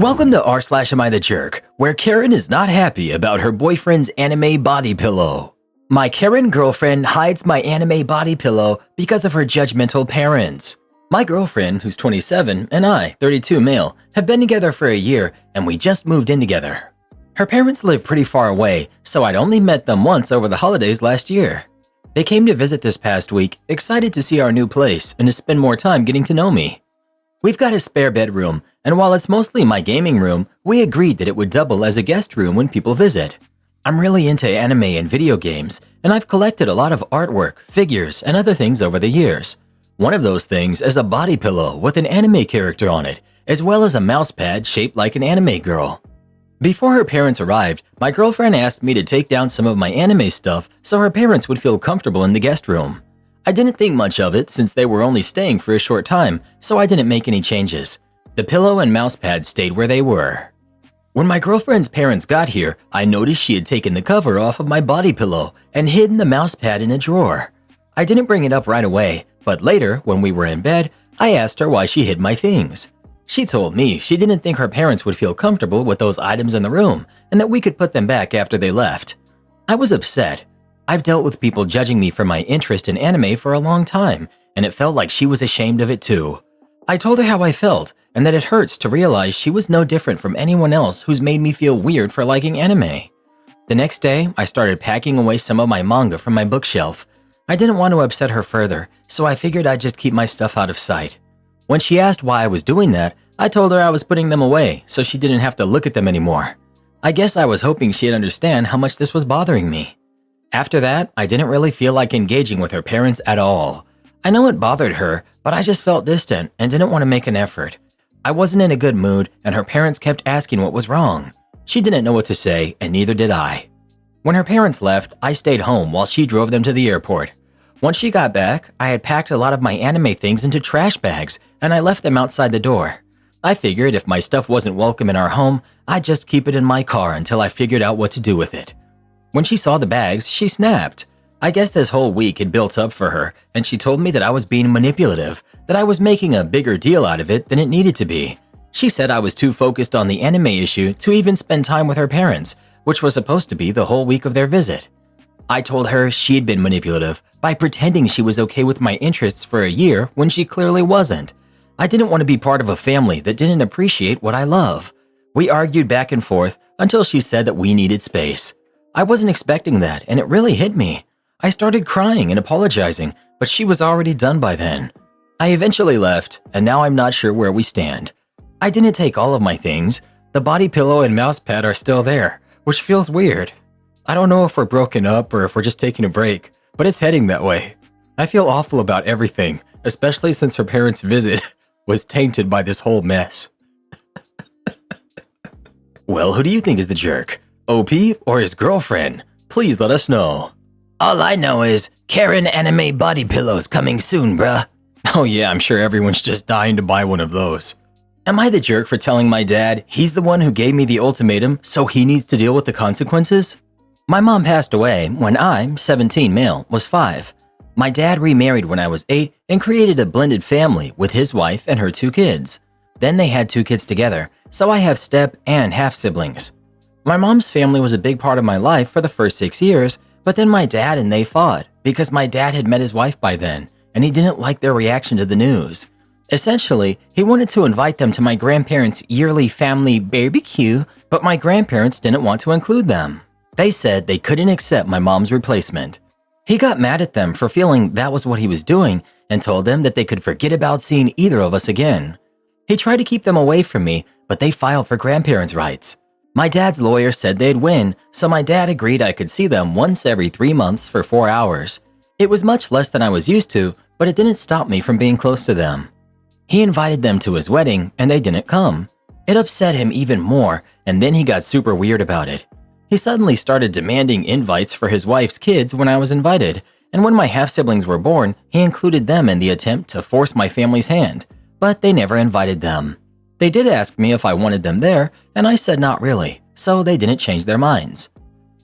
Welcome to r/Am I the Jerk, where Karen is not happy about her boyfriend's anime body pillow. My Karen girlfriend hides my anime body pillow because of her judgmental parents. My girlfriend, who's 27, and I, 32 male, have been together for a year and we just moved in together. Her parents live pretty far away, so I'd only met them once over the holidays last year. They came to visit this past week, excited to see our new place and to spend more time getting to know me. We've got a spare bedroom, and while it's mostly my gaming room, we agreed that it would double as a guest room when people visit. I'm really into anime and video games, and I've collected a lot of artwork, figures, and other things over the years. One of those things is a body pillow with an anime character on it, as well as a mouse pad shaped like an anime girl. Before her parents arrived, my girlfriend asked me to take down some of my anime stuff so her parents would feel comfortable in the guest room. I didn't think much of it since they were only staying for a short time, so I didn't make any changes. The pillow and mouse pad stayed where they were. When my girlfriend's parents got here, I noticed she had taken the cover off of my body pillow and hidden the mouse pad in a drawer. I didn't bring it up right away, but later, when we were in bed, I asked her why she hid my things. She told me she didn't think her parents would feel comfortable with those items in the room and that we could put them back after they left. I was upset. I've dealt with people judging me for my interest in anime for a long time, and it felt like she was ashamed of it too. I told her how I felt and that it hurts to realize she was no different from anyone else who's made me feel weird for liking anime. The next day, I started packing away some of my manga from my bookshelf. I didn't want to upset her further, so I figured I'd just keep my stuff out of sight. When she asked why I was doing that, I told her I was putting them away so she didn't have to look at them anymore. I guess I was hoping she'd understand how much this was bothering me. After that, I didn't really feel like engaging with her parents at all. I know it bothered her, but I just felt distant and didn't want to make an effort. I wasn't in a good mood, and her parents kept asking what was wrong. She didn't know what to say, and neither did I. When her parents left, I stayed home while she drove them to the airport. Once she got back, I had packed a lot of my anime things into trash bags, and I left them outside the door. I figured if my stuff wasn't welcome in our home, I'd just keep it in my car until I figured out what to do with it. When she saw the bags, she snapped. I guess this whole week had built up for her, and she told me that I was being manipulative, that I was making a bigger deal out of it than it needed to be. She said I was too focused on the anime issue to even spend time with her parents, which was supposed to be the whole week of their visit. I told her she'd been manipulative by pretending she was okay with my interests for a year when she clearly wasn't. I didn't want to be part of a family that didn't appreciate what I love. We argued back and forth until she said that we needed space. I wasn't expecting that, and it really hit me. I started crying and apologizing, but she was already done by then. I eventually left, and now I'm not sure where we stand. I didn't take all of my things. The body pillow and mouse pad are still there, which feels weird. I don't know if we're broken up or if we're just taking a break, but it's heading that way. I feel awful about everything, especially since her parents' visit was tainted by this whole mess. Well, who do you think is the jerk? OP or his girlfriend? Please let us know. All I know is Karen anime body pillows coming soon, bruh. Oh yeah, I'm sure everyone's just dying to buy one of those. Am I the jerk for telling my dad he's the one who gave me the ultimatum, so he needs to deal with the consequences? My mom passed away when I, 17 male, was 5. My dad remarried when I was 8 and created a blended family with his wife and her 2 kids. Then they had 2 kids together, so I have step and half siblings. My mom's family was a big part of my life for the first 6 years, but then my dad and they fought because my dad had met his wife by then, and he didn't like their reaction to the news. Essentially, he wanted to invite them to my grandparents' yearly family barbecue, but my grandparents didn't want to include them. They said they couldn't accept my mom's replacement. He got mad at them for feeling that was what he was doing and told them that they could forget about seeing either of us again. He tried to keep them away from me, but they filed for grandparents' rights. My dad's lawyer said they'd win, so my dad agreed I could see them once every 3 months for 4 hours. It was much less than I was used to, but it didn't stop me from being close to them. He invited them to his wedding, and they didn't come. It upset him even more, and then he got super weird about it. He suddenly started demanding invites for his wife's kids when I was invited, and when my half-siblings were born, he included them in the attempt to force my family's hand, but they never invited them. They did ask me if I wanted them there, and I said not really, so they didn't change their minds.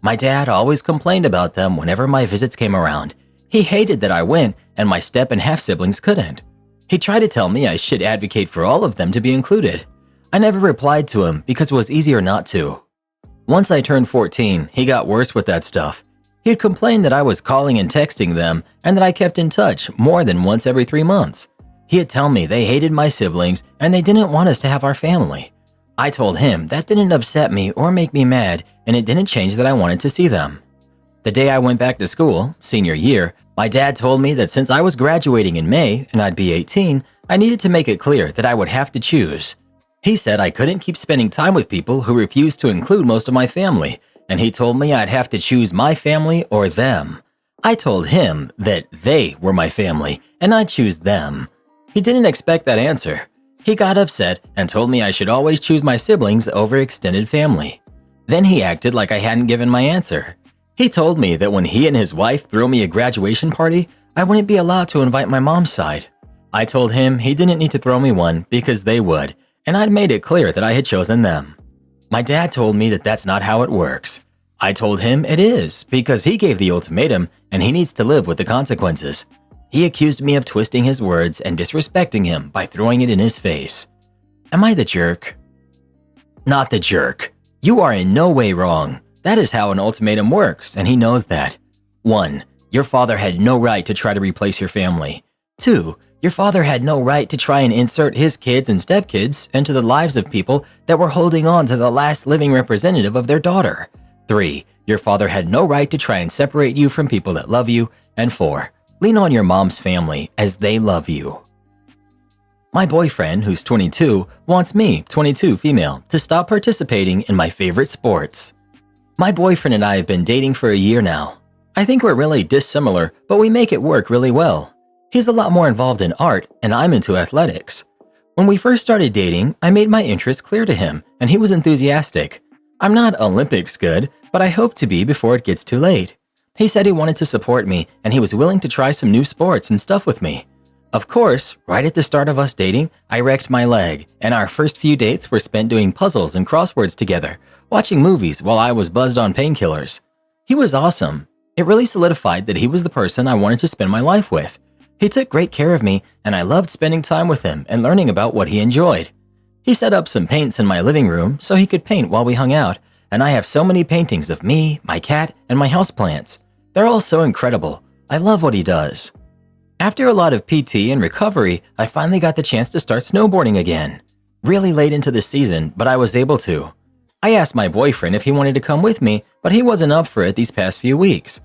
My dad always complained about them whenever my visits came around. He hated that I went and my step and half-siblings couldn't. He tried to tell me I should advocate for all of them to be included. I never replied to him because it was easier not to. Once I turned 14, he got worse with that stuff. He'd complain that I was calling and texting them and that I kept in touch more than once every 3 months. He'd tell me they hated my siblings and they didn't want us to have our family. I told him that didn't upset me or make me mad, and it didn't change that I wanted to see them. The day I went back to school, senior year, my dad told me that since I was graduating in May and I'd be 18, I needed to make it clear that I would have to choose. He said I couldn't keep spending time with people who refused to include most of my family, and he told me I'd have to choose my family or them. I told him that they were my family and I'd choose them. He didn't expect that answer. He got upset and told me I should always choose my siblings over extended family. Then he acted like I hadn't given my answer. He told me that when he and his wife threw me a graduation party, I wouldn't be allowed to invite my mom's side. I told him he didn't need to throw me one because they would, and I'd made it clear that I had chosen them. My dad told me that that's not how it works. I told him it is because he gave the ultimatum and he needs to live with the consequences. He accused me of twisting his words and disrespecting him by throwing it in his face. Am I the jerk? Not the jerk. You are in no way wrong. That is how an ultimatum works, and he knows that. 1. Your father had no right to try to replace your family. 2. Your father had no right to try and insert his kids and stepkids into the lives of people that were holding on to the last living representative of their daughter. 3. Your father had no right to try and separate you from people that love you. And 4. Lean on your mom's family as they love you. My boyfriend, who's 22, wants me, 22 female, to stop participating in my favorite sports. My boyfriend and I have been dating for a year now. I think we're really dissimilar, but we make it work really well. He's a lot more involved in art, and I'm into athletics. When we first started dating, I made my interests clear to him, and he was enthusiastic. I'm not Olympics good, but I hope to be before it gets too late. He said he wanted to support me, and he was willing to try some new sports and stuff with me. Of course, right at the start of us dating, I wrecked my leg, and our first few dates were spent doing puzzles and crosswords together, watching movies while I was buzzed on painkillers. He was awesome. It really solidified that he was the person I wanted to spend my life with. He took great care of me, and I loved spending time with him and learning about what he enjoyed. He set up some paints in my living room so he could paint while we hung out, and I have so many paintings of me, my cat, and my houseplants. They're all so incredible. I love what he does. After a lot of PT and recovery, I finally got the chance to start snowboarding again. Really late into the season, but I was able to. I asked my boyfriend if he wanted to come with me, but he wasn't up for it these past few weeks.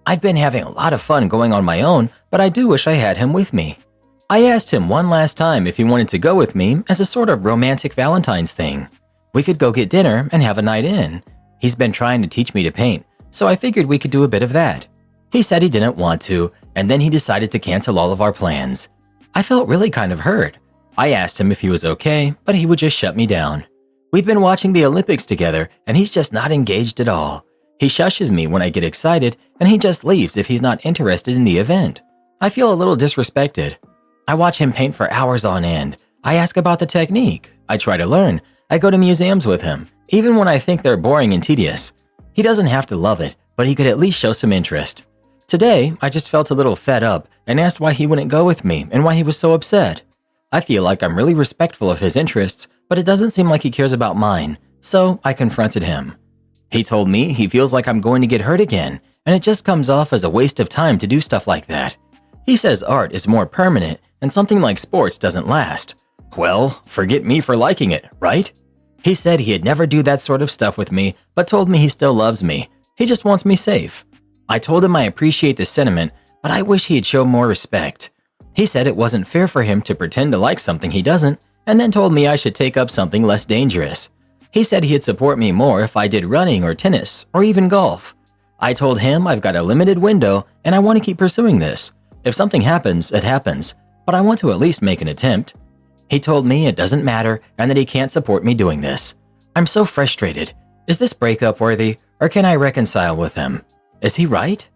I've been having a lot of fun going on my own, but I do wish I had him with me. I asked him one last time if he wanted to go with me as a sort of romantic Valentine's thing. We could go get dinner and have a night in. He's been trying to teach me to paint, so I figured we could do a bit of that. He said he didn't want to, and then he decided to cancel all of our plans. I felt really kind of hurt. I asked him if he was okay, but he would just shut me down. We've been watching the Olympics together, and he's just not engaged at all. He shushes me when I get excited, and he just leaves if he's not interested in the event. I feel a little disrespected. I watch him paint for hours on end. I ask about the technique. I try to learn. I go to museums with him, even when I think they're boring and tedious. He doesn't have to love it, but he could at least show some interest. Today, I just felt a little fed up and asked why he wouldn't go with me and why he was so upset. I feel like I'm really respectful of his interests, but it doesn't seem like he cares about mine, so I confronted him. He told me he feels like I'm going to get hurt again, and it just comes off as a waste of time to do stuff like that. He says art is more permanent and something like sports doesn't last. Well, forget me for liking it, right? He said he'd never do that sort of stuff with me, but told me he still loves me. He just wants me safe. I told him I appreciate the sentiment, but I wish he'd show more respect. He said it wasn't fair for him to pretend to like something he doesn't, and then told me I should take up something less dangerous. He said he'd support me more if I did running or tennis or even golf. I told him I've got a limited window and I want to keep pursuing this. If something happens, it happens, but I want to at least make an attempt. He told me it doesn't matter and that he can't support me doing this. I'm so frustrated. Is this breakup worthy, or can I reconcile with him? Is he right?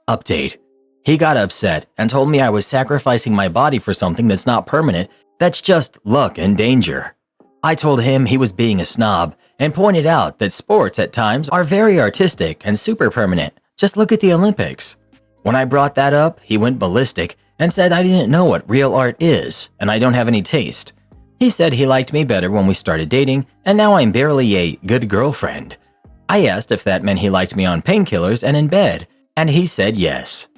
Update. He got upset and told me I was sacrificing my body for something that's not permanent, that's just luck and danger. I told him he was being a snob and pointed out that sports at times are very artistic and super permanent. Just look at the Olympics. When I brought that up, he went ballistic and said I didn't know what real art is and I don't have any taste. He said he liked me better when we started dating, and now I'm barely a good girlfriend. I asked if that meant he liked me on painkillers and in bed, and he said yes.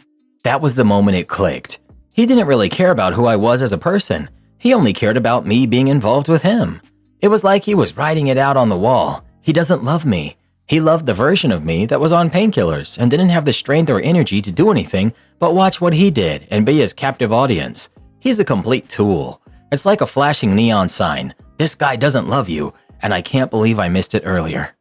That was the moment it clicked. He didn't really care about who I was as a person. He only cared about me being involved with him. It was like he was writing it out on the wall. He doesn't love me. He loved the version of me that was on painkillers and didn't have the strength or energy to do anything but watch what he did and be his captive audience. He's a complete tool. It's like a flashing neon sign. This guy doesn't love you, and I can't believe I missed it earlier.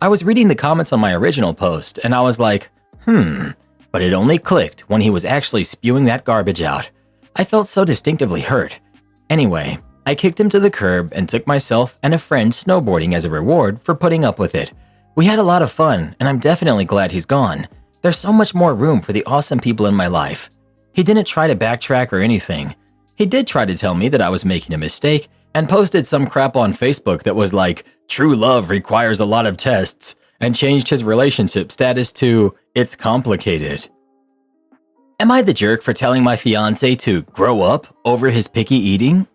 I was reading the comments on my original post, and I was like, but it only clicked when he was actually spewing that garbage out. I felt so distinctively hurt. Anyway, I kicked him to the curb and took myself and a friend snowboarding as a reward for putting up with it. We had a lot of fun, and I'm definitely glad he's gone. There's so much more room for the awesome people in my life. He didn't try to backtrack or anything. He did try to tell me that I was making a mistake and posted some crap on Facebook that was like, "True love requires a lot of tests," and changed his relationship status to, "It's complicated." Am I the jerk for telling my fiance to grow up over his picky eating?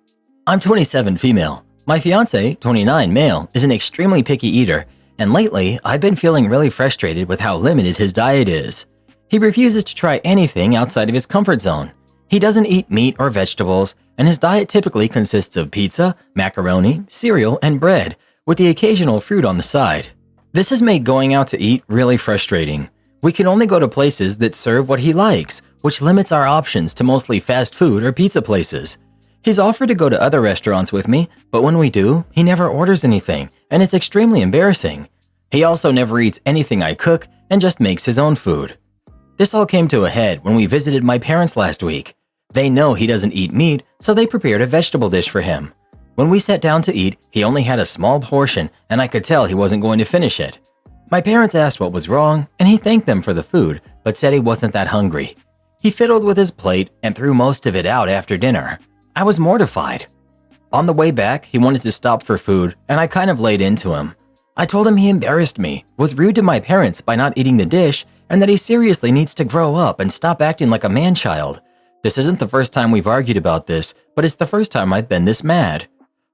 I'm 27 female. My fiance, 29 male, is an extremely picky eater, and lately I've been feeling really frustrated with how limited his diet is. He refuses to try anything outside of his comfort zone. He doesn't eat meat or vegetables, and his diet typically consists of pizza, macaroni, cereal, and bread, with the occasional fruit on the side. This has made going out to eat really frustrating. We can only go to places that serve what he likes, which limits our options to mostly fast food or pizza places. He's offered to go to other restaurants with me, but when we do, he never orders anything, and it's extremely embarrassing. He also never eats anything I cook and just makes his own food. This all came to a head when we visited my parents last week. They know he doesn't eat meat, so they prepared a vegetable dish for him. When we sat down to eat, he only had a small portion, and I could tell he wasn't going to finish it. My parents asked what was wrong, and he thanked them for the food, but said he wasn't that hungry. He fiddled with his plate and threw most of it out after dinner. I was mortified. On the way back, he wanted to stop for food, and I kind of laid into him. I told him he embarrassed me, was rude to my parents by not eating the dish, and that he seriously needs to grow up and stop acting like a man-child. This isn't the first time we've argued about this, but it's the first time I've been this mad.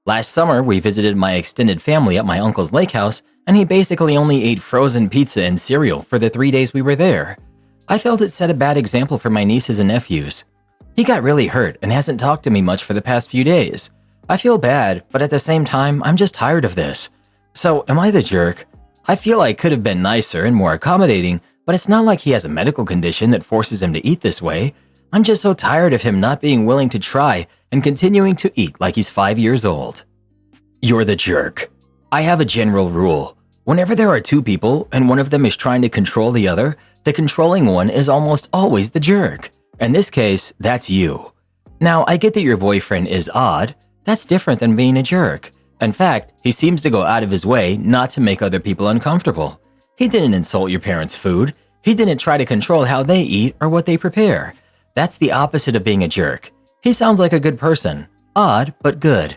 Last summer, we visited my extended family at my uncle's lake house, and he basically only ate frozen pizza and cereal for the 3 days we were there. I felt it set a bad example for my nieces and nephews. He got really hurt and hasn't talked to me much for the past few days. I feel bad, but at the same time, I'm just tired of this. So, am I the jerk? I feel I could have been nicer and more accommodating, but it's not like he has a medical condition that forces him to eat this way. I'm just so tired of him not being willing to try and continuing to eat like he's 5 years old. You're the jerk. I have a general rule. Whenever there are two people and one of them is trying to control the other, the controlling one is almost always the jerk. In this case, that's you. Now, I get that your boyfriend is odd. That's different than being a jerk. In fact, he seems to go out of his way not to make other people uncomfortable. He didn't insult your parents' food. He didn't try to control how they eat or what they prepare. That's the opposite of being a jerk. He sounds like a good person. Odd, but good.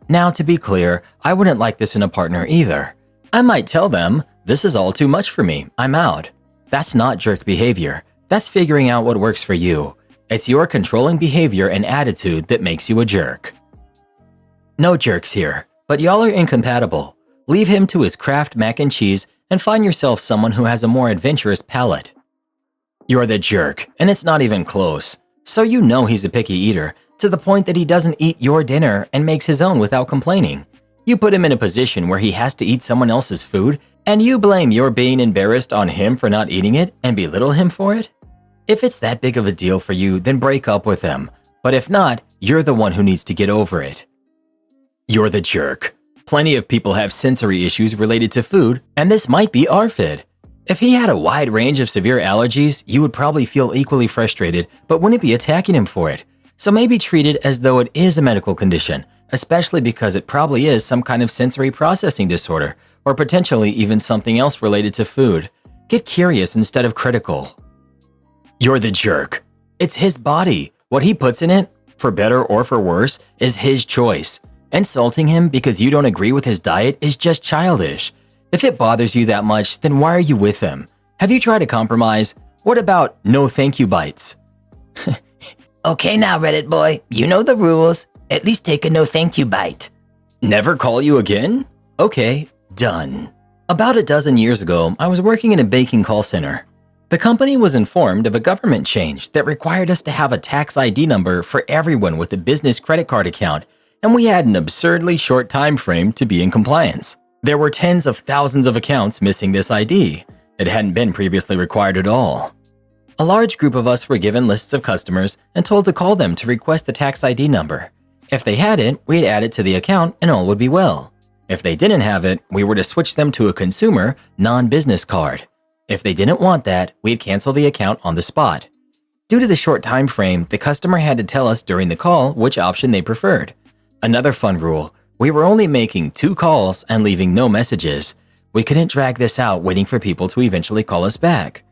Now, to be clear, I wouldn't like this in a partner either. I might tell them, "This is all too much for me, I'm out." That's not jerk behavior. That's figuring out what works for you. It's your controlling behavior and attitude that makes you a jerk. No jerks here, but y'all are incompatible. Leave him to his Kraft mac and cheese and find yourself someone who has a more adventurous palate. You're the jerk, and it's not even close. So you know he's a picky eater, to the point that he doesn't eat your dinner and makes his own without complaining. You put him in a position where he has to eat someone else's food, and you blame your being embarrassed on him for not eating it and belittle him for it? If it's that big of a deal for you, then break up with him. But if not, you're the one who needs to get over it. You're the jerk. Plenty of people have sensory issues related to food, and this might be ARFID. If he had a wide range of severe allergies, you would probably feel equally frustrated, but wouldn't be attacking him for it. So maybe treat it as though it is a medical condition, especially because it probably is some kind of sensory processing disorder, or potentially even something else related to food. Get curious instead of critical. You're the jerk. It's his body. What he puts in it, for better or for worse, is his choice. Insulting him because you don't agree with his diet is just childish. If it bothers you that much, then why are you with him? Have you tried a compromise? What about no thank you bites? Okay now, Reddit boy, you know the rules. At least take a no thank you bite. Never call you again? Okay, done. About a dozen years ago, I was working in a banking call center. The company was informed of a government change that required us to have a tax ID number for everyone with a business credit card account, and we had an absurdly short time frame to be in compliance. There were tens of thousands of accounts missing this ID. It hadn't been previously required at all. A large group of us were given lists of customers and told to call them to request the tax ID number. If they had it, we'd add it to the account and all would be well. If they didn't have it, we were to switch them to a consumer, non-business card. If they didn't want that, we'd cancel the account on the spot. Due to the short time frame, the customer had to tell us during the call which option they preferred. Another fun rule, we were only making 2 calls and leaving no messages. We couldn't drag this out waiting for people to eventually call us back.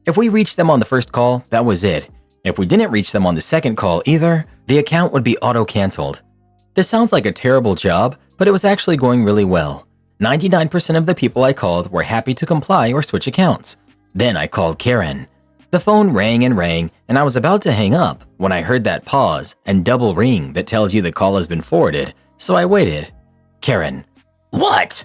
If we reached them on the first call, that was it. If we didn't reach them on the second call either, the account would be auto-canceled. This sounds like a terrible job, but it was actually going really well. 99% of the people I called were happy to comply or switch accounts. Then I called Karen. The phone rang, and I was about to hang up when I heard that pause and double ring that tells you the call has been forwarded, so I waited. Karen. What?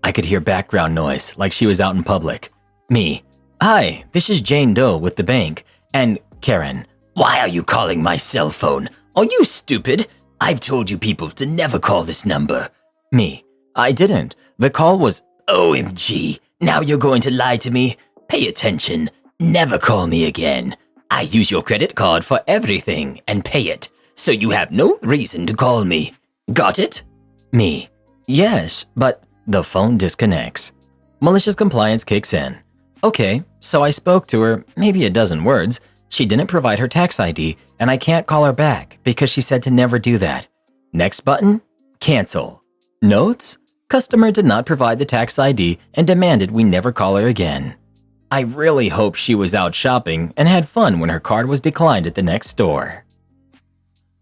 I could hear background noise like she was out in public. Me. Hi, this is Jane Doe with the bank. And Karen. Why are you calling my cell phone? Are you stupid? I've told you people to never call this number. Me. I didn't. The call was OMG. Now you're going to lie to me? Pay attention. Never call me again. I use your credit card for everything and pay it, so you have no reason to call me. Got it? Me. Yes, but the phone disconnects. Malicious compliance kicks in. Okay, so I spoke to her, maybe a dozen words. She didn't provide her tax ID, and I can't call her back because she said to never do that. Next button? Cancel. Notes? Customer did not provide the tax ID and demanded we never call her again. I really hope she was out shopping and had fun when her card was declined at the next store.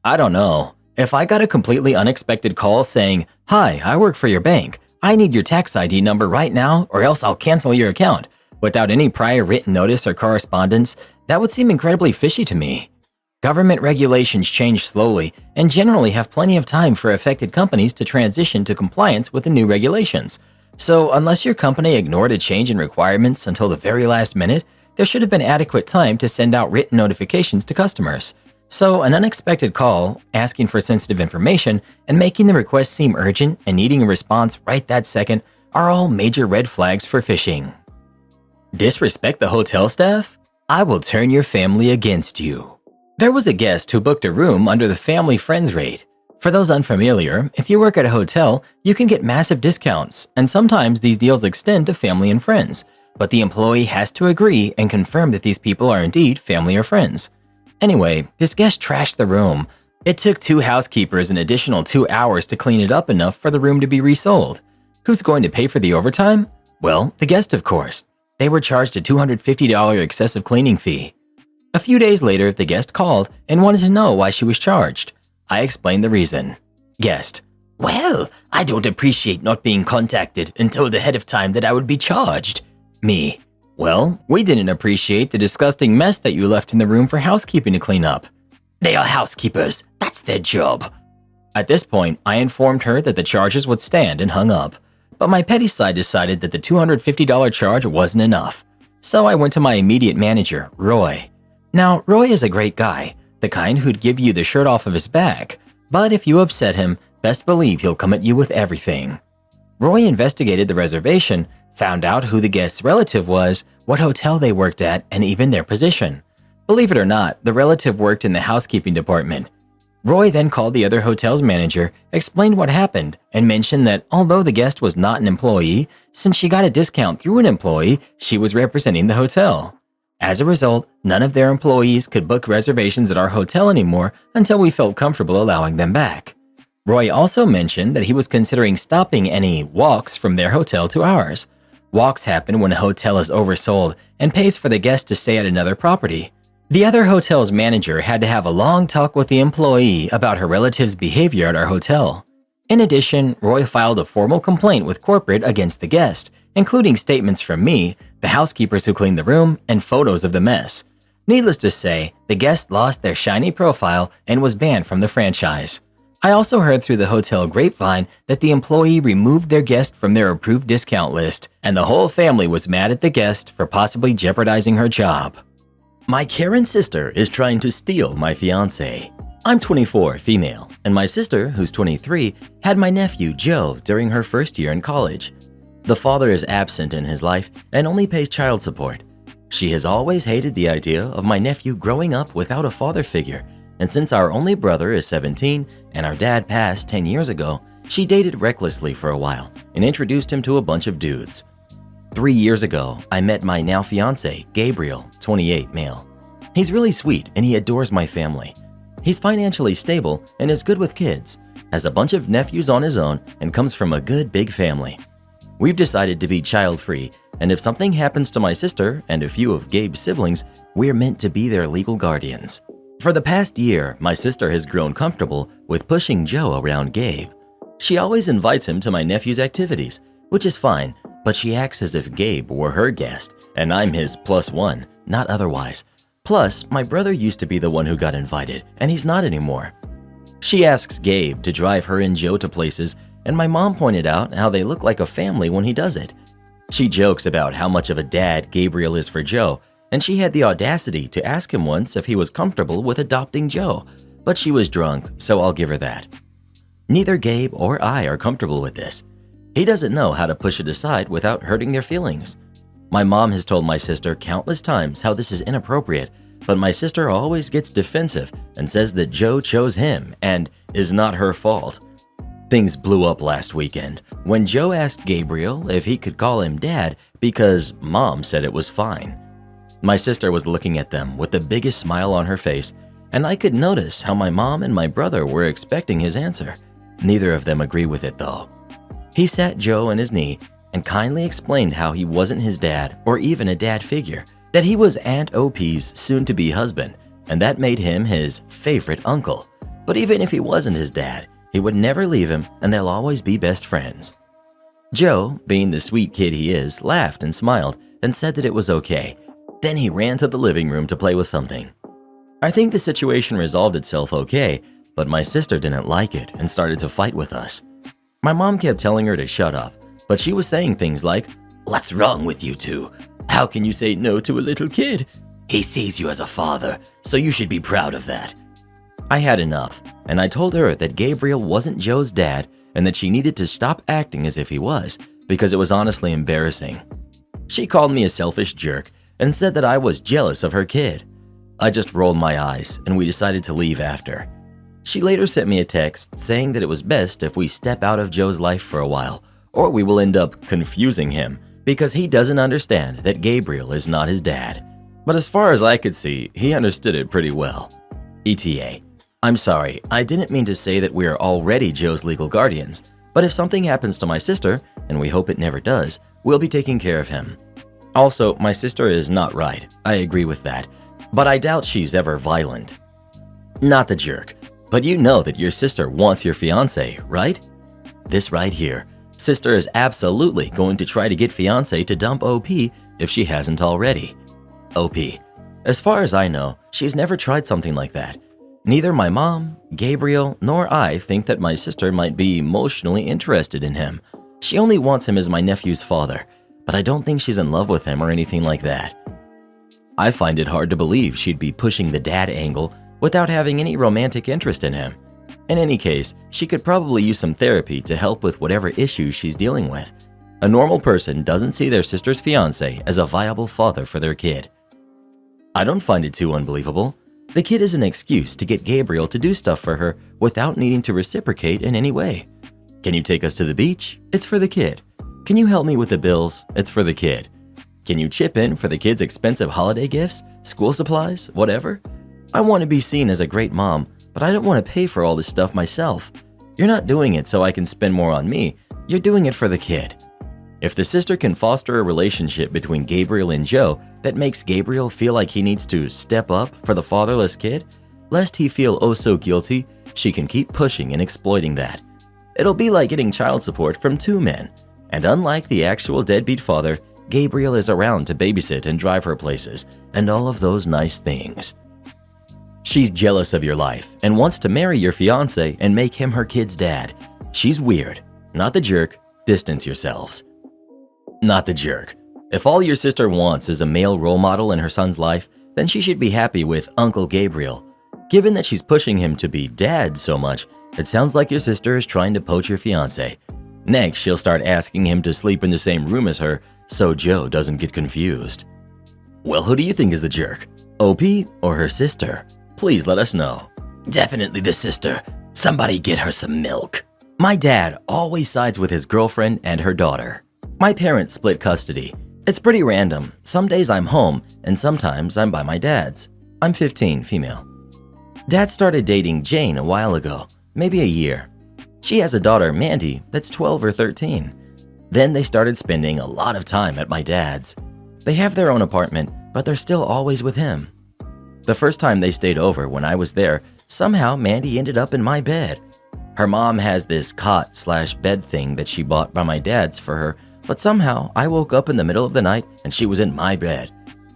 I don't know. If I got a completely unexpected call saying, "Hi, I work for your bank. I need your tax ID number right now or else I'll cancel your account," without any prior written notice or correspondence, that would seem incredibly fishy to me. Government regulations change slowly and generally have plenty of time for affected companies to transition to compliance with the new regulations. So unless your company ignored a change in requirements until the very last minute, there should have been adequate time to send out written notifications to customers. So an unexpected call, asking for sensitive information, and making the request seem urgent and needing a response right that second are all major red flags for phishing. Disrespect the hotel staff? I will turn your family against you. There was a guest who booked a room under the family friends rate. For those unfamiliar, if you work at a hotel, you can get massive discounts, and sometimes these deals extend to family and friends, but the employee has to agree and confirm that these people are indeed family or friends. Anyway, this guest trashed the room. It took 2 housekeepers an additional 2 hours to clean it up enough for the room to be resold. Who's going to pay for the overtime? Well, the guest, of course. They were charged a $250 excessive cleaning fee. A few days later, the guest called and wanted to know why she was charged. I explained the reason. Guest. Well, I don't appreciate not being contacted and told ahead of time that I would be charged. Me. Well, we didn't appreciate the disgusting mess that you left in the room for housekeeping to clean up. They are housekeepers. That's their job. At this point, I informed her that the charges would stand and hung up. But my petty side decided that the $250 charge wasn't enough. So I went to my immediate manager, Roy. Now, Roy is a great guy, the kind who'd give you the shirt off of his back. But if you upset him, best believe he'll come at you with everything. Roy investigated the reservation, found out who the guest's relative was, what hotel they worked at, and even their position. Believe it or not, the relative worked in the housekeeping department. Roy then called the other hotel's manager, explained what happened, and mentioned that although the guest was not an employee, since she got a discount through an employee, she was representing the hotel. As a result, none of their employees could book reservations at our hotel anymore until we felt comfortable allowing them back. Roy also mentioned that he was considering stopping any walks from their hotel to ours. Walks happen when a hotel is oversold and pays for the guest to stay at another property. The other hotel's manager had to have a long talk with the employee about her relative's behavior at our hotel. In addition, Roy filed a formal complaint with corporate against the guest, including statements from me, the housekeepers who cleaned the room, and photos of the mess. Needless to say, the guest lost their shiny profile and was banned from the franchise. I also heard through the hotel grapevine that the employee removed their guest from their approved discount list, and the whole family was mad at the guest for possibly jeopardizing her job. My Karen sister is trying to steal my fiance. I'm 24, female, and my sister, who's 23, had my nephew Joe during her first year in college. The father is absent in his life and only pays child support. She has always hated the idea of my nephew growing up without a father figure, and since our only brother is 17 and our dad passed 10 years ago, she dated recklessly for a while and introduced him to a bunch of dudes. 3 years ago, I met my now fiance, Gabriel, 28, male. He's really sweet and he adores my family. He's financially stable and is good with kids, has a bunch of nephews on his own, and comes from a good big family. We've decided to be child-free, and if something happens to my sister and a few of Gabe's siblings, we're meant to be their legal guardians. For the past year, my sister has grown comfortable with pushing Joe around Gabe. She always invites him to my nephew's activities, which is fine, but she acts as if Gabe were her guest, and I'm his +1, not otherwise. Plus, my brother used to be the one who got invited, and he's not anymore. She asks Gabe to drive her and Joe to places, and my mom pointed out how they look like a family when he does it. She jokes about how much of a dad Gabriel is for Joe, and she had the audacity to ask him once if he was comfortable with adopting Joe, but she was drunk, so I'll give her that. Neither Gabe or I are comfortable with this. He doesn't know how to push it aside without hurting their feelings. My mom has told my sister countless times how this is inappropriate, but my sister always gets defensive and says that Joe chose him and is not her fault. Things blew up last weekend when Joe asked Gabriel if he could call him dad because mom said it was fine. My sister was looking at them with the biggest smile on her face, and I could notice how my mom and my brother were expecting his answer. Neither of them agree with it though. He sat Joe on his knee and kindly explained how he wasn't his dad or even a dad figure, that he was Aunt OP's soon-to-be husband, and that made him his favorite uncle. But even if he wasn't his dad, he would never leave him and they'll always be best friends. Joe, being the sweet kid he is, laughed and smiled and said that it was okay. Then he ran to the living room to play with something. I think the situation resolved itself okay, but my sister didn't like it and started to fight with us. My mom kept telling her to shut up, but she was saying things like, "What's wrong with you two? How can you say no to a little kid? He sees you as a father, so you should be proud of that." I had enough, and I told her that Gabriel wasn't Joe's dad and that she needed to stop acting as if he was, because it was honestly embarrassing. She called me a selfish jerk and said that I was jealous of her kid. I just rolled my eyes, and we decided to leave after. She later sent me a text saying that it was best if we step out of Joe's life for a while, or we will end up confusing him because he doesn't understand that Gabriel is not his dad. But as far as I could see, he understood it pretty well. ETA. I'm sorry, I didn't mean to say that we are already Joe's legal guardians, but if something happens to my sister, and we hope it never does, we'll be taking care of him. Also, my sister is not right, I agree with that, but I doubt she's ever violent. Not the jerk, but you know that your sister wants your fiance, right? This right here. Sister is absolutely going to try to get fiance to dump OP if she hasn't already. OP. As far as I know, she's never tried something like that. Neither my mom, Gabriel, nor I think that my sister might be emotionally interested in him. She only wants him as my nephew's father, but I don't think she's in love with him or anything like that. I find it hard to believe she'd be pushing the dad angle without having any romantic interest in him. In any case, she could probably use some therapy to help with whatever issues she's dealing with. A normal person doesn't see their sister's fiancé as a viable father for their kid. I don't find it too unbelievable. The kid is an excuse to get Gabriel to do stuff for her without needing to reciprocate in any way. Can you take us to the beach? It's for the kid. Can you help me with the bills? It's for the kid. Can you chip in for the kid's expensive holiday gifts, school supplies, whatever? I want to be seen as a great mom, but I don't want to pay for all this stuff myself. You're not doing it so I can spend more on me. You're doing it for the kid. If the sister can foster a relationship between Gabriel and Joe that makes Gabriel feel like he needs to step up for the fatherless kid, lest he feel oh so guilty, she can keep pushing and exploiting that. It'll be like getting child support from two men, and unlike the actual deadbeat father, Gabriel is around to babysit and drive her places, and all of those nice things. She's jealous of your life and wants to marry your fiance and make him her kid's dad. She's weird. Not the jerk. Distance yourselves. Not the jerk. If all your sister wants is a male role model in her son's life, then she should be happy with Uncle Gabriel. Given that she's pushing him to be dad so much, it sounds like your sister is trying to poach your fiance. Next, she'll start asking him to sleep in the same room as her so Joe doesn't get confused. Well, who do you think is the jerk? OP or her sister? Please let us know. Definitely the sister. Somebody get her some milk. My dad always sides with his girlfriend and her daughter. My parents split custody. It's pretty random. Some days I'm home and sometimes I'm by my dad's. I'm 15, female. Dad started dating Jane a while ago, maybe a year. She has a daughter, Mandy, that's 12 or 13. Then they started spending a lot of time at my dad's. They have their own apartment, but they're still always with him. The first time they stayed over when I was there, somehow Mandy ended up in my bed. Her mom has this cot/bed thing that she bought by my dad's for her, but somehow I woke up in the middle of the night and she was in my bed.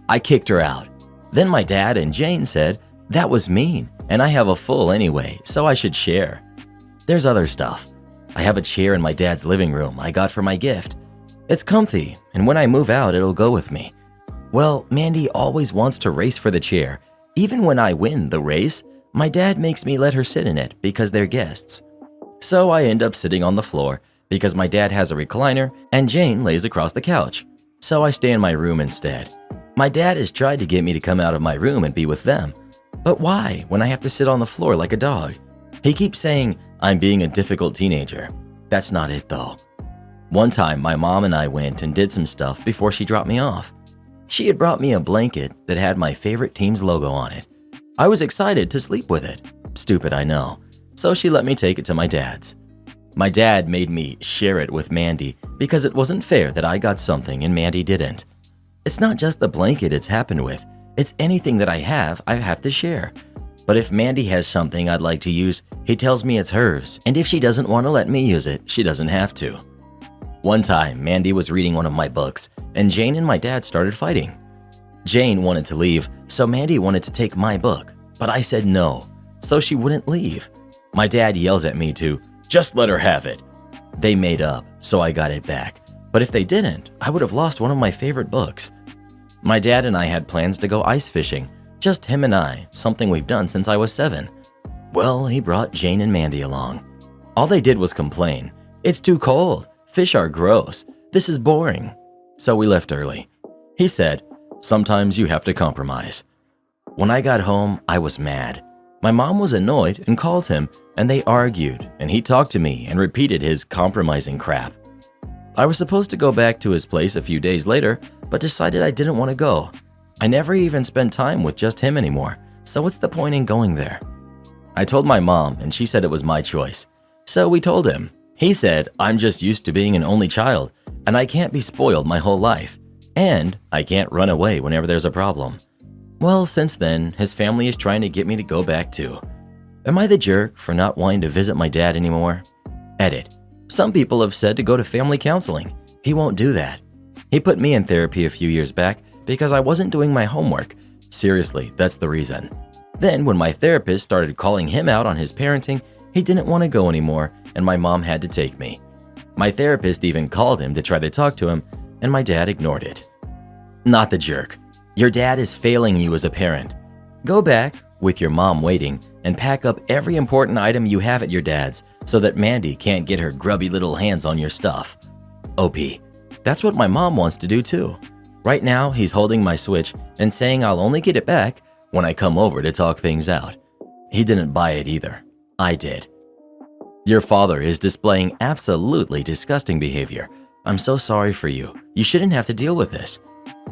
I kicked her out. Then my dad and Jane said, that was mean, and I have a full anyway, so I should share. There's other stuff. I have a chair in my dad's living room I got for my gift. It's comfy, and when I move out, it'll go with me. Well, Mandy always wants to race for the chair. Even when I win the race, my dad makes me let her sit in it because they're guests. So I end up sitting on the floor because my dad has a recliner and Jane lays across the couch. So I stay in my room instead. My dad has tried to get me to come out of my room and be with them. But why when I have to sit on the floor like a dog? He keeps saying I'm being a difficult teenager. That's not it though. One time my mom and I went and did some stuff before she dropped me off. She had brought me a blanket that had my favorite team's logo on it. I was excited to sleep with it. Stupid, I know. So she let me take it to my dad's. My dad made me share it with Mandy because it wasn't fair that I got something and Mandy didn't. It's not just the blanket it's happened with. It's anything that I have to share. But if Mandy has something I'd like to use, he tells me it's hers, and if she doesn't want to let me use it, she doesn't have to. One time, Mandy was reading one of my books, and Jane and my dad started fighting. Jane wanted to leave, so Mandy wanted to take my book, but I said no, so she wouldn't leave. My dad yells at me to, just let her have it. They made up, so I got it back, but if they didn't, I would have lost one of my favorite books. My dad and I had plans to go ice fishing, just him and I, something we've done since I was 7. Well, he brought Jane and Mandy along. All they did was complain. It's too cold. Fish are gross. This is boring. So we left early. He said, sometimes you have to compromise. When I got home, I was mad. My mom was annoyed and called him, and they argued, and he talked to me and repeated his compromising crap. I was supposed to go back to his place a few days later, but decided I didn't want to go. I never even spent time with just him anymore, so what's the point in going there? I told my mom, and she said it was my choice. So we told him. He said, I'm just used to being an only child, and I can't be spoiled my whole life. And I can't run away whenever there's a problem. Well, since then, his family is trying to get me to go back too. Am I the jerk for not wanting to visit my dad anymore? Edit. Some people have said to go to family counseling. He won't do that. He put me in therapy a few years back because I wasn't doing my homework. Seriously, that's the reason. Then when my therapist started calling him out on his parenting, he didn't want to go anymore, and my mom had to take me. My therapist even called him to try to talk to him, and my dad ignored it. Not the jerk. Your dad is failing you as a parent. Go back, with your mom waiting, and pack up every important item you have at your dad's so that Mandy can't get her grubby little hands on your stuff. OP. That's what my mom wants to do too. Right now, he's holding my Switch and saying I'll only get it back when I come over to talk things out. He didn't buy it either. I did. Your father is displaying absolutely disgusting behavior. I'm so sorry for you. You shouldn't have to deal with this.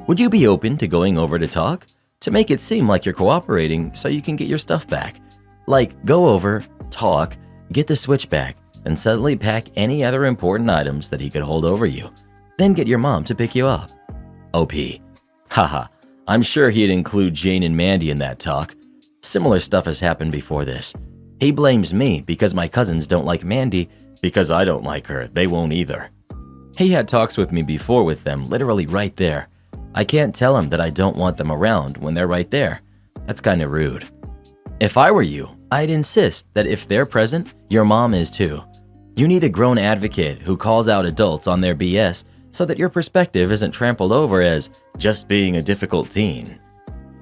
Would you be open to going over to talk? To make it seem like you're cooperating so you can get your stuff back. Like, go over, talk, get the Switch back, and suddenly pack any other important items that he could hold over you. Then get your mom to pick you up. OP. Haha, I'm sure he'd include Jane and Mandy in that talk. Similar stuff has happened before this. He blames me because my cousins don't like Mandy. Because I don't like her, they won't either. He had talks with me before with them literally right there. I can't tell him that I don't want them around when they're right there. That's kind of rude. If I were you, I'd insist that if they're present, your mom is too. You need a grown advocate who calls out adults on their BS so that your perspective isn't trampled over as just being a difficult teen.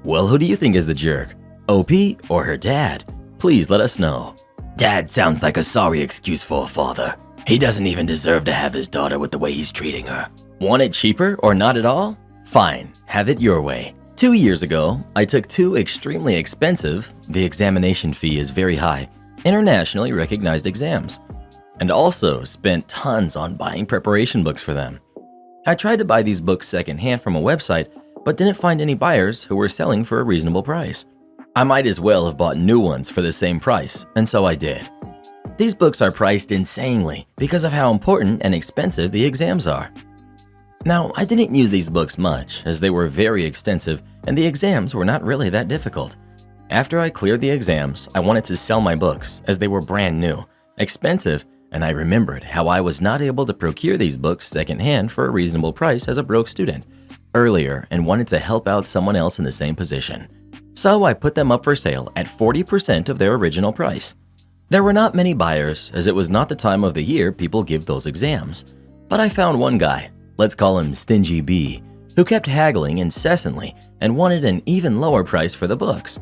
Well, who do you think is the jerk? OP or her dad? Please let us know. Dad sounds like a sorry excuse for a father. He doesn't even deserve to have his daughter with the way he's treating her. Want it cheaper or not at all? Fine, have it your way. 2 years ago, I took 2 extremely expensive, the examination fee is very high, internationally recognized exams, and also spent tons on buying preparation books for them. I tried to buy these books secondhand from a website, but didn't find any buyers who were selling for a reasonable price. I might as well have bought new ones for the same price, and so I did. These books are priced insanely because of how important and expensive the exams are. Now, I didn't use these books much as they were very extensive and the exams were not really that difficult. After I cleared the exams, I wanted to sell my books as they were brand new, expensive, and I remembered how I was not able to procure these books secondhand for a reasonable price as a broke student earlier and wanted to help out someone else in the same position. So I put them up for sale at 40% of their original price. There were not many buyers as it was not the time of the year people give those exams, but I found one guy, let's call him Stingy B, who kept haggling incessantly and wanted an even lower price for the books.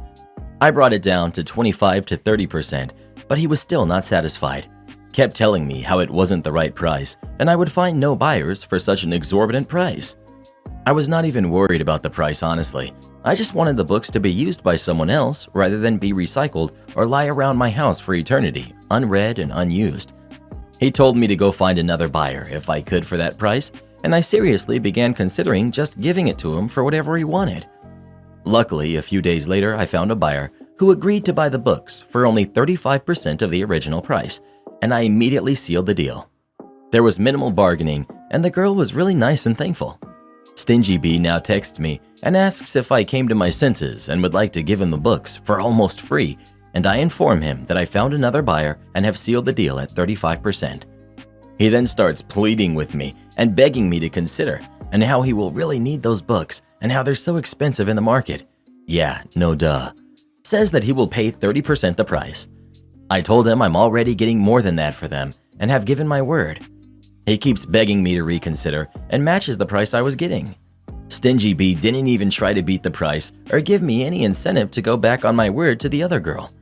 I brought it down to 25 to 30%, but he was still not satisfied. Kept telling me how it wasn't the right price and I would find no buyers for such an exorbitant price. I was not even worried about the price, honestly. I just wanted the books to be used by someone else rather than be recycled or lie around my house for eternity, unread and unused. He told me to go find another buyer if I could for that price, and I seriously began considering just giving it to him for whatever he wanted. Luckily, a few days later, I found a buyer who agreed to buy the books for only 35% of the original price, and I immediately sealed the deal. There was minimal bargaining, and the girl was really nice and thankful. Stingy B now texts me and asks if I came to my senses and would like to give him the books for almost free, and I inform him that I found another buyer and have sealed the deal at 35%. He then starts pleading with me and begging me to consider, and how he will really need those books and how they're so expensive in the market. Yeah, no duh. Says that he will pay 30% the price. I told him I'm already getting more than that for them and have given my word. He keeps begging me to reconsider and matches the price I was getting. Stingy B didn't even try to beat the price or give me any incentive to go back on my word to the other girl.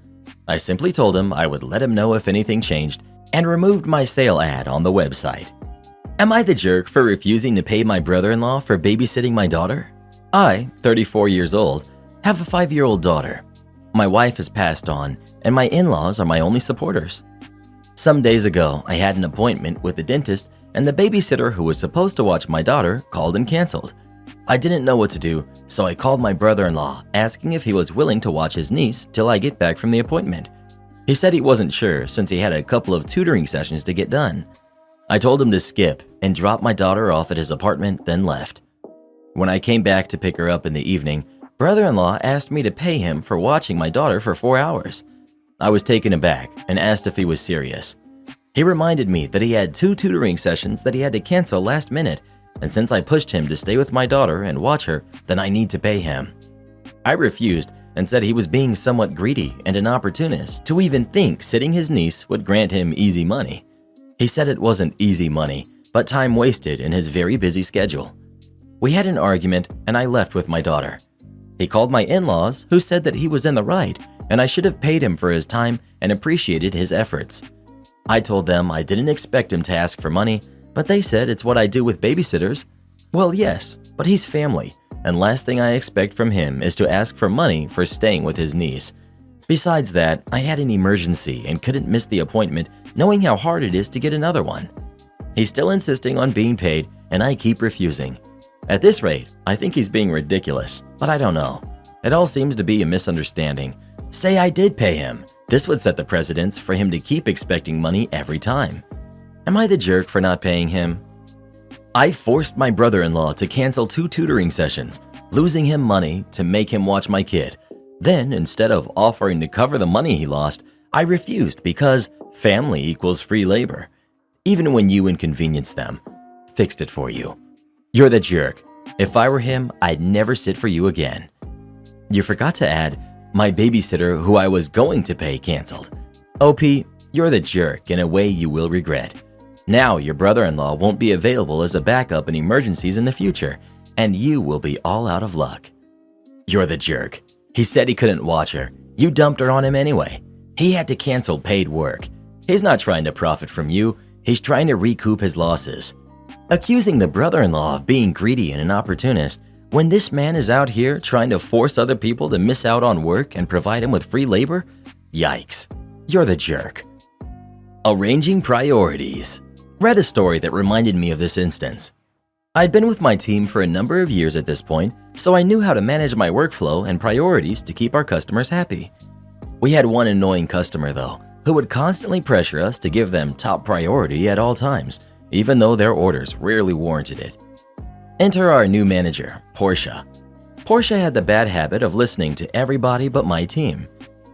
I simply told him I would let him know if anything changed and removed my sale ad on the website. Am I the jerk for refusing to pay my brother-in-law for babysitting my daughter? I, 34 years old, have a 5-year-old daughter. My wife has passed on, and my in-laws are my only supporters. Some days ago, I had an appointment with the dentist, and the babysitter who was supposed to watch my daughter called and canceled. I didn't know what to do, so I called my brother-in-law asking if he was willing to watch his niece till I get back from the appointment. He said he wasn't sure since he had a couple of tutoring sessions to get done. I told him to skip and drop my daughter off at his apartment, then left. When I came back to pick her up in the evening, brother-in-law asked me to pay him for watching my daughter for 4 hours. I was taken aback and asked if he was serious. He reminded me that he had 2 tutoring sessions that he had to cancel last minute, and since I pushed him to stay with my daughter and watch her, then I need to pay him. I refused and said he was being somewhat greedy and an opportunist to even think sitting his niece would grant him easy money. He said it wasn't easy money, but time wasted in his very busy schedule. We had an argument and I left with my daughter. He called my in-laws, who said that he was in the right and I should have paid him for his time and appreciated his efforts. I told them I didn't expect him to ask for money, but they said it's what I do with babysitters. Well, yes, but he's family, and last thing I expect from him is to ask for money for staying with his niece. Besides that, I had an emergency and couldn't miss the appointment knowing how hard it is to get another one. He's still insisting on being paid, and I keep refusing. At this rate, I think he's being ridiculous, but I don't know. It all seems to be a misunderstanding. Say I did pay him. This would set the precedence for him to keep expecting money every time. Am I the jerk for not paying him? I forced my brother-in-law to cancel 2 tutoring sessions, losing him money to make him watch my kid. Then, instead of offering to cover the money he lost, I refused because family equals free labor. Even when you inconvenience them, fixed it for you. You're the jerk. If I were him, I'd never sit for you again. You forgot to add, My babysitter who I was going to pay canceled. OP, you're the jerk in a way you will regret. Now your brother-in-law won't be available as a backup in emergencies in the future, and you will be all out of luck. You're the jerk. He said he couldn't watch her. You dumped her on him anyway. He had to cancel paid work. He's not trying to profit from you. He's trying to recoup his losses. Accusing the brother-in-law of being greedy and an opportunist when this man is out here trying to force other people to miss out on work and provide him with free labor? Yikes. You're the jerk. Arranging priorities. Read a story that reminded me of this instance. I'd been with my team for a number of years at this point, so I knew how to manage my workflow and priorities to keep our customers happy. We had one annoying customer though, who would constantly pressure us to give them top priority at all times, even though their orders rarely warranted it. Enter our new manager, Portia. Portia had the bad habit of listening to everybody but my team.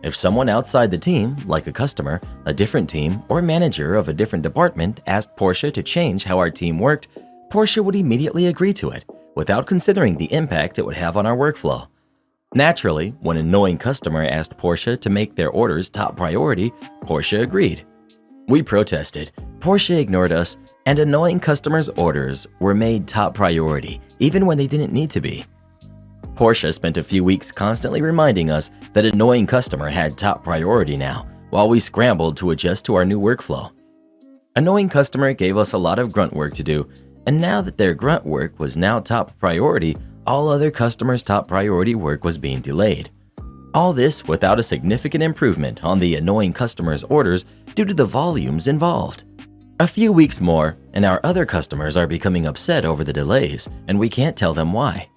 If someone outside the team, like a customer, a different team, or manager of a different department asked Portia to change how our team worked, Portia would immediately agree to it, without considering the impact it would have on our workflow. Naturally, when an annoying customer asked Portia to make their orders top priority, Portia agreed. We protested, Portia ignored us, and annoying customers' orders were made top priority, even when they didn't need to be. Portia spent a few weeks constantly reminding us that annoying customer had top priority now, while we scrambled to adjust to our new workflow. Annoying customer gave us a lot of grunt work to do, and now that their grunt work was now top priority, all other customers' top priority work was being delayed. All this without a significant improvement on the annoying customers' orders due to the volumes involved. A few weeks more, and our other customers are becoming upset over the delays, and we can't tell them why.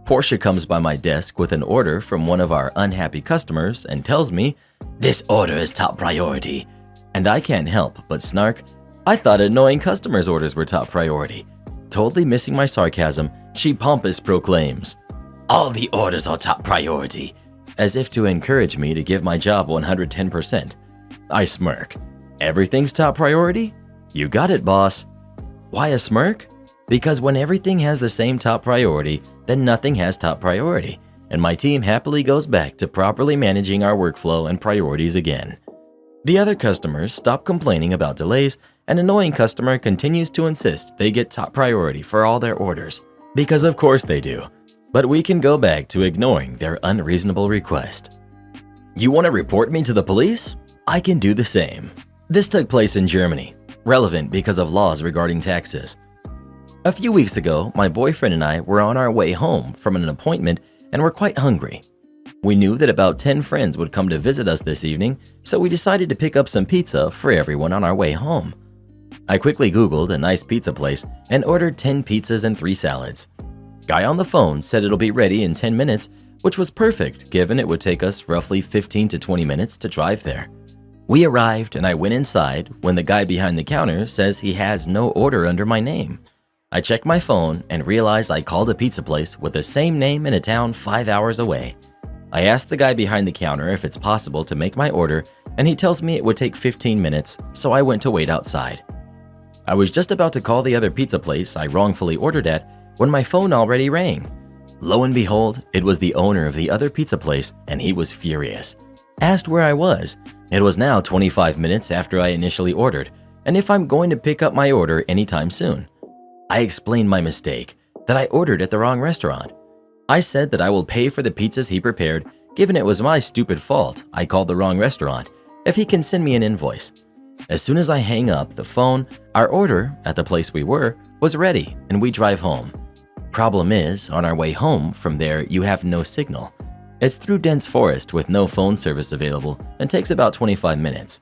Portia comes by my desk with an order from one of our unhappy customers and tells me, "This order is top priority." And I can't help but snark, "I thought annoying customers' orders were top priority." Totally missing my sarcasm, she pompous proclaims, "All the orders are top priority," as if to encourage me to give my job 110%. I smirk. "Everything's top priority? You got it, boss." Why a smirk? Because when everything has the same top priority, then nothing has top priority, and my team happily goes back to properly managing our workflow and priorities again. The other customers stop complaining about delays, and annoying customer continues to insist they get top priority for all their orders, because of course they do. But we can go back to ignoring their unreasonable request. You want to report me to the police? I can do the same. This took place in Germany, relevant because of laws regarding taxes. A few weeks ago, my boyfriend and I were on our way home from an appointment and were quite hungry. We knew that about 10 friends would come to visit us this evening, so we decided to pick up some pizza for everyone on our way home. I quickly Googled a nice pizza place and ordered 10 pizzas and 3 salads. Guy on the phone said it'll be ready in 10 minutes, which was perfect given it would take us roughly 15 to 20 minutes to drive there. We arrived and I went inside when the guy behind the counter says he has no order under my name. I checked my phone and realized I called a pizza place with the same name in a town 5 hours away. I asked the guy behind the counter if it's possible to make my order, and he tells me it would take 15 minutes, so I went to wait outside. I was just about to call the other pizza place I wrongfully ordered at when my phone already rang. Lo and behold, it was the owner of the other pizza place, and he was furious. Asked where I was. It was now 25 minutes after I initially ordered, and if I'm going to pick up my order anytime soon. I explained my mistake, that I ordered at the wrong restaurant. I said that I will pay for the pizzas he prepared, given it was my stupid fault I called the wrong restaurant, if he can send me an invoice. As soon as I hang up the phone, our order, at the place we were, was ready and we drive home. Problem is, on our way home from there you have no signal. It's through dense forest with no phone service available and takes about 25 minutes.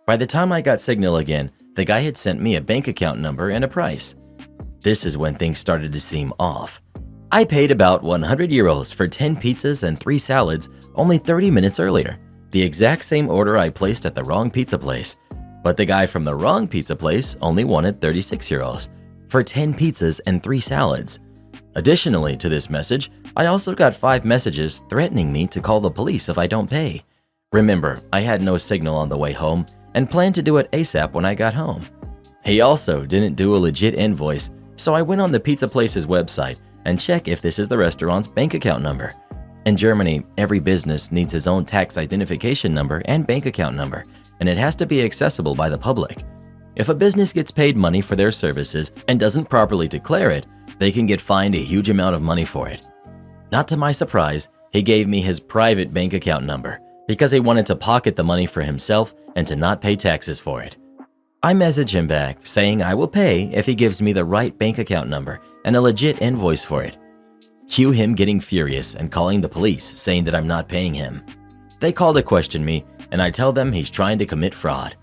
By the time I got signal again, the guy had sent me a bank account number and a price. This is when things started to seem off. I paid about 100 euros for 10 pizzas and 3 salads only 30 minutes earlier, the exact same order I placed at the wrong pizza place. But the guy from the wrong pizza place only wanted 36 euros for 10 pizzas and 3 salads. Additionally to this message, I also got 5 messages threatening me to call the police if I don't pay. Remember, I had no signal on the way home and planned to do it ASAP when I got home. He also didn't do a legit invoice, so I went on the pizza place's website and check if this is the restaurant's bank account number. In Germany, every business needs its own tax identification number and bank account number, and it has to be accessible by the public. If a business gets paid money for their services and doesn't properly declare it, they can get fined a huge amount of money for it. Not to my surprise, he gave me his private bank account number because he wanted to pocket the money for himself and to not pay taxes for it. I messaged him back saying I will pay if he gives me the right bank account number and a legit invoice for it. Cue him getting furious and calling the police saying that I'm not paying him. They call to question me and I tell them he's trying to commit fraud.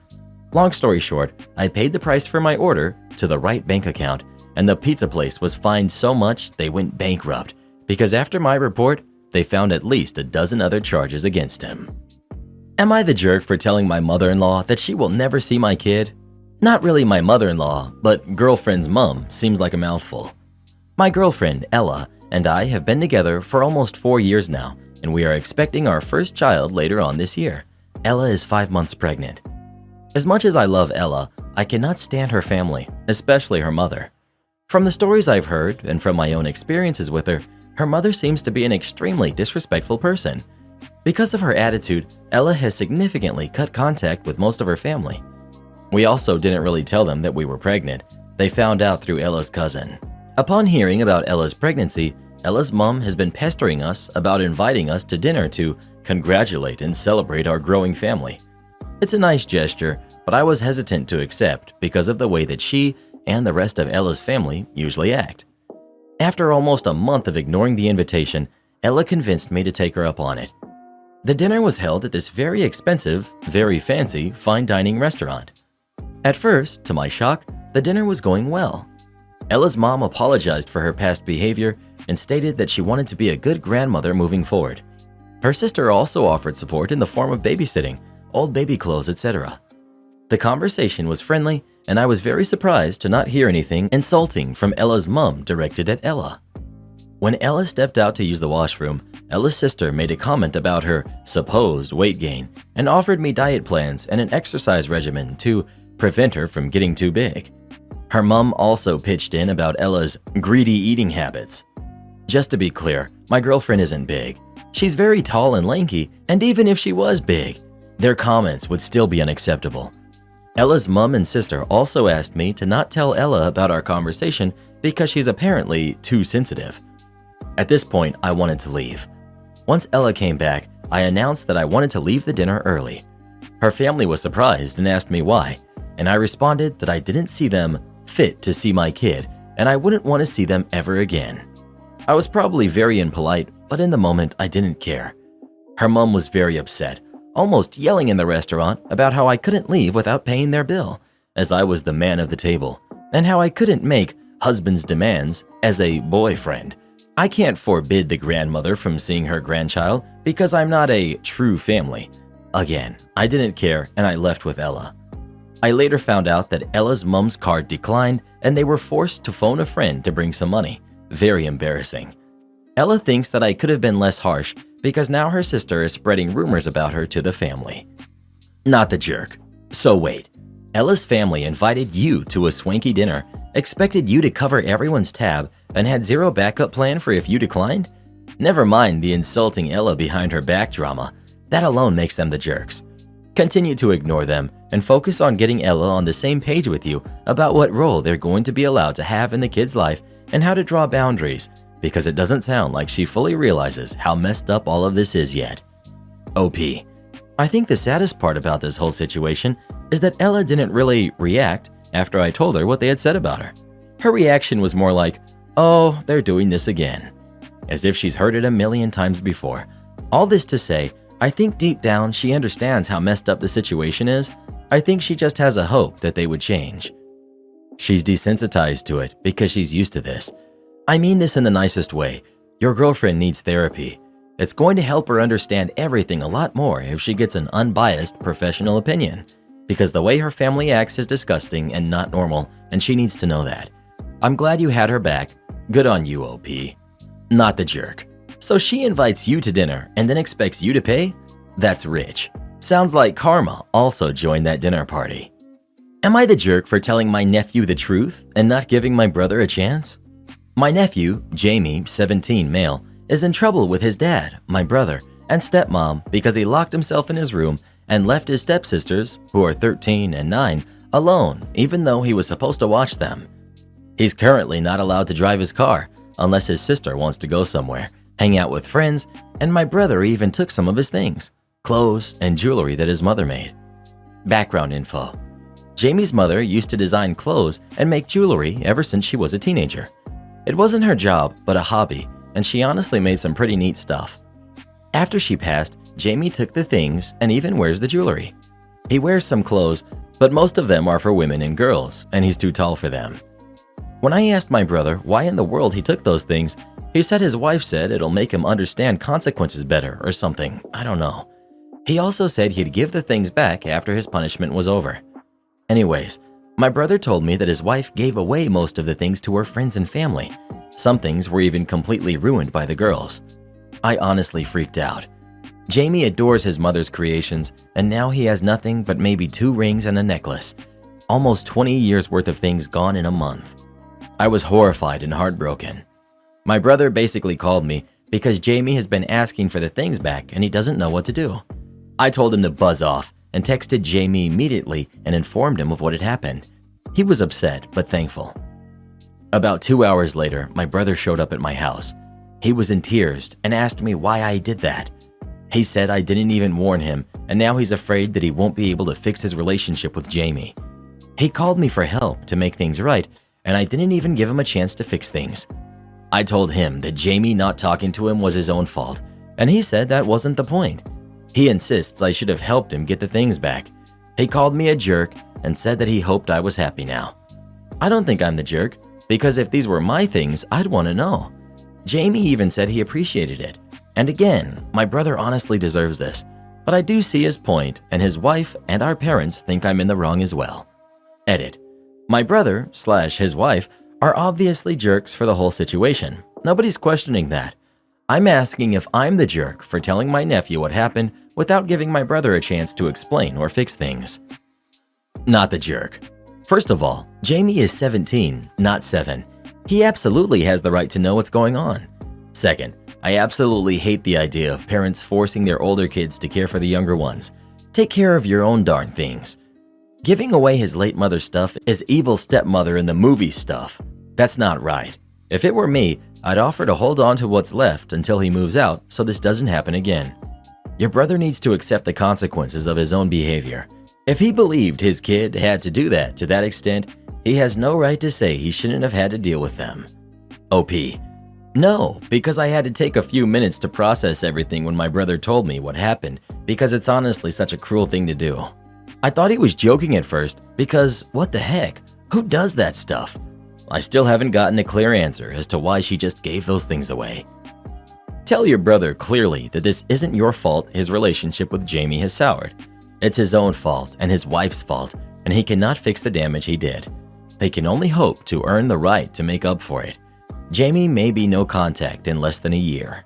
Long story short, I paid the price for my order to the right bank account and the pizza place was fined so much they went bankrupt because after my report, they found at least a dozen other charges against him. Am I the jerk for telling my mother-in-law that she will never see my kid? Not really my mother-in-law, but girlfriend's mom seems like a mouthful. My girlfriend, Ella, and I have been together for almost 4 years now, and we are expecting our first child later on this year. Ella is 5 months pregnant. As much as I love Ella, I cannot stand her family, especially her mother. From the stories I've heard and from my own experiences with her, her mother seems to be an extremely disrespectful person. Because of her attitude, Ella has significantly cut contact with most of her family. We also didn't really tell them that we were pregnant. They found out through Ella's cousin. Upon hearing about Ella's pregnancy, Ella's mom has been pestering us about inviting us to dinner to congratulate and celebrate our growing family. It's a nice gesture, but I was hesitant to accept because of the way that she and the rest of Ella's family usually act. After almost a month of ignoring the invitation, Ella convinced me to take her up on it. The dinner was held at this very expensive, very fancy, fine dining restaurant. At first, to my shock, the dinner was going well. Ella's mom apologized for her past behavior and stated that she wanted to be a good grandmother moving forward. Her sister also offered support in the form of babysitting, old baby clothes, etc. The conversation was friendly, and I was very surprised to not hear anything insulting from Ella's mom directed at Ella. When Ella stepped out to use the washroom, Ella's sister made a comment about her supposed weight gain and offered me diet plans and an exercise regimen to prevent her from getting too big. Her mom also pitched in about Ella's greedy eating habits. Just to be clear, my girlfriend isn't big. She's very tall and lanky, and even if she was big, their comments would still be unacceptable. Ella's mom and sister also asked me to not tell Ella about our conversation because she's apparently too sensitive. At this point, I wanted to leave. Once Ella came back, I announced that I wanted to leave the dinner early. Her family was surprised and asked me why, and I responded that I didn't see them fit to see my kid and I wouldn't want to see them ever again. I was probably very impolite, but in the moment, I didn't care. Her mom was very upset, almost yelling in the restaurant about how I couldn't leave without paying their bill, as I was the man of the table, and how I couldn't make husband's demands as a boyfriend. I can't forbid the grandmother from seeing her grandchild because I'm not a true family. Again, I didn't care and I left with Ella. I later found out that Ella's mom's card declined and they were forced to phone a friend to bring some money. Very embarrassing. Ella thinks that I could have been less harsh because now her sister is spreading rumors about her to the family. Not the jerk. So wait, Ella's family invited you to a swanky dinner, expected you to cover everyone's tab, and had zero backup plan for if you declined? Never mind the insulting Ella behind her back drama. That alone makes them the jerks. Continue to ignore them and focus on getting Ella on the same page with you about what role they're going to be allowed to have in the kid's life and how to draw boundaries, because it doesn't sound like she fully realizes how messed up all of this is yet. OP. I think the saddest part about this whole situation is that Ella didn't really react after I told her what they had said about her. Her reaction was more like, "Oh, they're doing this again," as if she's heard it a million times before. All this to say, I think deep down she understands how messed up the situation is. I think she just has a hope that they would change. She's desensitized to it because she's used to this. I mean this in the nicest way. Your girlfriend needs therapy. It's going to help her understand everything a lot more if she gets an unbiased professional opinion, because the way her family acts is disgusting and not normal, and she needs to know that. I'm glad you had her back. Good on you, OP. Not the jerk. So she invites you to dinner and then expects you to pay? That's rich. Sounds like karma also joined that dinner party. Am I the jerk for telling my nephew the truth and not giving my brother a chance? My nephew, Jamie, 17, male, is in trouble with his dad, my brother, and stepmom because he locked himself in his room and left his stepsisters, who are 13 and 9, alone even though he was supposed to watch them. He's currently not allowed to drive his car unless his sister wants to go somewhere, hang out with friends, and my brother even took some of his things, clothes and jewelry that his mother made. Background info. Jamie's mother used to design clothes and make jewelry ever since she was a teenager. It wasn't her job, but a hobby, and she honestly made some pretty neat stuff. After she passed, Jamie took the things and even wears the jewelry. He wears some clothes, but most of them are for women and girls, and he's too tall for them. When I asked my brother why in the world he took those things, he said his wife said it'll make him understand consequences better or something, I don't know. He also said he'd give the things back after his punishment was over. Anyways, my brother told me that his wife gave away most of the things to her friends and family. Some things were even completely ruined by the girls. I honestly freaked out. Jamie adores his mother's creations, and now he has nothing but maybe 2 rings and a necklace. Almost 20 years worth of things gone in a month. I was horrified and heartbroken. My brother basically called me because Jamie has been asking for the things back and he doesn't know what to do. I told him to buzz off and texted Jamie immediately and informed him of what had happened. He was upset but thankful. About 2 hours later, my brother showed up at my house. He was in tears and asked me why I did that. He said I didn't even warn him, and now he's afraid that he won't be able to fix his relationship with Jamie. He called me for help to make things right, and I didn't even give him a chance to fix things. I told him that Jamie not talking to him was his own fault, and he said that wasn't the point. He insists I should have helped him get the things back. He called me a jerk and said that he hoped I was happy now. I don't think I'm the jerk, because if these were my things, I'd want to know. Jamie even said he appreciated it. And again, my brother honestly deserves this, but I do see his point, and his wife and our parents think I'm in the wrong as well. Edit. My brother/his wife are obviously jerks for the whole situation. Nobody's questioning that. I'm asking if I'm the jerk for telling my nephew what happened without giving my brother a chance to explain or fix things. Not the jerk. First of all, Jamie is 17, not 7. He absolutely has the right to know what's going on. Second, I absolutely hate the idea of parents forcing their older kids to care for the younger ones. Take care of your own darn things. Giving away his late mother's stuff is evil stepmother in the movie stuff. That's not right. If it were me, I'd offer to hold on to what's left until he moves out so this doesn't happen again. Your brother needs to accept the consequences of his own behavior. If he believed his kid had to do that to that extent, he has no right to say he shouldn't have had to deal with them. OP. No, because I had to take a few minutes to process everything when my brother told me what happened, because it's honestly such a cruel thing to do. I thought he was joking at first because what the heck, who does that stuff? I still haven't gotten a clear answer as to why she just gave those things away. Tell your brother clearly that this isn't your fault his relationship with Jamie has soured. It's his own fault and his wife's fault, and he cannot fix the damage he did. They can only hope to earn the right to make up for it. Jamie may be no contact in less than a year.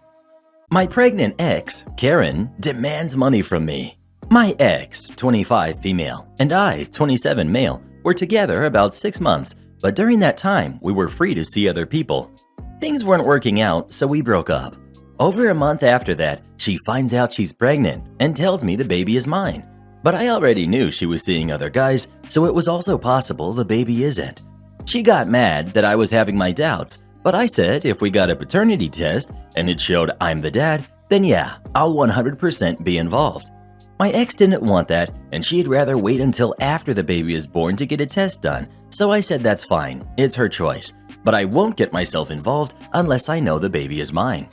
My pregnant ex, Karen, demands money from me. My ex, 25 female, and I, 27 male, were together about 6 months, but during that time, we were free to see other people. Things weren't working out, so we broke up. Over a month after that, she finds out she's pregnant and tells me the baby is mine. But I already knew she was seeing other guys, so it was also possible the baby isn't. She got mad that I was having my doubts, but I said if we got a paternity test and it showed I'm the dad, then yeah, I'll 100% be involved. My ex didn't want that, and she'd rather wait until after the baby is born to get a test done, so I said that's fine, it's her choice, but I won't get myself involved unless I know the baby is mine.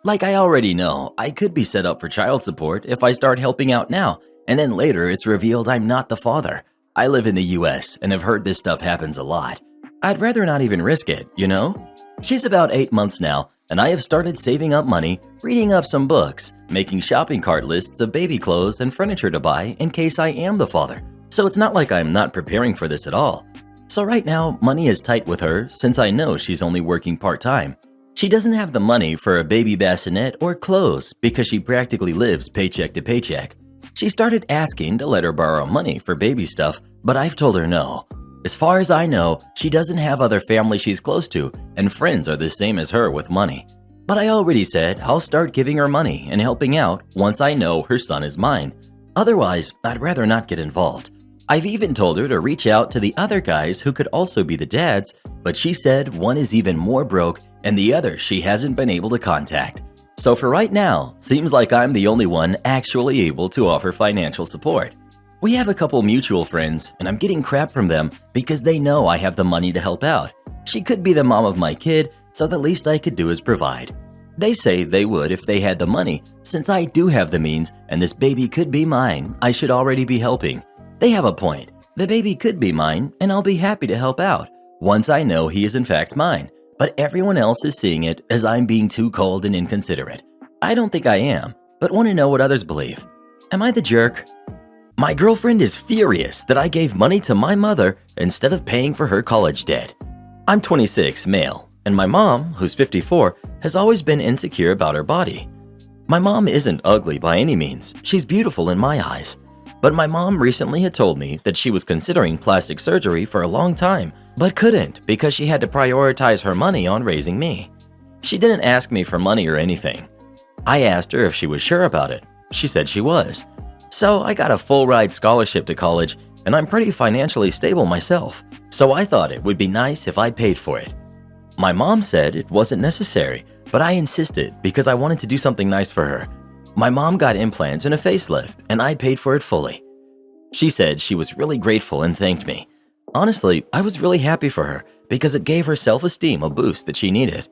Like I already know, I could be set up for child support if I start helping out now, and then later it's revealed I'm not the father. I live in the US and have heard this stuff happens a lot. I'd rather not even risk it, you know? She's about 8 months now, and I have started saving up money, reading up some books, making shopping cart lists of baby clothes and furniture to buy in case I am the father. So it's not like I'm not preparing for this at all. So right now, money is tight with her since I know she's only working part-time. She doesn't have the money for a baby bassinet or clothes because she practically lives paycheck to paycheck. She started asking to let her borrow money for baby stuff, but I've told her no. As far as I know, she doesn't have other family she's close to, and friends are the same as her with money. But I already said I'll start giving her money and helping out once I know her son is mine. Otherwise, I'd rather not get involved. I've even told her to reach out to the other guys who could also be the dads, but she said one is even more broke and the other she hasn't been able to contact. So for right now, seems like I'm the only one actually able to offer financial support. We have a couple mutual friends, and I'm getting crap from them because they know I have the money to help out. She could be the mom of my kid, so the least I could do is provide. They say they would if they had the money. Since I do have the means and this baby could be mine, I should already be helping. They have a point. The baby could be mine, and I'll be happy to help out once I know he is in fact mine. But everyone else is seeing it as I'm being too cold and inconsiderate. I don't think I am, but want to know what others believe. Am I the jerk? My girlfriend is furious that I gave money to my mother instead of paying for her college debt. I'm 26, male, and my mom, who's 54, has always been insecure about her body. My mom isn't ugly by any means. She's beautiful in my eyes. But my mom recently had told me that she was considering plastic surgery for a long time, but couldn't because she had to prioritize her money on raising me. She didn't ask me for money or anything. I asked her if she was sure about it. She said she was. So I got a full-ride scholarship to college, and I'm pretty financially stable myself, so I thought it would be nice if I paid for it. My mom said it wasn't necessary, but I insisted because I wanted to do something nice for her. My mom got implants and a facelift, and I paid for it fully. She said she was really grateful and thanked me. Honestly, I was really happy for her because it gave her self-esteem a boost that she needed.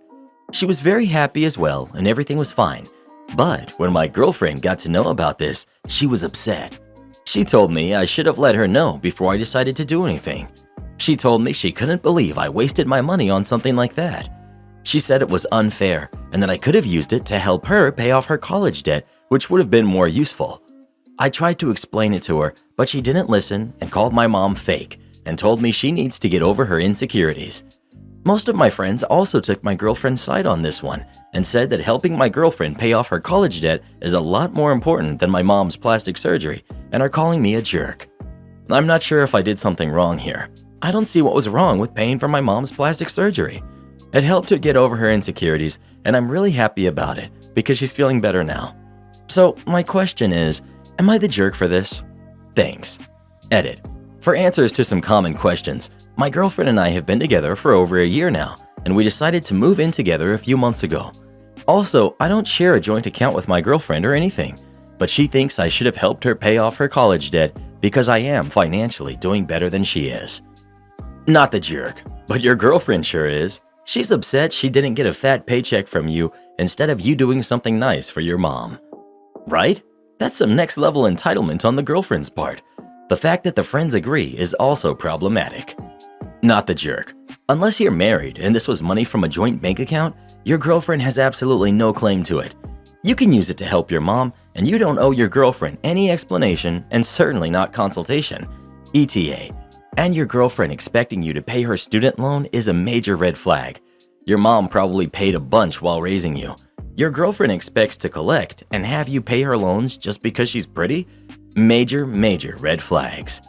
She was very happy as well, and everything was fine. But when my girlfriend got to know about this, she was upset. She told me I should have let her know before I decided to do anything. She told me she couldn't believe I wasted my money on something like that. She said it was unfair and that I could have used it to help her pay off her college debt, which would have been more useful. I tried to explain it to her, but she didn't listen and called my mom fake and told me she needs to get over her insecurities. Most of my friends also took my girlfriend's side on this one and said that helping my girlfriend pay off her college debt is a lot more important than my mom's plastic surgery and are calling me a jerk. I'm not sure if I did something wrong here. I don't see what was wrong with paying for my mom's plastic surgery. It helped her get over her insecurities, and I'm really happy about it because she's feeling better now. So my question is, am I the jerk for this? Thanks. Edit. For answers to some common questions, my girlfriend and I have been together for over a year now, and we decided to move in together a few months ago. Also, I don't share a joint account with my girlfriend or anything, but she thinks I should have helped her pay off her college debt because I am financially doing better than she is. Not the jerk, but your girlfriend sure is. She's upset she didn't get a fat paycheck from you instead of you doing something nice for your mom. Right? That's some next level entitlement on the girlfriend's part. The fact that the friends agree is also problematic. Not the jerk. Unless you're married and this was money from a joint bank account, your girlfriend has absolutely no claim to it. You can use it to help your mom, and you don't owe your girlfriend any explanation and certainly not consultation. ETA. And your girlfriend expecting you to pay her student loan is a major red flag. Your mom probably paid a bunch while raising you. Your girlfriend expects to collect and have you pay her loans just because she's pretty? Major red flags.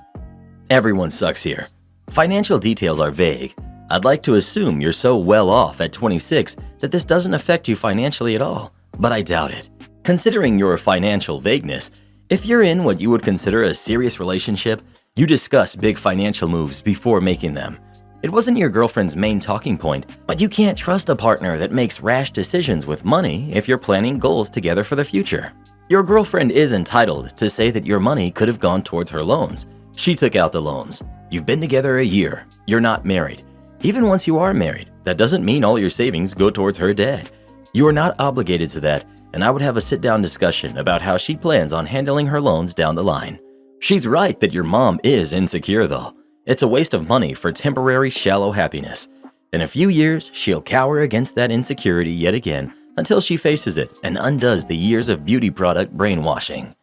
Everyone sucks here. Financial details are vague. I'd like to assume you're so well off at 26 that this doesn't affect you financially at all, but I doubt it. Considering your financial vagueness, if you're in what you would consider a serious relationship, you discuss big financial moves before making them. It wasn't your girlfriend's main talking point, but you can't trust a partner that makes rash decisions with money if you're planning goals together for the future. Your girlfriend is entitled to say that your money could have gone towards her loans. She took out the loans. You've been together a year. You're not married. Even once you are married, that doesn't mean all your savings go towards her debt. You are not obligated to that, and I would have a sit-down discussion about how she plans on handling her loans down the line. She's right that your mom is insecure though. It's a waste of money for temporary, shallow happiness. In a few years, she'll cower against that insecurity yet again until she faces it and undoes the years of beauty product brainwashing.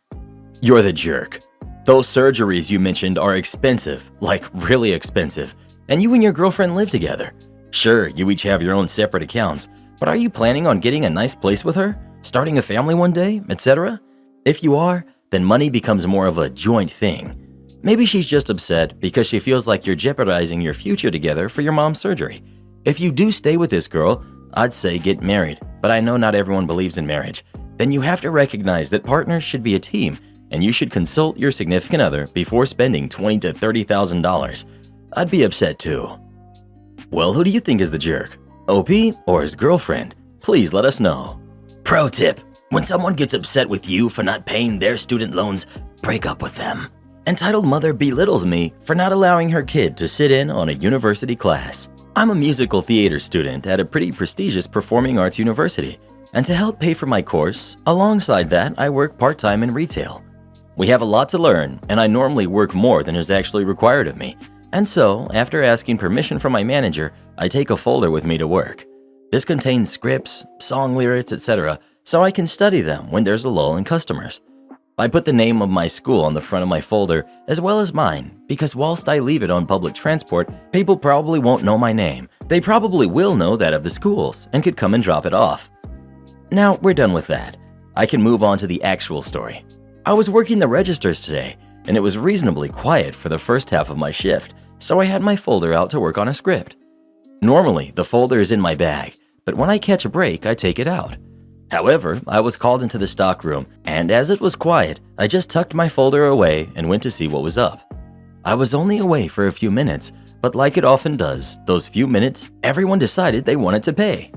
You're the jerk. Those surgeries you mentioned are expensive, like really expensive, and you and your girlfriend live together. Sure, you each have your own separate accounts, but are you planning on getting a nice place with her, starting a family one day, etc.? If you are, then money becomes more of a joint thing. Maybe she's just upset because she feels like you're jeopardizing your future together for your mom's surgery. If you do stay with this girl, I'd say get married. but I know not everyone believes in marriage, then you have to recognize that partners should be a team and you should consult your significant other before spending $20,000 to $30,000. I'd be upset too. Well, who do you think is the jerk? OP or his girlfriend? Please let us know. Pro tip: when someone gets upset with you for not paying their student loans, break up with them. Entitled mother belittles me for not allowing her kid to sit in on a university class. I'm a musical theater student at a pretty prestigious performing arts university, and to help pay for my course, alongside that I work part-time in retail. We have a lot to learn, and I normally work more than is actually required of me. And so, after asking permission from my manager, I take a folder with me to work. This contains scripts, song lyrics, etc., so I can study them when there's a lull in customers. I put the name of my school on the front of my folder as well as mine because whilst I leave it on public transport, people probably won't know my name. They probably will know that of the schools and could come and drop it off. Now we're done with that. I can move on to the actual story. I was working the registers today, and it was reasonably quiet for the first half of my shift, so I had my folder out to work on a script. Normally, the folder is in my bag, but when I catch a break, I take it out. However, I was called into the stock room, and as it was quiet, I just tucked my folder away and went to see what was up. I was only away for a few minutes, but like it often does, those few minutes, everyone decided they wanted to pay.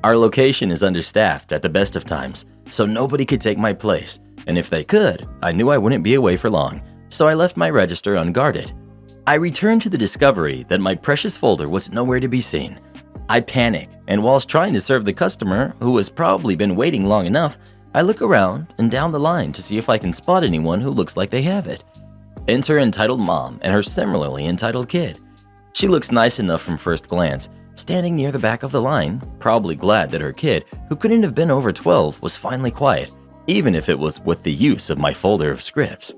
Our location is understaffed at the best of times, so nobody could take my place, and if they could, I knew I wouldn't be away for long, so I left my register unguarded. I returned to the discovery that my precious folder was nowhere to be seen. I panic, and whilst trying to serve the customer, who has probably been waiting long enough, I look around and down the line to see if I can spot anyone who looks like they have it. Enter entitled mom and her similarly entitled kid. She looks nice enough from first glance, standing near the back of the line, probably glad that her kid, who couldn't have been over 12, was finally quiet, even if it was with the use of my folder of scripts.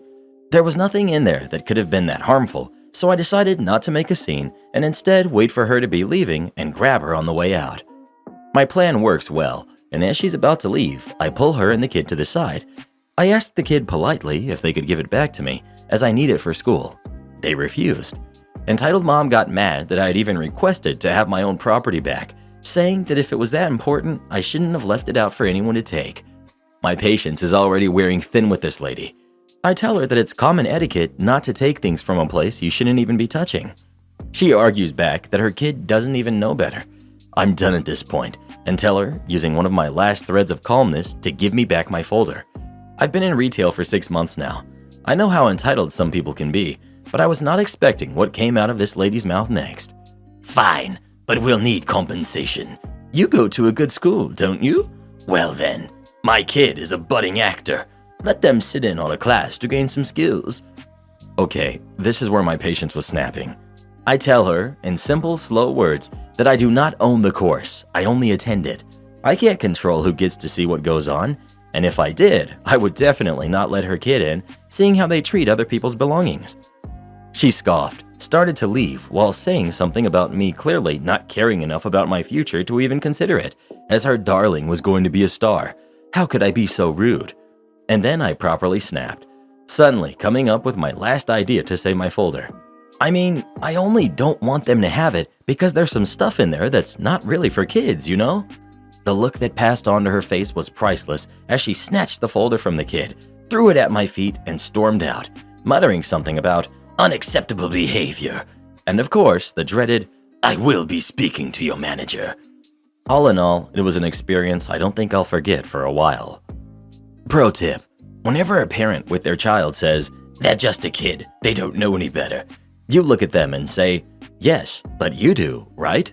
There was nothing in there that could have been that harmful, so I decided not to make a scene and instead wait for her to be leaving and grab her on the way out. My plan works well, and as she's about to leave, I pull her and the kid to the side. I asked the kid politely if they could give it back to me, as I need it for school. They refused. Entitled mom got mad that I had even requested to have my own property back, saying that if it was that important, I shouldn't have left it out for anyone to take. My patience is already wearing thin with this lady. I tell her that it's common etiquette not to take things from a place you shouldn't even be touching. She argues back that her kid doesn't even know better. I'm done at this point and tell her, using one of my last threads of calmness, to give me back my folder. I've been in retail for 6 months now. I know how entitled some people can be, but I was not expecting what came out of this lady's mouth next. Fine, but we'll need compensation. You go to a good school, don't you? Well then, my kid is a budding actor. Let them sit in on a class to gain some skills. Okay, this is where my patience was snapping. I tell her, in simple, slow words, that I do not own the course, I only attend it. I can't control who gets to see what goes on, and if I did, I would definitely not let her kid in, seeing how they treat other people's belongings. She scoffed, started to leave, while saying something about me clearly not caring enough about my future to even consider it, as her darling was going to be a star. How could I be so rude? And then I properly snapped, suddenly coming up with my last idea to save my folder. I mean, I only don't want them to have it because there's some stuff in there that's not really for kids, you know? The look that passed onto her face was priceless as she snatched the folder from the kid, threw it at my feet, and stormed out, muttering something about unacceptable behavior, and of course, the dreaded, "I will be speaking to your manager." All in all, it was an experience I don't think I'll forget for a while. Pro tip: whenever a parent with their child says, "They're just a kid, they don't know any better," you look at them and say, "Yes, but you do, right?"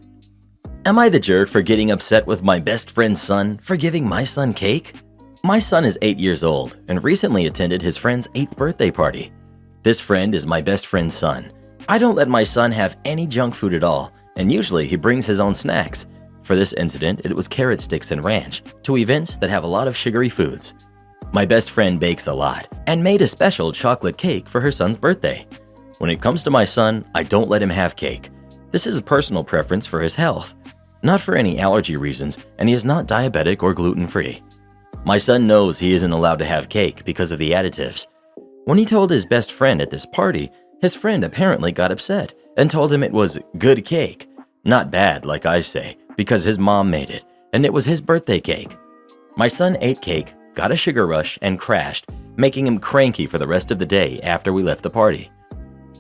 Am I the jerk for getting upset with my best friend's son for giving my son cake? My son is 8 years old and recently attended his friend's 8th birthday party. This friend is my best friend's son. I don't let my son have any junk food at all, and usually he brings his own snacks. For this incident, it was carrot sticks and ranch, to events that have a lot of sugary foods. My best friend bakes a lot and made a special chocolate cake for her son's birthday. When it comes to my son, I don't let him have cake. This is a personal preference for his health, not for any allergy reasons, and he is not diabetic or gluten-free. My son knows he isn't allowed to have cake because of the additives. When he told his best friend at this party, his friend apparently got upset and told him it was good cake. Not bad, like I say, because his mom made it, and it was his birthday cake. My son ate cake, got a sugar rush, and crashed, making him cranky for the rest of the day after we left the party.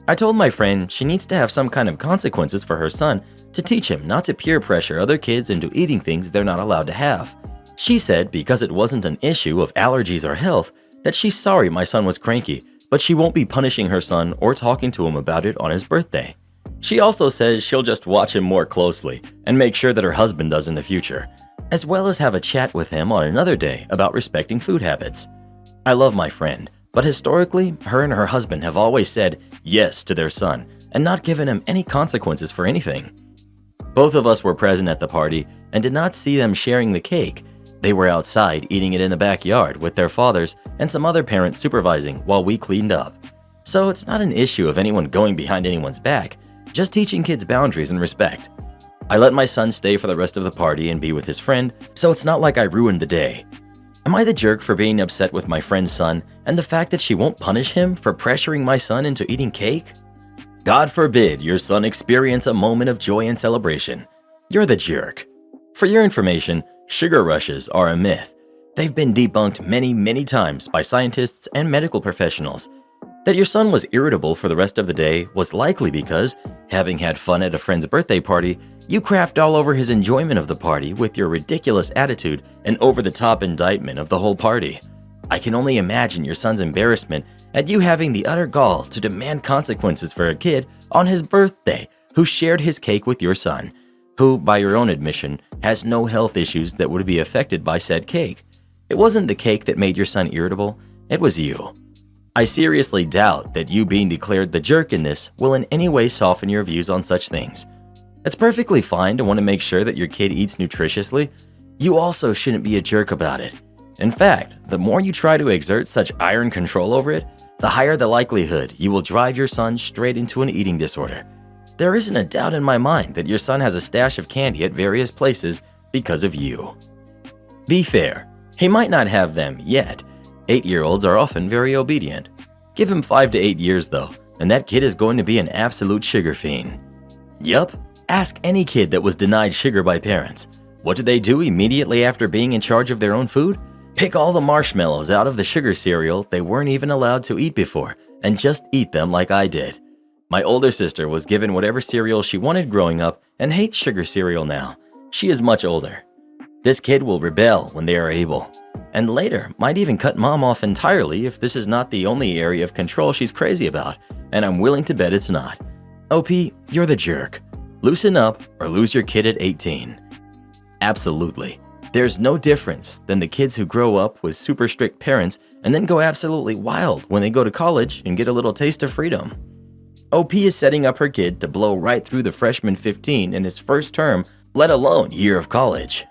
I told my friend she needs to have some kind of consequences for her son to teach him not to peer pressure other kids into eating things they're not allowed to have. She said because it wasn't an issue of allergies or health, that she's sorry my son was cranky, but she won't be punishing her son or talking to him about it on his birthday. She also says she'll just watch him more closely and make sure that her husband does in the future, as well as have a chat with him on another day about respecting food habits. I love my friend, but historically, her and her husband have always said yes to their son and not given him any consequences for anything. Both of us were present at the party and did not see them sharing the cake. They were outside eating it in the backyard with their fathers and some other parents supervising while we cleaned up. So it's not an issue of anyone going behind anyone's back, just teaching kids boundaries and respect. I let my son stay for the rest of the party and be with his friend, so it's not like I ruined the day. Am I the jerk for being upset with my friend's son and the fact that she won't punish him for pressuring my son into eating cake? God forbid your son experience a moment of joy and celebration. You're the jerk. For your information, sugar rushes are a myth. They've been debunked many times by scientists and medical professionals. That your son was irritable for the rest of the day was likely because, having had fun at a friend's birthday party, you crapped all over his enjoyment of the party with your ridiculous attitude and over-the-top indictment of the whole party. I can only imagine your son's embarrassment at you having the utter gall to demand consequences for a kid on his birthday who shared his cake with your son, who, by your own admission, has no health issues that would be affected by said cake. It wasn't the cake that made your son irritable, it was you. I seriously doubt that you being declared the jerk in this will in any way soften your views on such things. It's perfectly fine to want to make sure that your kid eats nutritiously. You also shouldn't be a jerk about it. In fact, the more you try to exert such iron control over it, the higher the likelihood you will drive your son straight into an eating disorder. There isn't a doubt in my mind that your son has a stash of candy at various places because of you. Be fair, he might not have them yet. 8-year-olds are often very obedient. Give him 5 to 8 years though, and that kid is going to be an absolute sugar fiend. Yup, ask any kid that was denied sugar by parents. What do they do immediately after being in charge of their own food? Pick all the marshmallows out of the sugar cereal they weren't even allowed to eat before, and just eat them like I did. My older sister was given whatever cereal she wanted growing up and hates sugar cereal now. She is much older. This kid will rebel when they are able, and later might even cut mom off entirely if this is not the only area of control she's crazy about, and I'm willing to bet it's not. OP, you're the jerk. Loosen up or lose your kid at 18. Absolutely. There's no difference than the kids who grow up with super strict parents and then go absolutely wild when they go to college and get a little taste of freedom. OP is setting up her kid to blow right through the freshman 15 in his first term, let alone year of college.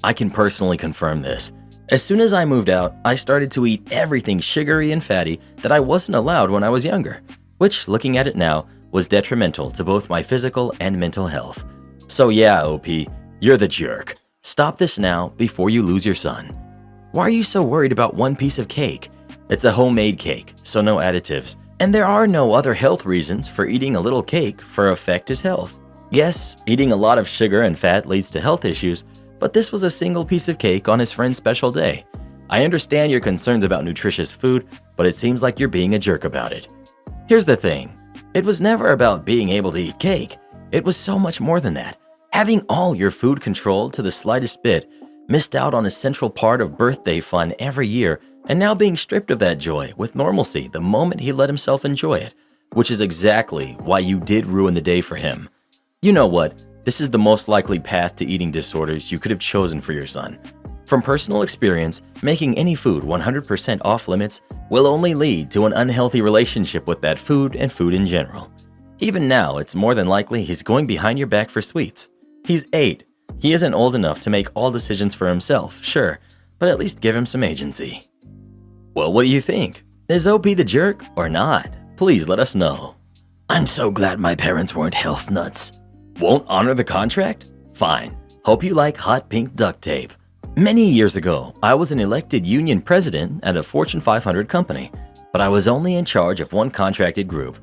I can personally confirm this. As soon as I moved out, I started to eat everything sugary and fatty that I wasn't allowed when I was younger, which, looking at it now, was detrimental to both my physical and mental health. So yeah, OP, you're the jerk. Stop this now before you lose your son. Why are you so worried about one piece of cake? It's a homemade cake, so no additives. And there are no other health reasons for eating a little cake for affect his health. Yes, eating a lot of sugar and fat leads to health issues, but this was a single piece of cake on his friend's special day. I understand your concerns about nutritious food, but it seems like you're being a jerk about it. Here's the thing. It was never about being able to eat cake. It was so much more than that. Having all your food controlled to the slightest bit, missed out on a central part of birthday fun every year, and now being stripped of that joy with normalcy the moment he let himself enjoy it, which is exactly why you did ruin the day for him. You know what? This is the most likely path to eating disorders you could have chosen for your son. From personal experience, making any food 100% off limits will only lead to an unhealthy relationship with that food and food in general. Even now, it's more than likely he's going behind your back for sweets. He's 8. He isn't old enough to make all decisions for himself, sure, but at least give him some agency. Well, what do you think? Is OP the jerk or not? Please let us know. I'm so glad my parents weren't health nuts. Won't honor the contract? Fine. Hope you like hot pink duct tape. Many years ago, I was an elected union president at a Fortune 500 company, but I was only in charge of one contracted group.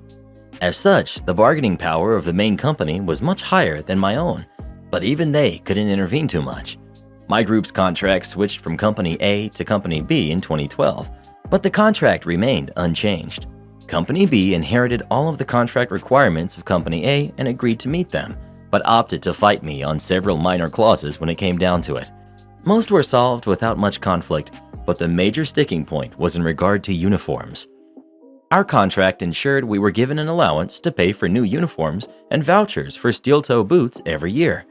As such, the bargaining power of the main company was much higher than my own, but even they couldn't intervene too much. My group's contract switched from Company A to Company B in 2012, but the contract remained unchanged. Company B inherited all of the contract requirements of Company A and agreed to meet them, but opted to fight me on several minor clauses when it came down to it. Most were solved without much conflict, but the major sticking point was in regard to uniforms. Our contract ensured we were given an allowance to pay for new uniforms and vouchers for steel-toe boots every year.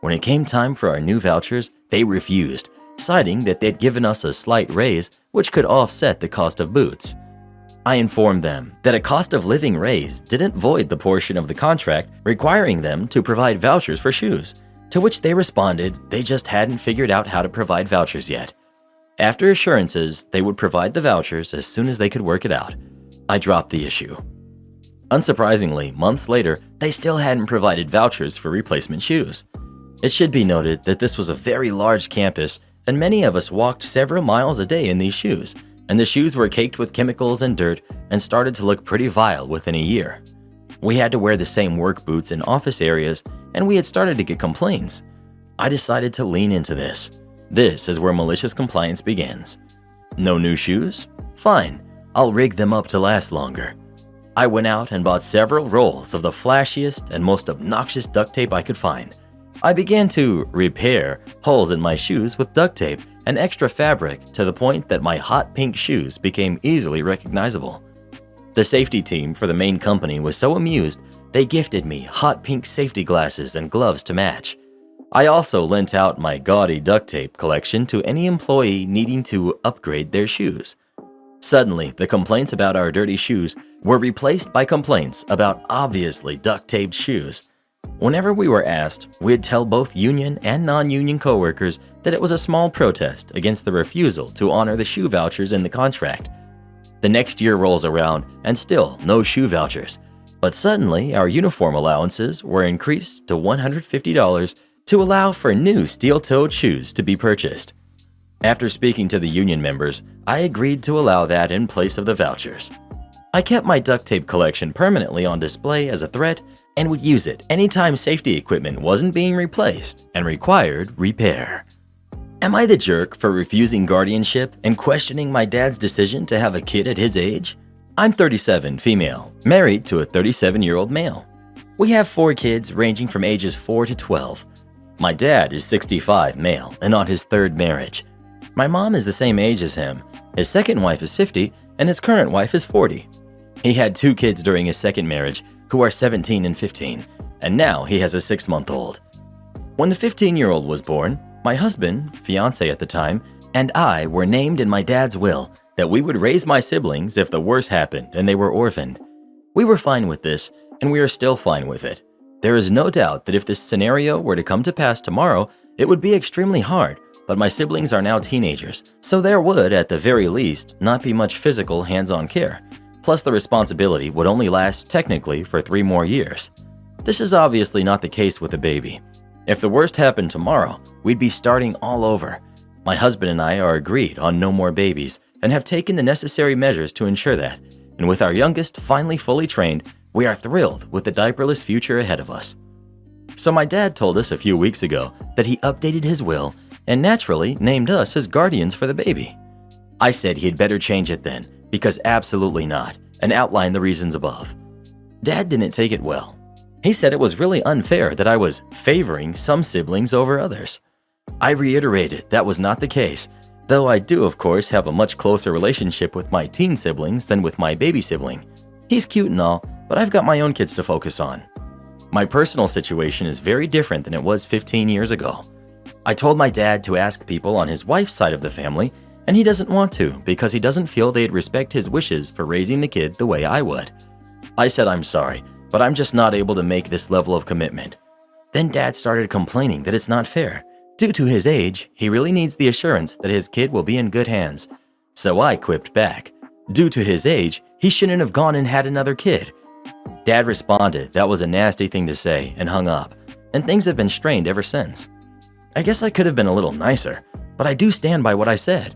When it came time for our new vouchers, they refused, citing that they'd given us a slight raise which could offset the cost of boots. I informed them that a cost of living raise didn't void the portion of the contract requiring them to provide vouchers for shoes, to which they responded they just hadn't figured out how to provide vouchers yet. After assurances, they would provide the vouchers as soon as they could work it out. I dropped the issue. Unsurprisingly, months later, they still hadn't provided vouchers for replacement shoes. It should be noted that this was a very large campus, and many of us walked several miles a day in these shoes, and the shoes were caked with chemicals and dirt and started to look pretty vile within a year. We had to wear the same work boots in office areas, and we had started to get complaints. I decided to lean into this. This is where malicious compliance begins. No new shoes? Fine, I'll rig them up to last longer. I went out and bought several rolls of the flashiest and most obnoxious duct tape I could find. I began to repair holes in my shoes with duct tape and extra fabric to the point that my hot pink shoes became easily recognizable. The safety team for the main company was so amused, they gifted me hot pink safety glasses and gloves to match. I also lent out my gaudy duct tape collection to any employee needing to upgrade their shoes. Suddenly, the complaints about our dirty shoes were replaced by complaints about obviously duct-taped shoes. Whenever we were asked, we'd tell both union and non-union coworkers that it was a small protest against the refusal to honor the shoe vouchers in the contract. The next year rolls around and still no shoe vouchers, but suddenly our uniform allowances were increased to $150 to allow for new steel-toed shoes to be purchased. After speaking to the union members, I agreed to allow that in place of the vouchers. I kept my duct tape collection permanently on display as a threat and would use it anytime safety equipment wasn't being replaced and required repair. Am I the jerk for refusing guardianship and questioning my dad's decision to have a kid at his age? I'm 37, female, married to a 37-year-old male. We have 4 kids ranging from ages 4 to 12. My dad is 65, male, and on his 3rd marriage. My mom is the same age as him. His second wife is 50, and his current wife is 40. He had 2 kids during his second marriage, who are 17 and 15, and now he has a 6-month-old. When the 15-year-old was born, my husband, fiance at the time, and I were named in my dad's will that we would raise my siblings if the worst happened and they were orphaned. We were fine with this, and we are still fine with it. There is no doubt that if this scenario were to come to pass tomorrow, it would be extremely hard, but my siblings are now teenagers, so there would, at the very least, not be much physical hands-on care. Plus, the responsibility would only last, technically, for 3 more years. This is obviously not the case with a baby. If the worst happened tomorrow, we'd be starting all over. My husband and I are agreed on no more babies and have taken the necessary measures to ensure that, and with our youngest finally fully trained, we are thrilled with the diaperless future ahead of us. So my dad told us a few weeks ago that he updated his will and naturally named us as guardians for the baby. I said he'd better change it then, because absolutely not, and outlined the reasons above. Dad didn't take it well. He said it was really unfair that I was favoring some siblings over others. I reiterated that was not the case, though I do of course have a much closer relationship with my teen siblings than with my baby sibling. He's cute and all, but I've got my own kids to focus on. My personal situation is very different than it was 15 years ago. I told my dad to ask people on his wife's side of the family, and he doesn't want to because he doesn't feel they'd respect his wishes for raising the kid the way I would. I said I'm sorry, but I'm just not able to make this level of commitment. Then Dad started complaining that it's not fair. Due to his age, he really needs the assurance that his kid will be in good hands. So I quipped back. Due to his age, he shouldn't have gone and had another kid. Dad responded that was a nasty thing to say and hung up, and things have been strained ever since. I guess I could have been a little nicer, but I do stand by what I said.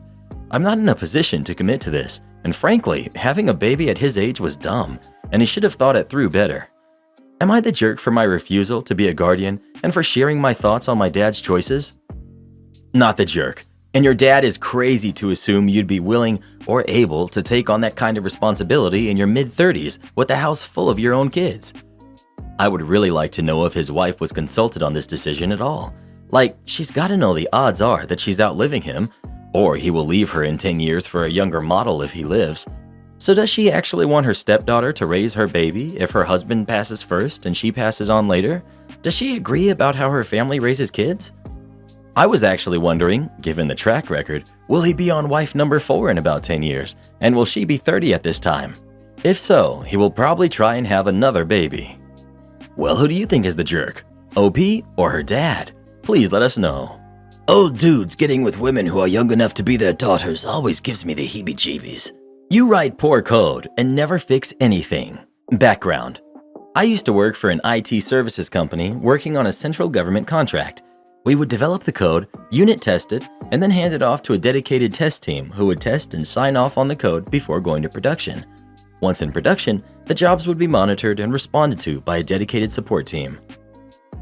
I'm not in a position to commit to this, and frankly, having a baby at his age was dumb, and he should have thought it through better. Am I the jerk for my refusal to be a guardian and for sharing my thoughts on my dad's choices? Not the jerk. And your dad is crazy to assume you'd be willing or able to take on that kind of responsibility in your mid-30s with a house full of your own kids. I would really like to know if his wife was consulted on this decision at all. Like, she's got to know the odds are that she's outliving him, or he will leave her in 10 years for a younger model if he lives. So does she actually want her stepdaughter to raise her baby if her husband passes first and she passes on later? Does she agree about how her family raises kids? I was actually wondering, given the track record, will he be on wife number 4 in about 10 years, and will she be 30 at this time? If so, he will probably try and have another baby. Well, who do you think is the jerk? OP or her dad? Please let us know. Old dudes getting with women who are young enough to be their daughters always gives me the heebie-jeebies. You write poor code and never fix anything. Background. I used to work for an IT services company working on a central government contract. We would develop the code, unit test it, and then hand it off to a dedicated test team who would test and sign off on the code before going to production. Once in production, the jobs would be monitored and responded to by a dedicated support team.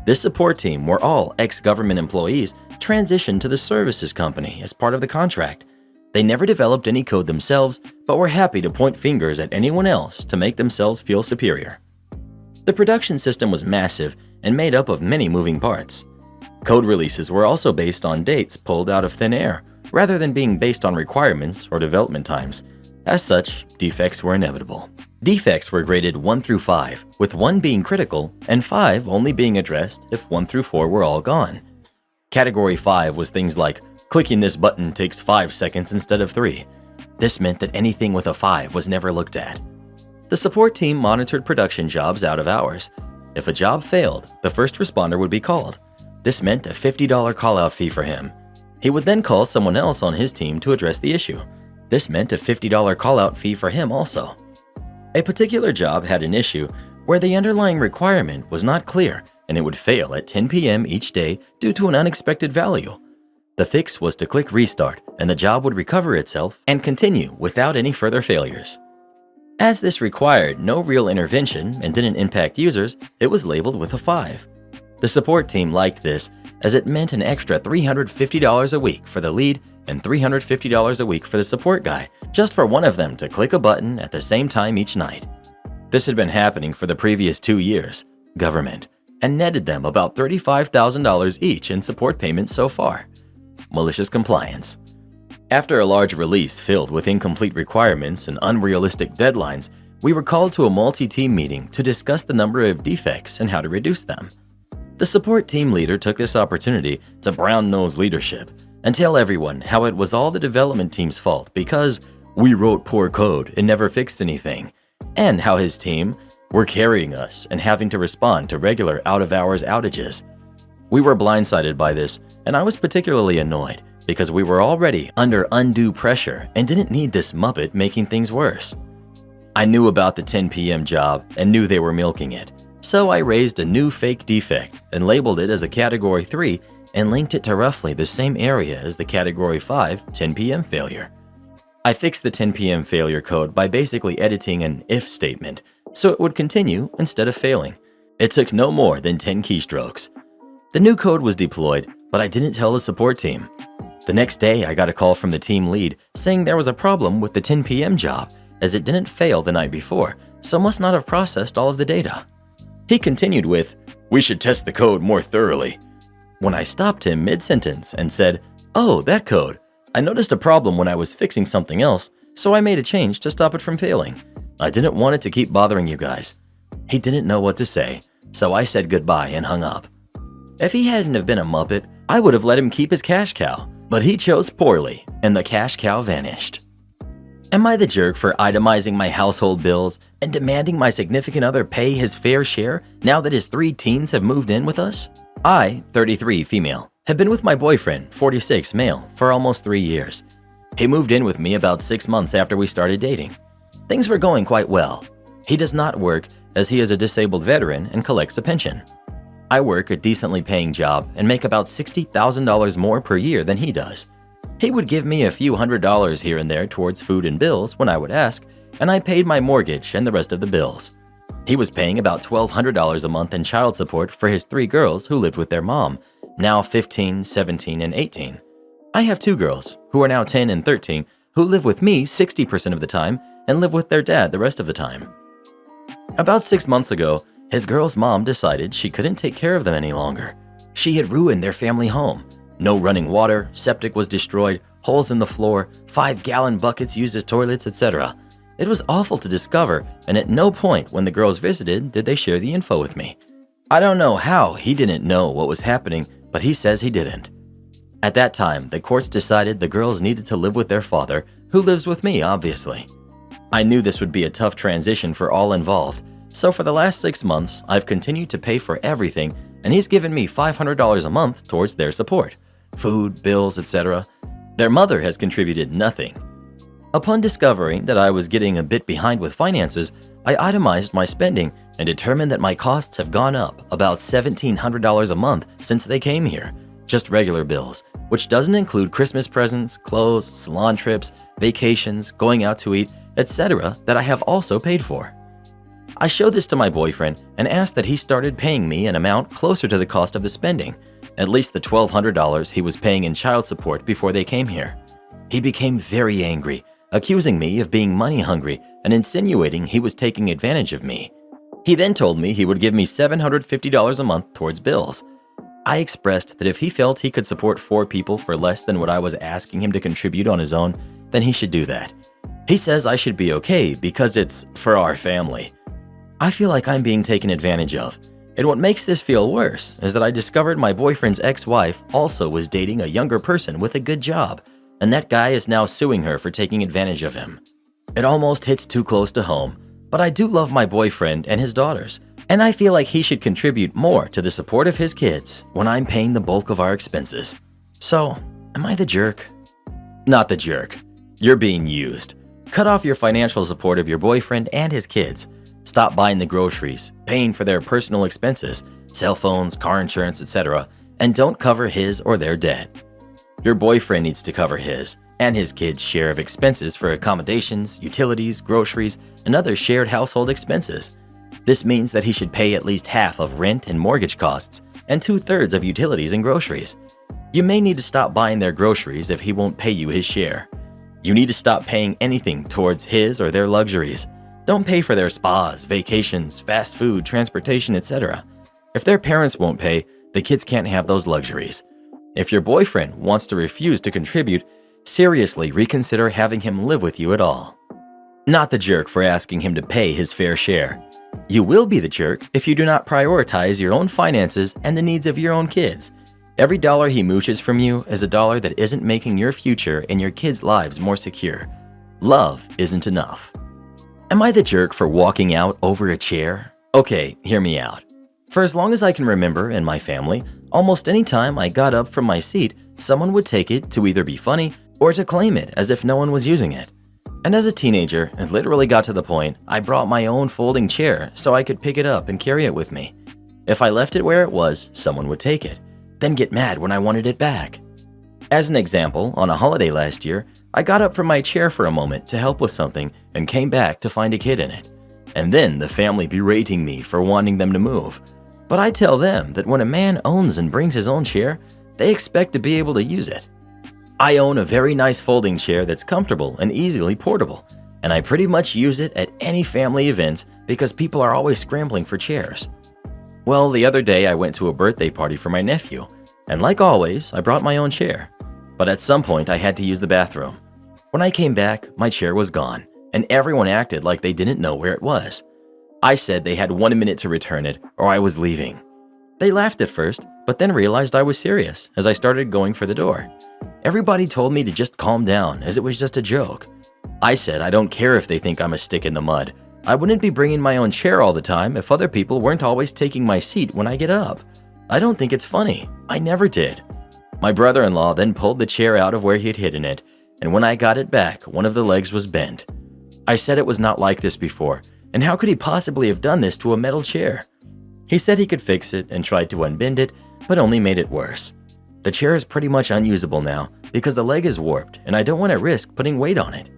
This support team were all ex-government employees transitioned to the services company as part of the contract. They never developed any code themselves, but were happy to point fingers at anyone else to make themselves feel superior. The production system was massive and made up of many moving parts. Code releases were also based on dates pulled out of thin air, rather than being based on requirements or development times. As such, defects were inevitable. Defects were graded 1 through 5, with 1 being critical and 5 only being addressed if 1 through 4 were all gone. Category 5 was things like, clicking this button takes 5 seconds instead of 3. This meant that anything with a 5 was never looked at. The support team monitored production jobs out of hours. If a job failed, the first responder would be called. This meant a $50 call-out fee for him. He would then call someone else on his team to address the issue. This meant a $50 call-out fee for him also. A particular job had an issue where the underlying requirement was not clear and it would fail at 10 p.m. each day due to an unexpected value. The fix was to click restart and the job would recover itself and continue without any further failures. As this required no real intervention and didn't impact users, it was labeled with a 5. The support team liked this as it meant an extra $350 a week for the lead and $350 a week for the support guy, just for one of them to click a button at the same time each night. This had been happening for the previous 2 years, government, and netted them about $35,000 each in support payments so far. Malicious compliance. After a large release filled with incomplete requirements and unrealistic deadlines, we were called to a multi-team meeting to discuss the number of defects and how to reduce them. The support team leader took this opportunity to brown-nose leadership and tell everyone how it was all the development team's fault because we wrote poor code and never fixed anything, and how his team were carrying us and having to respond to regular out-of-hours outages. We were blindsided by this, and I was particularly annoyed because we were already under undue pressure and didn't need this Muppet making things worse. I knew about the 10 p.m. job and knew they were milking it, so I raised a new fake defect and labeled it as a Category 3 and linked it to roughly the same area as the Category 5 10 p.m. failure. I fixed the 10 p.m. failure code by basically editing an if statement so it would continue instead of failing. It took no more than 10 keystrokes. The new code was deployed, but I didn't tell the support team. The next day, I got a call from the team lead saying there was a problem with the 10 p.m. job as it didn't fail the night before, so must not have processed all of the data. He continued with, "We should test the code more thoroughly," when I stopped him mid-sentence and said, "Oh, that code. I noticed a problem when I was fixing something else, so I made a change to stop it from failing. I didn't want it to keep bothering you guys." He didn't know what to say, so I said goodbye and hung up. If he hadn't have been a Muppet, I would have let him keep his cash cow, but he chose poorly, and the cash cow vanished. Am I the jerk for itemizing my household bills and demanding my significant other pay his fair share now that his 3 teens have moved in with us? I, 33 female, have been with my boyfriend, 46 male, for almost 3 years. He moved in with me about 6 months after we started dating. Things were going quite well. He does not work as he is a disabled veteran and collects a pension. I work a decently paying job and make about $60,000 more per year than he does. He would give me a few $100s here and there towards food and bills when I would ask, and I paid my mortgage and the rest of the bills. He was paying about $1,200 a month in child support for his 3 girls who lived with their mom, now 15, 17, and 18. I have two girls, who are now 10 and 13, who live with me 60% of the time and live with their dad the rest of the time. About 6 months ago, his girl's mom decided she couldn't take care of them any longer. She had ruined their family home. No running water, septic was destroyed, holes in the floor, 5-gallon buckets used as toilets, etc. It was awful to discover, and at no point when the girls visited did they share the info with me. I don't know how he didn't know what was happening, but he says he didn't. At that time, the courts decided the girls needed to live with their father, who lives with me, obviously. I knew this would be a tough transition for all involved, so for the last 6 months, I've continued to pay for everything, and he's given me $500 a month towards their support. Food, bills, etc. Their mother has contributed nothing. Upon discovering that I was getting a bit behind with finances, I itemized my spending and determined that my costs have gone up about $1,700 a month since they came here, just regular bills, which doesn't include Christmas presents, clothes, salon trips, vacations, going out to eat, etc. that I have also paid for. I showed this to my boyfriend and asked that he started paying me an amount closer to the cost of the spending, at least the $1,200 he was paying in child support before they came here. He became very angry, accusing me of being money hungry and insinuating he was taking advantage of me. He then told me he would give me $750 a month towards bills. I expressed that if he felt he could support 4 people for less than what I was asking him to contribute on his own, then he should do that. He says I should be okay because it's for our family. I feel like I'm being taken advantage of. And what makes this feel worse is that I discovered my boyfriend's ex-wife also was dating a younger person with a good job, and that guy is now suing her for taking advantage of him. It almost hits too close to home, but I do love my boyfriend and his daughters, and I feel like he should contribute more to the support of his kids when I'm paying the bulk of our expenses. So, am I the jerk? Not the jerk. You're being used. Cut off your financial support of your boyfriend and his kids. Stop buying the groceries, paying for their personal expenses, cell phones, car insurance, etc., and don't cover his or their debt. Your boyfriend needs to cover his and his kids' share of expenses for accommodations, utilities, groceries, and other shared household expenses. This means that he should pay at least half of rent and mortgage costs and 2/3 of utilities and groceries. You may need to stop buying their groceries if he won't pay you his share. You need to stop paying anything towards his or their luxuries. Don't pay for their spas, vacations, fast food, transportation, etc. If their parents won't pay, the kids can't have those luxuries. If your boyfriend wants to refuse to contribute, seriously reconsider having him live with you at all. Not the jerk for asking him to pay his fair share. You will be the jerk if you do not prioritize your own finances and the needs of your own kids. Every dollar he mooches from you is a dollar that isn't making your future and your kids' lives more secure. Love isn't enough. Am I the jerk for walking out over a chair? Okay, hear me out. For as long as I can remember in my family, almost any time I got up from my seat, someone would take it to either be funny or to claim it as if no one was using it. And as a teenager, it literally got to the point I brought my own folding chair so I could pick it up and carry it with me. If I left it where it was, someone would take it, then get mad when I wanted it back. As an example, on a holiday last year, I got up from my chair for a moment to help with something and came back to find a kid in it. And then the family berating me for wanting them to move. But I tell them that when a man owns and brings his own chair, they expect to be able to use it. I own a very nice folding chair that's comfortable and easily portable, and I pretty much use it at any family events because people are always scrambling for chairs. Well, the other day I went to a birthday party for my nephew, and like always, I brought my own chair. But at some point I had to use the bathroom. When I came back, my chair was gone, and everyone acted like they didn't know where it was. I said they had 1 minute to return it, or I was leaving. They laughed at first, but then realized I was serious as I started going for the door. Everybody told me to just calm down as it was just a joke. I said I don't care if they think I'm a stick in the mud. I wouldn't be bringing my own chair all the time if other people weren't always taking my seat when I get up. I don't think it's funny. I never did. My brother-in-law then pulled the chair out of where he had hidden it, and when I got it back, one of the legs was bent. I said it was not like this before, and how could he possibly have done this to a metal chair? He said he could fix it and tried to unbend it, but only made it worse. The chair is pretty much unusable now because the leg is warped and I don't want to risk putting weight on it.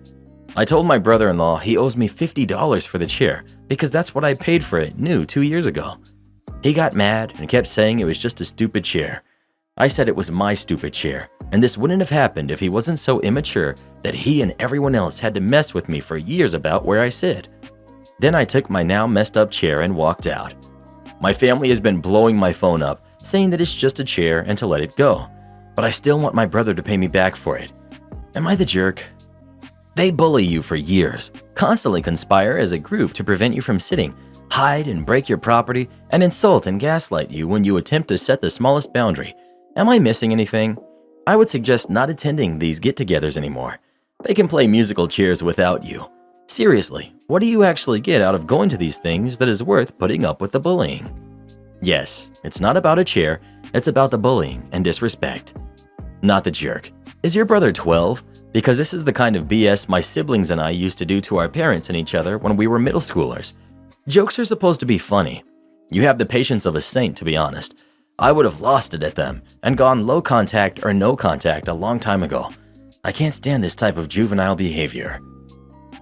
I told my brother-in-law he owes me $50 for the chair because that's what I paid for it new 2 years ago. He got mad and kept saying it was just a stupid chair. I said it was my stupid chair. and this wouldn't have happened if he wasn't so immature that he and everyone else had to mess with me for years about where I sit. Then I took my now messed up chair and walked out. My family has been blowing my phone up, saying that it's just a chair and to let it go, but I still want my brother to pay me back for it. Am I the jerk? They bully you for years, constantly conspire as a group to prevent you from sitting, hide and break your property, and insult and gaslight you when you attempt to set the smallest boundary. Am I missing anything? I would suggest not attending these get-togethers anymore. They can play musical chairs without you. Seriously, what do you actually get out of going to these things that is worth putting up with the bullying? Yes, it's not about a chair, it's about the bullying and disrespect. Not the jerk. Is your brother 12? Because this is the kind of BS my siblings and I used to do to our parents and each other when we were middle schoolers. Jokes are supposed to be funny. You have the patience of a saint, to be honest. I would have lost it at them and gone low contact or no contact a long time ago. I can't stand this type of juvenile behavior.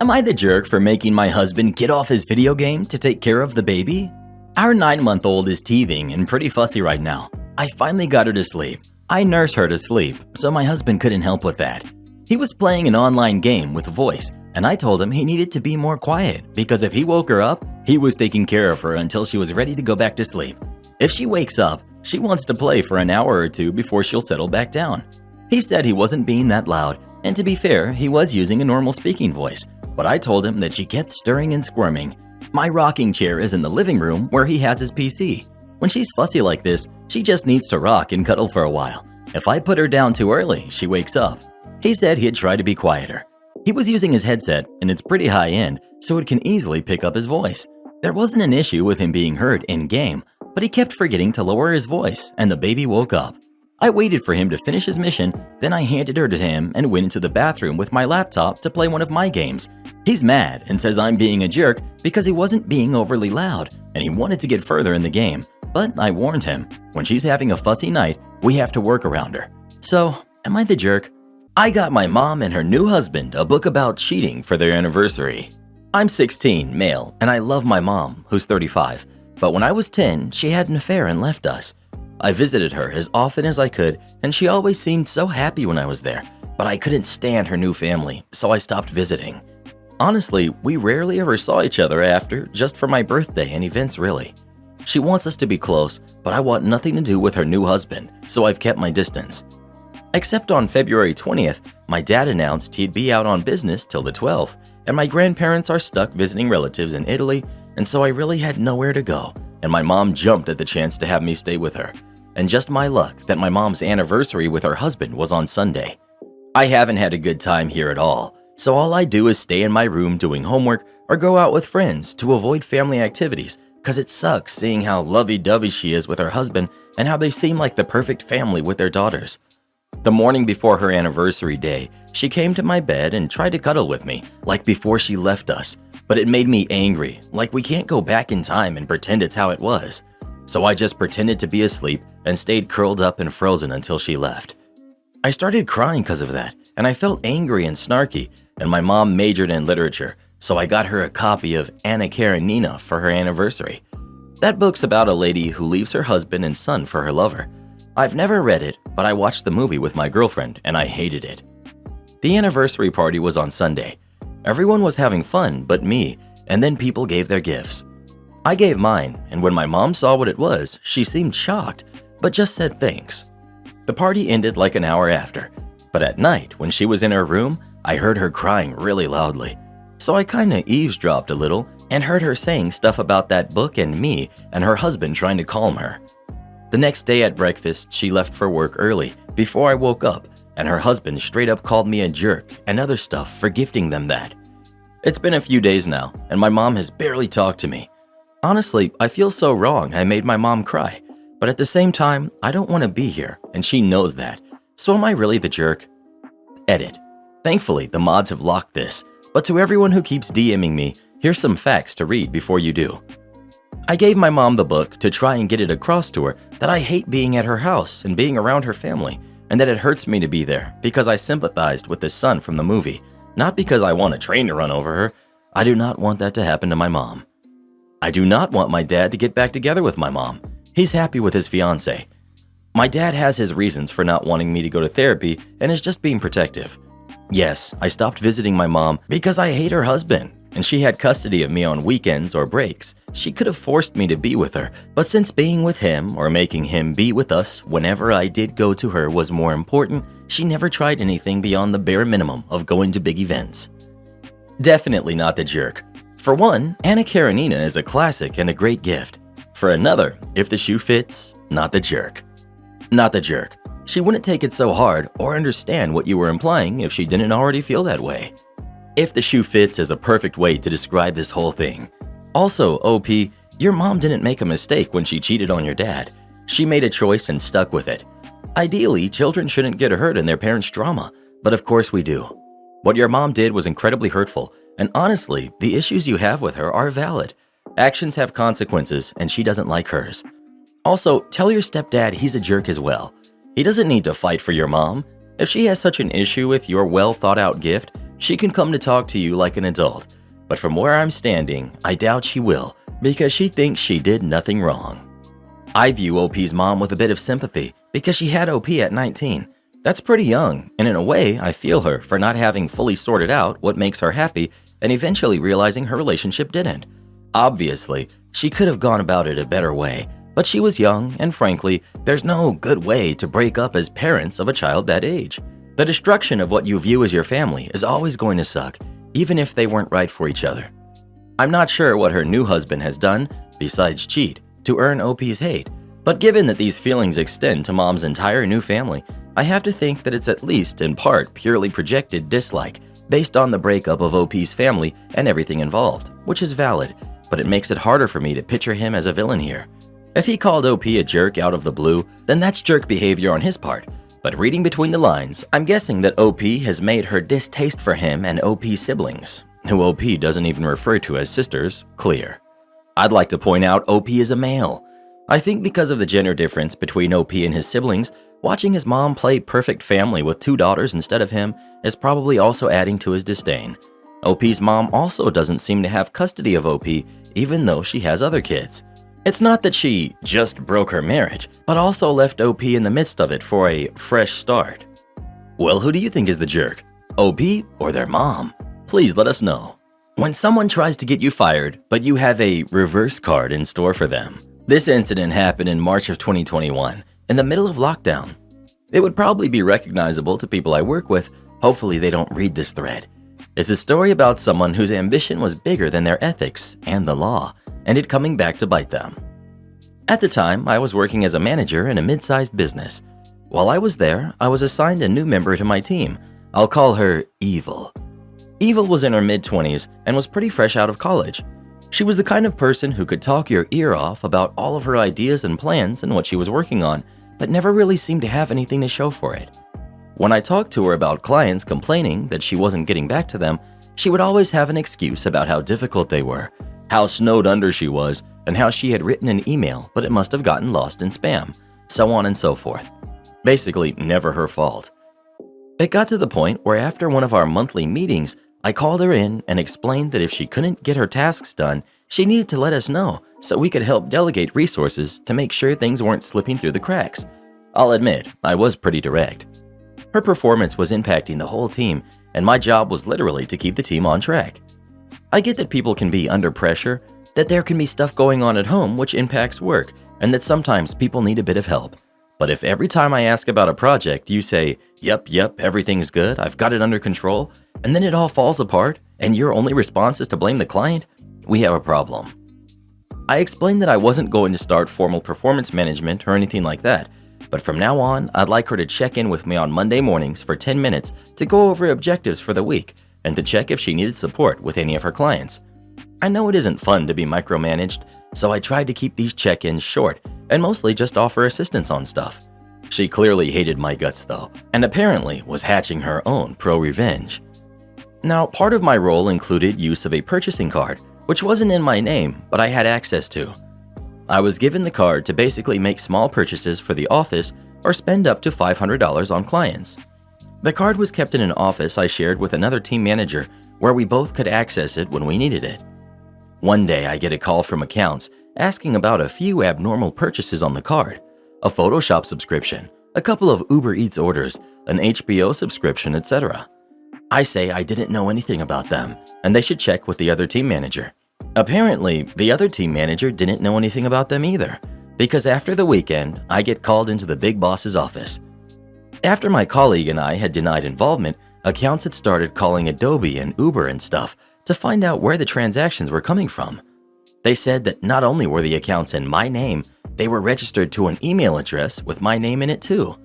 Am I the jerk for making my husband get off his video game to take care of the baby? Our 9-month-old is teething and pretty fussy right now. I finally got her to sleep. I nurse her to sleep, so my husband couldn't help with that. He was playing an online game with voice, and I told him he needed to be more quiet because if he woke her up, he was taking care of her until she was ready to go back to sleep. If she wakes up, she wants to play for an hour or two before she'll settle back down. He said he wasn't being that loud, and to be fair, he was using a normal speaking voice, but I told him that she kept stirring and squirming. My rocking chair is in the living room where he has his PC. When she's fussy like this, she just needs to rock and cuddle for a while. If I put her down too early, she wakes up. He said he'd try to be quieter. He was using his headset, and it's pretty high-end, so it can easily pick up his voice. There wasn't an issue with him being heard in-game, but he kept forgetting to lower his voice, and the baby woke up. I waited for him to finish his mission, then I handed her to him and went into the bathroom with my laptop to play one of my games. He's mad and says I'm being a jerk because he wasn't being overly loud and he wanted to get further in the game. But I warned him, when she's having a fussy night, we have to work around her. So, am I the jerk? I got my mom and her new husband a book about cheating for their anniversary. I'm 16, male, and I love my mom, who's 35. But when I was 10, she had an affair and left us. I visited her as often as I could, and she always seemed so happy when I was there, but I couldn't stand her new family, so I stopped visiting. Honestly, we rarely ever saw each other after, just for my birthday and events really. She wants us to be close, but I want nothing to do with her new husband, so I've kept my distance. Except on February 20th, my dad announced he'd be out on business till the 12th, and my grandparents are stuck visiting relatives in Italy, and so I really had nowhere to go, and my mom jumped at the chance to have me stay with her. And just my luck that my mom's anniversary with her husband was on Sunday. I haven't had a good time here at all, so all I do is stay in my room doing homework or go out with friends to avoid family activities, cause it sucks seeing how lovey-dovey she is with her husband and how they seem like the perfect family with their daughters. The morning before her anniversary day, she came to my bed and tried to cuddle with me, like before she left us, but it made me angry, like we can't go back in time and pretend it's how it was. So I just pretended to be asleep and stayed curled up and frozen until she left. I started crying because of that, and I felt angry and snarky, and my mom majored in literature, so I got her a copy of Anna Karenina for her anniversary. That book's about a lady who leaves her husband and son for her lover. I've never read it, but I watched the movie with my girlfriend, and I hated it. The anniversary party was on Sunday. Everyone was having fun but me, and then people gave their gifts. I gave mine, and when my mom saw what it was, she seemed shocked, but just said thanks. The party ended like an hour after, but at night, when she was in her room, I heard her crying really loudly. So I kinda eavesdropped a little and heard her saying stuff about that book and me and her husband trying to calm her. The next day at breakfast, she left for work early before I woke up, and her husband straight up called me a jerk and other stuff for gifting them that. It's been a few days now, and my mom has barely talked to me. Honestly, I feel so wrong I made my mom cry, but at the same time, I don't want to be here, and she knows that. So am I really the jerk? Edit. Thankfully, the mods have locked this, but to everyone who keeps DMing me, here's some facts to read before you do. I gave my mom the book to try and get it across to her that I hate being at her house and being around her family, and that it hurts me to be there because I sympathized with the son from the movie, not because I want a train to run over her. I do not want that to happen to my mom. I do not want my dad to get back together with my mom. He's happy with his fiance. My dad has his reasons for not wanting me to go to therapy and is just being protective. Yes, I stopped visiting my mom because I hate her husband, and she had custody of me on weekends or breaks. She could have forced me to be with her, but since being with him or making him be with us whenever I did go to her was more important, she never tried anything beyond the bare minimum of going to big events. Definitely not the jerk. For one, Anna Karenina is a classic and a great gift. For another, if the shoe fits, not the jerk. Not the jerk. She wouldn't take it so hard or understand what you were implying if she didn't already feel that way. If the shoe fits is a perfect way to describe this whole thing. Also, OP, your mom didn't make a mistake when she cheated on your dad. She made a choice and stuck with it. Ideally, children shouldn't get hurt in their parents' drama, but of course we do. What your mom did was incredibly hurtful, and honestly, the issues you have with her are valid. Actions have consequences, and she doesn't like hers. Also, tell your stepdad he's a jerk as well. He doesn't need to fight for your mom. If she has such an issue with your well-thought-out gift, she can come to talk to you like an adult. But from where I'm standing, I doubt she will, because she thinks she did nothing wrong. I view OP's mom with a bit of sympathy, because she had OP at 19. That's pretty young, and in a way, I feel her for not having fully sorted out what makes her happy and eventually realizing her relationship didn't. Obviously, she could have gone about it a better way, but she was young, and frankly, there's no good way to break up as parents of a child that age. The destruction of what you view as your family is always going to suck, even if they weren't right for each other. I'm not sure what her new husband has done, besides cheat, to earn OP's hate, but given that these feelings extend to mom's entire new family, I have to think that it's at least in part purely projected dislike based on the breakup of OP's family and everything involved, which is valid, but it makes it harder for me to picture him as a villain here. If he called OP a jerk out of the blue, then that's jerk behavior on his part. But reading between the lines, I'm guessing that OP has made her distaste for him and OP's siblings, who OP doesn't even refer to as sisters, clear. I'd like to point out OP is a male. I think because of the gender difference between OP and his siblings, watching his mom play perfect family with 2 daughters instead of him is probably also adding to his disdain. OP's mom also doesn't seem to have custody of OP, even though she has other kids. It's not that she just broke her marriage, but also left OP in the midst of it for a fresh start. Well, who do you think is the jerk? OP or their mom? Please let us know. When someone tries to get you fired, but you have a reverse card in store for them. This incident happened in March of 2021, in the middle of lockdown. It would probably be recognizable to people I work with. Hopefully they don't read this thread. It's a story about someone whose ambition was bigger than their ethics and the law, and it coming back to bite them. At the time, I was working as a manager in a mid-sized business. While I was there, I was assigned a new member to my team. I'll call her Evil. Evil was in her mid-20s and was pretty fresh out of college. She was the kind of person who could talk your ear off about all of her ideas and plans and what she was working on, but never really seemed to have anything to show for it. When I talked to her about clients complaining that she wasn't getting back to them, she would always have an excuse about how difficult they were, how snowed under she was, and how she had written an email but it must have gotten lost in spam, so on and so forth. Basically, never her fault. It got to the point where after one of our monthly meetings, I called her in and explained that if she couldn't get her tasks done, she needed to let us know so we could help delegate resources to make sure things weren't slipping through the cracks. I'll admit, I was pretty direct. Her performance was impacting the whole team, and my job was literally to keep the team on track. I get that people can be under pressure, that there can be stuff going on at home which impacts work, and that sometimes people need a bit of help. But if every time I ask about a project you say, yep, everything's good, I've got it under control, and then it all falls apart, and your only response is to blame the client, we have a problem. I explained that I wasn't going to start formal performance management or anything like that, but from now on, I'd like her to check in with me on Monday mornings for 10 minutes to go over objectives for the week and to check if she needed support with any of her clients. I know it isn't fun to be micromanaged, so I tried to keep these check-ins short and mostly just offer assistance on stuff. She clearly hated my guts though, and apparently was hatching her own pro-revenge. Now, part of my role included use of a purchasing card, which wasn't in my name, but I had access to. I was given the card to basically make small purchases for the office or spend up to $500 on clients. The card was kept in an office I shared with another team manager where we both could access it when we needed it. One day I get a call from accounts asking about a few abnormal purchases on the card. a Photoshop subscription, a couple of Uber Eats orders, an HBO subscription, etc. I say I didn't know anything about them, and they should check with the other team manager. Apparently, the other team manager didn't know anything about them either, because after the weekend, I get called into the big boss's office. After my colleague and I had denied involvement, accounts had started calling Adobe and Uber and stuff to find out where the transactions were coming from. They said that not only were the accounts in my name, they were registered to an email address with my name in it too.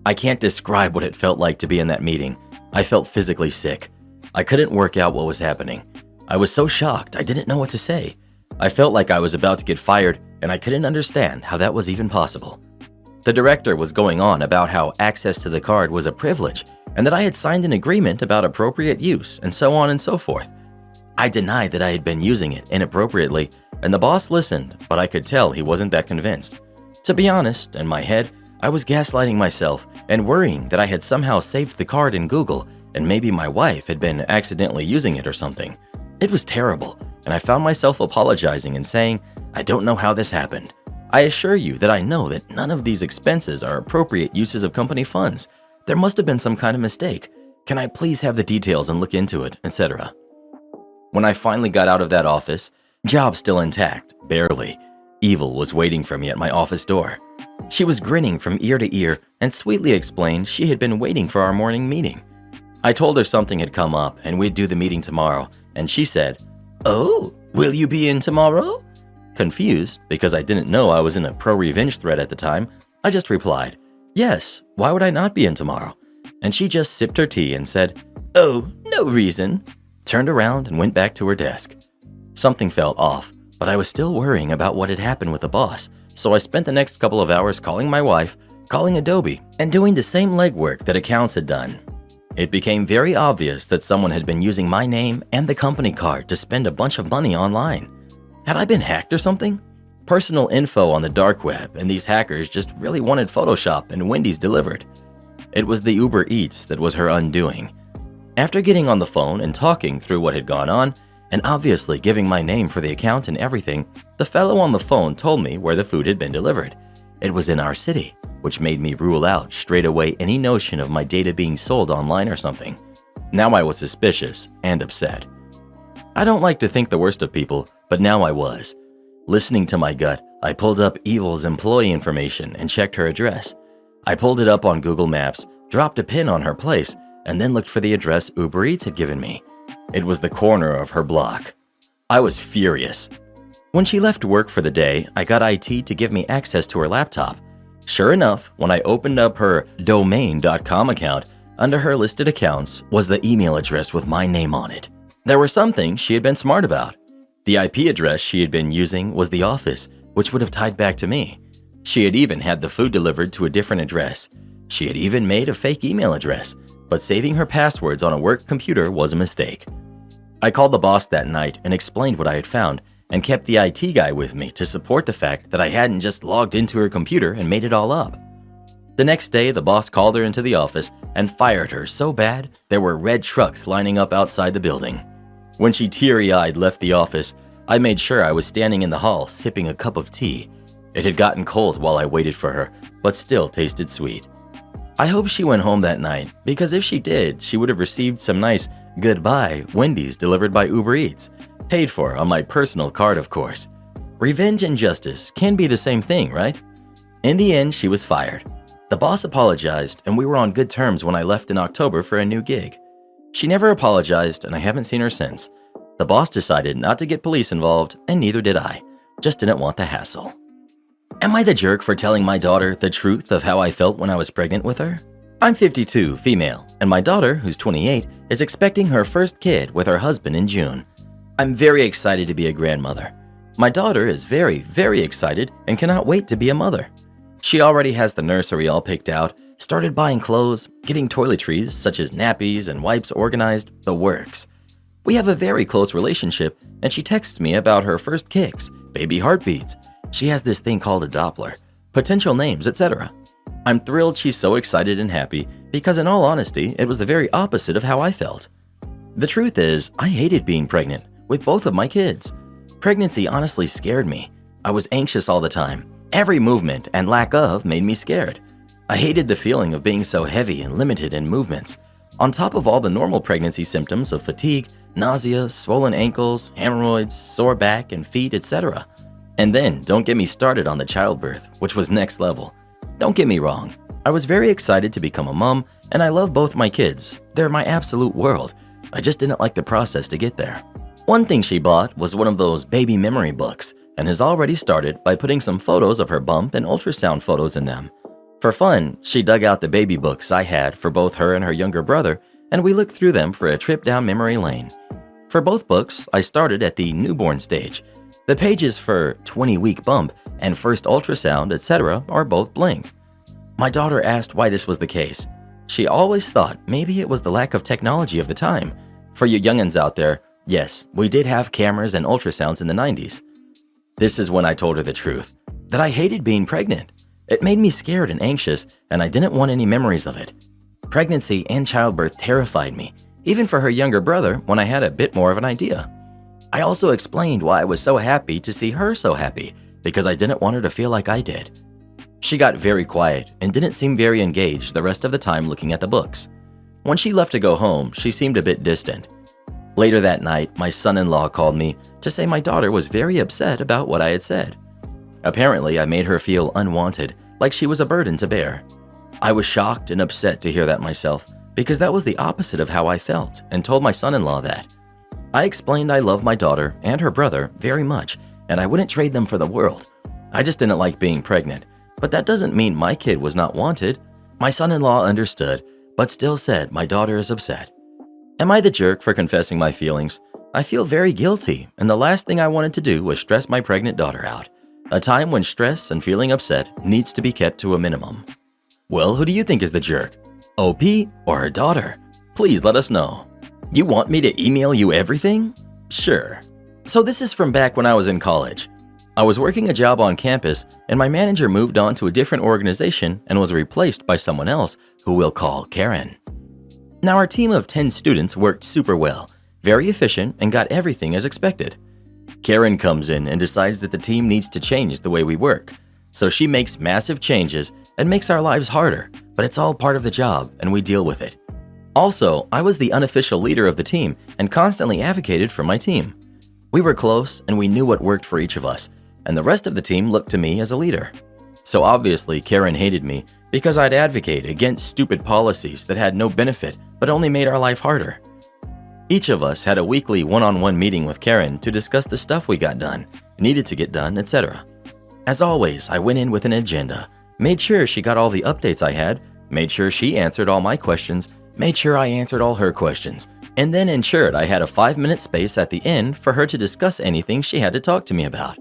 I can't describe what it felt like to be in that meeting. I felt physically sick. I couldn't work out what was happening. I was so shocked I didn't know what to say. I felt like I was about to get fired, and I couldn't understand how that was even possible. The director was going on about how access to the card was a privilege and that I had signed an agreement about appropriate use and so on and so forth. I denied that I had been using it inappropriately, and the boss listened, but I could tell he wasn't that convinced. To be honest, in my head, I was gaslighting myself and worrying that I had somehow saved the card in Google and maybe my wife had been accidentally using it or something. It was terrible, and I found myself apologizing and saying, "I don't know how this happened. I assure you that I know that none of these expenses are appropriate uses of company funds. There must have been some kind of mistake. Can I please have the details and look into it, etc." When I finally got out of that office, job still intact, barely, Evil was waiting for me at my office door. She was grinning from ear to ear and sweetly explained she had been waiting for our morning meeting. I told her something had come up and we'd do the meeting tomorrow, and she said, "Oh, will you be in tomorrow?" Confused, because I didn't know I was in a pro-revenge thread at the time, I just replied, "Yes, why would I not be in tomorrow?" And she just sipped her tea and said, "Oh, no reason," turned around and went back to her desk. Something felt off, but I was still worrying about what had happened with the boss, so I spent the next couple of hours calling my wife, calling Adobe, and doing the same legwork that accounts had done. It became very obvious that someone had been using my name and the company card to spend a bunch of money online. Had I been hacked or something? Personal info on the dark web, and these hackers just really wanted Photoshop and Wendy's delivered. It was the Uber Eats that was her undoing. After getting on the phone and talking through what had gone on, and obviously giving my name for the account and everything, the fellow on the phone told me where the food had been delivered. It was in our city, which made me rule out straight away any notion of my data being sold online or something. Now I was suspicious and upset. I don't like to think the worst of people, but now I was. Listening to my gut, I pulled up Evil's employee information and checked her address. I pulled it up on Google Maps, dropped a pin on her place, and then looked for the address Uber Eats had given me. It was the corner of her block. I was furious. When she left work for the day, I got IT to give me access to her laptop. Sure enough, when I opened up her domain.com account, under her listed accounts was the email address with my name on it. There were some things she had been smart about. The IP address she had been using was the office, which would have tied back to me. She had even had the food delivered to a different address. She had even made a fake email address, but saving her passwords on a work computer was a mistake. I called the boss that night and explained what I had found, and kept the IT guy with me to support the fact that I hadn't just logged into her computer and made it all up. The next day, the boss called her into the office and fired her so bad there were red trucks lining up outside the building. When she teary-eyed left the office, I made sure I was standing in the hall sipping a cup of tea. It had gotten cold while I waited for her, but still tasted sweet. I hope she went home that night, because if she did, she would have received some nice goodbye Wendy's delivered by Uber Eats, paid for on my personal card, of course. Revenge and justice can be the same thing, right? In the end, she was fired. The boss apologized, and we were on good terms when I left in October for a new gig. She never apologized, and I haven't seen her since. The boss decided not to get police involved, and neither did I. Just didn't want the hassle. Am I the jerk for telling my daughter the truth of how I felt when I was pregnant with her? I'm 52, female, and my daughter, who's 28, is expecting her first kid with her husband in June. I'm very excited to be a grandmother. My daughter is very, very excited and cannot wait to be a mother. She already has the nursery all picked out, started buying clothes, getting toiletries such as nappies and wipes organized, the works. We have a very close relationship, and she texts me about her first kicks, baby heartbeats. She has this thing called a Doppler, potential names, etc. I'm thrilled she's so excited and happy because in all honesty, it was the very opposite of how I felt. The truth is, I hated being pregnant with both of my kids. Pregnancy honestly scared me. I was anxious all the time. Every movement and lack of made me scared. I hated the feeling of being so heavy and limited in movements, on top of all the normal pregnancy symptoms of fatigue, nausea, swollen ankles, hemorrhoids, sore back and feet, etc. And then don't get me started on the childbirth, which was next level. Don't get me wrong, I was very excited to become a mom, and I love both my kids. They're my absolute world. I just didn't like the process to get there. One thing she bought was one of those baby memory books, and has already started by putting some photos of her bump and ultrasound photos in them. For fun, she dug out the baby books I had for both her and her younger brother, and we looked through them for a trip down memory lane. For both books, I started at the newborn stage. The pages for 20-week bump and first ultrasound, etc. are both blank. My daughter asked why this was the case. She always thought maybe it was the lack of technology of the time. For you youngins out there, yes, we did have cameras and ultrasounds in the 90s. This is when I told her the truth, that I hated being pregnant. It made me scared and anxious, and I didn't want any memories of it. Pregnancy and childbirth terrified me, even for her younger brother when I had a bit more of an idea. I also explained why I was so happy to see her so happy, because I didn't want her to feel like I did. She got very quiet and didn't seem very engaged the rest of the time looking at the books. When she left to go home, she seemed a bit distant. Later that night, my son-in-law called me to say my daughter was very upset about what I had said. Apparently, I made her feel unwanted, like she was a burden to bear. I was shocked and upset to hear that myself, because that was the opposite of how I felt, and told my son-in-law that. I explained I love my daughter and her brother very much, and I wouldn't trade them for the world. I just didn't like being pregnant, but that doesn't mean my kid was not wanted. My son-in-law understood, but still said my daughter is upset. Am I the jerk for confessing my feelings? I feel very guilty, and the last thing I wanted to do was stress my pregnant daughter out. A time when stress and feeling upset needs to be kept to a minimum. Well, who do you think is the jerk? OP or her daughter? Please let us know. You want me to email you everything? Sure. So this is from back when I was in college. I was working a job on campus, and my manager moved on to a different organization and was replaced by someone else who we'll call Karen. Now our team of 10 students worked super well, very efficient, and got everything as expected. Karen comes in and decides that the team needs to change the way we work. So she makes massive changes and makes our lives harder, but it's all part of the job and we deal with it. Also, I was the unofficial leader of the team and constantly advocated for my team. We were close and we knew what worked for each of us, and the rest of the team looked to me as a leader. So obviously Karen hated me because I'd advocate against stupid policies that had no benefit but only made our life harder. Each of us had a weekly one-on-one meeting with Karen to discuss the stuff we got done, needed to get done, etc. As always, I went in with an agenda, made sure she got all the updates I had, made sure she answered all my questions, made sure I answered all her questions, and then ensured I had a 5-minute space at the end for her to discuss anything she had to talk to me about.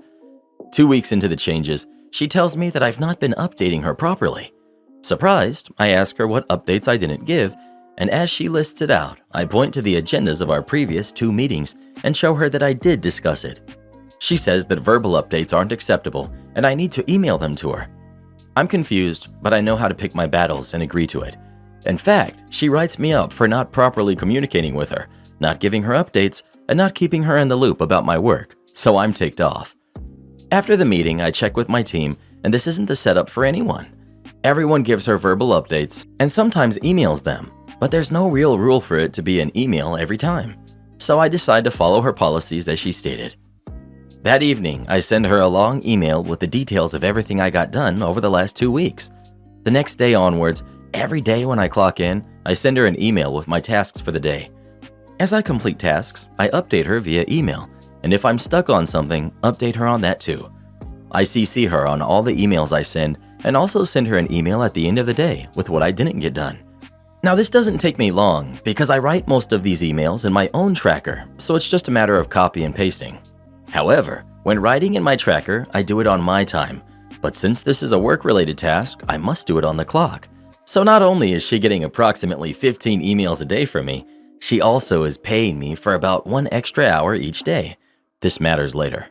2 weeks into the changes, she tells me that I've not been updating her properly. Surprised, I ask her what updates I didn't give, and as she lists it out, I point to the agendas of our previous 2 meetings and show her that I did discuss it. She says that verbal updates aren't acceptable and I need to email them to her. I'm confused, but I know how to pick my battles and agree to it. In fact, she writes me up for not properly communicating with her, not giving her updates, and not keeping her in the loop about my work, so I'm ticked off. After the meeting, I check with my team, and this isn't the setup for anyone. Everyone gives her verbal updates and sometimes emails them, but there's no real rule for it to be an email every time. So I decide to follow her policies as she stated. That evening, I send her a long email with the details of everything I got done over the last 2 weeks. The next day onwards, every day when I clock in, I send her an email with my tasks for the day. As I complete tasks, I update her via email, and if I'm stuck on something, update her on that too. I CC her on all the emails I send, and also send her an email at the end of the day with what I didn't get done. Now this doesn't take me long because I write most of these emails in my own tracker, so it's just a matter of copy and pasting. However, when writing in my tracker, I do it on my time, but since this is a work-related task, I must do it on the clock. So not only is she getting approximately 15 emails a day from me, she also is paying me for about 1 extra hour each day. This matters later.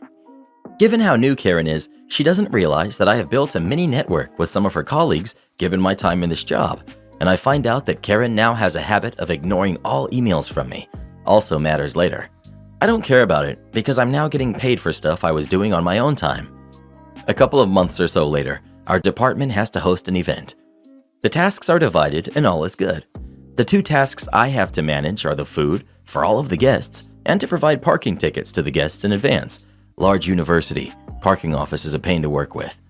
Given how new Karen is, she doesn't realize that I have built a mini network with some of her colleagues given my time in this job, and I find out that Karen now has a habit of ignoring all emails from me. Also matters later. I don't care about it because I'm now getting paid for stuff I was doing on my own time. A couple of months or so later, our department has to host an event. The tasks are divided and all is good. The two tasks I have to manage are the food for all of the guests and to provide parking tickets to the guests in advance. Large university, parking office is a pain to work with.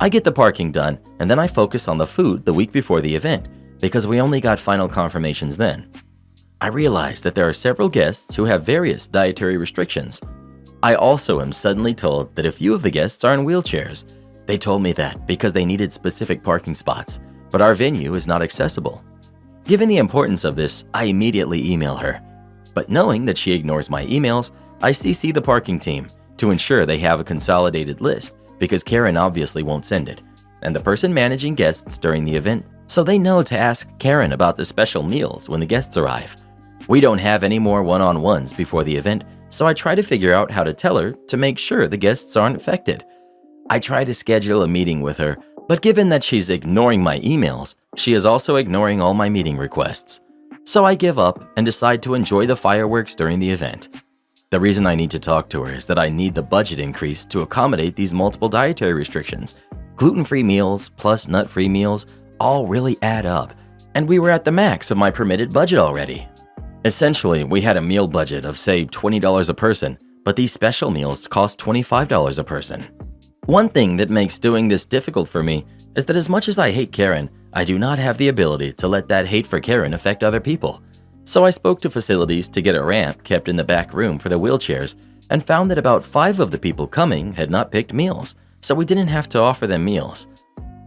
I get the parking done and then I focus on the food the week before the event because we only got final confirmations then. I realize that there are several guests who have various dietary restrictions. I also am suddenly told that a few of the guests are in wheelchairs. They told me that because they needed specific parking spots, but our venue is not accessible. Given the importance of this, I immediately email her. But knowing that she ignores my emails, I CC the parking team to ensure they have a consolidated list because Karen obviously won't send it, and the person managing guests during the event, so they know to ask Karen about the special meals when the guests arrive. We don't have any more one-on-ones before the event, so I try to figure out how to tell her to make sure the guests aren't affected. I try to schedule a meeting with her, but given that she's ignoring my emails, she is also ignoring all my meeting requests. So I give up and decide to enjoy the fireworks during the event. The reason I need to talk to her is that I need the budget increase to accommodate these multiple dietary restrictions. Gluten-free meals plus nut-free meals all really add up, and we were at the max of my permitted budget already. Essentially, we had a meal budget of say $20 a person, but these special meals cost $25 a person. One thing that makes doing this difficult for me is that as much as I hate Karen, I do not have the ability to let that hate for Karen affect other people. So I spoke to facilities to get a ramp kept in the back room for the wheelchairs and found that about 5 of the people coming had not picked meals, so we didn't have to offer them meals.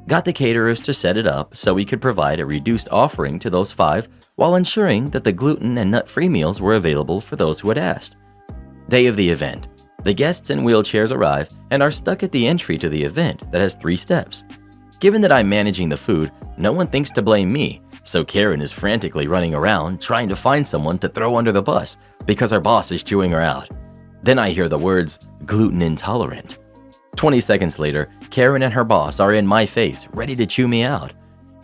Got the caterers to set it up so we could provide a reduced offering to those 5 while ensuring that the gluten and nut-free meals were available for those who had asked. Day of the event. The guests in wheelchairs arrive and are stuck at the entry to the event that has 3 steps. Given that I'm managing the food, no one thinks to blame me, so Karen is frantically running around trying to find someone to throw under the bus because our boss is chewing her out. Then I hear the words, gluten intolerant. 20 seconds later, Karen and her boss are in my face, ready to chew me out.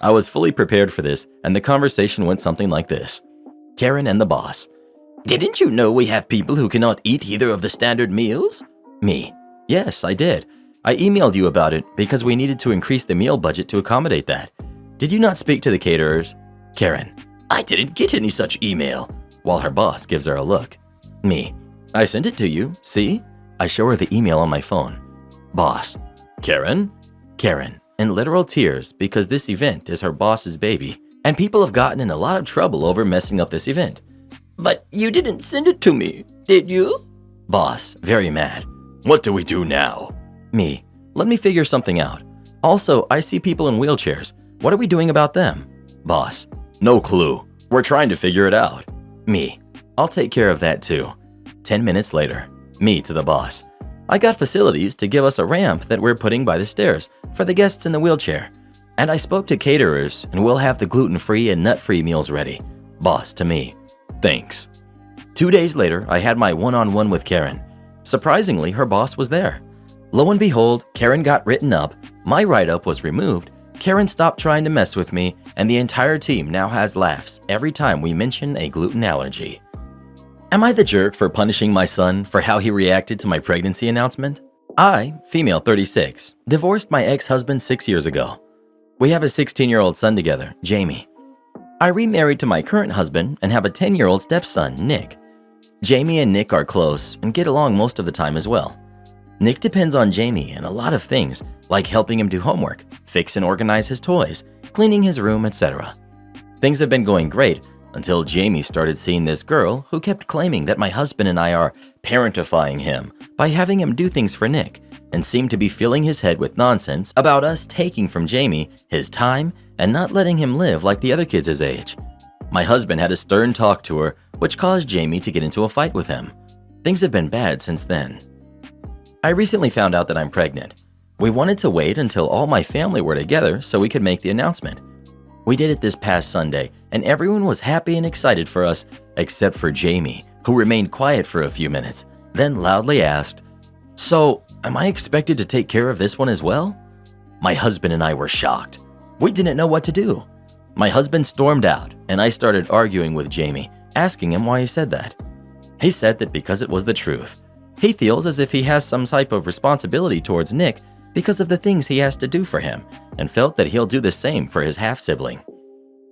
I was fully prepared for this, and the conversation went something like this. Karen and the boss. Didn't you know we have people who cannot eat either of the standard meals? Me. Yes, I did. I emailed you about it because we needed to increase the meal budget to accommodate that. Did you not speak to the caterers? Karen. I didn't get any such email. While her boss gives her a look. Me. I sent it to you, see? I show her the email on my phone. Boss. Karen? Karen, in literal tears because this event is her boss's baby, and people have gotten in a lot of trouble over messing up this event. But you didn't send it to me, did you? Boss, very mad. What do we do now? Me. Let me figure something out. Also, I see people in wheelchairs. What are we doing about them? Boss. No clue. We're trying to figure it out. Me. I'll take care of that too. 10 minutes later. Me to the boss. I got facilities to give us a ramp that we're putting by the stairs for the guests in the wheelchair. And I spoke to caterers and we'll have the gluten-free and nut-free meals ready. Boss to me. Thanks. 2 days later, I had my one-on-one with Karen. Surprisingly, her boss was there. Lo and behold, Karen got written up, my write-up was removed, Karen stopped trying to mess with me, and the entire team now has laughs every time we mention a gluten allergy. Am I the jerk for punishing my son for how he reacted to my pregnancy announcement? I, female 36, divorced my ex-husband 6 years ago. We have a 16-year-old son together, Jamie. I remarried to my current husband and have a 10-year-old stepson, Nick. Jamie and Nick are close and get along most of the time as well. Nick depends on Jamie in a lot of things, like helping him do homework, fix and organize his toys, cleaning his room, etc. Things have been going great until Jamie started seeing this girl who kept claiming that my husband and I are parentifying him by having him do things for Nick and seemed to be filling his head with nonsense about us taking from Jamie his time and not letting him live like the other kids his age. My husband had a stern talk to her, which caused Jamie to get into a fight with him. Things have been bad since then. I recently found out that I'm pregnant. We wanted to wait until all my family were together so we could make the announcement. We did it this past Sunday, and everyone was happy and excited for us, except for Jamie, who remained quiet for a few minutes, then loudly asked, "So, am I expected to take care of this one as well?" My husband and I were shocked. We didn't know what to do. My husband stormed out, and I started arguing with Jamie, asking him why he said that. He said that because it was the truth. He feels as if he has some type of responsibility towards Nick because of the things he has to do for him and felt that he'll do the same for his half-sibling.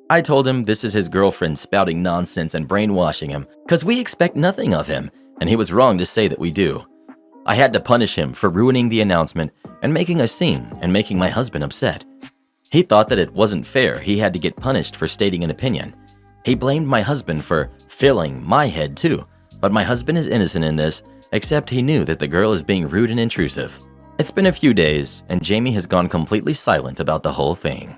I told him this is his girlfriend spouting nonsense and brainwashing him because we expect nothing of him, and he was wrong to say that we do. I had to punish him for ruining the announcement and making a scene and making my husband upset. He thought that it wasn't fair he had to get punished for stating an opinion. He blamed my husband for filling my head too, but my husband is innocent in this, except he knew that the girl is being rude and intrusive. It's been a few days, and Jamie has gone completely silent about the whole thing.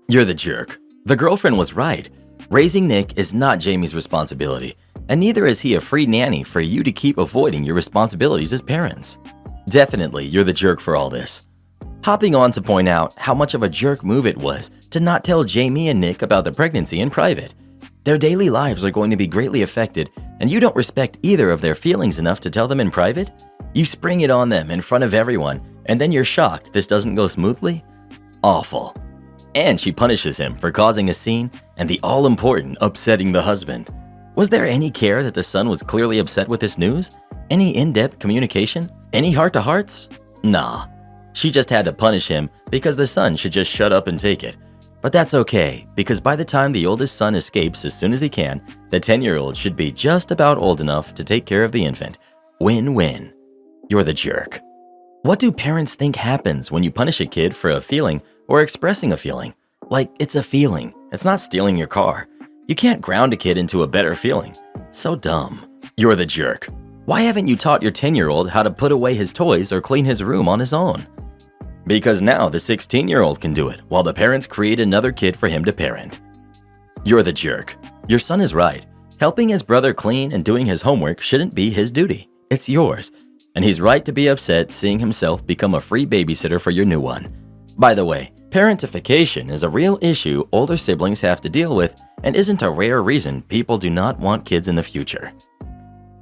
You're the jerk. The girlfriend was right. Raising Nick is not Jamie's responsibility, and neither is he a free nanny for you to keep avoiding your responsibilities as parents. Definitely, you're the jerk for all this. Hopping on to point out how much of a jerk move it was to not tell Jamie and Nick about the pregnancy in private. Their daily lives are going to be greatly affected, and you don't respect either of their feelings enough to tell them in private? You spring it on them in front of everyone, and then you're shocked this doesn't go smoothly? Awful. And she punishes him for causing a scene and the all-important upsetting the husband. Was there any care that the son was clearly upset with this news? Any in-depth communication? Any heart-to-hearts? Nah. She just had to punish him because the son should just shut up and take it. But that's okay, because by the time the oldest son escapes as soon as he can, the 10-year-old should be just about old enough to take care of the infant. Win-win. You're the jerk. What do parents think happens when you punish a kid for a feeling or expressing a feeling? Like, it's a feeling. It's not stealing your car. You can't ground a kid into a better feeling. So dumb. You're the jerk. Why haven't you taught your 10-year-old how to put away his toys or clean his room on his own? Because now the 16-year-old can do it while the parents create another kid for him to parent. You're the jerk. Your son is right. Helping his brother clean and doing his homework shouldn't be his duty. It's yours. And he's right to be upset seeing himself become a free babysitter for your new one. By the way, parentification is a real issue older siblings have to deal with and isn't a rare reason people do not want kids in the future.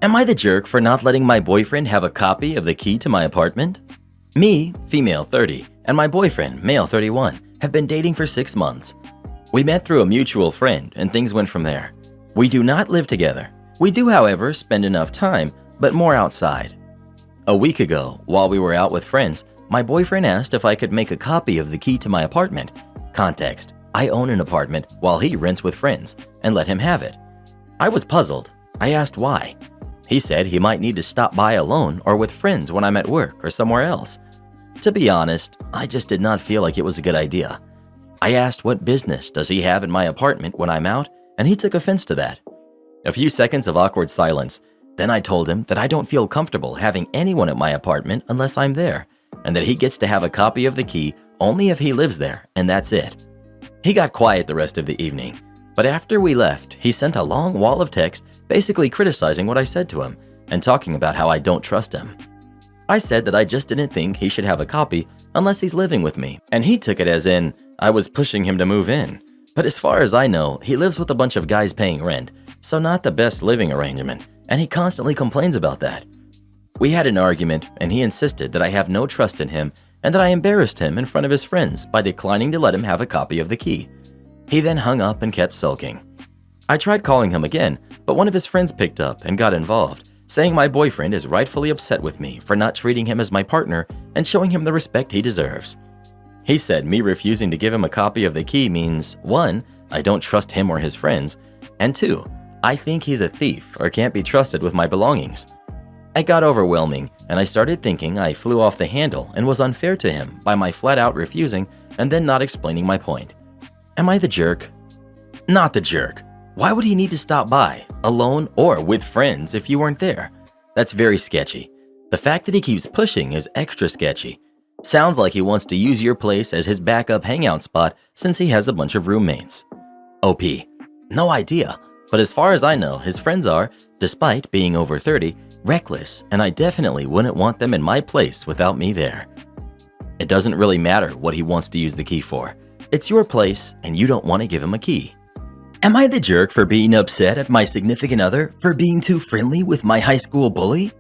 Am I the jerk for not letting my boyfriend have a copy of the key to my apartment? Me, female 30, and my boyfriend, male 31, have been dating for 6 months. We met through a mutual friend and things went from there. We do not live together. We do, however, spend enough time, but more outside. A week ago, while we were out with friends, my boyfriend asked if I could make a copy of the key to my apartment. Context: I own an apartment while he rents with friends, and let him have it. I was puzzled. I asked why. He said he might need to stop by alone or with friends when I'm at work or somewhere else. To be honest, I just did not feel like it was a good idea. I asked what business does he have in my apartment when I'm out, and he took offense to that. A few seconds of awkward silence. Then I told him that I don't feel comfortable having anyone at my apartment unless I'm there, and that he gets to have a copy of the key only if he lives there, and that's it. He got quiet the rest of the evening, but after we left, he sent a long wall of text basically criticizing what I said to him and talking about how I don't trust him. I said that I just didn't think he should have a copy unless he's living with me, and he took it as in I was pushing him to move in. But as far as I know, he lives with a bunch of guys paying rent, so not the best living arrangement, and he constantly complains about that. We had an argument, and he insisted that I have no trust in him and that I embarrassed him in front of his friends by declining to let him have a copy of the key. He then hung up and kept sulking. I tried calling him again, but one of his friends picked up and got involved, saying my boyfriend is rightfully upset with me for not treating him as my partner and showing him the respect he deserves. He said me refusing to give him a copy of the key means 1. I don't trust him or his friends, and 2. I think he's a thief or can't be trusted with my belongings. It got overwhelming, and I started thinking I flew off the handle and was unfair to him by my flat-out refusing and then not explaining my point. Am I the jerk? Not the jerk. Why would he need to stop by, alone or with friends, if you weren't there? That's very sketchy. The fact that he keeps pushing is extra sketchy. Sounds like he wants to use your place as his backup hangout spot since he has a bunch of roommates. OP. No idea, but as far as I know, his friends are, despite being over 30, reckless, and I definitely wouldn't want them in my place without me there. It doesn't really matter what he wants to use the key for. It's your place, and you don't want to give him a key. Am I the jerk for being upset at my significant other for being too friendly with my high school bully?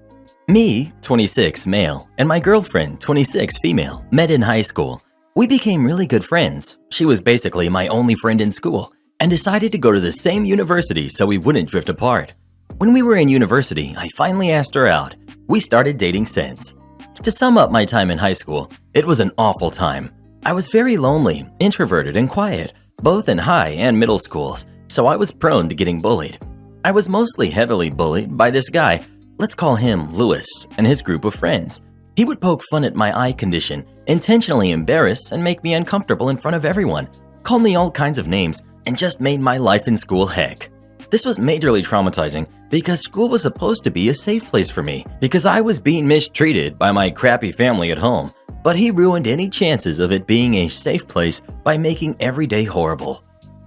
Me, 26, male, and my girlfriend, 26, female, met in high school. We became really good friends. She was basically my only friend in school, and decided to go to the same university so we wouldn't drift apart. When we were in university, I finally asked her out. We started dating since. To sum up my time in high school, it was an awful time. I was very lonely, introverted, and quiet, both in high and middle schools, so I was prone to getting bullied. I was mostly heavily bullied by this guy, let's call him Lewis, and his group of friends. He would poke fun at my eye condition, intentionally embarrass and make me uncomfortable in front of everyone, call me all kinds of names, and just made my life in school heck. This was majorly traumatizing because school was supposed to be a safe place for me because I was being mistreated by my crappy family at home, but he ruined any chances of it being a safe place by making every day horrible.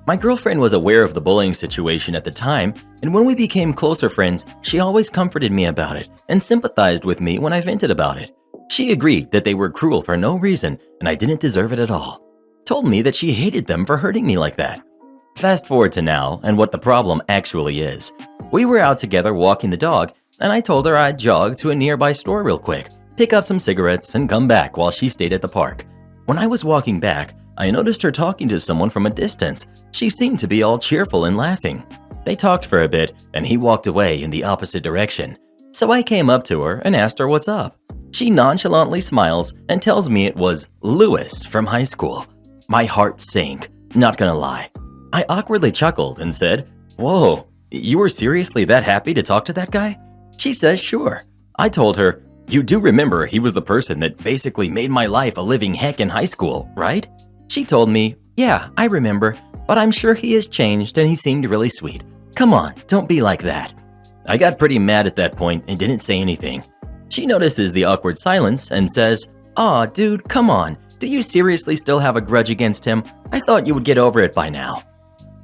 My girlfriend was aware of the bullying situation at the time, and when we became closer friends, she always comforted me about it and sympathized with me when I vented about it. She agreed that they were cruel for no reason and I didn't deserve it at all. Told me that she hated them for hurting me like that. Fast forward to now and what the problem actually is. We were out together walking the dog, and I told her I'd jog to a nearby store real quick, pick up some cigarettes, and come back while she stayed at the park. When I was walking back, I noticed her talking to someone from a distance. She seemed to be all cheerful and laughing. They talked for a bit, and he walked away in the opposite direction. So I came up to her and asked her what's up. She nonchalantly smiles and tells me it was Lewis from high school. My heart sank, not gonna lie. I awkwardly chuckled and said, "Whoa, you were seriously that happy to talk to that guy?" She says, "Sure." I told her, "You do remember he was the person that basically made my life a living heck in high school, right?" She told me, "Yeah, I remember, but I'm sure he has changed and he seemed really sweet. Come on, don't be like that." I got pretty mad at that point and didn't say anything. She notices the awkward silence and says, "Aw, dude, come on. Do you seriously still have a grudge against him? I thought you would get over it by now."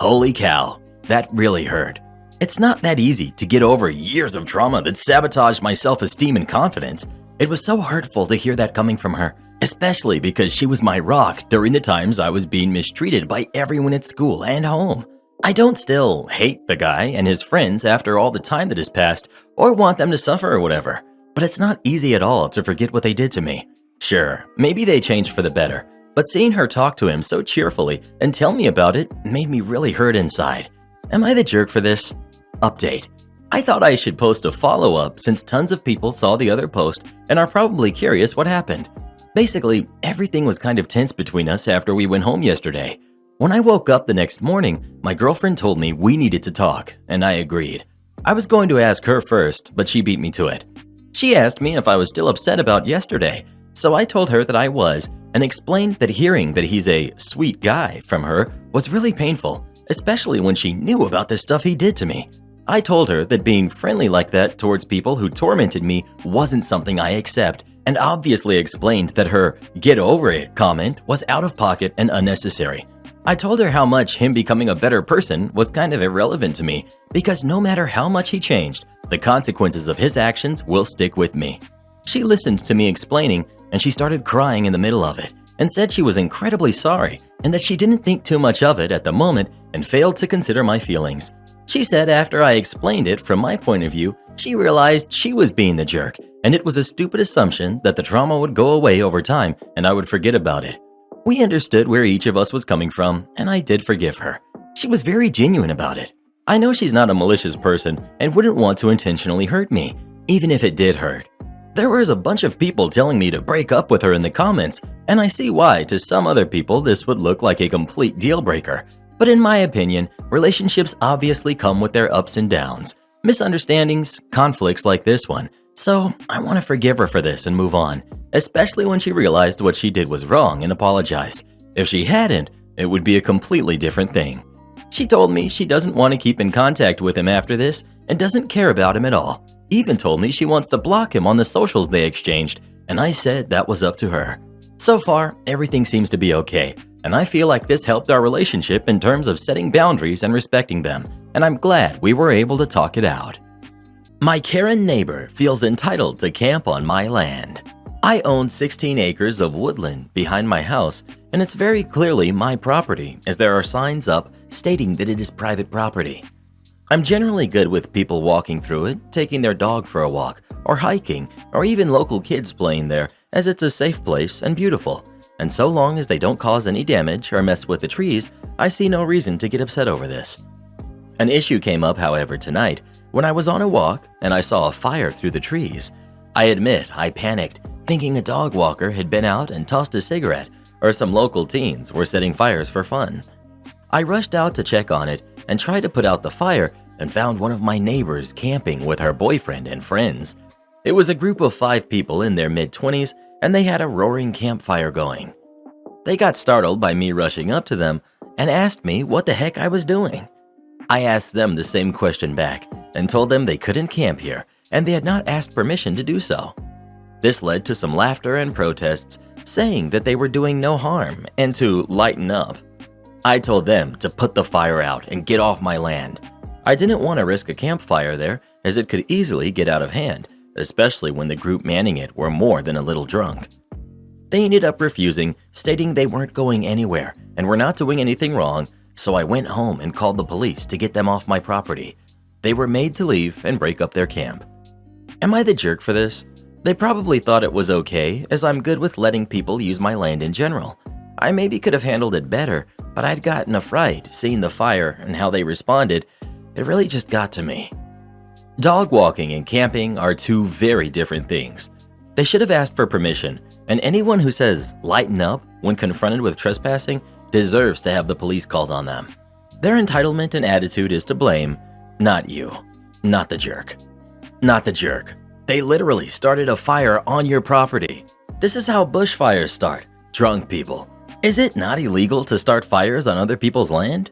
Holy cow, that really hurt. It's not that easy to get over years of trauma that sabotaged my self-esteem and confidence. It was so hurtful to hear that coming from her, especially because she was my rock during the times I was being mistreated by everyone at school and home. I don't still hate the guy and his friends after all the time that has passed or want them to suffer or whatever, but it's not easy at all to forget what they did to me. Sure, maybe they changed for the better, but seeing her talk to him so cheerfully and tell me about it made me really hurt inside. Am I the jerk for this? Update. I thought I should post a follow-up since tons of people saw the other post and are probably curious what happened. Basically, everything was kind of tense between us after we went home yesterday. When I woke up the next morning, my girlfriend told me we needed to talk, and I agreed. I was going to ask her first, but she beat me to it. She asked me if I was still upset about yesterday, so I told her that I was and explained that hearing that he's a sweet guy from her was really painful, especially when she knew about the stuff he did to me. I told her that being friendly like that towards people who tormented me wasn't something I accept, and obviously explained that her "get over it" comment was out of pocket and unnecessary. I told her how much him becoming a better person was kind of irrelevant to me because no matter how much he changed, the consequences of his actions will stick with me. She listened to me explaining, and she started crying in the middle of it and said she was incredibly sorry and that she didn't think too much of it at the moment and failed to consider my feelings. She said after I explained it from my point of view, she realized she was being the jerk and it was a stupid assumption that the trauma would go away over time and I would forget about it. We understood where each of us was coming from and I did forgive her. She was very genuine about it. I know she's not a malicious person and wouldn't want to intentionally hurt me, even if it did hurt. There was a bunch of people telling me to break up with her in the comments, and I see why to some other people this would look like a complete deal breaker. But in my opinion, relationships obviously come with their ups and downs, misunderstandings, conflicts like this one. So I want to forgive her for this and move on, especially when she realized what she did was wrong and apologized. If she hadn't, it would be a completely different thing. She told me she doesn't want to keep in contact with him after this and doesn't care about him at all. Even told me she wants to block him on the socials they exchanged, and I said that was up to her. So far, everything seems to be okay, and I feel like this helped our relationship in terms of setting boundaries and respecting them, and I'm glad we were able to talk it out. My Karen neighbor feels entitled to camp on my land. I own 16 acres of woodland behind my house, and it's very clearly my property as there are signs up stating that it is private property. I'm generally good with people walking through it, taking their dog for a walk, or hiking, or even local kids playing there, as it's a safe place and beautiful. And so long as they don't cause any damage or mess with the trees, I see no reason to get upset over this. An issue came up, however, tonight when I was on a walk and I saw a fire through the trees. I admit I panicked, thinking a dog walker had been out and tossed a cigarette or some local teens were setting fires for fun. I rushed out to check on it and tried to put out the fire and found one of my neighbors camping with her boyfriend and friends. It was a group of 5 people in their mid-20s and they had a roaring campfire going. They got startled by me rushing up to them and asked me what the heck I was doing. I asked them the same question back and told them they couldn't camp here and they had not asked permission to do so. This led to some laughter and protests saying that they were doing no harm and to lighten up. I told them to put the fire out and get off my land. I didn't want to risk a campfire there as it could easily get out of hand, especially when the group manning it were more than a little drunk. They ended up refusing, stating they weren't going anywhere and were not doing anything wrong, so I went home and called the police to get them off my property. They were made to leave and break up their camp. Am I the jerk for this? They probably thought it was okay, as I'm good with letting people use my land in general. I maybe could have handled it better, but I'd gotten a fright seeing the fire and how they responded. It really just got to me. Dog walking and camping are 2 very different things. They should have asked for permission, and anyone who says lighten up when confronted with trespassing deserves to have the police called on them. Their entitlement and attitude is to blame, not you, not the jerk. Not the jerk. They literally started a fire on your property. This is how bushfires start, drunk people. Is it not illegal to start fires on other people's land?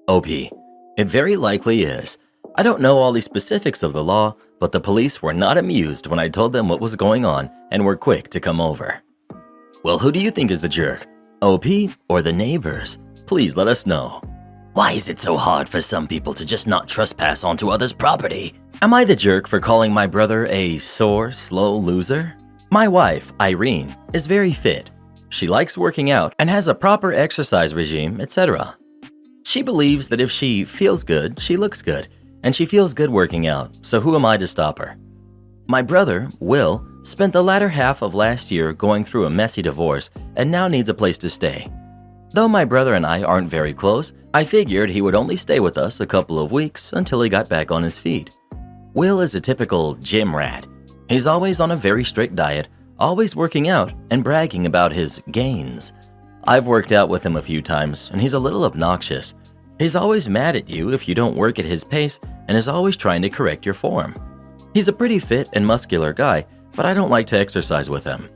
OP. It very likely is. I don't know all the specifics of the law, but the police were not amused when I told them what was going on and were quick to come over. Well, who do you think is the jerk? OP or the neighbors? Please let us know. Why is it so hard for some people to just not trespass onto others' property? Am I the jerk for calling my brother a sore, slow loser? My wife, Irene, is very fit. She likes working out and has a proper exercise regime, etc. She believes that if she feels good, she looks good, and she feels good working out, so who am I to stop her? My brother, Will, spent the latter half of last year going through a messy divorce and now needs a place to stay. Though my brother and I aren't very close, I figured he would only stay with us a couple of weeks until he got back on his feet. Will is a typical gym rat. He's always on a very strict diet, always working out and bragging about his gains. I've worked out with him a few times and he's a little obnoxious. He's always mad at you if you don't work at his pace and is always trying to correct your form. He's a pretty fit and muscular guy, but I don't like to exercise with him.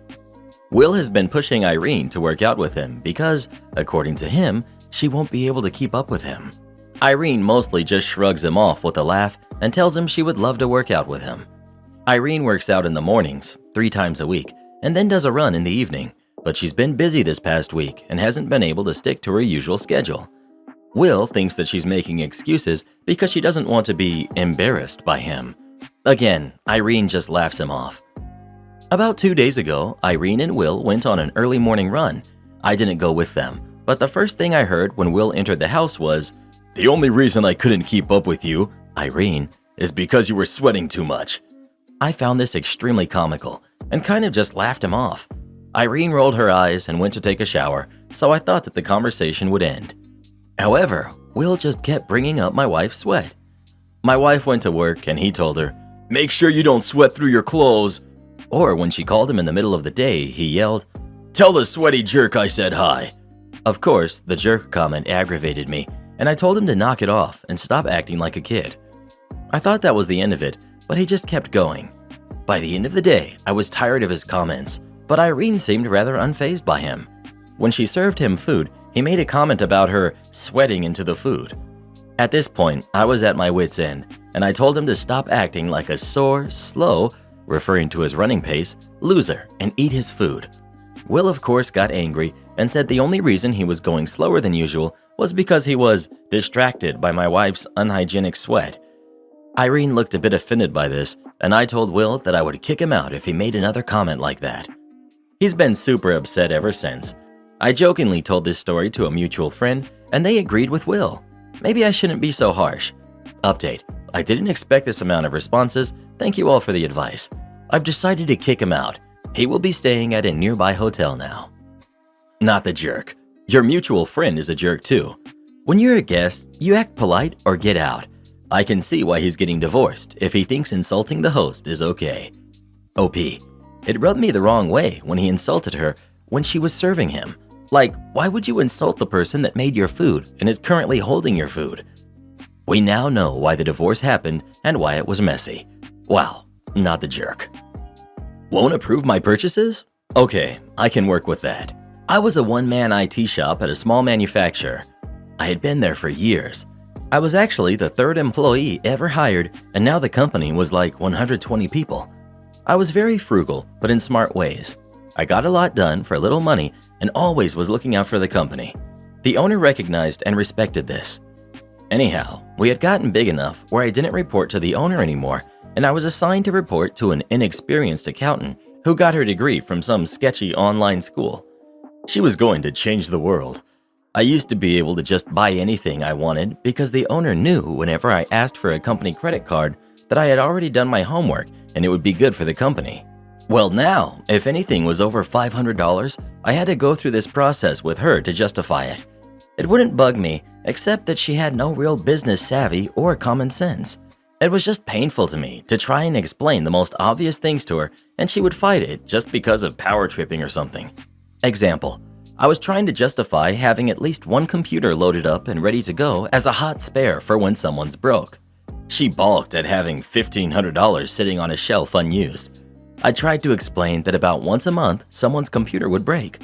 Will has been pushing Irene to work out with him because, according to him, she won't be able to keep up with him. Irene mostly just shrugs him off with a laugh and tells him she would love to work out with him. Irene works out in the mornings, 3 times a week, and then does a run in the evening, but she's been busy this past week and hasn't been able to stick to her usual schedule. Will thinks that she's making excuses because she doesn't want to be embarrassed by him. Again, Irene just laughs him off. About 2 days ago, Irene and Will went on an early morning run. I didn't go with them, but the first thing I heard when Will entered the house was, "The only reason I couldn't keep up with you, Irene, is because you were sweating too much." I found this extremely comical and kind of just laughed him off. Irene rolled her eyes and went to take a shower, so I thought that the conversation would end. However, Will just kept bringing up my wife's sweat. My wife went to work and he told her, "Make sure you don't sweat through your clothes." Or when she called him in the middle of the day, he yelled, "Tell the sweaty jerk I said hi." Of course, the jerk comment aggravated me, and I told him to knock it off and stop acting like a kid. I thought that was the end of it, but he just kept going. By the end of the day, I was tired of his comments, but Irene seemed rather unfazed by him. When she served him food, he made a comment about her sweating into the food. At this point, I was at my wit's end, and I told him to stop acting like a sore, slow, referring to his running pace, loser, and eat his food. Will, of course, got angry and said the only reason he was going slower than usual was because he was distracted by my wife's unhygienic sweat. Irene looked a bit offended by this, and I told Will that I would kick him out if he made another comment like that. He's been super upset ever since. I jokingly told this story to a mutual friend, and they agreed with Will. Maybe I shouldn't be so harsh. Update: I didn't expect this amount of responses. Thank you all for the advice. I've decided to kick him out. He will be staying at a nearby hotel now. Not the jerk. Your mutual friend is a jerk too. When you're a guest, you act polite or get out. I can see why he's getting divorced if he thinks insulting the host is okay. OP: It rubbed me the wrong way when he insulted her when she was serving him. Like, why would you insult the person that made your food and is currently holding your food? We now know why the divorce happened and why it was messy. Wow, not the jerk. Won't approve my purchases? Okay, I can work with that. I was a one-man IT shop at a small manufacturer. I had been there for years. I was actually the third employee ever hired, and now the company was like 120 people. I was very frugal, but in smart ways. I got a lot done for little money and always was looking out for the company. The owner recognized and respected this. Anyhow, we had gotten big enough where I didn't report to the owner anymore, and I was assigned to report to an inexperienced accountant who got her degree from some sketchy online school. She was going to change the world. I used to be able to just buy anything I wanted because the owner knew whenever I asked for a company credit card that I had already done my homework and it would be good for the company. Well, now, if anything was over $500, I had to go through this process with her to justify it. It wouldn't bug me, except that she had no real business savvy or common sense. It was just painful to me to try and explain the most obvious things to her, and she would fight it just because of power tripping or something. Example, I was trying to justify having at least one computer loaded up and ready to go as a hot spare for when someone's broke. She balked at having $1,500 sitting on a shelf unused. I tried to explain that about once a month, someone's computer would break.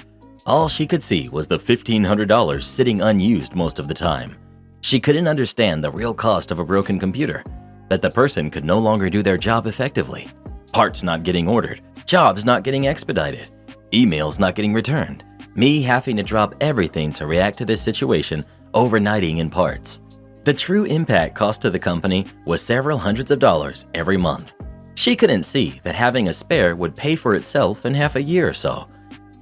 All she could see was the $1,500 sitting unused most of the time. She couldn't understand the real cost of a broken computer, that the person could no longer do their job effectively. Parts not getting ordered, jobs not getting expedited, emails not getting returned, me having to drop everything to react to this situation, overnighting in parts. The true impact cost to the company was several hundreds of dollars every month. She couldn't see that having a spare would pay for itself in half a year or so.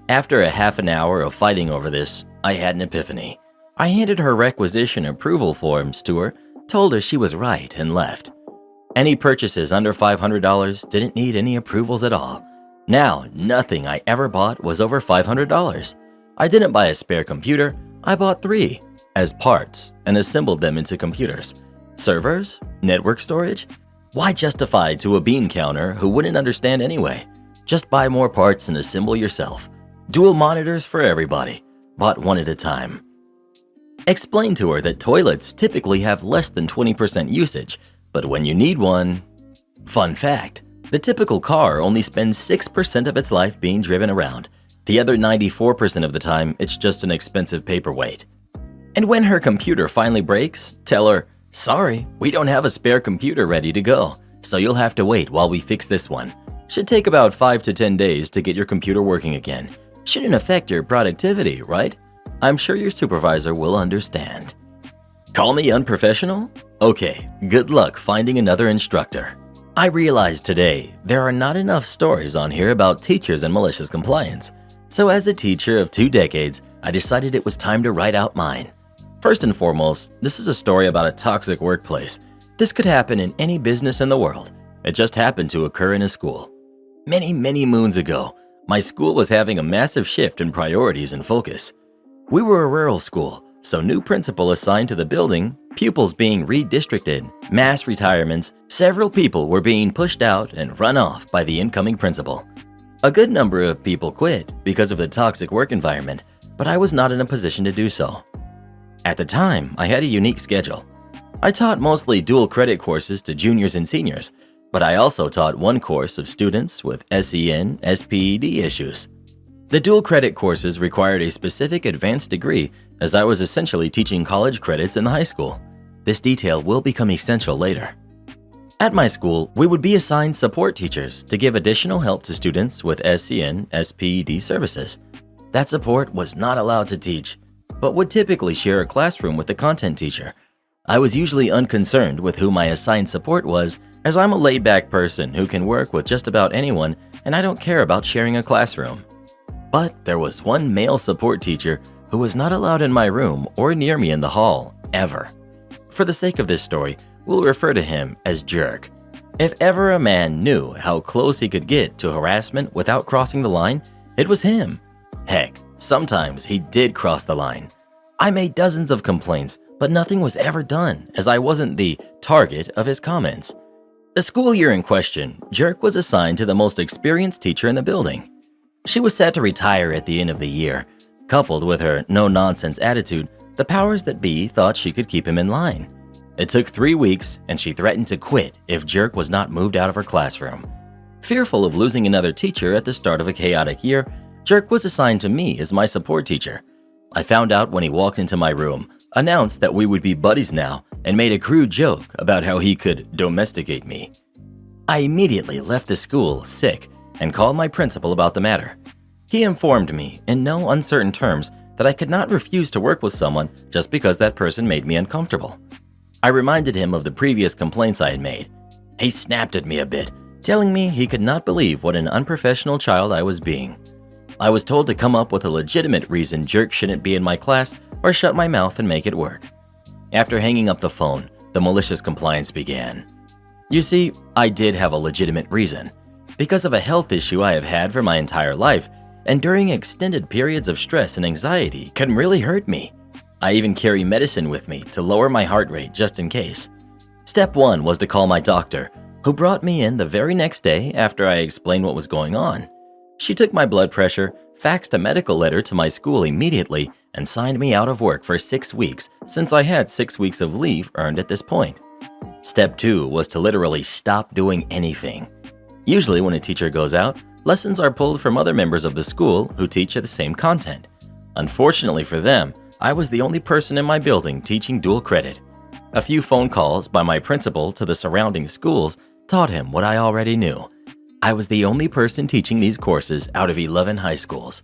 After a half an hour of fighting over this, I had an epiphany. I handed her requisition approval forms to her, told her she was right, and left. Any purchases under $500 didn't need any approvals at all. Now, nothing I ever bought was over $500. I didn't buy a spare computer, I bought 3 as parts and assembled them into computers. Servers? Network storage? Why justify to a bean counter who wouldn't understand anyway? Just buy more parts and assemble yourself. Dual monitors for everybody. Bought one at a time. Explain to her that toilets typically have less than 20% usage, but when you need one… Fun fact, the typical car only spends 6% of its life being driven around. The other 94% of the time, it's just an expensive paperweight. And when her computer finally breaks, tell her, sorry, we don't have a spare computer ready to go, so you'll have to wait while we fix this one. Should take about 5 to 10 days to get your computer working again. Shouldn't affect your productivity, right? I'm sure your supervisor will understand. Call me unprofessional? Okay, good luck finding another instructor. I realize today there are not enough stories on here about teachers and malicious compliance. So as a teacher of 2 decades, I decided it was time to write out mine. First and foremost, this is a story about a toxic workplace. This could happen in any business in the world. It just happened to occur in a school. Many moons ago, my school was having a massive shift in priorities and focus. We were a rural school, so new principal assigned to the building, pupils being redistricted, mass retirements, several people were being pushed out and run off by the incoming principal. A good number of people quit because of the toxic work environment, but I was not in a position to do so. At the time, I had a unique schedule. I taught mostly dual credit courses to juniors and seniors, but I also taught one course of students with SEN, SPED issues. The dual credit courses required a specific advanced degree, as I was essentially teaching college credits in the high school. This detail will become essential later. At my school, we would be assigned support teachers to give additional help to students with SEN, SPED services. That support was not allowed to teach, but would typically share a classroom with the content teacher. I was usually unconcerned with who my assigned support was, as I'm a laid-back person who can work with just about anyone and I don't care about sharing a classroom. But there was one male support teacher who was not allowed in my room or near me in the hall, ever. For the sake of this story, we'll refer to him as Jerk. If ever a man knew how close he could get to harassment without crossing the line, it was him. Heck, sometimes he did cross the line. I made dozens of complaints, but nothing was ever done as I wasn't the target of his comments. The school year in question, Jerk was assigned to the most experienced teacher in the building. She was set to retire at the end of the year. Coupled with her no-nonsense attitude, the powers that be thought she could keep him in line. It took 3 weeks, and she threatened to quit if Jerk was not moved out of her classroom. Fearful of losing another teacher at the start of a chaotic year, Jerk was assigned to me as my support teacher. I found out when he walked into my room, announced that we would be buddies now, and made a crude joke about how he could domesticate me. I immediately left the school sick and called my principal about the matter. He informed me in no uncertain terms that I could not refuse to work with someone just because that person made me uncomfortable. I reminded him of the previous complaints I had made. He snapped at me a bit, telling me he could not believe what an unprofessional child I was being. I was told to come up with a legitimate reason Jerk shouldn't be in my class or shut my mouth and make it work. After hanging up the phone, the malicious compliance began. You see, I did have a legitimate reason. Because of a health issue I have had for my entire life, enduring extended periods of stress and anxiety can really hurt me. I even carry medicine with me to lower my heart rate just in case. Step 1 was to call my doctor, who brought me in the very next day after I explained what was going on. She took my blood pressure, faxed a medical letter to my school immediately, and signed me out of work for 6 weeks since I had 6 weeks of leave earned at this point. Step 2 was to literally stop doing anything. Usually when a teacher goes out, lessons are pulled from other members of the school who teach the same content. Unfortunately for them, I was the only person in my building teaching dual credit. A few phone calls by my principal to the surrounding schools taught him what I already knew. I was the only person teaching these courses out of 11 high schools.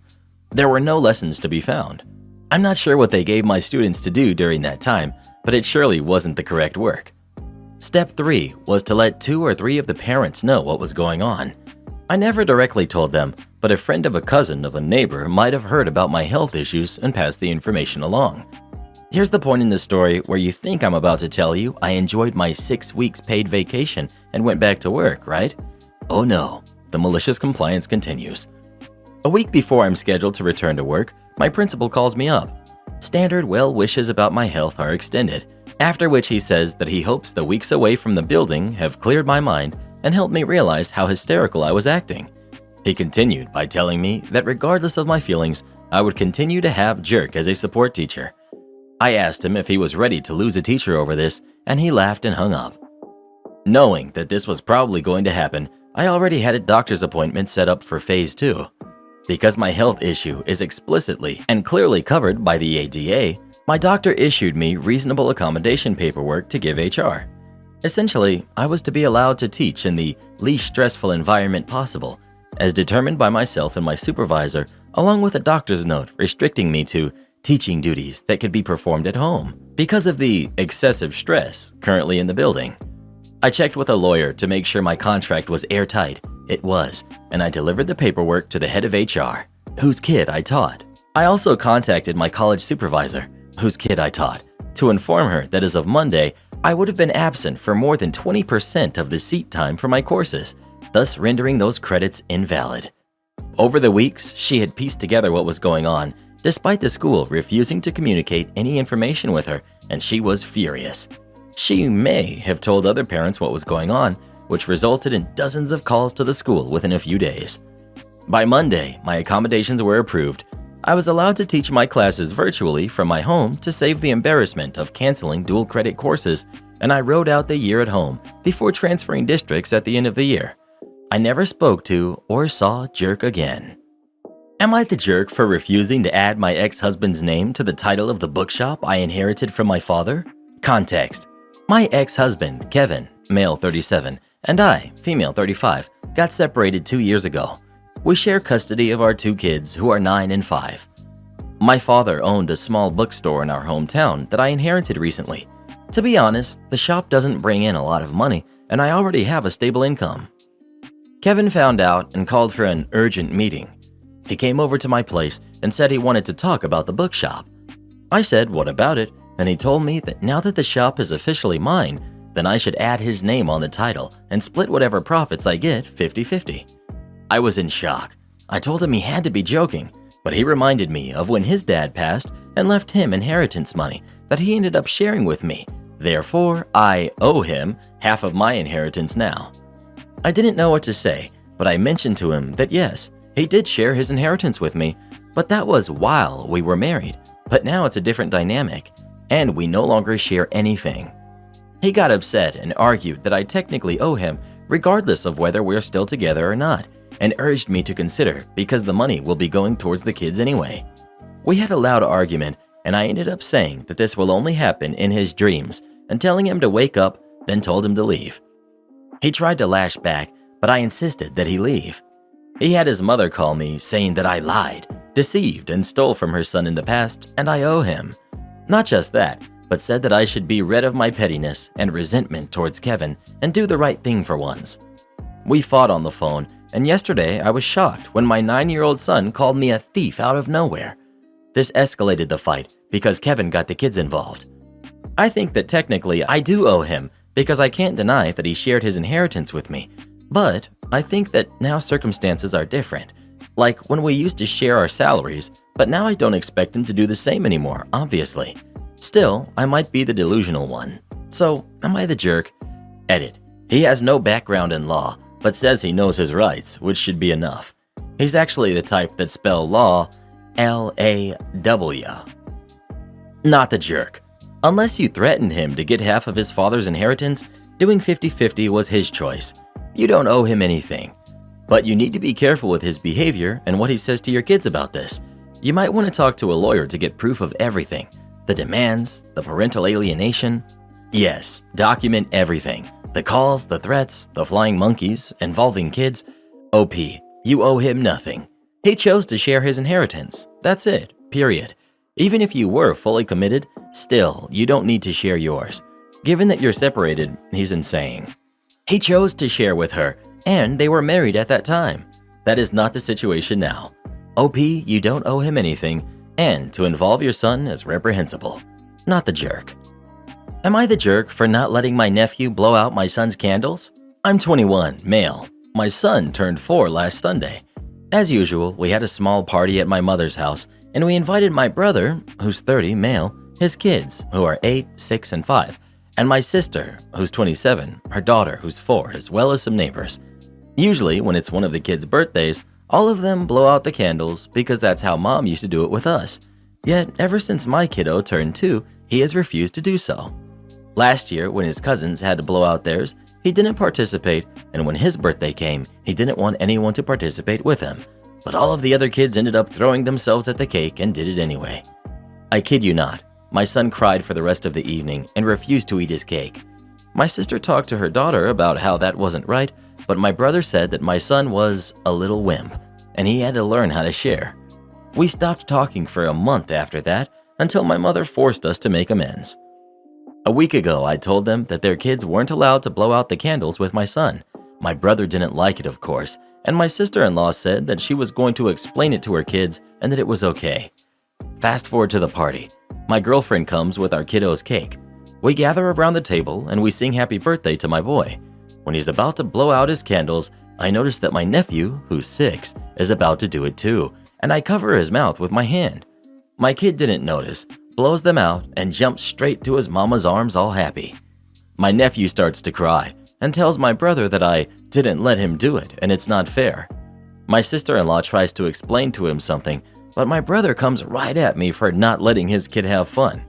There were no lessons to be found. I'm not sure what they gave my students to do during that time, but it surely wasn't the correct work. Step 3 was to let 2 or 3 of the parents know what was going on. I never directly told them, but a friend of a cousin of a neighbor might have heard about my health issues and passed the information along. Here's the point in the story where you think I'm about to tell you I enjoyed my 6 weeks paid vacation and went back to work, right? Oh no, the malicious compliance continues. A week before I'm scheduled to return to work, my principal calls me up. Standard well wishes about my health are extended, after which he says that he hopes the weeks away from the building have cleared my mind and helped me realize how hysterical I was acting. He continued by telling me that regardless of my feelings, I would continue to have Jerk as a support teacher. I asked him if he was ready to lose a teacher over this, and he laughed and hung up. Knowing that this was probably going to happen, I already had a doctor's appointment set up for phase 2. Because my health issue is explicitly and clearly covered by the ADA, my doctor issued me reasonable accommodation paperwork to give HR. Essentially, I was to be allowed to teach in the least stressful environment possible, as determined by myself and my supervisor, along with a doctor's note restricting me to teaching duties that could be performed at home because of the excessive stress currently in the building. I checked with a lawyer to make sure my contract was airtight. It was, and I delivered the paperwork to the head of HR, whose kid I taught. I also contacted my college supervisor, whose kid I taught, to inform her that as of Monday, I would have been absent for more than 20% of the seat time for my courses, thus rendering those credits invalid. Over the weeks, she had pieced together what was going on, despite the school refusing to communicate any information with her, and she was furious. She may have told other parents what was going on, which resulted in dozens of calls to the school within a few days. By Monday, my accommodations were approved. I was allowed to teach my classes virtually from my home to save the embarrassment of canceling dual credit courses, and I rode out the year at home before transferring districts at the end of the year. I never spoke to or saw Jerk again. Am I the jerk for refusing to add my ex-husband's name to the title of the bookshop I inherited from my father? Context: my ex-husband, Kevin, male 37, and I, female 35, got separated 2 years ago. We share custody of our 2 kids who are 9 and 5. My father owned a small bookstore in our hometown that I inherited recently. To be honest, the shop doesn't bring in a lot of money, and I already have a stable income. Kevin found out and called for an urgent meeting. He came over to my place and said he wanted to talk about the bookshop. I said, what about it? And he told me that now that the shop is officially mine, then I should add his name on the title and split whatever profits I get 50-50. I was in shock. I told him he had to be joking, but he reminded me of when his dad passed and left him inheritance money that he ended up sharing with me, Therefore, I owe him half of my inheritance now. I didn't know what to say, but I mentioned to him that yes, he did share his inheritance with me, but that was while we were married. But now it's a different dynamic, and we no longer share anything. He got upset and argued that I technically owe him regardless of whether we're still together or not, and urged me to consider because the money will be going towards the kids anyway. We had a loud argument, and I ended up saying that this will only happen in his dreams and telling him to wake up, then told him to leave. He tried to lash back, but I insisted that he leave. He had his mother call me saying that I lied, deceived, and stole from her son in the past, and I owe him. Not just that, but said that I should be rid of my pettiness and resentment towards Kevin and do the right thing for once. We fought on the phone, and yesterday I was shocked when my 9-year-old son called me a thief out of nowhere. This escalated the fight because Kevin got the kids involved. I think that technically I do owe him because I can't deny that he shared his inheritance with me, but I think that now circumstances are different. Like when we used to share our salaries, but now I don't expect him to do the same anymore, obviously. Still, I might be the delusional one. So, am I the jerk? Edit. He has no background in law, but says he knows his rights, which should be enough. He's actually the type that spell law L-A-W. Not the jerk. Unless you threatened him to get half of his father's inheritance, doing 50-50 was his choice. You don't owe him anything. But you need to be careful with his behavior and what he says to your kids about this. You might want to talk to a lawyer to get proof of everything. The demands, the parental alienation. Yes, document everything. The calls, the threats, the flying monkeys, involving kids. OP, you owe him nothing. He chose to share his inheritance. That's it, period. Even if you were fully committed, still, you don't need to share yours. Given that you're separated, he's insane. He chose to share with her, and they were married at that time. That is not the situation now. OP, you don't owe him anything, and to involve your son is reprehensible. Not the jerk. Am I the jerk for not letting my nephew blow out my son's candles? I'm 21, male. My son turned 4 last Sunday. As usual, we had a small party at my mother's house, and we invited my brother, who's 30, male, his kids, who are 8, 6, and 5, and my sister, who's 27, her daughter, who's 4, as well as some neighbors. Usually, when it's one of the kids' birthdays, all of them blow out the candles because that's how mom used to do it with us. Yet, ever since my kiddo turned 2, he has refused to do so. Last year, when his cousins had to blow out theirs, he didn't participate, and when his birthday came, he didn't want anyone to participate with him. But all of the other kids ended up throwing themselves at the cake and did it anyway. I kid you not, my son cried for the rest of the evening and refused to eat his cake. My sister talked to her daughter about how that wasn't right, but my brother said that my son was a little wimp, and he had to learn how to share. We stopped talking for a month after that until my mother forced us to make amends. A week ago, I told them that their kids weren't allowed to blow out the candles with my son. My brother didn't like it, of course, and my sister-in-law said that she was going to explain it to her kids and that it was okay. Fast forward to the party. My girlfriend comes with our kiddo's cake. We gather around the table and we sing happy birthday to my boy. When he's about to blow out his candles, I notice that my nephew, who's 6, is about to do it too, and I cover his mouth with my hand. My kid didn't notice, blows them out, and jumps straight to his mama's arms all happy. My nephew starts to cry and tells my brother that I didn't let him do it and it's not fair. My sister-in-law tries to explain to him something, but my brother comes right at me for not letting his kid have fun.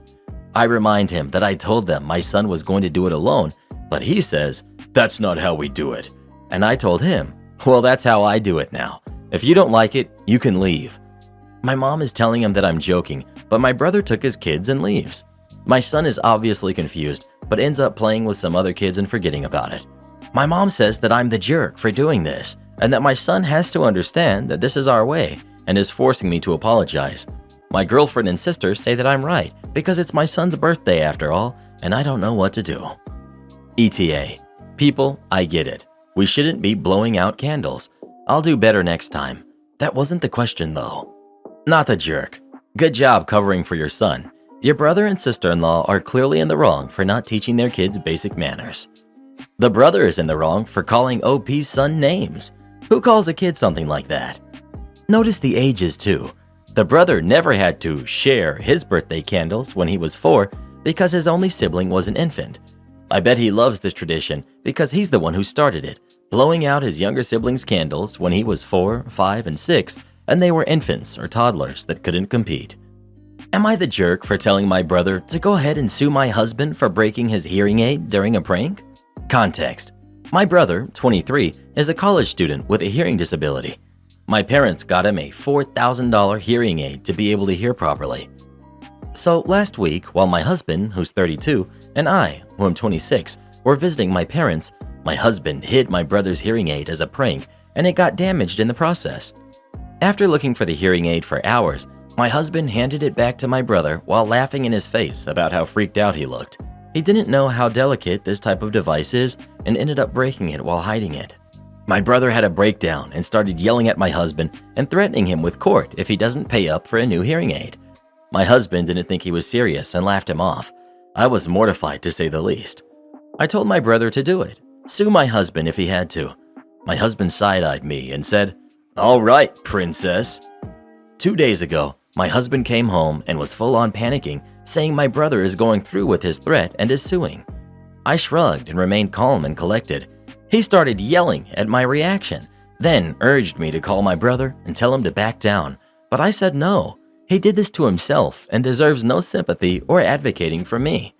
I remind him that I told them my son was going to do it alone, but he says, "That's not how we do it." And I told him, "Well, that's how I do it now. If you don't like it, you can leave." My mom is telling him that I'm joking, but my brother took his kids and leaves. My son is obviously confused, but ends up playing with some other kids and forgetting about it. My mom says that I'm the jerk for doing this, and that my son has to understand that this is our way, and is forcing me to apologize. My girlfriend and sister say that I'm right, because it's my son's birthday after all, and I don't know what to do. ETA. People, I get it. We shouldn't be blowing out candles. I'll do better next time. That wasn't the question though. Not the jerk. Good job covering for your son. Your brother and sister-in-law are clearly in the wrong for not teaching their kids basic manners. The brother is in the wrong for calling OP's son names. Who calls a kid something like that? Notice the ages too. The brother never had to share his birthday candles when he was 4 because his only sibling was an infant. I bet he loves this tradition because he's the one who started it, blowing out his younger siblings' candles when he was 4, 5, and 6, and they were infants or toddlers that couldn't compete. Am I the jerk for telling my brother to go ahead and sue my husband for breaking his hearing aid during a prank? Context: my brother, 23, is a college student with a hearing disability. My parents got him a $4,000 hearing aid to be able to hear properly. So last week, while my husband, who's 32, and I, who am 26, were visiting my parents, my husband hid my brother's hearing aid as a prank, and it got damaged in the process. After looking for the hearing aid for hours, my husband handed it back to my brother while laughing in his face about how freaked out he looked. He didn't know how delicate this type of device is and ended up breaking it while hiding it. My brother had a breakdown and started yelling at my husband and threatening him with court if he doesn't pay up for a new hearing aid. My husband didn't think he was serious and laughed him off. I was mortified, to say the least. I told my brother to do it, sue my husband if he had to. My husband side-eyed me and said, "All right, princess." 2 days ago, my husband came home and was full-on panicking, saying my brother is going through with his threat and is suing. I shrugged and remained calm and collected. He started yelling at my reaction, then urged me to call my brother and tell him to back down, but I said no. He did this to himself and deserves no sympathy or advocating for me.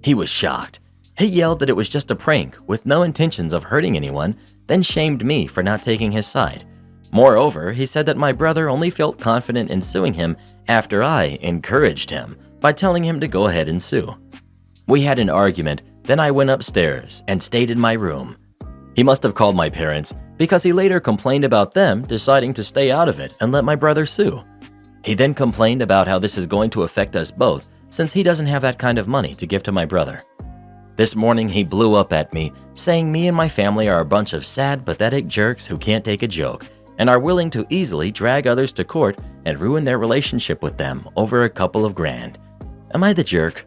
He was shocked. He yelled that it was just a prank with no intentions of hurting anyone, then shamed me for not taking his side. Moreover, he said that my brother only felt confident in suing him after I encouraged him by telling him to go ahead and sue. We had an argument, then I went upstairs and stayed in my room. He must have called my parents because he later complained about them deciding to stay out of it and let my brother sue. He then complained about how this is going to affect us both since he doesn't have that kind of money to give to my brother. This morning he blew up at me, saying me and my family are a bunch of sad, pathetic jerks who can't take a joke and are willing to easily drag others to court and ruin their relationship with them over a couple of grand. Am I the jerk?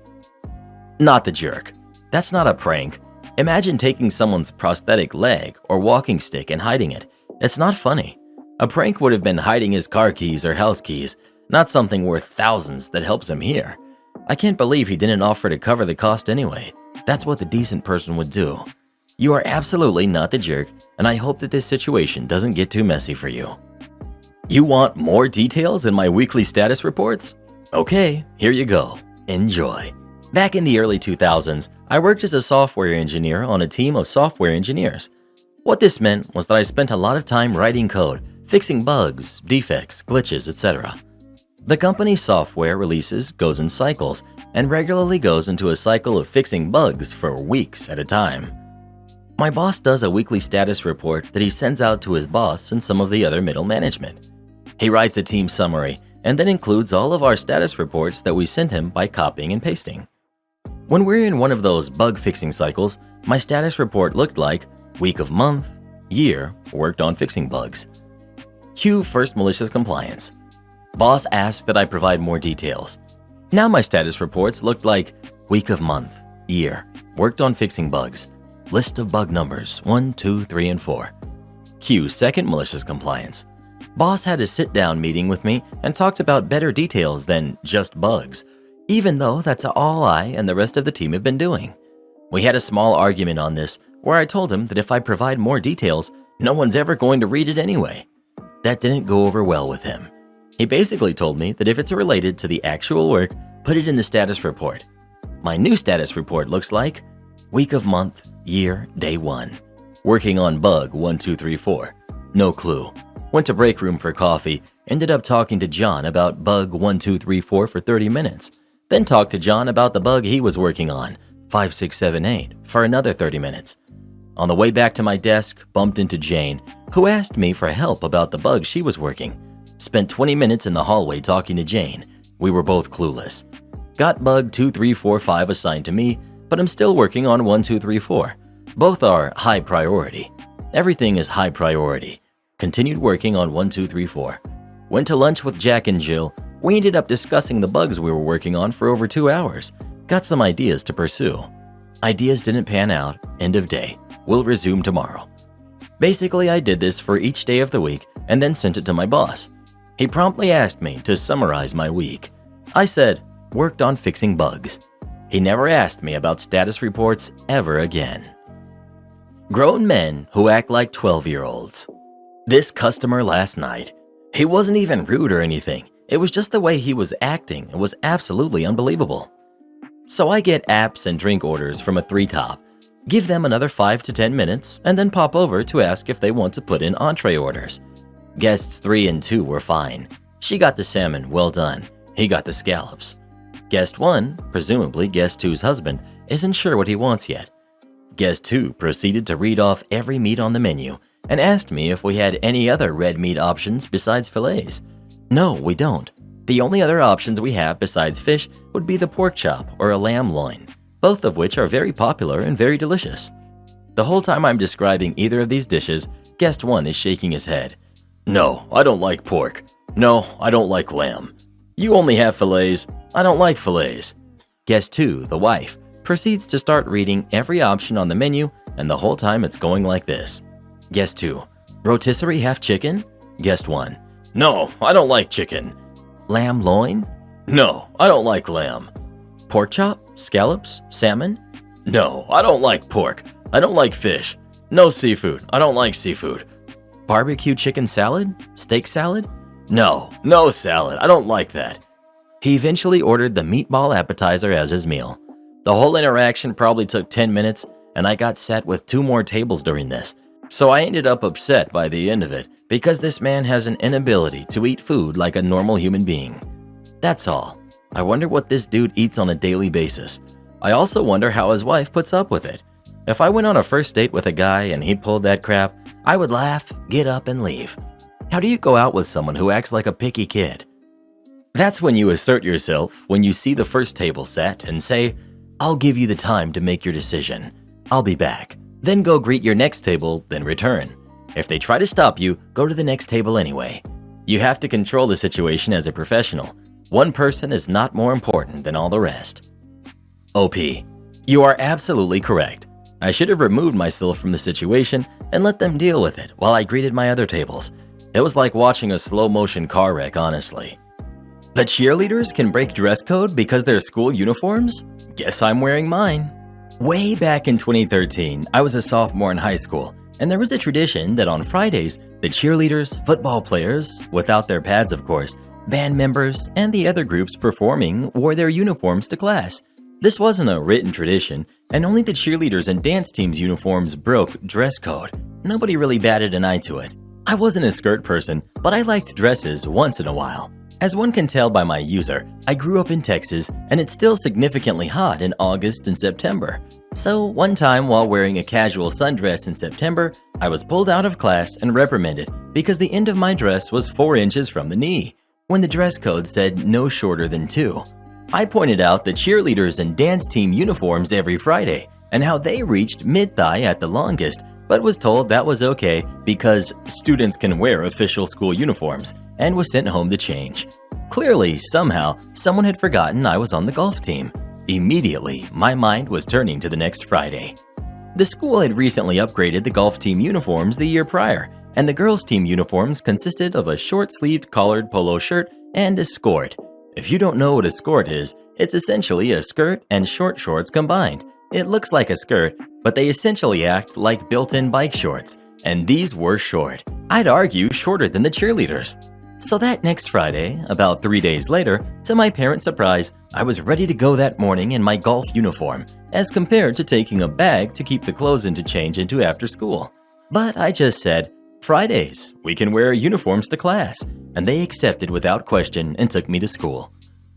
Not the jerk. That's not a prank. Imagine taking someone's prosthetic leg or walking stick and hiding it. It's not funny. A prank would have been hiding his car keys or house keys, not something worth thousands that helps him hear. I can't believe he didn't offer to cover the cost anyway. That's what the decent person would do. You are absolutely not the jerk, and I hope that this situation doesn't get too messy for you. You want more details in my weekly status reports? Okay, here you go. Enjoy. Back in the early 2000s, I worked as a software engineer on a team of software engineers. What this meant was that I spent a lot of time writing code, fixing bugs, defects, glitches, etc. The company's software releases goes in cycles and regularly goes into a cycle of fixing bugs for weeks at a time. My boss does a weekly status report that he sends out to his boss and some of the other middle management. He writes a team summary and then includes all of our status reports that we send him by copying and pasting. When we're in one of those bug fixing cycles, my status report looked like week of month, year, worked on fixing bugs. Cue first malicious compliance. Boss asked that I provide more details. Now my status reports looked like week of month, year, worked on fixing bugs. List of bug numbers 1, 2, 3, and 4. Cue second malicious compliance. Boss had a sit-down meeting with me and talked about better details than just bugs, even though that's all I and the rest of the team have been doing. We had a small argument on this where I told him that if I provide more details, no one's ever going to read it anyway. That didn't go over well with him. He basically told me that if it's related to the actual work, put it in the status report. My new status report looks like week of month, year, day 1. Working on bug 1, 2, 3, 4. No clue. Went to break room for coffee, ended up talking to John about bug 1, 2, 3, 4 for 30 minutes. Then talked to John about the bug he was working on, 5, 6, 7, 8, for another 30 minutes. On the way back to my desk, bumped into Jane, who asked me for help about the bug she was working. Spent 20 minutes in the hallway talking to Jane. We were both clueless. Got bug 2, 3, 4, 5 assigned to me, but I'm still working on 1, 2, 3, 4. Both are high priority. Everything is high priority. Continued working on 1, 2, 3, 4. Went to lunch with Jack and Jill. We ended up discussing the bugs we were working on for over 2 hours. Got some ideas to pursue. Ideas didn't pan out. End of day. We'll resume tomorrow. Basically, I did this for each day of the week and then sent it to my boss. He promptly asked me to summarize my week. I said, worked on fixing bugs. He never asked me about status reports ever again. Grown men who act like 12-year-olds. This customer last night, he wasn't even rude or anything. It was just the way he was acting. It was absolutely unbelievable. So I get apps and drink orders from a 3-top, give them another 5 to 10 minutes, and then pop over to ask if they want to put in entree orders. Guests 3 and 2 were fine. She got the salmon, well done. He got the scallops. Guest 1, presumably guest 2's husband, isn't sure what he wants yet. Guest 2 proceeded to read off every meat on the menu and asked me if we had any other red meat options besides fillets. No, we don't. The only other options we have besides fish would be the pork chop or a lamb loin, both of which are very popular and very delicious. The whole time I'm describing either of these dishes, guest 1 is shaking his head. No, I don't like pork. No, I don't like lamb. You only have fillets. I don't like fillets. Guest 2, the wife, proceeds to start reading every option on the menu, and the whole time it's going like this. Guest 2, rotisserie half chicken? Guest 1, no, I don't like chicken. Lamb loin? No, I don't like lamb. Pork chop? Scallops? Salmon? No, I don't like pork. I don't like fish. No seafood. I don't like seafood. Barbecue chicken salad? Steak salad? No, no salad. I don't like that. He eventually ordered the meatball appetizer as his meal. The whole interaction probably took 10 minutes, and I got sat with 2 more tables during this. So I ended up upset by the end of it because this man has an inability to eat food like a normal human being. That's all. I wonder what this dude eats on a daily basis. I also wonder how his wife puts up with it. If I went on a first date with a guy and he pulled that crap, I would laugh, get up, and leave. How do you go out with someone who acts like a picky kid? That's when you assert yourself when you see the first table set and say, I'll give you the time to make your decision. I'll be back. Then go greet your next table, then return. If they try to stop you, go to the next table anyway. You have to control the situation as a professional. One person is not more important than all the rest. OP. You are absolutely correct. I should have removed myself from the situation and let them deal with it while I greeted my other tables. It was like watching a slow-motion car wreck, honestly. The cheerleaders can break dress code because they're school uniforms? Guess I'm wearing mine. Way back in 2013, I was a sophomore in high school, and there was a tradition that on Fridays, the cheerleaders, football players, without their pads of course, band members, and the other groups performing wore their uniforms to class. This wasn't a written tradition, and only the cheerleaders and dance teams' uniforms broke dress code. Nobody really batted an eye to it. I wasn't a skirt person, but I liked dresses once in a while. As one can tell by my user, I grew up in Texas, and it's still significantly hot in August and September. So one time while wearing a casual sundress in September, I was pulled out of class and reprimanded because the end of my dress was 4 inches from the knee, when the dress code said no shorter than 2. I pointed out the cheerleaders and dance team uniforms every Friday and how they reached mid-thigh at the longest, but was told that was okay because students can wear official school uniforms, and was sent home to change. Clearly, somehow, someone had forgotten I was on the golf team. Immediately, my mind was turning to the next Friday. The school had recently upgraded the golf team uniforms the year prior, and the girls' team uniforms consisted of a short-sleeved collared polo shirt and a skirt. If you don't know what a skirt is, it's essentially a skirt and short shorts combined. It looks like a skirt, but they essentially act like built-in bike shorts, and these were short. I'd argue shorter than the cheerleaders. So that next Friday, about 3 days later, to my parents' surprise, I was ready to go that morning in my golf uniform, as compared to taking a bag to keep the clothes in to change into after school. But I just said, Fridays, we can wear uniforms to class, and they accepted without question and took me to school.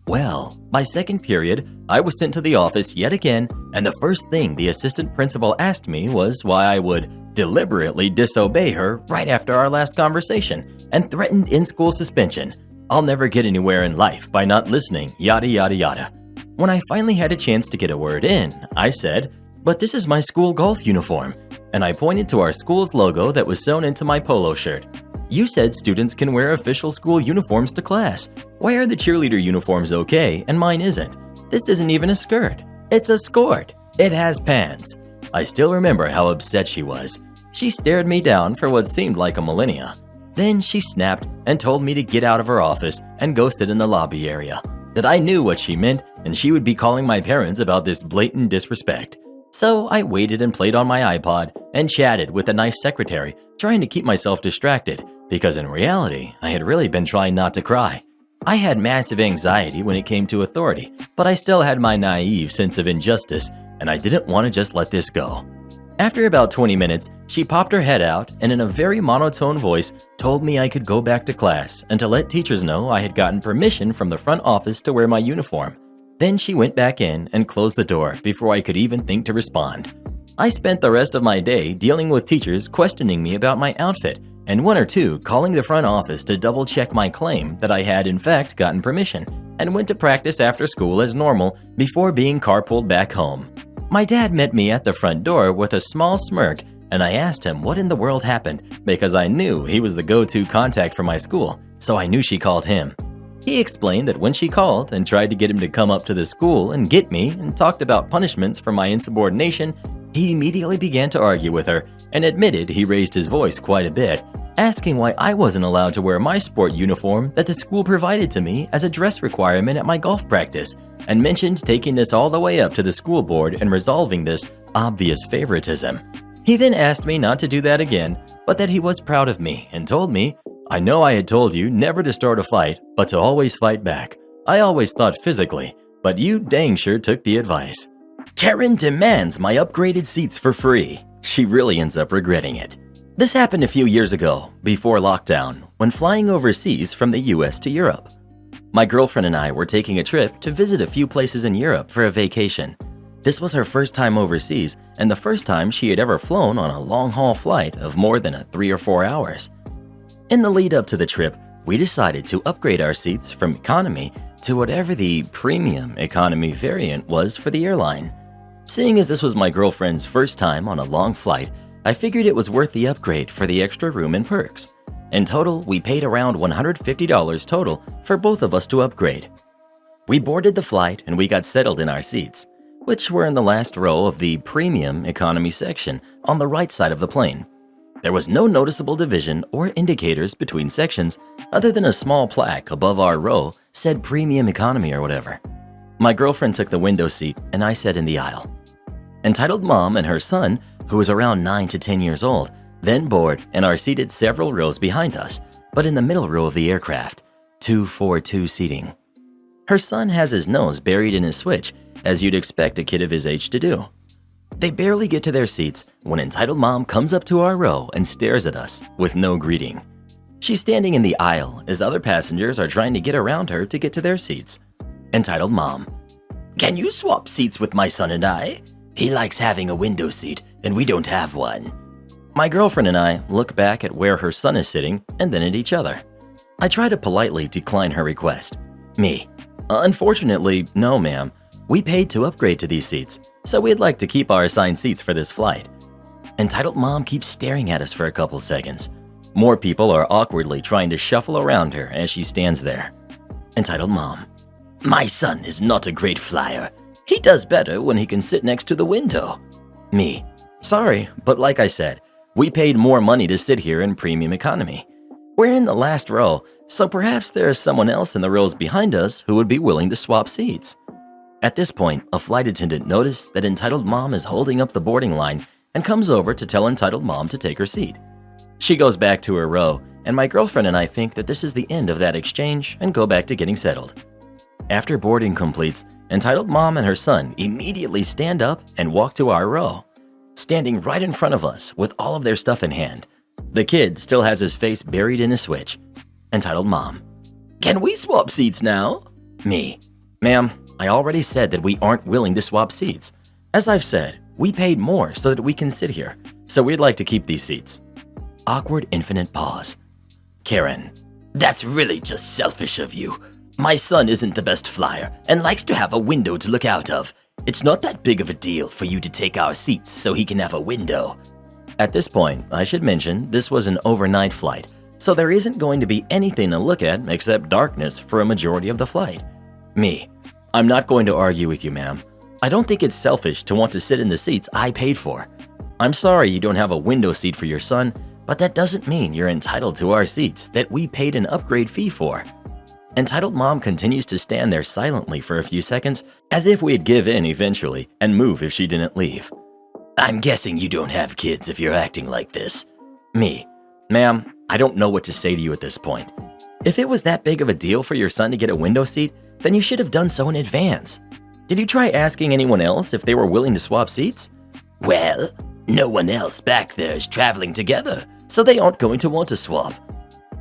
Well, by second period, I was sent to the office yet again, and the first thing the assistant principal asked me was why I would deliberately disobey her right after our last conversation, and threatened in-school suspension. I'll never get anywhere in life by not listening, yada yada yada. When I finally had a chance to get a word in, I said, but this is my school golf uniform, and I pointed to our school's logo that was sewn into my polo shirt. You said students can wear official school uniforms to class. Why are the cheerleader uniforms okay and mine isn't? This isn't even a skirt. It's a skirt. It has pants. I still remember how upset she was. She stared me down for what seemed like a millennia. Then she snapped and told me to get out of her office and go sit in the lobby area. that I knew what she meant and she would be calling my parents about this blatant disrespect. So I waited and played on my iPod and chatted with a nice secretary, trying to keep myself distracted because in reality, I had really been trying not to cry. I had massive anxiety when it came to authority, but I still had my naive sense of injustice and I didn't want to just let this go. After about 20 minutes, she popped her head out and in a very monotone voice told me I could go back to class and to let teachers know I had gotten permission from the front office to wear my uniform. Then she went back in and closed the door before I could even think to respond. I spent the rest of my day dealing with teachers questioning me about my outfit and one or two calling the front office to double-check my claim that I had in fact gotten permission and went to practice after school as normal before being carpooled back home. My dad met me at the front door with a small smirk and I asked him what in the world happened because I knew he was the go-to contact for my school, so I knew she called him. He explained that when she called and tried to get him to come up to the school and get me and talked about punishments for my insubordination, he immediately began to argue with her and admitted he raised his voice quite a bit, asking why I wasn't allowed to wear my sport uniform that the school provided to me as a dress requirement at my golf practice, and mentioned taking this all the way up to the school board and resolving this obvious favoritism. He then asked me not to do that again, but that he was proud of me and told me, "I know I had told you never to start a fight, but to always fight back. I always thought physically, but you dang sure took the advice." Karen demands my upgraded seats for free. She really ends up regretting it. This happened a few years ago, before lockdown, when flying overseas from the US to Europe. My girlfriend and I were taking a trip to visit a few places in Europe for a vacation. This was her first time overseas and the first time she had ever flown on a long-haul flight of more than 3 or 4 hours. In the lead up to the trip, we decided to upgrade our seats from economy to whatever the premium economy variant was for the airline. Seeing as this was my girlfriend's first time on a long flight, I figured it was worth the upgrade for the extra room and perks. In total, we paid around $150 total for both of us to upgrade. We boarded the flight and we got settled in our seats, which were in the last row of the premium economy section on the right side of the plane. There was no noticeable division or indicators between sections other than a small plaque above our row said premium economy or whatever. My girlfriend took the window seat and I sat in the aisle. Entitled Mom and her son, who was around 9 to 10 years old, then board and are seated several rows behind us, but in the middle row of the aircraft, 2-4-2 seating. Her son has his nose buried in his switch, as you'd expect a kid of his age to do. They barely get to their seats when Entitled Mom comes up to our row and stares at us with no greeting. She's standing in the aisle as other passengers are trying to get around her to get to their seats. Entitled Mom: "Can you swap seats with my son and I? He likes having a window seat and we don't have one." My girlfriend and I look back at where her son is sitting and then at each other. I try to politely decline her request. Me: "Unfortunately, no ma'am. We paid to upgrade to these seats, so we'd like to keep our assigned seats for this flight." Entitled Mom keeps staring at us for a couple seconds. More people are awkwardly trying to shuffle around her as she stands there. Entitled Mom: "My son is not a great flyer. He does better when he can sit next to the window." Me: "Sorry, but like I said, we paid more money to sit here in premium economy. We're in the last row, so perhaps there is someone else in the rows behind us who would be willing to swap seats." At this point, a flight attendant noticed that Entitled Mom is holding up the boarding line and comes over to tell Entitled Mom to take her seat. She goes back to her row, and my girlfriend and I think that this is the end of that exchange and go back to getting settled. After boarding completes, Entitled Mom and her son immediately stand up and walk to our row, standing right in front of us with all of their stuff in hand. The kid still has his face buried in a switch. Entitled Mom: "Can we swap seats now?" Me: "Ma'am, I already said that we aren't willing to swap seats. As I've said, we paid more so that we can sit here, so we'd like to keep these seats." Awkward infinite pause. Karen: "That's really just selfish of you. My son isn't the best flyer and likes to have a window to look out of. It's not that big of a deal for you to take our seats so he can have a window." At this point, I should mention this was an overnight flight, so there isn't going to be anything to look at except darkness for a majority of the flight. Me: "I'm not going to argue with you, ma'am. I don't think it's selfish to want to sit in the seats I paid for. I'm sorry you don't have a window seat for your son, but that doesn't mean you're entitled to our seats that we paid an upgrade fee for." Entitled mom continues to stand there silently for a few seconds, as if we'd give in eventually and move if she didn't leave. I'm guessing you don't have kids if you're acting like this. Me. Ma'am, I don't know what to say to you at this point. If it was that big of a deal for your son to get a window seat, then you should have done so in advance. Did you try asking anyone else if they were willing to swap seats? Well, no one else back there is traveling together, so they aren't going to want to swap.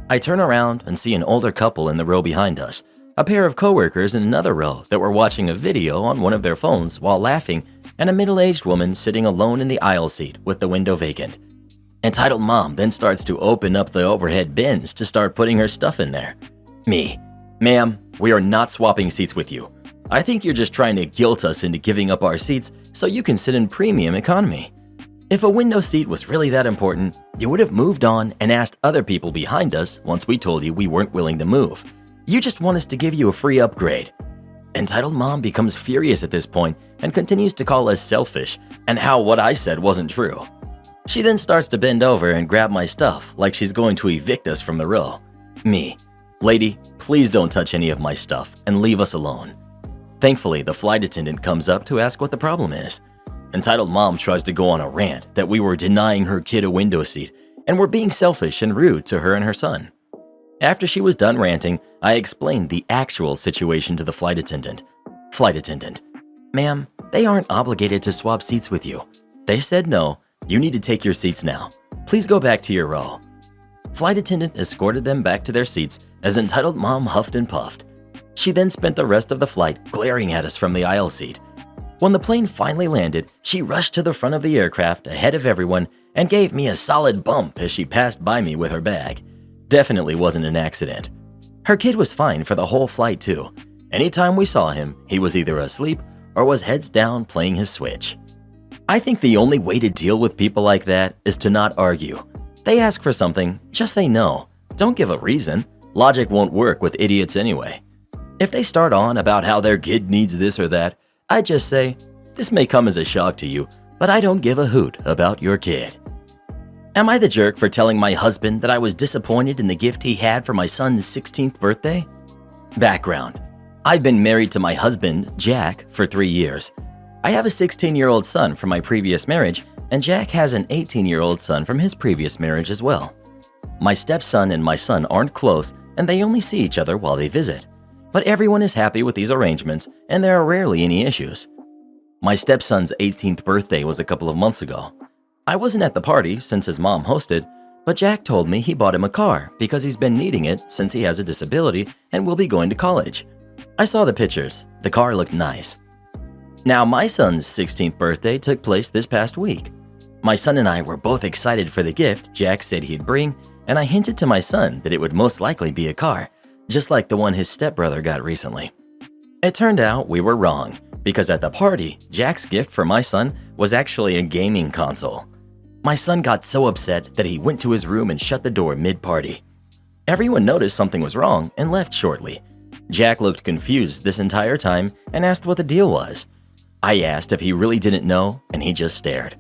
I turn around and see an older couple in the row behind us, a pair of coworkers in another row that were watching a video on one of their phones while laughing, and a middle-aged woman sitting alone in the aisle seat with the window vacant. Entitled mom then starts to open up the overhead bins to start putting her stuff in there. Me. Ma'am, we are not swapping seats with you. I think you're just trying to guilt us into giving up our seats so you can sit in premium economy. If a window seat was really that important, you would have moved on and asked other people behind us once we told you we weren't willing to move. You just want us to give you a free upgrade. Entitled mom becomes furious at this point and continues to call us selfish and how what I said wasn't true. She then starts to bend over and grab my stuff like she's going to evict us from the row. Me. Lady, please don't touch any of my stuff and leave us alone. Thankfully, the flight attendant comes up to ask what the problem is. Entitled mom tries to go on a rant that we were denying her kid a window seat and were being selfish and rude to her and her son. After she was done ranting, I explained the actual situation to the flight attendant. Flight attendant. Ma'am, they aren't obligated to swap seats with you. They said no, you need to take your seats now. Please go back to your row. Flight attendant escorted them back to their seats as entitled mom huffed and puffed. She then spent the rest of the flight glaring at us from the aisle seat. When the plane finally landed, she rushed to the front of the aircraft ahead of everyone and gave me a solid bump as she passed by me with her bag. Definitely wasn't an accident. Her kid was fine for the whole flight too. Anytime we saw him, he was either asleep or was heads down playing his Switch. I think the only way to deal with people like that is to not argue. They ask for something, just say no. Don't give a reason. Logic won't work with idiots anyway. If they start on about how their kid needs this or that, I just say, this may come as a shock to you, but I don't give a hoot about your kid. Am I the jerk for telling my husband that I was disappointed in the gift he had for my son's 16th birthday? Background. I've been married to my husband, Jack, for 3 years. I have a 16-year-old son from my previous marriage, and Jack has an 18-year-old son from his previous marriage as well. My stepson and my son aren't close, and they only see each other while they visit. But everyone is happy with these arrangements, and there are rarely any issues. My stepson's 18th birthday was a couple of months ago. I wasn't at the party since his mom hosted, but Jack told me he bought him a car because he's been needing it since he has a disability and will be going to college. I saw the pictures. The car looked nice. Now, my son's 16th birthday took place this past week. My son and I were both excited for the gift Jack said he'd bring, and I hinted to my son that it would most likely be a car, just like the one his stepbrother got recently. It turned out we were wrong, because at the party, Jack's gift for my son was actually a gaming console. My son got so upset that he went to his room and shut the door mid-party. Everyone noticed something was wrong and left shortly. Jack looked confused this entire time and asked what the deal was. I asked if he really didn't know, and he just stared.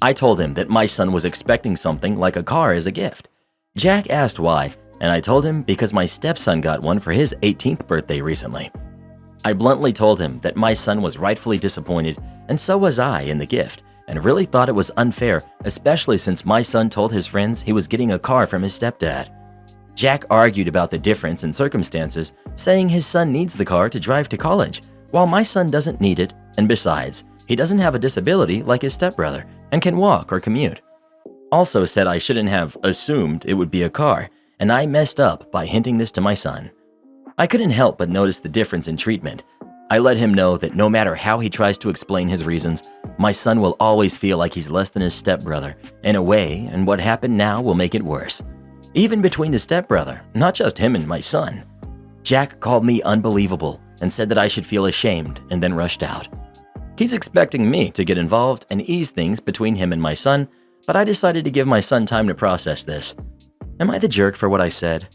I told him that my son was expecting something like a car as a gift. Jack asked why, and I told him because my stepson got one for his 18th birthday recently. I bluntly told him that my son was rightfully disappointed, and so was I in the gift, and really thought it was unfair, especially since my son told his friends he was getting a car from his stepdad. Jack argued about the difference in circumstances, saying his son needs the car to drive to college, while my son doesn't need it, and besides, he doesn't have a disability like his stepbrother and can walk or commute. Also said I shouldn't have assumed it would be a car, and I messed up by hinting this to my son. I couldn't help but notice the difference in treatment. I let him know that no matter how he tries to explain his reasons, my son will always feel like he's less than his stepbrother in a way, and what happened now will make it worse. Even between the stepbrother, not just him and my son. Jack called me unbelievable and said that I should feel ashamed and then rushed out. He's expecting me to get involved and ease things between him and my son, but I decided to give my son time to process this. Am I the jerk for what I said?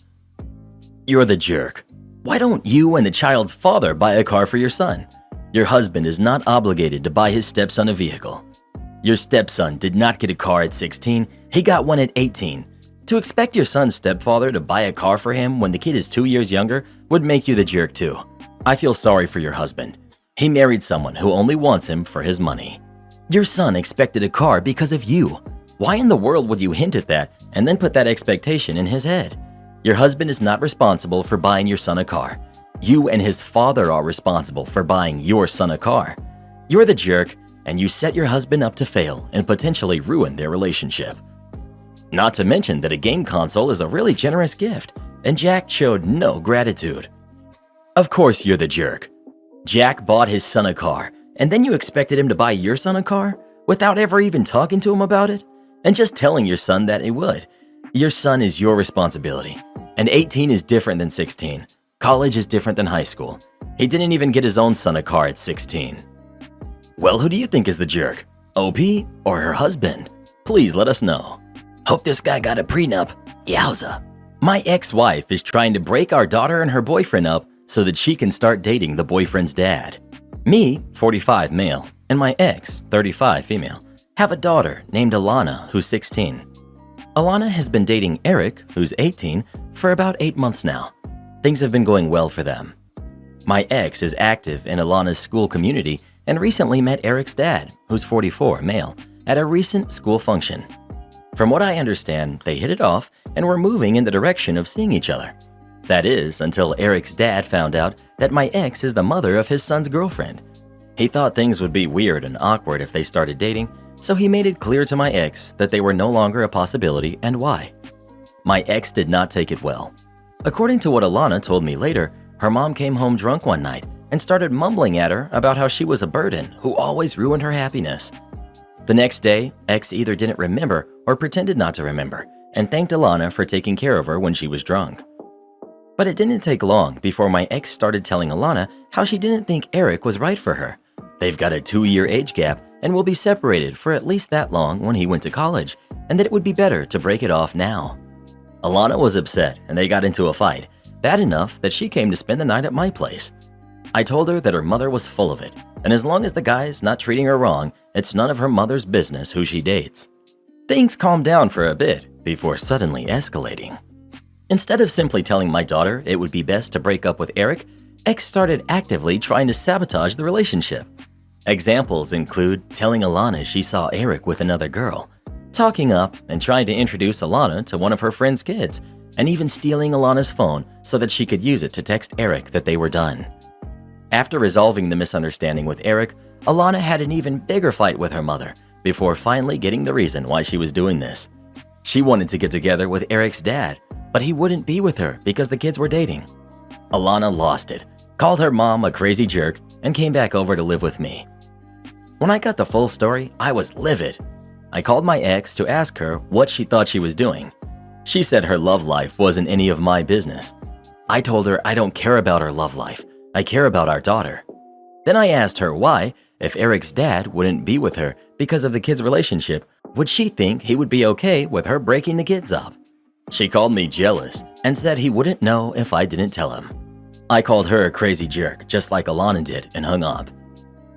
You're the jerk. Why don't you and the child's father buy a car for your son? Your husband is not obligated to buy his stepson a vehicle. Your stepson did not get a car at 16, he got one at 18. To expect your son's stepfather to buy a car for him when the kid is 2 years younger would make you the jerk too. I feel sorry for your husband. He married someone who only wants him for his money. Your son expected a car because of you. Why in the world would you hint at that and then put that expectation in his head? Your husband is not responsible for buying your son a car. You and his father are responsible for buying your son a car. You're the jerk, and you set your husband up to fail and potentially ruin their relationship. Not to mention that a game console is a really generous gift, and Jack showed no gratitude. Of course you're the jerk. Jack bought his son a car, and then you expected him to buy your son a car without ever even talking to him about it, and just telling your son that he would. Your son is your responsibility, and 18 is different than 16. College is different than high school. He didn't even get his own son a car at 16. Well, who do you think is the jerk? OP or her husband? Please let us know. Hope this guy got a prenup. Yowza. My ex-wife is trying to break our daughter and her boyfriend up so that she can start dating the boyfriend's dad. Me, 45 male, and my ex, 35 female, have a daughter named Alana who's 16. Alana has been dating Eric, who's 18, for about 8 months now. Things have been going well for them. My ex is active in Alana's school community and recently met Eric's dad, who's 44 male, at a recent school function. From what I understand, they hit it off and were moving in the direction of seeing each other. That is, until Eric's dad found out that my ex is the mother of his son's girlfriend. He thought things would be weird and awkward if they started dating, so he made it clear to my ex that they were no longer a possibility and why. My ex did not take it well. According to what Alana told me later, her mom came home drunk one night and started mumbling at her about how she was a burden who always ruined her happiness. The next day, ex either didn't remember or pretended not to remember and thanked Alana for taking care of her when she was drunk. But it didn't take long before my ex started telling Alana how she didn't think Eric was right for her. They've got a 2-year age gap and will be separated for at least that long when he went to college, and that it would be better to break it off now. Alana was upset and they got into a fight, bad enough that she came to spend the night at my place. I told her that her mother was full of it, and as long as the guy's not treating her wrong, it's none of her mother's business who she dates. Things calmed down for a bit before suddenly escalating. Instead of simply telling my daughter it would be best to break up with Eric, ex started actively trying to sabotage the relationship. Examples include telling Alana she saw Eric with another girl, talking up and trying to introduce Alana to one of her friend's kids, and even stealing Alana's phone so that she could use it to text Eric that they were done. After resolving the misunderstanding with Eric, Alana had an even bigger fight with her mother before finally getting the reason why she was doing this. She wanted to get together with Eric's dad, but he wouldn't be with her because the kids were dating. Alana lost it, called her mom a crazy jerk, and came back over to live with me. When I got the full story, I was livid. I called my ex to ask her what she thought she was doing. She said her love life wasn't any of my business. I told her I don't care about her love life. I care about our daughter. Then I asked her why, if Eric's dad wouldn't be with her because of the kids' relationship, would she think he would be okay with her breaking the kids up? She called me jealous and said he wouldn't know if I didn't tell him. I called her a crazy jerk, just like Alana did, and hung up.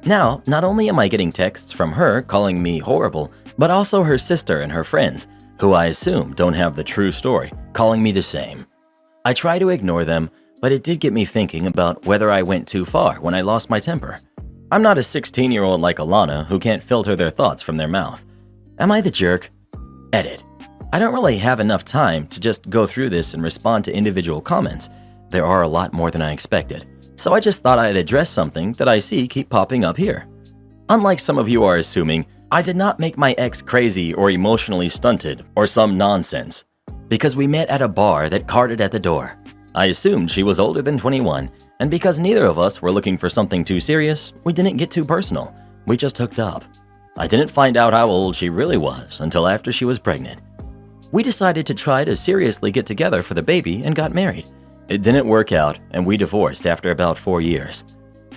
Now, not only am I getting texts from her calling me horrible, but also her sister and her friends, who I assume don't have the true story, calling me the same. I try to ignore them, but it did get me thinking about whether I went too far when I lost my temper. I'm not a 16-year-old like Alana who can't filter their thoughts from their mouth. Am I the jerk? Edit. I don't really have enough time to just go through this and respond to individual comments. There are a lot more than I expected, so I just thought I'd address something that I see keep popping up here. Unlike some of you are assuming, I did not make my ex crazy or emotionally stunted or some nonsense, because we met at a bar that carded at the door. I assumed she was older than 21, and because neither of us were looking for something too serious, we didn't get too personal. We just hooked up. I didn't find out how old she really was until after she was pregnant. We decided to try to seriously get together for the baby and got married. It didn't work out, and we divorced after about 4 years.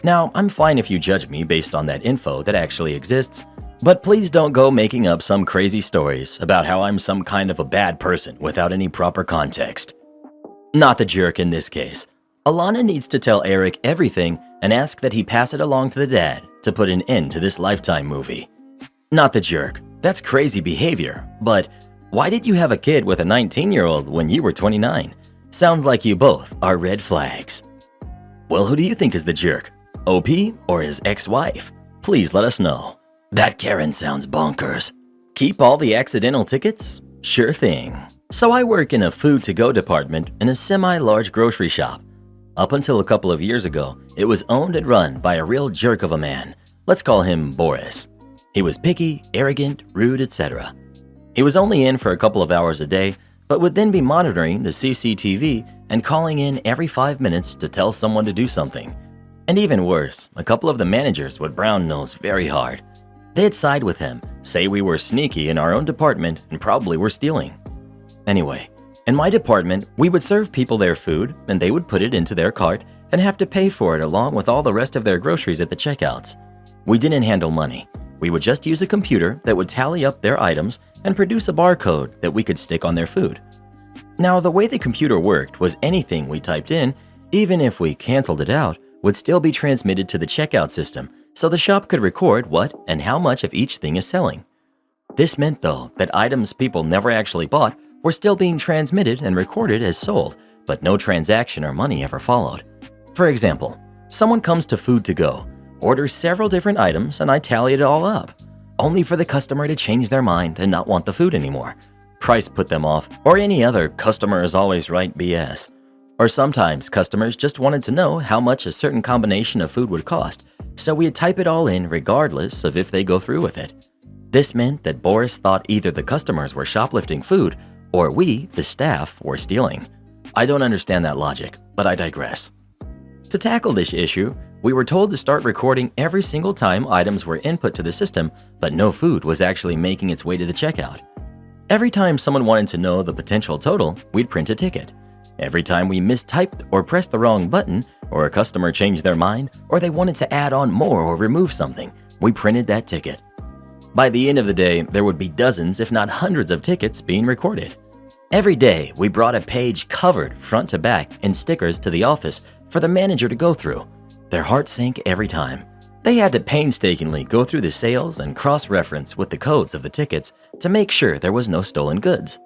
Now, I'm fine if you judge me based on that info that actually exists, but please don't go making up some crazy stories about how I'm some kind of a bad person without any proper context. Not the jerk in this case. Alana needs to tell Eric everything and ask that he pass it along to the dad to put an end to this Lifetime movie. Not the jerk. That's crazy behavior, but Why did you have a kid with a 19-year-old when you were 29? Sounds like you both are red flags. Well, who do you think is the jerk? OP or his ex-wife? Please let us know. That Karen sounds bonkers. Keep all the accidental tickets? Sure thing. So I work in a food-to-go department in a semi-large grocery shop. Up until a couple of years ago, it was owned and run by a real jerk of a man. Let's call him Boris. He was picky, arrogant, rude, etc. He was only in for a couple of hours a day, but would then be monitoring the CCTV and calling in every 5 minutes to tell someone to do something. And even worse, a couple of the managers would brown nose very hard. They'd side with him, say we were sneaky in our own department and probably were stealing. Anyway, in my department, we would serve people their food and they would put it into their cart and have to pay for it along with all the rest of their groceries at the checkouts. We didn't handle money. We would just use a computer that would tally up their items and produce a barcode that we could stick on their food. Now, the way the computer worked was anything we typed in, even if we canceled it out, would still be transmitted to the checkout system, so the shop could record what and how much of each thing is selling. This meant, though, that items people never actually bought were still being transmitted and recorded as sold, but no transaction or money ever followed. For example, someone comes to Food to Go, orders several different items, and I tally it all up, only for the customer to change their mind and not want the food anymore. Price put them off, or any other customer is always right BS. Or sometimes customers just wanted to know how much a certain combination of food would cost, so we'd type it all in regardless of if they go through with it. This meant that Boris thought either the customers were shoplifting food or we, the staff, were stealing. I don't understand that logic, but I digress. To tackle this issue, we were told to start recording every single time items were input to the system, but no food was actually making its way to the checkout. Every time someone wanted to know the potential total, we'd print a ticket. Every time we mistyped or pressed the wrong button, or a customer changed their mind, or they wanted to add on more or remove something, we printed that ticket. By the end of the day, there would be dozens, if not hundreds of tickets being recorded. Every day, we brought a page covered front to back in stickers to the office for the manager to go through. Their heart sank every time. They had to painstakingly go through the sales and cross-reference with the codes of the tickets to make sure there was no stolen goods.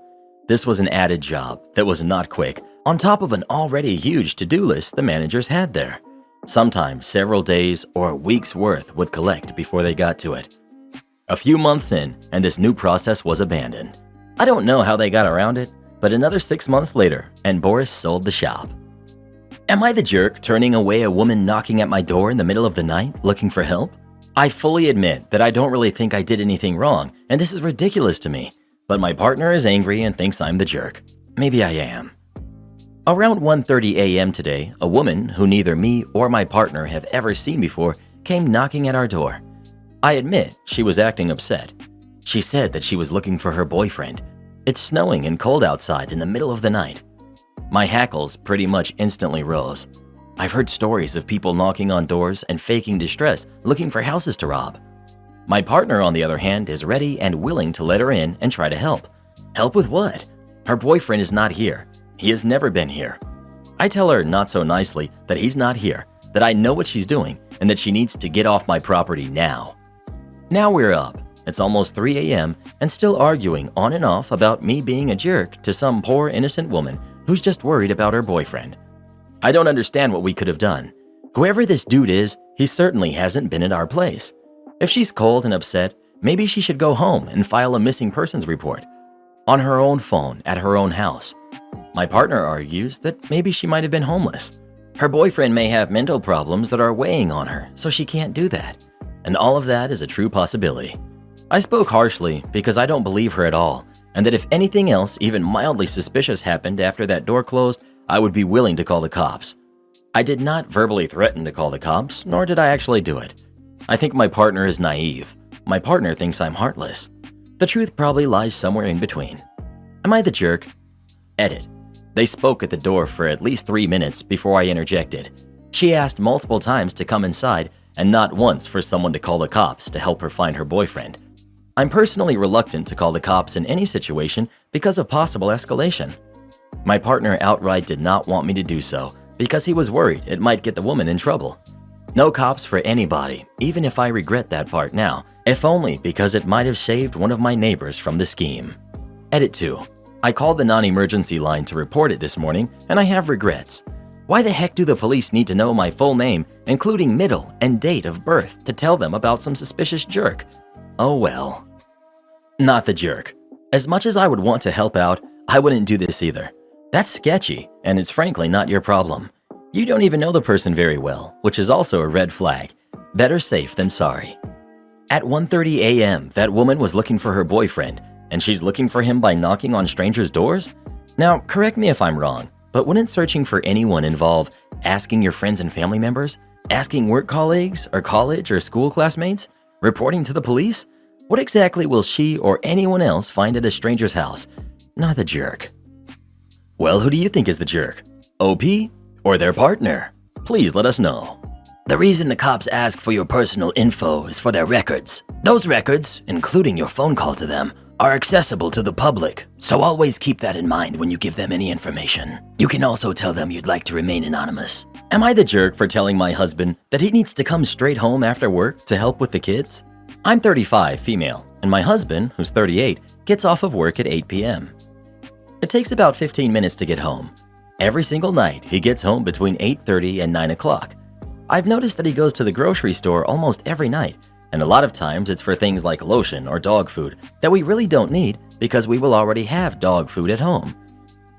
This was an added job that was not quick, on top of an already huge to-do list the managers had there. Sometimes several days or weeks' worth would collect before they got to it. A few months in, and this new process was abandoned. I don't know how they got around it, but another 6 months later, and Boris sold the shop. Am I the jerk turning away a woman knocking at my door in the middle of the night looking for help? I fully admit that I don't really think I did anything wrong, and this is ridiculous to me, but my partner is angry and thinks I'm the jerk. Maybe I am. Around 1:30 a.m. today, a woman who neither me or my partner have ever seen before came knocking at our door. I admit she was acting upset. She said that she was looking for her boyfriend. It's snowing and cold outside in the middle of the night. My hackles pretty much instantly rose. I've heard stories of people knocking on doors and faking distress, looking for houses to rob. My partner, on the other hand, is ready and willing to let her in and try to help. Help with what? Her boyfriend is not here. He has never been here. I tell her not so nicely that he's not here, that I know what she's doing, and that she needs to get off my property now. Now we're up. It's almost 3 a.m. and still arguing on and off about me being a jerk to some poor innocent woman who's just worried about her boyfriend. I don't understand what we could have done. Whoever this dude is, he certainly hasn't been at our place. If she's cold and upset, maybe she should go home and file a missing persons report on her own phone at her own house. My partner argues that maybe she might have been homeless. Her boyfriend may have mental problems that are weighing on her, so she can't do that. And all of that is a true possibility. I spoke harshly because I don't believe her at all, and that if anything else even mildly suspicious happened after that door closed, I would be willing to call the cops. I did not verbally threaten to call the cops, nor did I actually do it. I think my partner is naive. My partner thinks I'm heartless. The truth probably lies somewhere in between. Am I the jerk? Edit. They spoke at the door for at least 3 minutes before I interjected. She asked multiple times to come inside and not once for someone to call the cops to help her find her boyfriend. I'm personally reluctant to call the cops in any situation because of possible escalation. My partner outright did not want me to do so because he was worried it might get the woman in trouble. No cops for anybody, even if I regret that part now, if only because it might have saved one of my neighbors from the scheme. Edit 2. I called the non-emergency line to report it this morning, and I have regrets. Why the heck do the police need to know my full name, including middle and date of birth, to tell them about some suspicious jerk? Oh well. Not the jerk. As much as I would want to help out, I wouldn't do this either. That's sketchy, and it's frankly not your problem. You don't even know the person very well, which is also a red flag. Better safe than sorry. At 1:30 a.m., that woman was looking for her boyfriend, and she's looking for him by knocking on strangers' doors? Now, correct me if I'm wrong, but wouldn't searching for anyone involve asking your friends and family members, asking work colleagues or college or school classmates, reporting to the police? What exactly will she or anyone else find at a stranger's house? Not the jerk. Well, who do you think is the jerk? OP or their partner? Please let us know. The reason the cops ask for your personal info is for their records. Those records, including your phone call to them, are accessible to the public, so always keep that in mind when you give them any information. You can also tell them you'd like to remain anonymous. Am I the jerk for telling my husband that he needs to come straight home after work to help with the kids? I'm 35, female, and my husband, who's 38, gets off of work at 8 p.m. It takes about 15 minutes to get home. Every single night, he gets home between 8:30 and 9 o'clock. I've noticed that he goes to the grocery store almost every night, and a lot of times it's for things like lotion or dog food that we really don't need because we will already have dog food at home.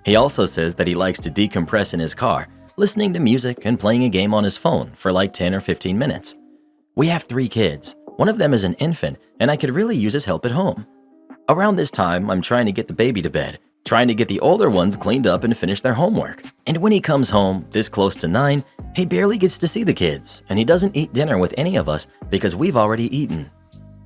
He also says that he likes to decompress in his car, listening to music and playing a game on his phone for like 10 or 15 minutes. We have 3 kids. One of them is an infant, and I could really use his help at home. Around this time, I'm trying to get the baby to bed, trying to get the older ones cleaned up and finish their homework. And when he comes home, this close to 9, he barely gets to see the kids, and he doesn't eat dinner with any of us because we've already eaten.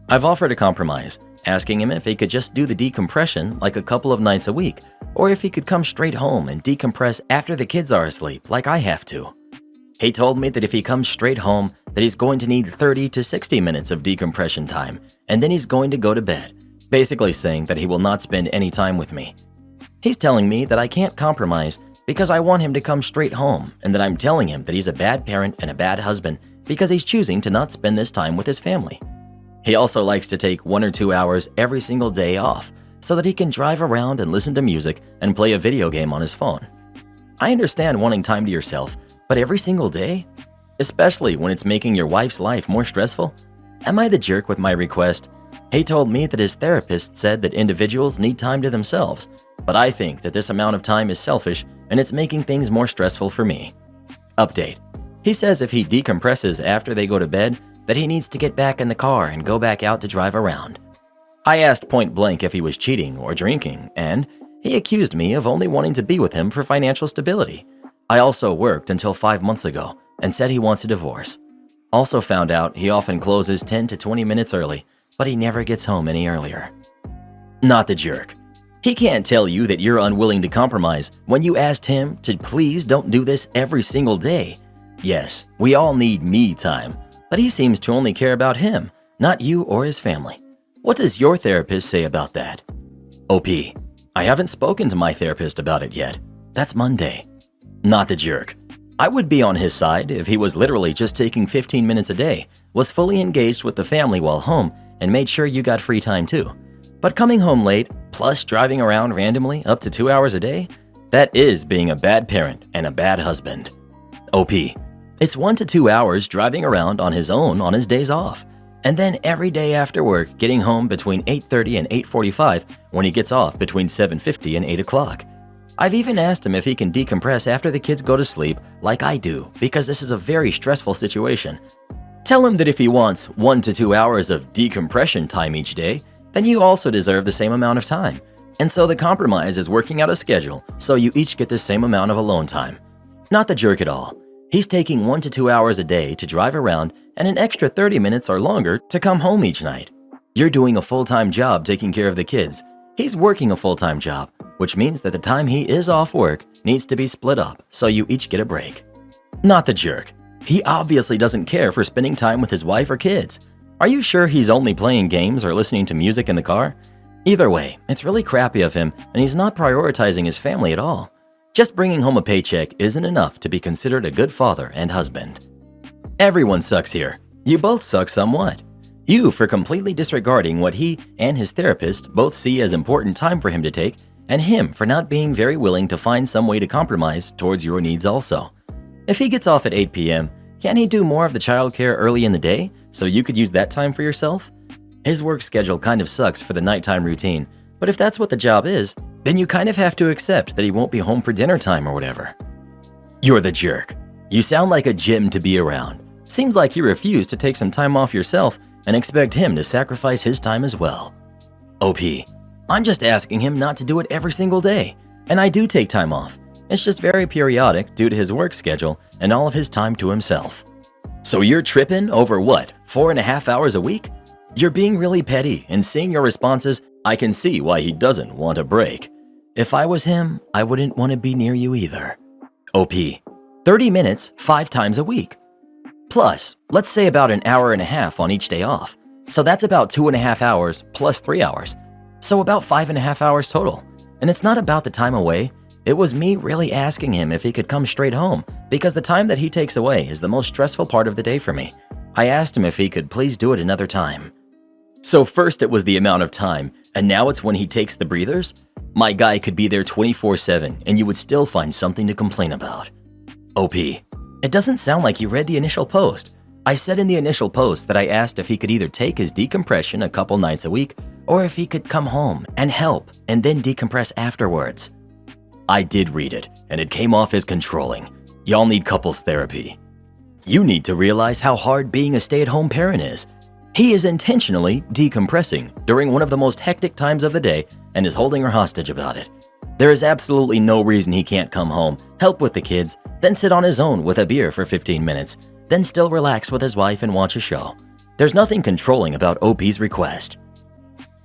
I've offered a compromise, asking him if he could just do the decompression like a couple of nights a week, or if he could come straight home and decompress after the kids are asleep like I have to. He told me that if he comes straight home, that he's going to need 30 to 60 minutes of decompression time, and then he's going to go to bed, basically saying that he will not spend any time with me. He's telling me that I can't compromise because I want him to come straight home, and that I'm telling him that he's a bad parent and a bad husband because he's choosing to not spend this time with his family. He also likes to take 1 or 2 hours every single day off so that he can drive around and listen to music and play a video game on his phone. I understand wanting time to yourself, but every single day? Especially when it's making your wife's life more stressful? Am I the jerk with my request? He told me that his therapist said that individuals need time to themselves, but I think that this amount of time is selfish and it's making things more stressful for me. Update. He says if he decompresses after they go to bed, that he needs to get back in the car and go back out to drive around. I asked point blank if he was cheating or drinking, and he accused me of only wanting to be with him for financial stability. I also worked until 5 months ago and said he wants a divorce. Also found out he often closes 10 to 20 minutes early, but he never gets home any earlier. Not the jerk. He can't tell you that you're unwilling to compromise when you asked him to please don't do this every single day. Yes, we all need me time, but he seems to only care about him, not you or his family. What does your therapist say about that? OP. I haven't spoken to my therapist about it yet. That's Monday. Not the jerk. I would be on his side if he was literally just taking 15 minutes a day, was fully engaged with the family while home, and made sure you got free time too. But coming home late, plus driving around randomly up to 2 hours a day, that is being a bad parent and a bad husband. OP. It's 1 to 2 hours driving around on his own on his days off, and then every day after work getting home between 8:30 and 8:45 when he gets off between 7:50 and 8 o'clock. I've even asked him if he can decompress after the kids go to sleep like I do because this is a very stressful situation. Tell him that if he wants 1 to 2 hours of decompression time each day, then you also deserve the same amount of time. And so the compromise is working out a schedule so you each get the same amount of alone time. Not the jerk at all. He's taking 1 to 2 hours a day to drive around and an extra 30 minutes or longer to come home each night. You're doing a full-time job taking care of the kids. He's working a full-time job, which means that the time he is off work needs to be split up so you each get a break. Not the jerk. He obviously doesn't care for spending time with his wife or kids. Are you sure he's only playing games or listening to music in the car? Either way, it's really crappy of him and he's not prioritizing his family at all. Just bringing home a paycheck isn't enough to be considered a good father and husband. Everyone sucks here. You both suck somewhat. You for completely disregarding what he and his therapist both see as important time for him to take, and him for not being very willing to find some way to compromise towards your needs also. If he gets off at 8 p.m., can't he do more of the childcare early in the day so you could use that time for yourself? His work schedule kind of sucks for the nighttime routine, but if that's what the job is, then you kind of have to accept that he won't be home for dinner time or whatever. You're the jerk. You sound like a gem to be around. Seems like you refuse to take some time off yourself and expect him to sacrifice his time as well. OP, I'm just asking him not to do it every single day, and I do take time off. It's just very periodic due to his work schedule and all of his time to himself. So you're tripping over what, 4.5 hours a week? You're being really petty, and seeing your responses, I can see why he doesn't want a break. If I was him, I wouldn't want to be near you either. OP, 30 minutes 5 times a week. Plus, let's say about an hour and a half on each day off. So that's about 2.5 hours plus 3 hours. So about 5.5 hours total. And it's not about the time away. It was me really asking him if he could come straight home, because the time that he takes away is the most stressful part of the day for me. I asked him if he could please do it another time. So first it was the amount of time, and now it's when he takes the breathers? My guy could be there 24/7 and you would still find something to complain about. OP, it doesn't sound like you read the initial post. I said in the initial post that I asked if he could either take his decompression a couple nights a week or if he could come home and help and then decompress afterwards. I did read it, and it came off as controlling. Y'all need couples therapy. You need to realize how hard being a stay-at-home parent is. He is intentionally decompressing during one of the most hectic times of the day and is holding her hostage about it. There is absolutely no reason he can't come home, help with the kids, then sit on his own with a beer for 15 minutes, then still relax with his wife and watch a show. There's nothing controlling about OP's request.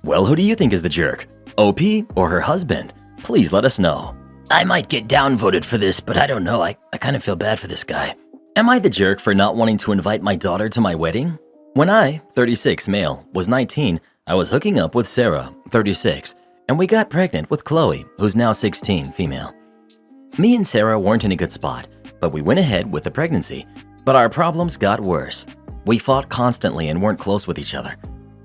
Well, who do you think is the jerk? OP or her husband? Please let us know. I might get downvoted for this, but I don't know. I kind of feel bad for this guy. Am I the jerk for not wanting to invite my daughter to my wedding? When I, 36 male, was 19, I was hooking up with Sarah, 36, and we got pregnant with Chloe, who's now 16, female. Me and Sarah weren't in a good spot, but we went ahead with the pregnancy. But our problems got worse. We fought constantly and weren't close with each other.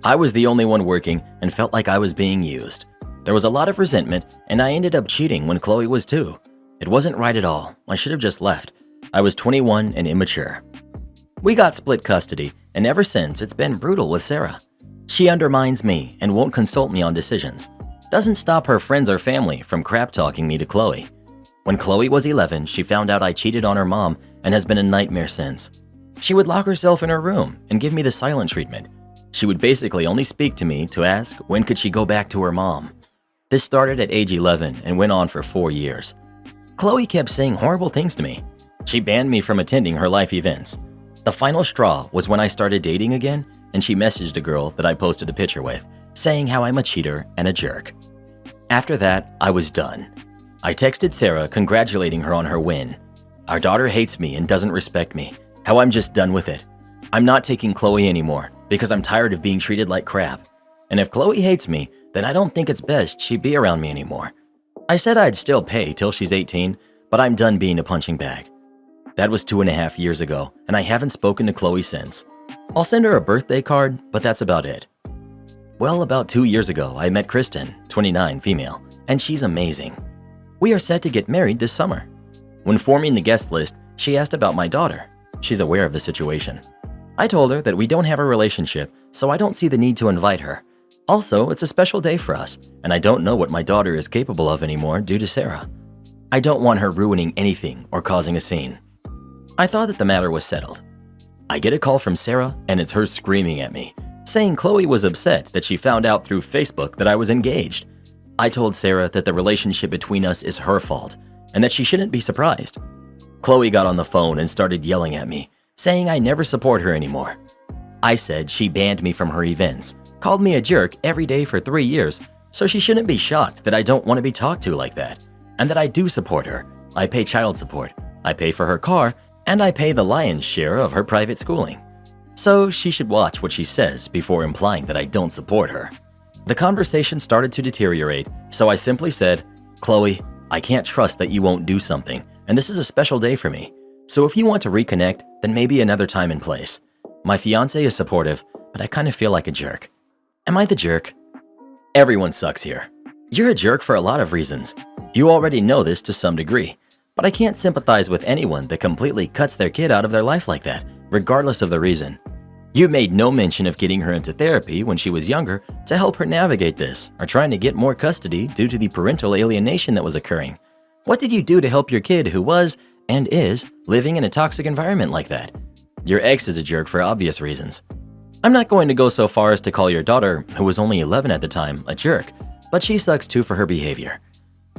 I was the only one working and felt like I was being used. There was a lot of resentment, and I ended up cheating when Chloe was 2. It wasn't right at all. I should have just left. I was 21 and immature. We got split custody, and ever since it's been brutal with Sarah. She undermines me and won't consult me on decisions. Doesn't stop her friends or family from crap-talking me to Chloe. When Chloe was 11, she found out I cheated on her mom and has been a nightmare since. She would lock herself in her room and give me the silent treatment. She would basically only speak to me to ask when could she go back to her mom. This started at age 11 and went on for 4 years. Chloe kept saying horrible things to me. She banned me from attending her life events. The final straw was when I started dating again, and she messaged a girl that I posted a picture with, saying how I'm a cheater and a jerk. After that, I was done. I texted Sarah congratulating her on her win. Our daughter hates me and doesn't respect me, how I'm just done with it. I'm not taking Chloe anymore because I'm tired of being treated like crap. And if Chloe hates me, then I don't think it's best she be around me anymore. I said I'd still pay till she's 18, but I'm done being a punching bag. That was 2.5 years ago, and I haven't spoken to Chloe since. I'll send her a birthday card, but that's about it. Well, about 2 years ago, I met Kristen, 29, female, and she's amazing. We are set to get married this summer. When forming the guest list, she asked about my daughter. She's aware of the situation. I told her that we don't have a relationship, so I don't see the need to invite her. Also, it's a special day for us, and I don't know what my daughter is capable of anymore due to Sarah. I don't want her ruining anything or causing a scene. I thought that the matter was settled. I get a call from Sarah, and it's her screaming at me, saying Chloe was upset that she found out through Facebook that I was engaged. I told Sarah that the relationship between us is her fault, and that she shouldn't be surprised. Chloe got on the phone and started yelling at me, saying I never support her anymore. I said she banned me from her events, called me a jerk every day for 3 years, so she shouldn't be shocked that I don't want to be talked to like that, and that I do support her. I pay child support, I pay for her car, and I pay the lion's share of her private schooling. So she should watch what she says before implying that I don't support her. The conversation started to deteriorate, so I simply said, Chloe, I can't trust that you won't do something, and this is a special day for me. So if you want to reconnect, then maybe another time and place. My fiance is supportive, but I kind of feel like a jerk. Am I the jerk? Everyone sucks here. You're a jerk for a lot of reasons. You already know this to some degree, but I can't sympathize with anyone that completely cuts their kid out of their life like that, regardless of the reason. You made no mention of getting her into therapy when she was younger to help her navigate this, or trying to get more custody due to the parental alienation that was occurring. What did you do to help your kid who was, and is, living in a toxic environment like that? Your ex is a jerk for obvious reasons. I'm not going to go so far as to call your daughter, who was only 11 at the time, a jerk, but she sucks too for her behavior.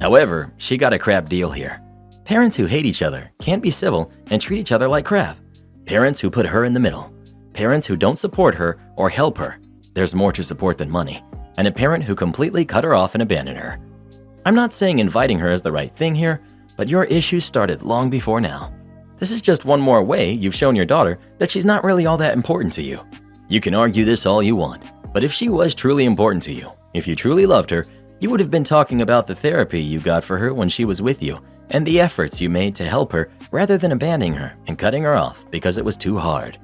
However, she got a crap deal here. Parents who hate each other can't be civil and treat each other like crap. Parents who put her in the middle. Parents who don't support her or help her. There's more to support than money. And a parent who completely cut her off and abandoned her. I'm not saying inviting her is the right thing here, but your issues started long before now. This is just one more way you've shown your daughter that she's not really all that important to you. You can argue this all you want, but if she was truly important to you, if you truly loved her, you would have been talking about the therapy you got for her when she was with you and the efforts you made to help her rather than abandoning her and cutting her off because it was too hard.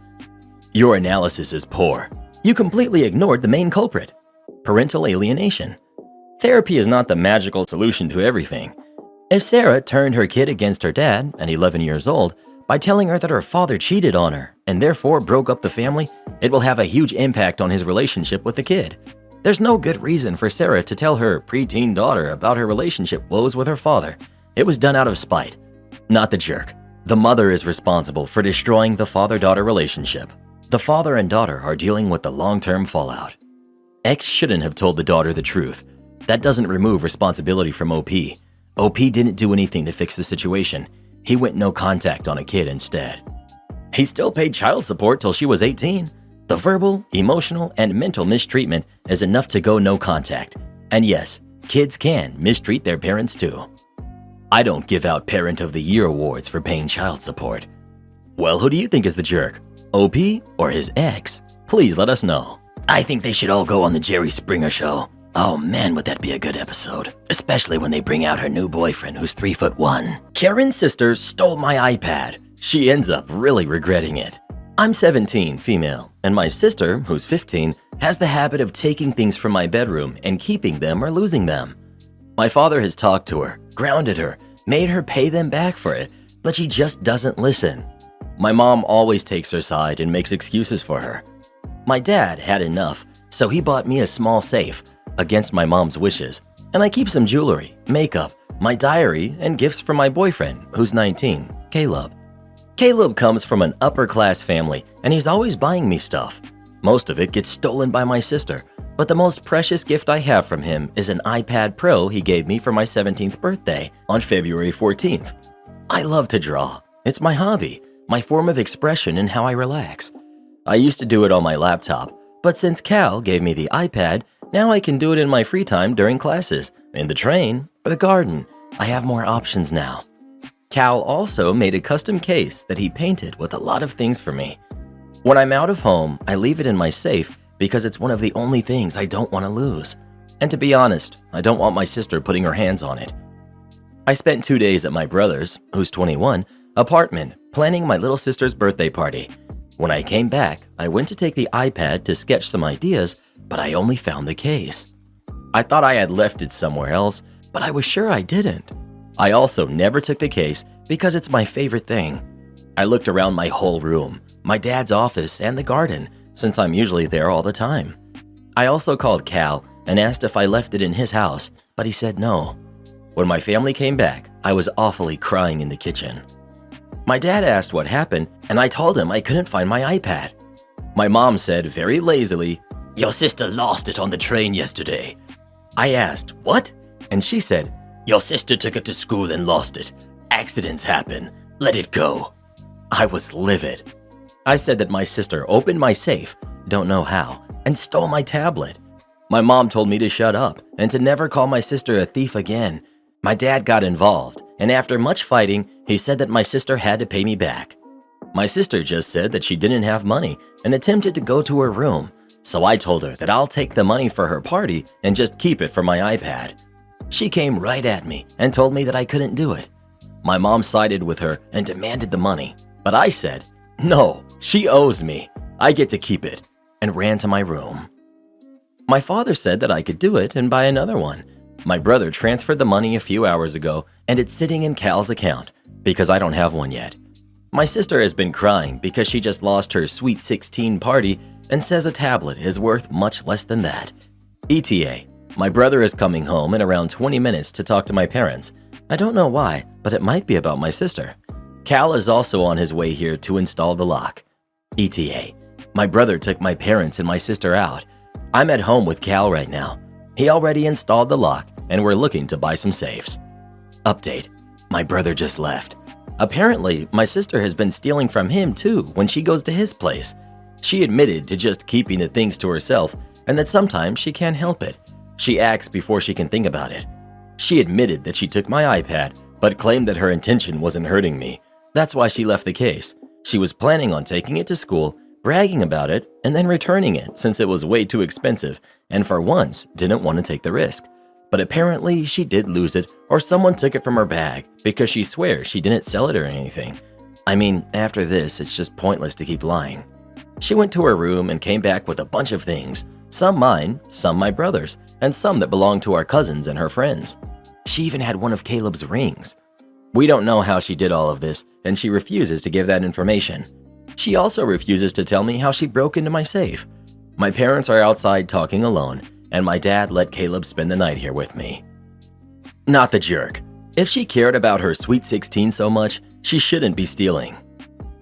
Your analysis is poor. You completely ignored the main culprit: parental alienation. Therapy is not the magical solution to everything. If Sarah turned her kid against her dad at 11 years old by telling her that her father cheated on her and therefore broke up the family, it will have a huge impact on his relationship with the kid. There's no good reason for Sarah to tell her preteen daughter about her relationship woes with her father. It was done out of spite, not the jerk. The mother is responsible for destroying the father-daughter relationship. The father and daughter are dealing with the long-term fallout. X shouldn't have told the daughter the truth. That doesn't remove responsibility from OP. OP didn't do anything to fix the situation. He went no contact on a kid instead. He still paid child support till she was 18. The verbal, emotional, and mental mistreatment is enough to go no contact. And yes, kids can mistreat their parents too. I don't give out Parent of the Year awards for paying child support. Well, who do you think is the jerk? OP or his ex? Please let us know. I think they should all go on the Jerry Springer show. Oh man, would that be a good episode. Especially when they bring out her new boyfriend who's 3'1". Karen's sister stole my iPad. She ends up really regretting it. I'm 17, female, and my sister, who's 15, has the habit of taking things from my bedroom and keeping them or losing them. My father has talked to her, grounded her, made her pay them back for it, but she just doesn't listen. My mom always takes her side and makes excuses for her. My dad had enough, so he bought me a small safe, against my mom's wishes, and I keep some jewelry, makeup, my diary, and gifts from my boyfriend, who's 19, Caleb. Caleb comes from an upper-class family, and he's always buying me stuff. Most of it gets stolen by my sister, but the most precious gift I have from him is an iPad Pro he gave me for my 17th birthday on February 14th. I love to draw. It's my hobby, my form of expression and how I relax. I used to do it on my laptop, but since Cal gave me the iPad, now I can do it in my free time during classes, in the train, or the garden. I have more options now. Cal also made a custom case that he painted with a lot of things for me. When I'm out of home, I leave it in my safe because it's one of the only things I don't want to lose. And to be honest, I don't want my sister putting her hands on it. I spent 2 days at my brother's, who's 21, apartment planning my little sister's birthday party. When I came back, I went to take the iPad to sketch some ideas, but I only found the case. I thought I had left it somewhere else, but I was sure I didn't. I also never took the case because it's my favorite thing. I looked around my whole room, my dad's office, and the garden, since I'm usually there all the time. I also called Cal and asked if I left it in his house, but he said no. When my family came back, I was awfully crying in the kitchen. My dad asked what happened, and I told him I couldn't find my iPad. My mom said very lazily, "Your sister lost it on the train yesterday." I asked, "What?" And she said, "Your sister took it to school and lost it. Accidents happen. Let it go." I was livid. I said that my sister opened my safe, don't know how, and stole my tablet. My mom told me to shut up and to never call my sister a thief again. My dad got involved, and after much fighting, he said that my sister had to pay me back. My sister just said that she didn't have money and attempted to go to her room, so I told her that I'll take the money for her party and just keep it for my iPad. She came right at me and told me that I couldn't do it. My mom sided with her and demanded the money, but I said, "No, she owes me. I get to keep it." and ran to my room. My father said that I could do it and buy another one. My brother transferred the money a few hours ago, and it's sitting in Cal's account because I don't have one yet. My sister has been crying because she just lost her Sweet 16 party and says a tablet is worth much less than that. ETA, my brother is coming home in around 20 minutes to talk to my parents. I don't know why, but it might be about my sister. Cal is also on his way here to install the lock. ETA, my brother took my parents and my sister out. I'm at home with Cal right now. He already installed the lock and we're looking to buy some safes. Update, my brother just left. Apparently, my sister has been stealing from him too when she goes to his place. She admitted to just keeping the things to herself and that sometimes she can't help it. She acts before she can think about it. She admitted that she took my iPad, but claimed that her intention wasn't hurting me. That's why she left the case. She was planning on taking it to school, bragging about it, and then returning it since it was way too expensive and for once didn't want to take the risk. But apparently she did lose it or someone took it from her bag because she swears she didn't sell it or anything. I mean, after this, it's just pointless to keep lying. She went to her room and came back with a bunch of things, some mine, some my brother's, and some that belonged to our cousins and her friends. She even had one of Caleb's rings. We don't know how she did all of this, and she refuses to give that information. She also refuses to tell me how she broke into my safe. My parents are outside talking alone, and my dad let Caleb spend the night here with me. Not the jerk. If she cared about her Sweet 16 so much, she shouldn't be stealing.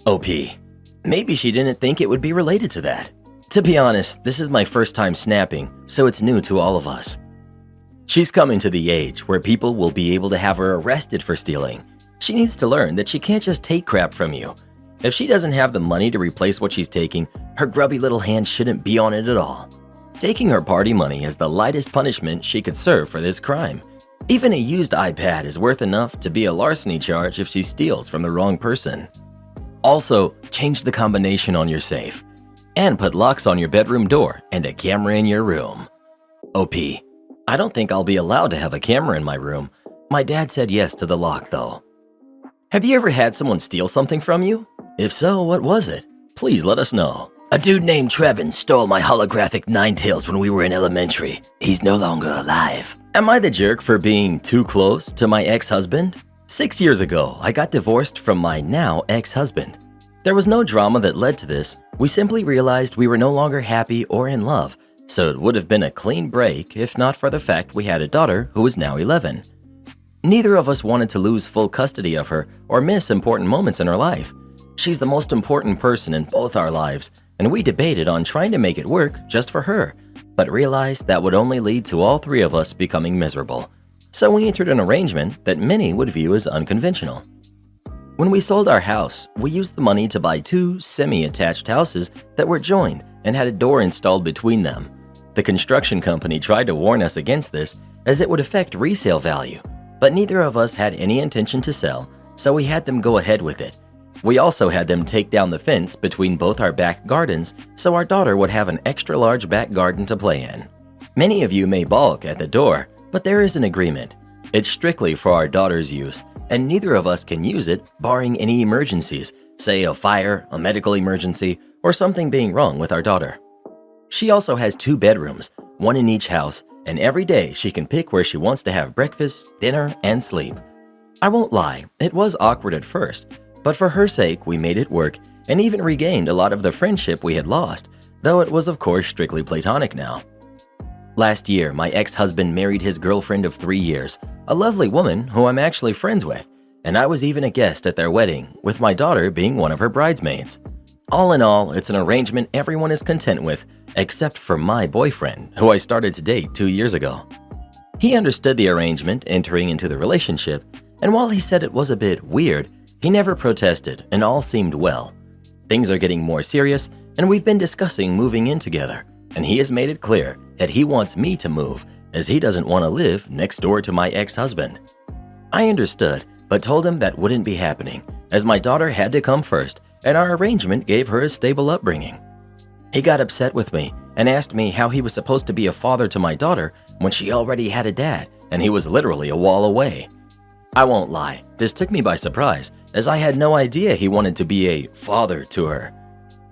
OP. Maybe she didn't think it would be related to that. To be honest, this is my first time snapping, so it's new to all of us. She's coming to the age where people will be able to have her arrested for stealing. She needs to learn that she can't just take crap from you. If she doesn't have the money to replace what she's taking, her grubby little hand shouldn't be on it at all. Taking her party money is the lightest punishment she could serve for this crime. Even a used iPad is worth enough to be a larceny charge if she steals from the wrong person. Also, change the combination on your safe. And put locks on your bedroom door and a camera in your room. OP. I don't think I'll be allowed to have a camera in my room. My dad said yes to the lock though. Have you ever had someone steal something from you? If so, what was it? Please let us know. A dude named Trevin stole my holographic Ninetales when we were in elementary. He's no longer alive. Am I the jerk for being too close to my ex-husband? 6 years ago, I got divorced from my now ex-husband. There was no drama that led to this. We simply realized we were no longer happy or in love, so it would have been a clean break if not for the fact we had a daughter who is now 11. Neither of us wanted to lose full custody of her or miss important moments in her life. She's the most important person in both our lives, and we debated on trying to make it work just for her, but realized that would only lead to all three of us becoming miserable. So we entered an arrangement that many would view as unconventional. When we sold our house, we used the money to buy 2 semi-attached houses that were joined and had a door installed between them. The construction company tried to warn us against this as it would affect resale value, but neither of us had any intention to sell, so we had them go ahead with it. We also had them take down the fence between both our back gardens so our daughter would have an extra large back garden to play in. Many of you may balk at the door, but there is an agreement. It's strictly for our daughter's use, and neither of us can use it barring any emergencies, say a fire, a medical emergency, or something being wrong with our daughter. She also has 2 bedrooms, one in each house, and every day she can pick where she wants to have breakfast, dinner, and sleep. I won't lie, it was awkward at first, but for her sake we made it work and even regained a lot of the friendship we had lost, though it was of course strictly platonic now. Last year, my ex-husband married his girlfriend of 3 years, a lovely woman who I'm actually friends with, and I was even a guest at their wedding, with my daughter being one of her bridesmaids. All in all, it's an arrangement everyone is content with, except for my boyfriend, who I started to date 2 years ago. He understood the arrangement entering into the relationship, and while he said it was a bit weird, he never protested and all seemed well. Things are getting more serious, and we've been discussing moving in together, and he has made it clear that he wants me to move as he doesn't want to live next door to my ex-husband. I understood, but told him that wouldn't be happening, as my daughter had to come first, and our arrangement gave her a stable upbringing. He got upset with me and asked me how he was supposed to be a father to my daughter when she already had a dad, and he was literally a wall away. I won't lie, this took me by surprise, as I had no idea he wanted to be a father to her.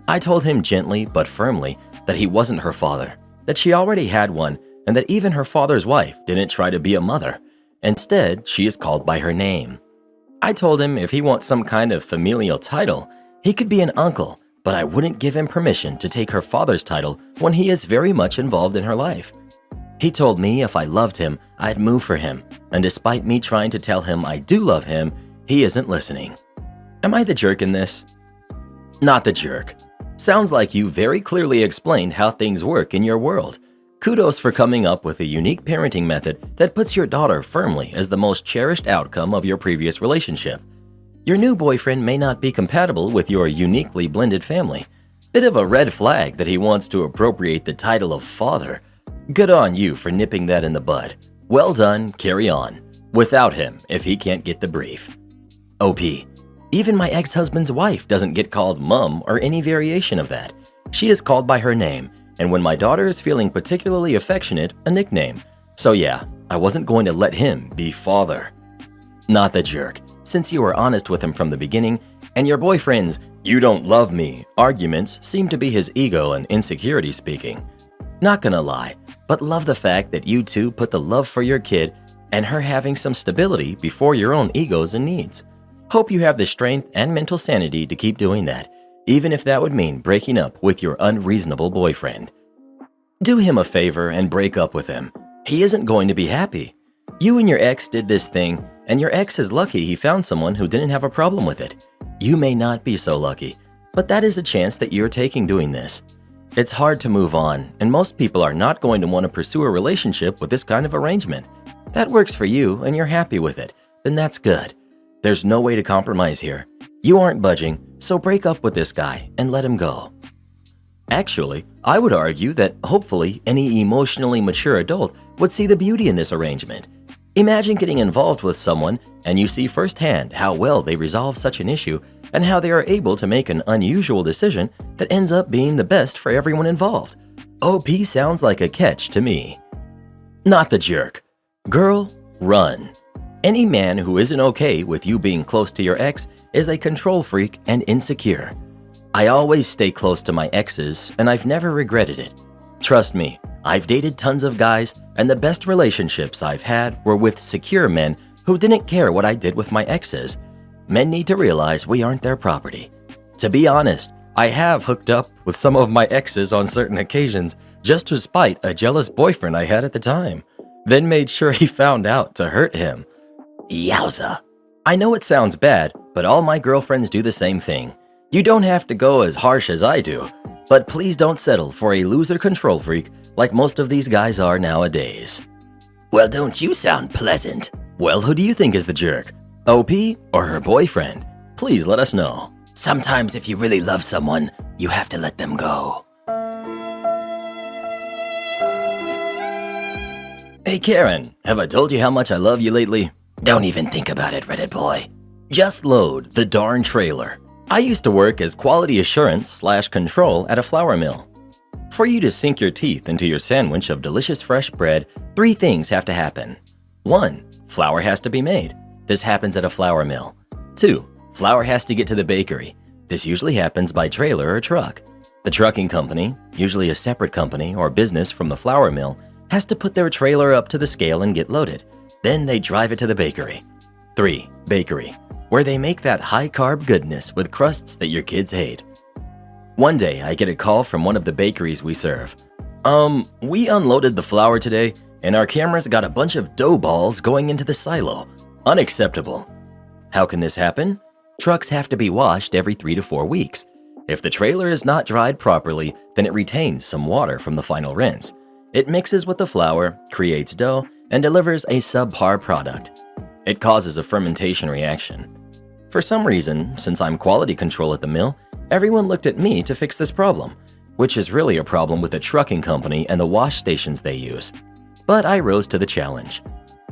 I told him gently but firmly that he wasn't her father, that she already had one, and that even her father's wife didn't try to be a mother. Instead, she is called by her name. I told him if he wants some kind of familial title, he could be an uncle, but I wouldn't give him permission to take her father's title when he is very much involved in her life. He told me if I loved him, I'd move for him, and despite me trying to tell him I do love him, he isn't listening. Am I the jerk in this? Not the jerk. Sounds like you very clearly explained how things work in your world. Kudos for coming up with a unique parenting method that puts your daughter firmly as the most cherished outcome of your previous relationship. Your new boyfriend may not be compatible with your uniquely blended family. Bit of a red flag that he wants to appropriate the title of father. Good on you for nipping that in the bud. Well done, carry on. Without him, if he can't get the brief. OP. Even my ex-husband's wife doesn't get called mom or any variation of that. She is called by her name, and when my daughter is feeling particularly affectionate, a nickname. So yeah, I wasn't going to let him be father. Not the jerk, since you were honest with him from the beginning, and your boyfriend's "you don't love me" arguments seem to be his ego and insecurity speaking. Not gonna lie, but love the fact that you two put the love for your kid and her having some stability before your own egos and needs. Hope you have the strength and mental sanity to keep doing that, even if that would mean breaking up with your unreasonable boyfriend. Do him a favor and break up with him. He isn't going to be happy. You and your ex did this thing, and your ex is lucky he found someone who didn't have a problem with it. You may not be so lucky, but that is a chance that you're taking doing this. It's hard to move on, and most people are not going to want to pursue a relationship with this kind of arrangement. That works for you and you're happy with it, then that's good. There's no way to compromise here. You aren't budging, so break up with this guy and let him go. Actually, I would argue that hopefully any emotionally mature adult would see the beauty in this arrangement. Imagine getting involved with someone and you see firsthand how well they resolve such an issue and how they are able to make an unusual decision that ends up being the best for everyone involved. OP sounds like a catch to me. Not the jerk. Girl, run. Any man who isn't okay with you being close to your ex is a control freak and insecure. I always stay close to my exes, and I've never regretted it. Trust me, I've dated tons of guys, and the best relationships I've had were with secure men who didn't care what I did with my exes. Men need to realize we aren't their property. To be honest, I have hooked up with some of my exes on certain occasions just to spite a jealous boyfriend I had at the time, then made sure he found out to hurt him. Yowza. I know it sounds bad, but all my girlfriends do the same thing. You don't have to go as harsh as I do, but please don't settle for a loser control freak like most of these guys are nowadays. Well, don't you sound pleasant? Well, who do you think is the jerk? OP or her boyfriend? Please let us know. Sometimes if you really love someone, you have to let them go. Hey Karen, have I told you how much I love you lately? Don't even think about it, Reddit boy. Just load the darn trailer. I used to work as quality assurance/control at a flour mill. For you to sink your teeth into your sandwich of delicious fresh bread, 3 things have to happen. 1. Flour has to be made. This happens at a flour mill. 2. Flour has to get to the bakery. This usually happens by trailer or truck. The trucking company, usually a separate company or business from the flour mill, has to put their trailer up to the scale and get loaded. Then they drive it to the bakery. 3. Bakery, where they make that high-carb goodness with crusts that your kids hate. One day, I get a call from one of the bakeries we serve. We unloaded the flour today, and our cameras got a bunch of dough balls going into the silo. Unacceptable. How can this happen? Trucks have to be washed every 3 to 4 weeks. If the trailer is not dried properly, then it retains some water from the final rinse. It mixes with the flour, creates dough, and delivers a subpar product. It causes a fermentation reaction. For some reason, since I'm quality control at the mill, everyone looked at me to fix this problem, which is really a problem with the trucking company and the wash stations they use. But I rose to the challenge.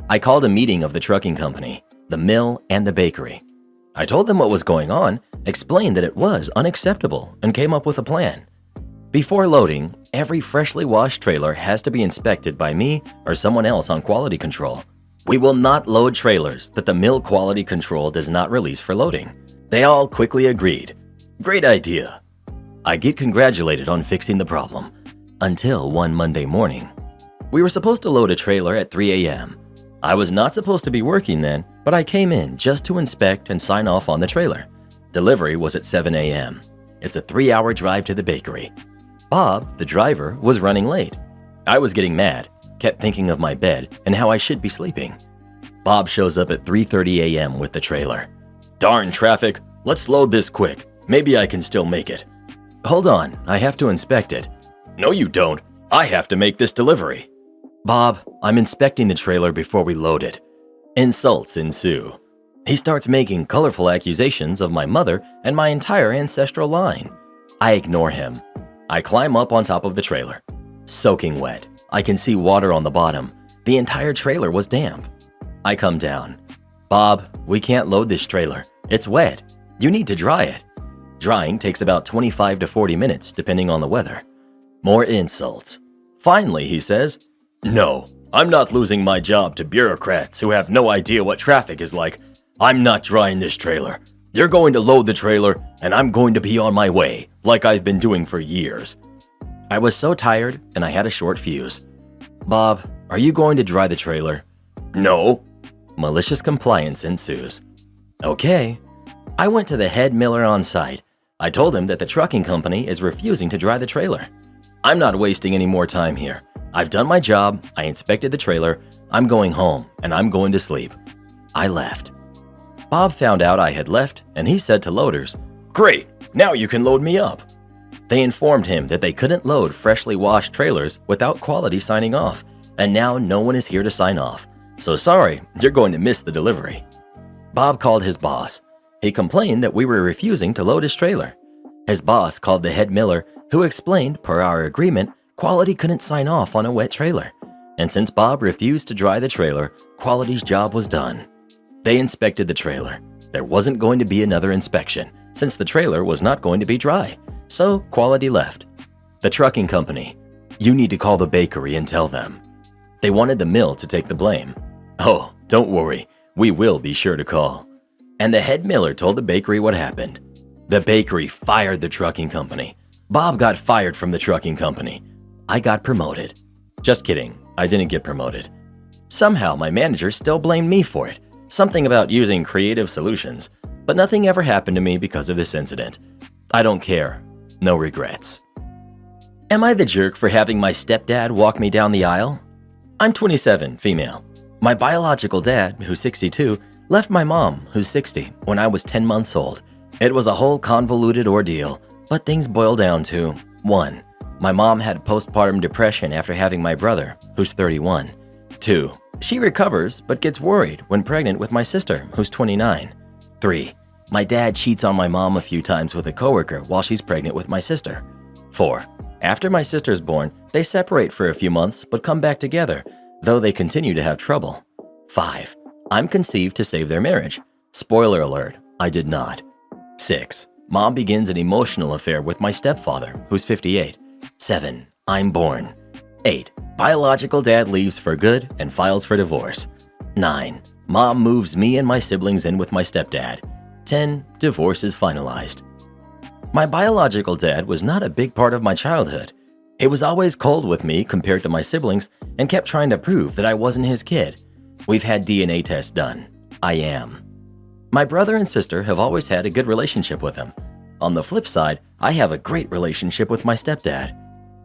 I called a meeting of the trucking company, the mill, and the bakery. I told them what was going on, explained that it was unacceptable, and came up with a plan. Before loading, every freshly washed trailer has to be inspected by me or someone else on quality control. We will not load trailers that the mill quality control does not release for loading. They all quickly agreed. Great idea. I get congratulated on fixing the problem. Until one Monday morning. We were supposed to load a trailer at 3 a.m. I was not supposed to be working then, but I came in just to inspect and sign off on the trailer. Delivery was at 7 a.m. It's a 3-hour drive to the bakery. Bob, the driver, was running late. I was getting mad, kept thinking of my bed and how I should be sleeping. Bob shows up at 3:30 a.m. with the trailer. Darn traffic, let's load this quick. Maybe I can still make it. Hold on, I have to inspect it. No, you don't. I have to make this delivery. Bob, I'm inspecting the trailer before we load it. Insults ensue. He starts making colorful accusations of my mother and my entire ancestral line. I ignore him. I climb up on top of the trailer. Soaking wet. I can see water on the bottom. The entire trailer was damp. I come down. Bob, we can't load this trailer. It's wet. You need to dry it. Drying takes about 25 to 40 minutes depending on the weather. More insults. Finally, he says, No, I'm not losing my job to bureaucrats who have no idea what traffic is like. I'm not drying this trailer. You're going to load the trailer, and I'm going to be on my way, like I've been doing for years. I was so tired, and I had a short fuse. Bob, are you going to dry the trailer? No. Malicious compliance ensues. Okay. I went to the head miller on site. I told him that the trucking company is refusing to dry the trailer. I'm not wasting any more time here. I've done my job, I inspected the trailer, I'm going home, and I'm going to sleep. I left. Bob found out I had left, and he said to loaders, Great, now you can load me up. They informed him that they couldn't load freshly washed trailers without quality signing off, and now no one is here to sign off. So sorry, you're going to miss the delivery. Bob called his boss. He complained that we were refusing to load his trailer. His boss called the head miller, who explained, per our agreement, quality couldn't sign off on a wet trailer. And since Bob refused to dry the trailer, quality's job was done. They inspected the trailer. There wasn't going to be another inspection, since the trailer was not going to be dry. So quality left. The trucking company. You need to call the bakery and tell them. They wanted the mill to take the blame. Oh, don't worry. We will be sure to call. And the head miller told the bakery what happened. The bakery fired the trucking company. Bob got fired from the trucking company. I got promoted. Just kidding, I didn't get promoted. Somehow my manager still blamed me for it. Something about using creative solutions. But nothing ever happened to me because of this incident. I don't care. No regrets. Am I the jerk for having my stepdad walk me down the aisle? I'm 27, female. My biological dad, who's 62, left my mom, who's 60, when I was 10 months old. It was a whole convoluted ordeal, but things boil down to 1. My mom had postpartum depression after having my brother, who's 31. 2. She recovers but gets worried when pregnant with my sister, who's 29. 3. My dad cheats on my mom a few times with a coworker while she's pregnant with my sister. 4. After my sister's born, they separate for a few months but come back together, though they continue to have trouble. 5. I'm conceived to save their marriage. Spoiler alert, I did not. 6. Mom begins an emotional affair with my stepfather, who's 58. 7. I'm born. 8. Biological dad leaves for good and files for divorce. 9. Mom moves me and my siblings in with my stepdad. 10. Divorce is finalized. My biological dad was not a big part of my childhood. He was always cold with me compared to my siblings and kept trying to prove that I wasn't his kid. We've had DNA tests done. I am. My brother and sister have always had a good relationship with him. On the flip side, I have a great relationship with my stepdad.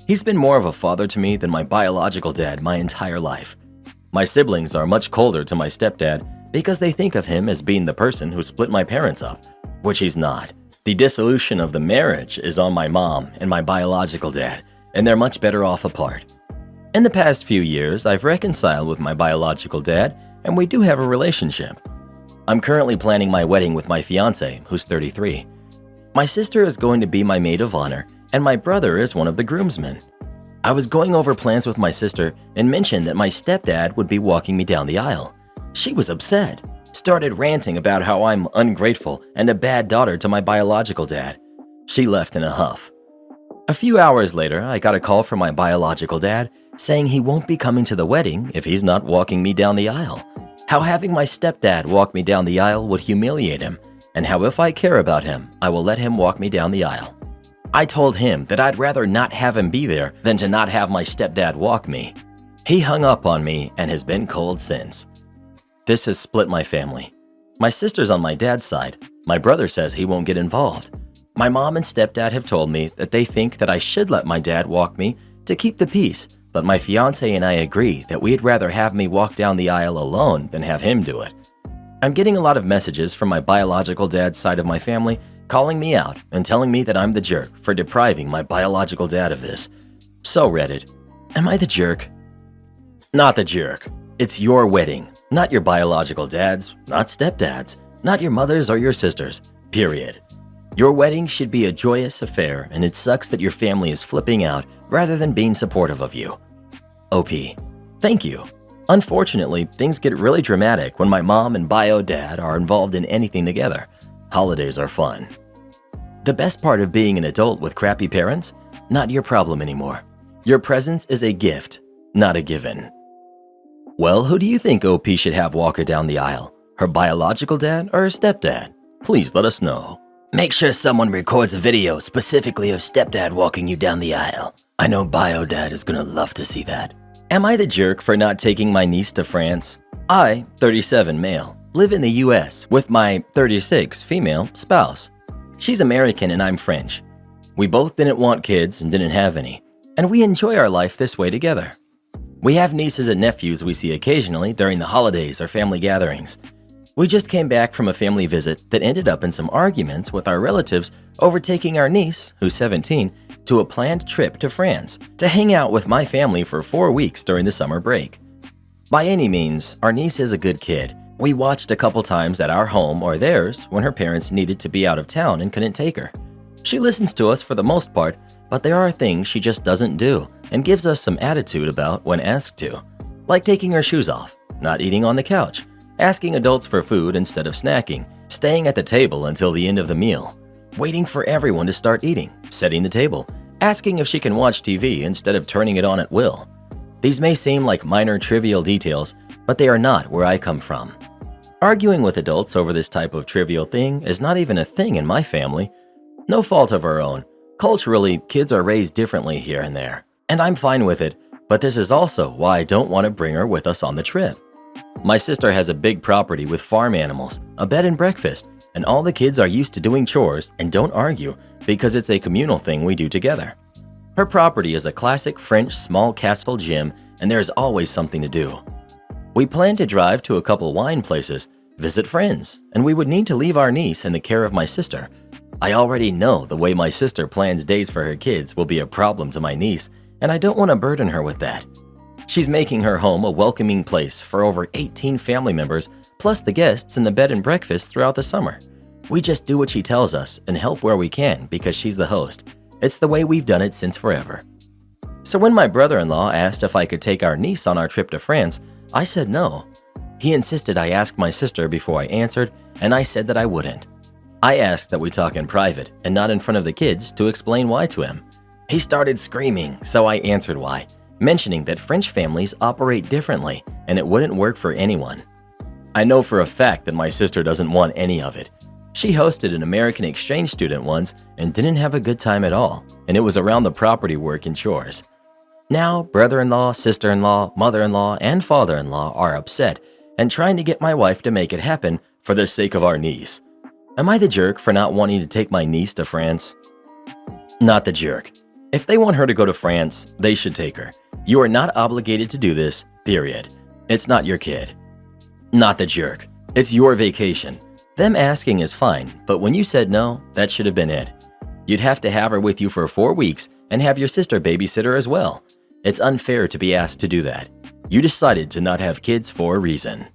He's been more of a father to me than my biological dad my entire life. My siblings are much colder to my stepdad because they think of him as being the person who split my parents up, which he's not. The dissolution of the marriage is on my mom and my biological dad, and they're much better off apart. In the past few years, I've reconciled with my biological dad, and we do have a relationship. I'm currently planning my wedding with my fiance, who's 33. My sister is going to be my maid of honor, and my brother is one of the groomsmen. I was going over plans with my sister and mentioned that my stepdad would be walking me down the aisle. She was upset, started ranting about how I'm ungrateful and a bad daughter to my biological dad. She left in a huff. A few hours later, I got a call from my biological dad saying he won't be coming to the wedding if he's not walking me down the aisle. How having my stepdad walk me down the aisle would humiliate him, and how if I care about him, I will let him walk me down the aisle. I told him that I'd rather not have him be there than to not have my stepdad walk me. He hung up on me and has been cold since. This has split my family. My sister's on my dad's side. My brother says he won't get involved. My mom and stepdad have told me that they think that I should let my dad walk me to keep the peace, but my fiance and I agree that we'd rather have me walk down the aisle alone than have him do it. I'm getting a lot of messages from my biological dad's side of my family calling me out and telling me that I'm the jerk for depriving my biological dad of this. So Reddit, am I the jerk? Not the jerk. It's your wedding, not your biological dad's, not stepdad's, not your mother's or your sister's, period. Your wedding should be a joyous affair, and it sucks that your family is flipping out rather than being supportive of you. OP, thank you. Unfortunately, things get really dramatic when my mom and bio dad are involved in anything together. Holidays are fun. The best part of being an adult with crappy parents? Not your problem anymore. Your presence is a gift, not a given. Well, who do you think OP should have walk her down the aisle? Her biological dad or her stepdad? Please let us know. Make sure someone records a video specifically of stepdad walking you down the aisle. I know bio dad is gonna love to see that. Am I the jerk for not taking my niece to France? I, 37 male, live in the US with my 36 female spouse. She's American and I'm French. We both didn't want kids and didn't have any, and we enjoy our life this way together. We have nieces and nephews we see occasionally during the holidays or family gatherings. We just came back from a family visit that ended up in some arguments with our relatives over taking our niece, who's 17, to a planned trip to France to hang out with my family for 4 weeks during the summer break. By any means, our niece is a good kid. We watched a couple times at our home or theirs when her parents needed to be out of town and couldn't take her. She listens to us for the most part, but there are things she just doesn't do and gives us some attitude about when asked to, like taking her shoes off, not eating on the couch, asking adults for food instead of snacking, staying at the table until the end of the meal, waiting for everyone to start eating, setting the table, asking if she can watch TV instead of turning it on at will. These may seem like minor trivial details, but they are not where I come from. Arguing with adults over this type of trivial thing is not even a thing in my family. No fault of our own. Culturally, kids are raised differently here and there, and I'm fine with it, but this is also why I don't want to bring her with us on the trip. My sister has a big property with farm animals, a bed and breakfast, and all the kids are used to doing chores and don't argue because it's a communal thing we do together. Her property is a classic French small castle gym, and there's always something to do. We plan to drive to a couple wine places, visit friends, and we would need to leave our niece in the care of my sister. I already know the way my sister plans days for her kids will be a problem to my niece, and I don't want to burden her with that. She's making her home a welcoming place for over 18 family members, plus the guests in the bed and breakfast throughout the summer. We just do what she tells us and help where we can because she's the host. It's the way we've done it since forever. So when my brother-in-law asked if I could take our niece on our trip to France, I said no. He insisted I ask my sister before I answered, and I said that I wouldn't. I asked that we talk in private and not in front of the kids to explain why to him. He started screaming, so I answered why, mentioning that French families operate differently and it wouldn't work for anyone. I know for a fact that my sister doesn't want any of it. She hosted an American exchange student once and didn't have a good time at all, and it was around the property work and chores. Now, brother-in-law, sister-in-law, mother-in-law, and father-in-law are upset and trying to get my wife to make it happen for the sake of our niece. Am I the jerk for not wanting to take my niece to France? Not the jerk. If they want her to go to France, they should take her. You are not obligated to do this, period. It's not your kid. Not the jerk. It's your vacation. Them asking is fine, but when you said no, that should have been it. You'd have to have her with you for 4 weeks and have your sister babysit her as well. It's unfair to be asked to do that. You decided to not have kids for a reason.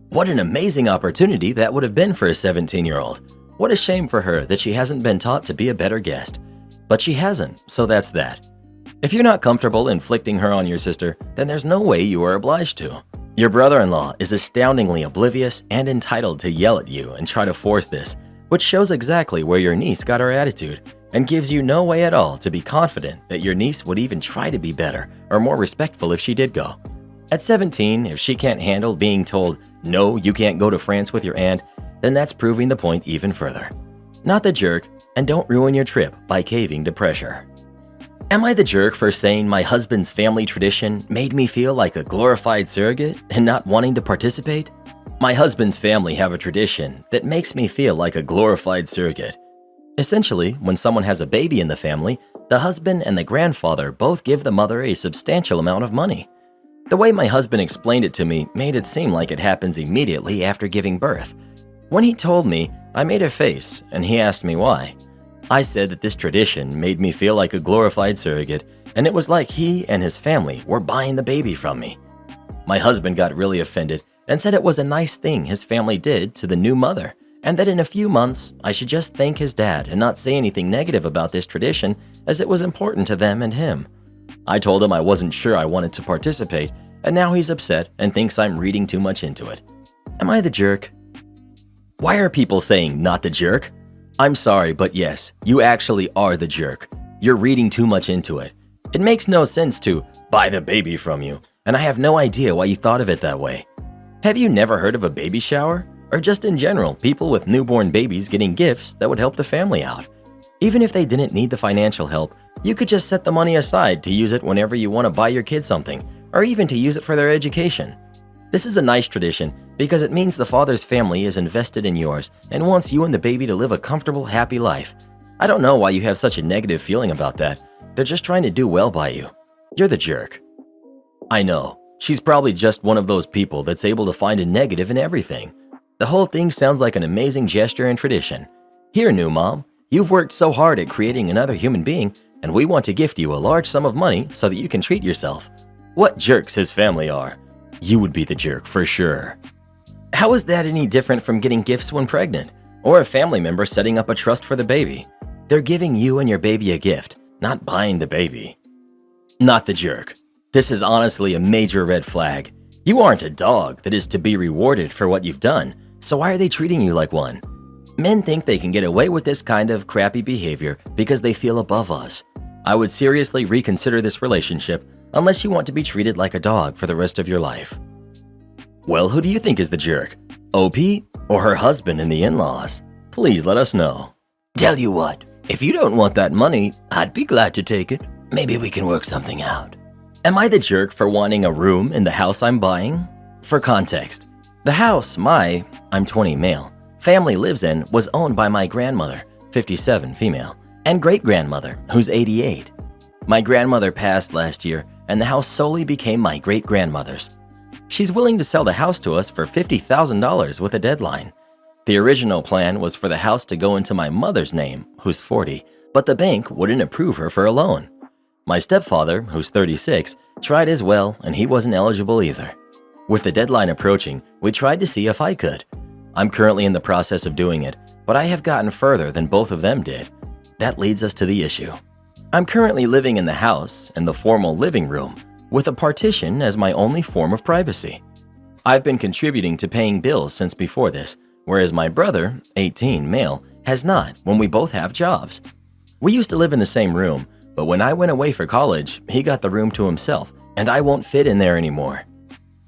What an amazing opportunity that would have been for a 17-year-old. What a shame for her that she hasn't been taught to be a better guest. But she hasn't, so that's that. If you're not comfortable inflicting her on your sister, then there's no way you are obliged to. Your brother-in-law is astoundingly oblivious and entitled to yell at you and try to force this, which shows exactly where your niece got her attitude and gives you no way at all to be confident that your niece would even try to be better or more respectful if she did go. At 17, if she can't handle being told, "No, you can't go to France with your aunt," then that's proving the point even further. Not the jerk, And don't ruin your trip by caving to pressure. Am I the jerk for saying my husband's family tradition made me feel like a glorified surrogate and not wanting to participate? My husband's family have a tradition that makes me feel like a glorified surrogate. Essentially, when someone has a baby in the family, the husband and the grandfather both give the mother a substantial amount of money. The way my husband explained it to me made it seem like it happens immediately after giving birth. When he told me, I made a face and he asked me why. I said that this tradition made me feel like a glorified surrogate, and it was like he and his family were buying the baby from me. My husband got really offended and said it was a nice thing his family did to the new mother, and that in a few months I should just thank his dad and not say anything negative about this tradition as it was important to them and him. I told him I wasn't sure I wanted to participate, and now he's upset and thinks I'm reading too much into it. Am I the jerk? Why are people saying not the jerk? I'm sorry, but yes, you actually are the jerk. You're reading too much into it. It makes no sense to buy the baby from you, and I have no idea why you thought of it that way. Have you never heard of a baby shower? Or just in general, people with newborn babies getting gifts that would help the family out? Even if they didn't need the financial help, you could just set the money aside to use it whenever you want to buy your kid something, or even to use it for their education. This is a nice tradition because it means the father's family is invested in yours and wants you and the baby to live a comfortable, happy life. I don't know why you have such a negative feeling about that. They're just trying to do well by you. You're the jerk. I know. She's probably just one of those people that's able to find a negative in everything. The whole thing sounds like an amazing gesture and tradition. Here, new mom, you've worked so hard at creating another human being, and we want to gift you a large sum of money so that you can treat yourself. What jerks his family are. You would be the jerk for sure. How is that any different from getting gifts when pregnant, or a family member setting up a trust for the baby? They're giving you and your baby a gift, not buying the baby. Not the jerk. This is honestly a major red flag. You aren't a dog that is to be rewarded for what you've done, so why are they treating you like one? Men think they can get away with this kind of crappy behavior because they feel above us. I would seriously reconsider this relationship unless you want to be treated like a dog for the rest of your life. Well, who do you think is the jerk? OP or her husband and the in-laws? Please let us know. Tell you what, if you don't want that money, I'd be glad to take it. Maybe we can work something out. Am I the jerk for wanting a room in the house I'm buying? For context, the house I'm 20 male, family lives in was owned by my grandmother, 57 female, and great-grandmother, who's 88. My grandmother passed last year, and the house solely became my great-grandmother's. She's willing to sell the house to us for $50,000 with a deadline. The original plan was for the house to go into my mother's name, who's 40, but the bank wouldn't approve her for a loan. My stepfather, who's 36, tried as well, and he wasn't eligible either. With the deadline approaching, we tried to see if I could. I'm currently in the process of doing it, but I have gotten further than both of them did. That leads us to the issue. I'm currently living in the house in the formal living room, with a partition as my only form of privacy. I've been contributing to paying bills since before this, whereas my brother, 18 male, has not when we both have jobs. We used to live in the same room, but when I went away for college, he got the room to himself, and I won't fit in there anymore.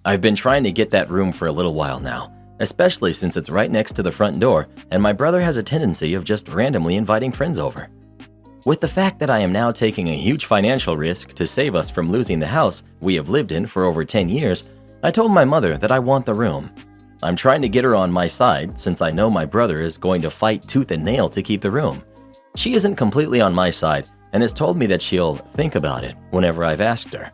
I've been trying to get that room for a little while now, especially since it's right next to the front door, and my brother has a tendency of just randomly inviting friends over. With the fact that I am now taking a huge financial risk to save us from losing the house we have lived in for over 10 years, I told my mother that I want the room. I'm trying to get her on my side since I know my brother is going to fight tooth and nail to keep the room. She isn't completely on my side and has told me that she'll think about it whenever I've asked her.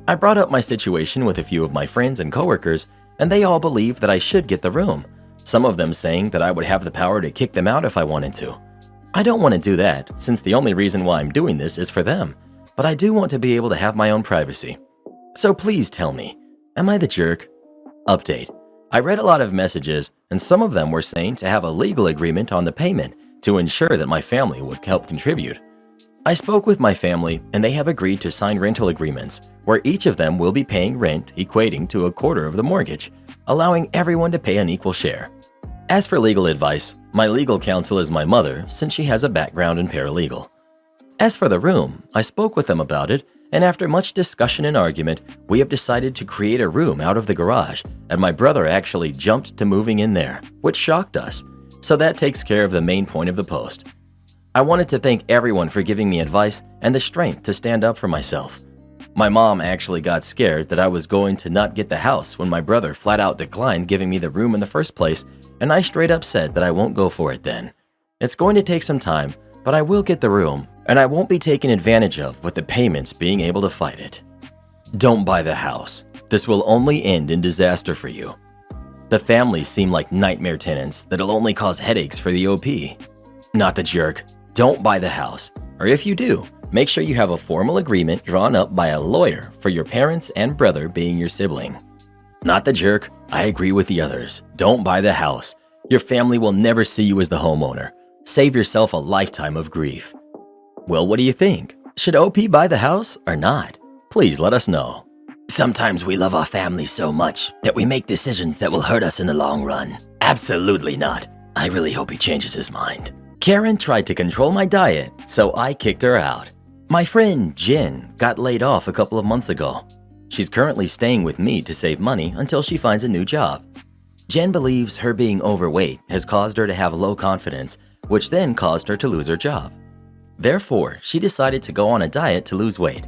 I brought up my situation with a few of my friends and coworkers, and they all believe that I should get the room, some of them saying that I would have the power to kick them out if I wanted to. I don't want to do that, since the only reason why I'm doing this is for them, but I do want to be able to have my own privacy. So please tell me, am I the jerk? Update. I read a lot of messages, and some of them were saying to have a legal agreement on the payment to ensure that my family would help contribute. I spoke with my family, and they have agreed to sign rental agreements, where each of them will be paying rent equating to a quarter of the mortgage, allowing everyone to pay an equal share. As for legal advice, my legal counsel is my mother since she has a background in paralegal. As for the room, I spoke with them about it, and after much discussion and argument, we have decided to create a room out of the garage, and my brother actually jumped to moving in there, which shocked us. So that takes care of the main point of the post. I wanted to thank everyone for giving me advice and the strength to stand up for myself. My mom actually got scared that I was going to not get the house when my brother flat out declined giving me the room in the first place, and I straight up said that I won't go for it then. It's going to take some time, but I will get the room, and I won't be taken advantage of with the payments being able to fight it. Don't buy the house. This will only end in disaster for you. The families seem like nightmare tenants that'll only cause headaches for the OP. Not the jerk. Don't buy the house, or if you do, make sure you have a formal agreement drawn up by a lawyer for your parents and brother being your sibling. Not the jerk. I agree with the others. Don't buy the house. Your family will never see you as the homeowner. Save yourself a lifetime of grief. Well, what do you think? Should OP buy the house or not? Please let us know. Sometimes we love our family so much that we make decisions that will hurt us in the long run. Absolutely not. I really hope he changes his mind. Karen tried to control my diet, so I kicked her out. My friend Jen got laid off a couple of months ago. She's currently staying with me to save money until she finds a new job. Jen believes her being overweight has caused her to have low confidence, which then caused her to lose her job. Therefore, she decided to go on a diet to lose weight.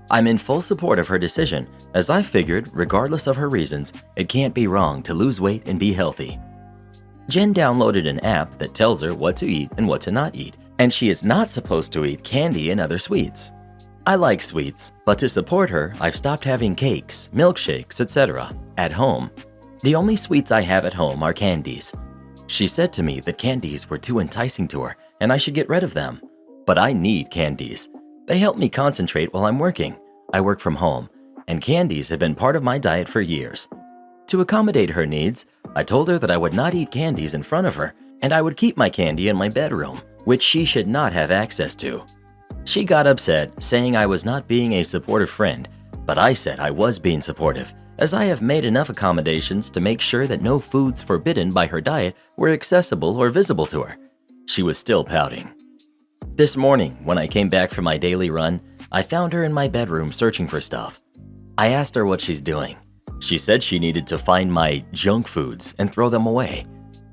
I'm in full support of her decision, as I figured, regardless of her reasons, it can't be wrong to lose weight and be healthy. Jen downloaded an app that tells her what to eat and what to not eat, and she is not supposed to eat candy and other sweets. I like sweets, but to support her, I've stopped having cakes, milkshakes, etc. at home. The only sweets I have at home are candies. She said to me that candies were too enticing to her and I should get rid of them. But I need candies. They help me concentrate while I'm working. I work from home, and candies have been part of my diet for years. To accommodate her needs, I told her that I would not eat candies in front of her, and I would keep my candy in my bedroom, which she should not have access to. She got upset, saying I was not being a supportive friend, but I said I was being supportive, as I have made enough accommodations to make sure that no foods forbidden by her diet were accessible or visible to her. She was still pouting. This morning, when I came back from my daily run, I found her in my bedroom searching for stuff. I asked her what she's doing. She said she needed to find my junk foods and throw them away.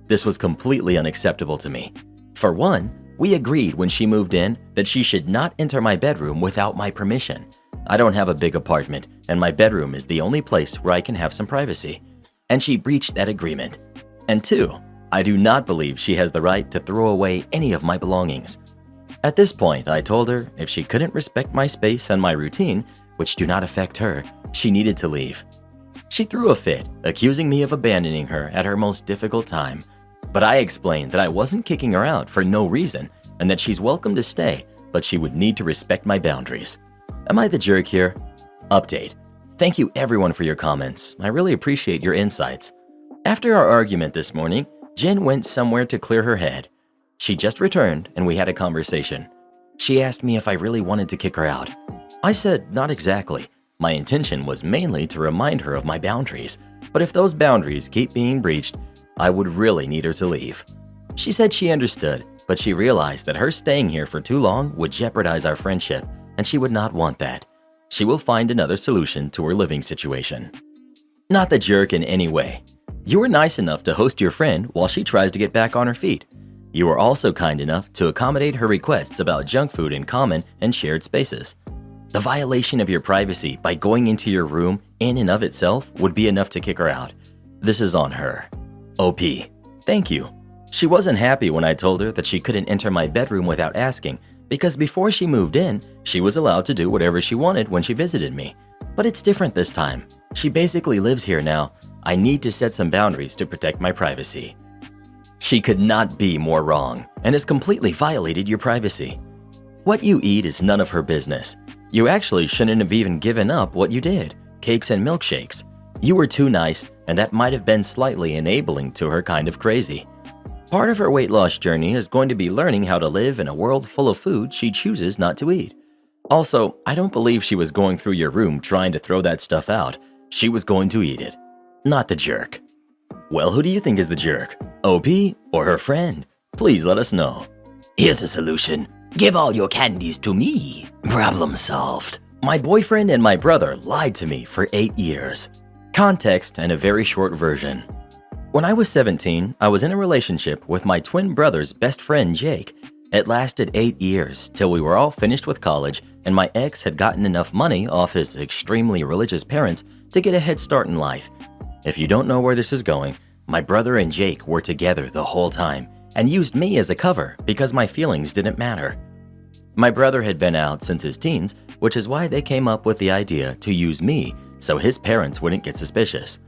This was completely unacceptable to me. For one, we agreed when she moved in that she should not enter my bedroom without my permission. I don't have a big apartment, and my bedroom is the only place where I can have some privacy. And she breached that agreement. And two, I do not believe she has the right to throw away any of my belongings. At this point, I told her if she couldn't respect my space and my routine, which do not affect her, she needed to leave. She threw a fit, accusing me of abandoning her at her most difficult time. But I explained that I wasn't kicking her out for no reason and that she's welcome to stay, but she would need to respect my boundaries. Am I the jerk here? Update. Thank you everyone for your comments. I really appreciate your insights. After our argument this morning, Jen went somewhere to clear her head. She just returned and we had a conversation. She asked me if I really wanted to kick her out. I said not exactly. My intention was mainly to remind her of my boundaries, but if those boundaries keep being breached, I would really need her to leave. She said she understood, but she realized that her staying here for too long would jeopardize our friendship, and she would not want that. She will find another solution to her living situation. Not the jerk in any way. You were nice enough to host your friend while she tries to get back on her feet. You were also kind enough to accommodate her requests about junk food in common and shared spaces. The violation of your privacy by going into your room in and of itself would be enough to kick her out. This is on her. OP. Thank you. She wasn't happy when I told her that she couldn't enter my bedroom without asking, because before she moved in, she was allowed to do whatever she wanted when she visited me. But it's different this time. She basically lives here now. I need to set some boundaries to protect my privacy. She could not be more wrong and has completely violated your privacy. What you eat is none of her business. You actually shouldn't have even given up what you did, cakes and milkshakes. You were too nice, and that might have been slightly enabling to her kind of crazy. Part of her weight loss journey is going to be learning how to live in a world full of food she chooses not to eat. Also, I don't believe she was going through your room trying to throw that stuff out. She was going to eat it. Not the jerk. Well, who do you think is the jerk? OP or her friend? Please let us know. Here's a solution. Give all your candies to me. Problem solved. My boyfriend and my brother lied to me for 8 years. Context and a very short version. When I was 17, I was in a relationship with my twin brother's best friend, Jake. It lasted 8 years till we were all finished with college and my ex had gotten enough money off his extremely religious parents to get a head start in life. If you don't know where this is going, my brother and Jake were together the whole time and used me as a cover because my feelings didn't matter. My brother had been out since his teens, which is why they came up with the idea to use me so his parents wouldn't get suspicious.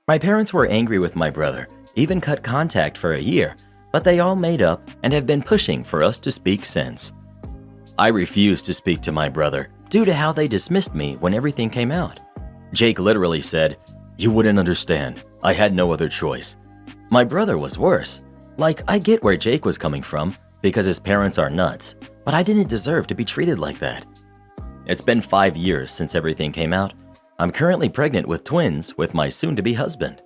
My parents were angry with my brother, even cut contact for a year, but they all made up and have been pushing for us to speak since. I refused to speak to my brother due to how they dismissed me when everything came out. Jake literally said, "You wouldn't understand. I had no other choice." My brother was worse. Like, I get where Jake was coming from because his parents are nuts, but I didn't deserve to be treated like that. It's been 5 years since everything came out. I'm currently pregnant with twins with my soon-to-be husband.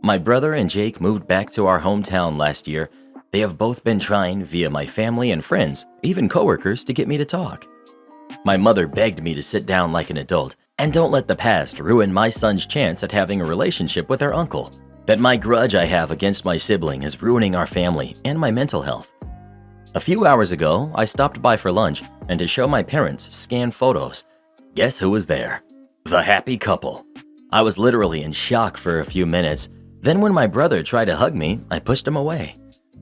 My brother and Jake moved back to our hometown last year. They have both been trying via my family and friends, even coworkers, to get me to talk. My mother begged me to sit down like an adult and don't let the past ruin my son's chance at having a relationship with our uncle. That my grudge I have against my sibling is ruining our family and my mental health. A few hours ago, I stopped by for lunch and to show my parents scanned photos. Guess who was there? The happy couple. I was literally in shock for a few minutes. Then when my brother tried to hug me, I pushed him away.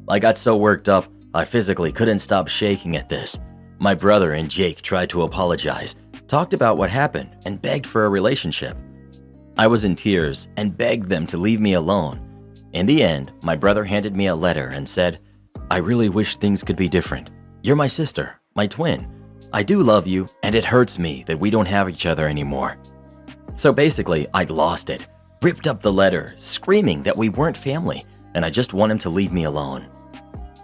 I got so worked up, I physically couldn't stop shaking at this. My brother and Jake tried to apologize, talked about what happened, and begged for a relationship. I was in tears and begged them to leave me alone. In the end, my brother handed me a letter and said, "I really wish things could be different. You're my sister, my twin. I do love you, and it hurts me that we don't have each other anymore." So basically, I'd lost it, ripped up the letter, screaming that we weren't family, and I just want him to leave me alone.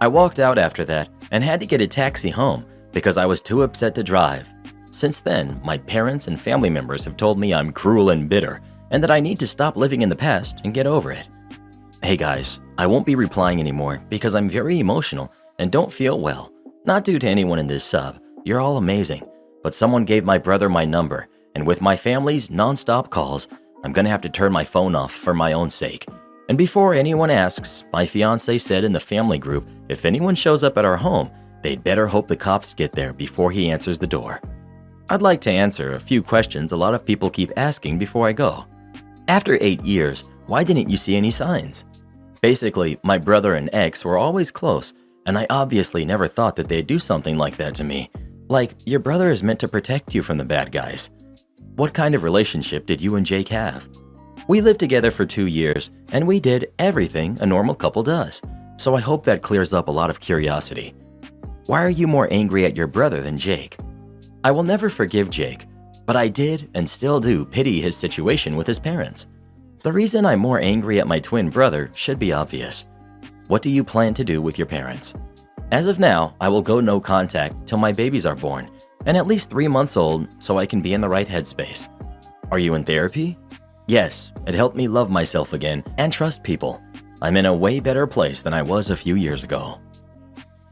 I walked out after that and had to get a taxi home because I was too upset to drive. Since then, my parents and family members have told me I'm cruel and bitter and that I need to stop living in the past and get over it. Hey guys, I won't be replying anymore because I'm very emotional and don't feel well. Not due to anyone in this sub, you're all amazing, but someone gave my brother my number, and with my family's non-stop calls, I'm gonna have to turn my phone off for my own sake. And before anyone asks, my fiance said in the family group, if anyone shows up at our home, they'd better hope the cops get there before he answers the door. I'd like to answer a few questions a lot of people keep asking before I go. After 8 years, why didn't you see any signs? Basically, my brother and ex were always close, and I obviously never thought that they'd do something like that to me. Like, your brother is meant to protect you from the bad guys. What kind of relationship did you and Jake have? We lived together for 2 years, and we did everything a normal couple does, so I hope that clears up a lot of curiosity. Why are you more angry at your brother than Jake? I will never forgive Jake, but I did and still do pity his situation with his parents. The reason I'm more angry at my twin brother should be obvious. What do you plan to do with your parents? As of now, I will go no contact till my babies are born and at least 3 months old so I can be in the right headspace. Are you in therapy? Yes, it helped me love myself again and trust people. I'm in a way better place than I was a few years ago.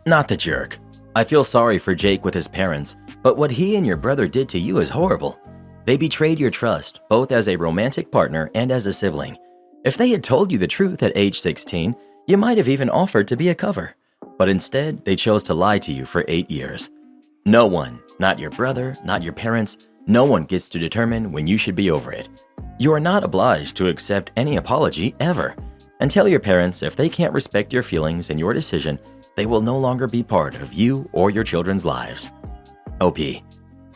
Not the jerk. I feel sorry for Jake with his parents, but what he and your brother did to you is horrible. They betrayed your trust, both as a romantic partner and as a sibling. If they had told you the truth at age 16, you might have even offered to be a cover. But instead, they chose to lie to you for 8 years. No one, not your brother, not your parents, no one gets to determine when you should be over it. You are not obliged to accept any apology ever. And tell your parents if they can't respect your feelings and your decision, they will no longer be part of you or your children's lives. OP.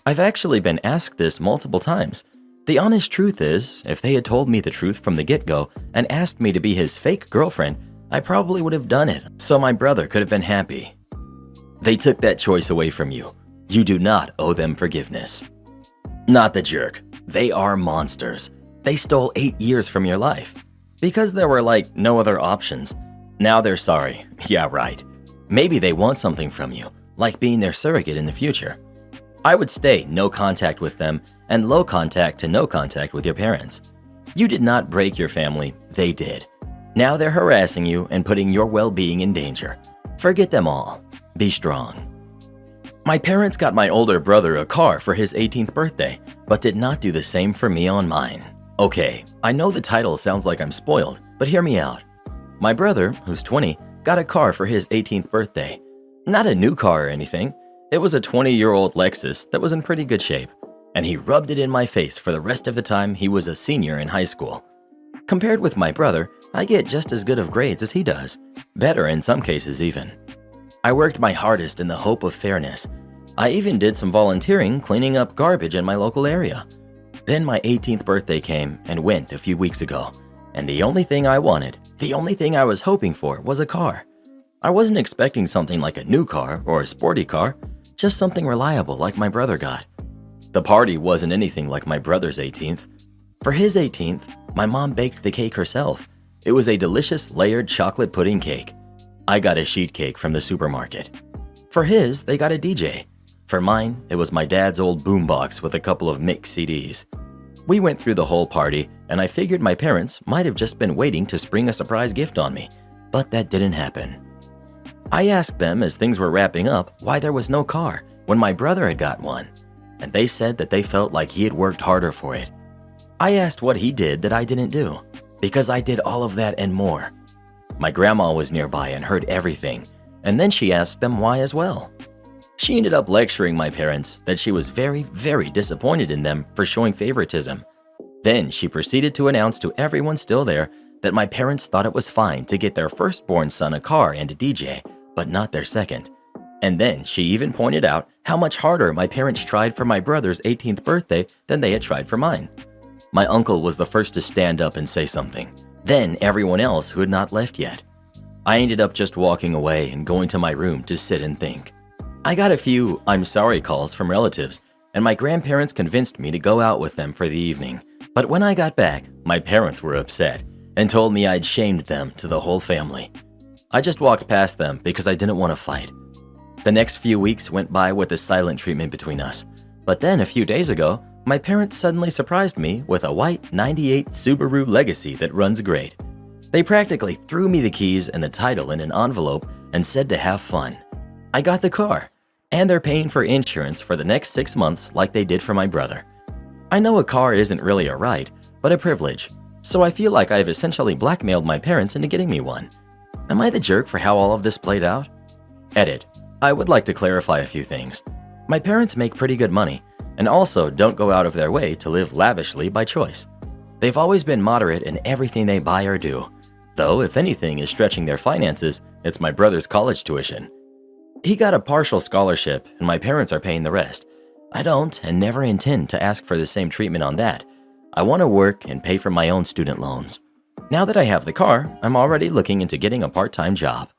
I've actually been asked this multiple times. The honest truth is, if they had told me the truth from the get-go and asked me to be his fake girlfriend, I probably would have done it so my brother could have been happy. They took that choice away from you. You do not owe them forgiveness. Not the jerk. They are monsters. They stole 8 years from your life. Because there were like no other options. Now they're sorry. Yeah, right. Maybe they want something from you, like being their surrogate in the future. I would stay no contact with them and low contact to no contact with your parents. You did not break your family, they did. Now they're harassing you and putting your well-being in danger. Forget them all. Be strong. My parents got my older brother a car for his 18th birthday, but did not do the same for me on mine. Okay, I know the title sounds like I'm spoiled, but hear me out. My brother, who's 20, got a car for his 18th birthday. Not a new car or anything. It was a 20-year-old Lexus that was in pretty good shape, and he rubbed it in my face for the rest of the time he was a senior in high school. Compared with my brother, I get just as good of grades as he does, better in some cases even. I worked my hardest in the hope of fairness. I even did some volunteering cleaning up garbage in my local area. Then my 18th birthday came and went a few weeks ago, and the only thing I wanted, the only thing I was hoping for was a car. I wasn't expecting something like a new car or a sporty car, just something reliable like my brother got. The party wasn't anything like my brother's 18th. For his 18th, my mom baked the cake herself. It was a delicious layered chocolate pudding cake. I got a sheet cake from the supermarket. For his, they got a DJ. For mine, it was my dad's old boombox with a couple of mixed CDs. We went through the whole party, and I figured my parents might have just been waiting to spring a surprise gift on me, but that didn't happen. I asked them as things were wrapping up why there was no car when my brother had got one, and they said that they felt like he had worked harder for it. I asked what he did that I didn't do, because I did all of that and more. My grandma was nearby and heard everything, and then she asked them why as well. She ended up lecturing my parents that she was very, very disappointed in them for showing favoritism. Then she proceeded to announce to everyone still there that my parents thought it was fine to get their firstborn son a car and a DJ, but not their second. And then she even pointed out how much harder my parents tried for my brother's 18th birthday than they had tried for mine. My uncle was the first to stand up and say something, then everyone else who had not left yet. I ended up just walking away and going to my room to sit and think. I got a few "I'm sorry" calls from relatives, and my grandparents convinced me to go out with them for the evening. But when I got back, my parents were upset and told me I'd shamed them to the whole family. I just walked past them because I didn't want to fight. The next few weeks went by with a silent treatment between us. But then a few days ago, my parents suddenly surprised me with a white '98 Subaru Legacy that runs great. They practically threw me the keys and the title in an envelope and said to have fun. I got the car, and they're paying for insurance for the next 6 months like they did for my brother. I know a car isn't really a right, but a privilege, so I feel like I've essentially blackmailed my parents into getting me one. Am I the jerk for how all of this played out? Edit. I would like to clarify a few things. My parents make pretty good money, and also don't go out of their way to live lavishly by choice. They've always been moderate in everything they buy or do, though if anything is stretching their finances, it's my brother's college tuition. He got a partial scholarship, and my parents are paying the rest. I don't and never intend to ask for the same treatment on that. I want to work and pay for my own student loans. Now that I have the car, I'm already looking into getting a part-time job.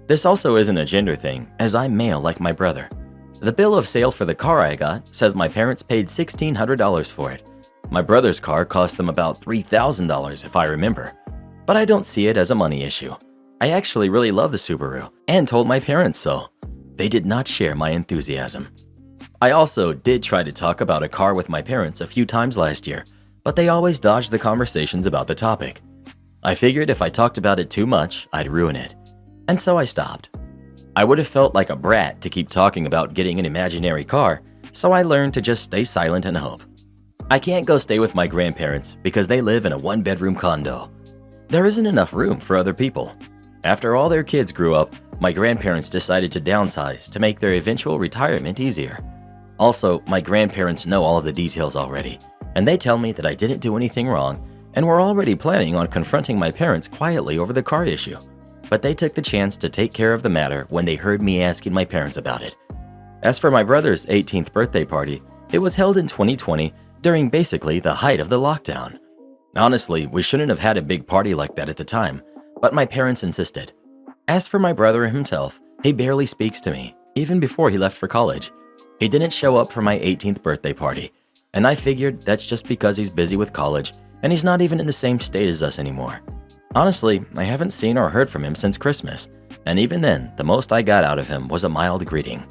This also isn't a gender thing, as I'm male like my brother. The bill of sale for the car I got says my parents paid $1,600 for it. My brother's car cost them about $3,000 if I remember. But I don't see it as a money issue. I actually really love the Subaru and told my parents so. They did not share my enthusiasm. I also did try to talk about a car with my parents a few times last year, but they always dodged the conversations about the topic. I figured if I talked about it too much, I'd ruin it. And so I stopped. I would have felt like a brat to keep talking about getting an imaginary car, so I learned to just stay silent and hope. I can't go stay with my grandparents because they live in a one-bedroom condo. There isn't enough room for other people. After all their kids grew up, my grandparents decided to downsize to make their eventual retirement easier. Also, my grandparents know all of the details already, and they tell me that I didn't do anything wrong and were already planning on confronting my parents quietly over the car issue. But they took the chance to take care of the matter when they heard me asking my parents about it. As for my brother's 18th birthday party, it was held in 2020 during basically the height of the lockdown. Honestly, we shouldn't have had a big party like that at the time, but my parents insisted. As for my brother himself, he barely speaks to me, even before he left for college. He didn't show up for my 18th birthday party, and I figured that's just because he's busy with college and he's not even in the same state as us anymore. Honestly, I haven't seen or heard from him since Christmas, and even then, the most I got out of him was a mild greeting.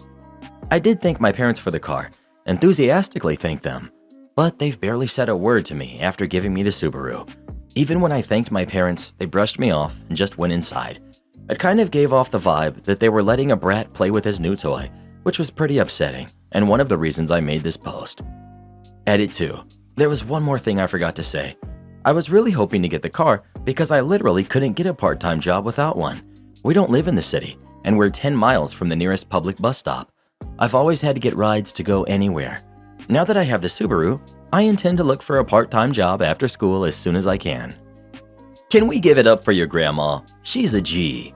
I did thank my parents for the car, enthusiastically thanked them, but they've barely said a word to me after giving me the Subaru. Even when I thanked my parents, they brushed me off and just went inside. It kind of gave off the vibe that they were letting a brat play with his new toy, which was pretty upsetting, and one of the reasons I made this post. Edit 2. There was one more thing I forgot to say. I was really hoping to get the car because I literally couldn't get a part-time job without one. We don't live in the city, and we're 10 miles from the nearest public bus stop. I've always had to get rides to go anywhere. Now that I have the Subaru, I intend to look for a part-time job after school as soon as I can. Can we give it up for your grandma? She's a G.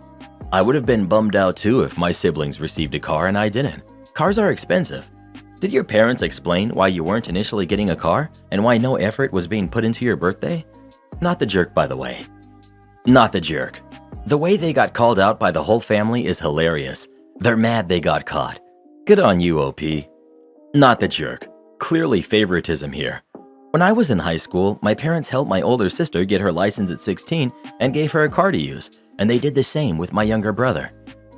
I would have been bummed out too if my siblings received a car and I didn't. Cars are expensive. Did your parents explain why you weren't initially getting a car and why no effort was being put into your birthday? Not the jerk, by the way. Not the jerk. The way they got called out by the whole family is hilarious. They're mad they got caught. Good on you, OP. Not the jerk. Clearly favoritism here. When I was in high school, my parents helped my older sister get her license at 16 and gave her a car to use, and they did the same with my younger brother.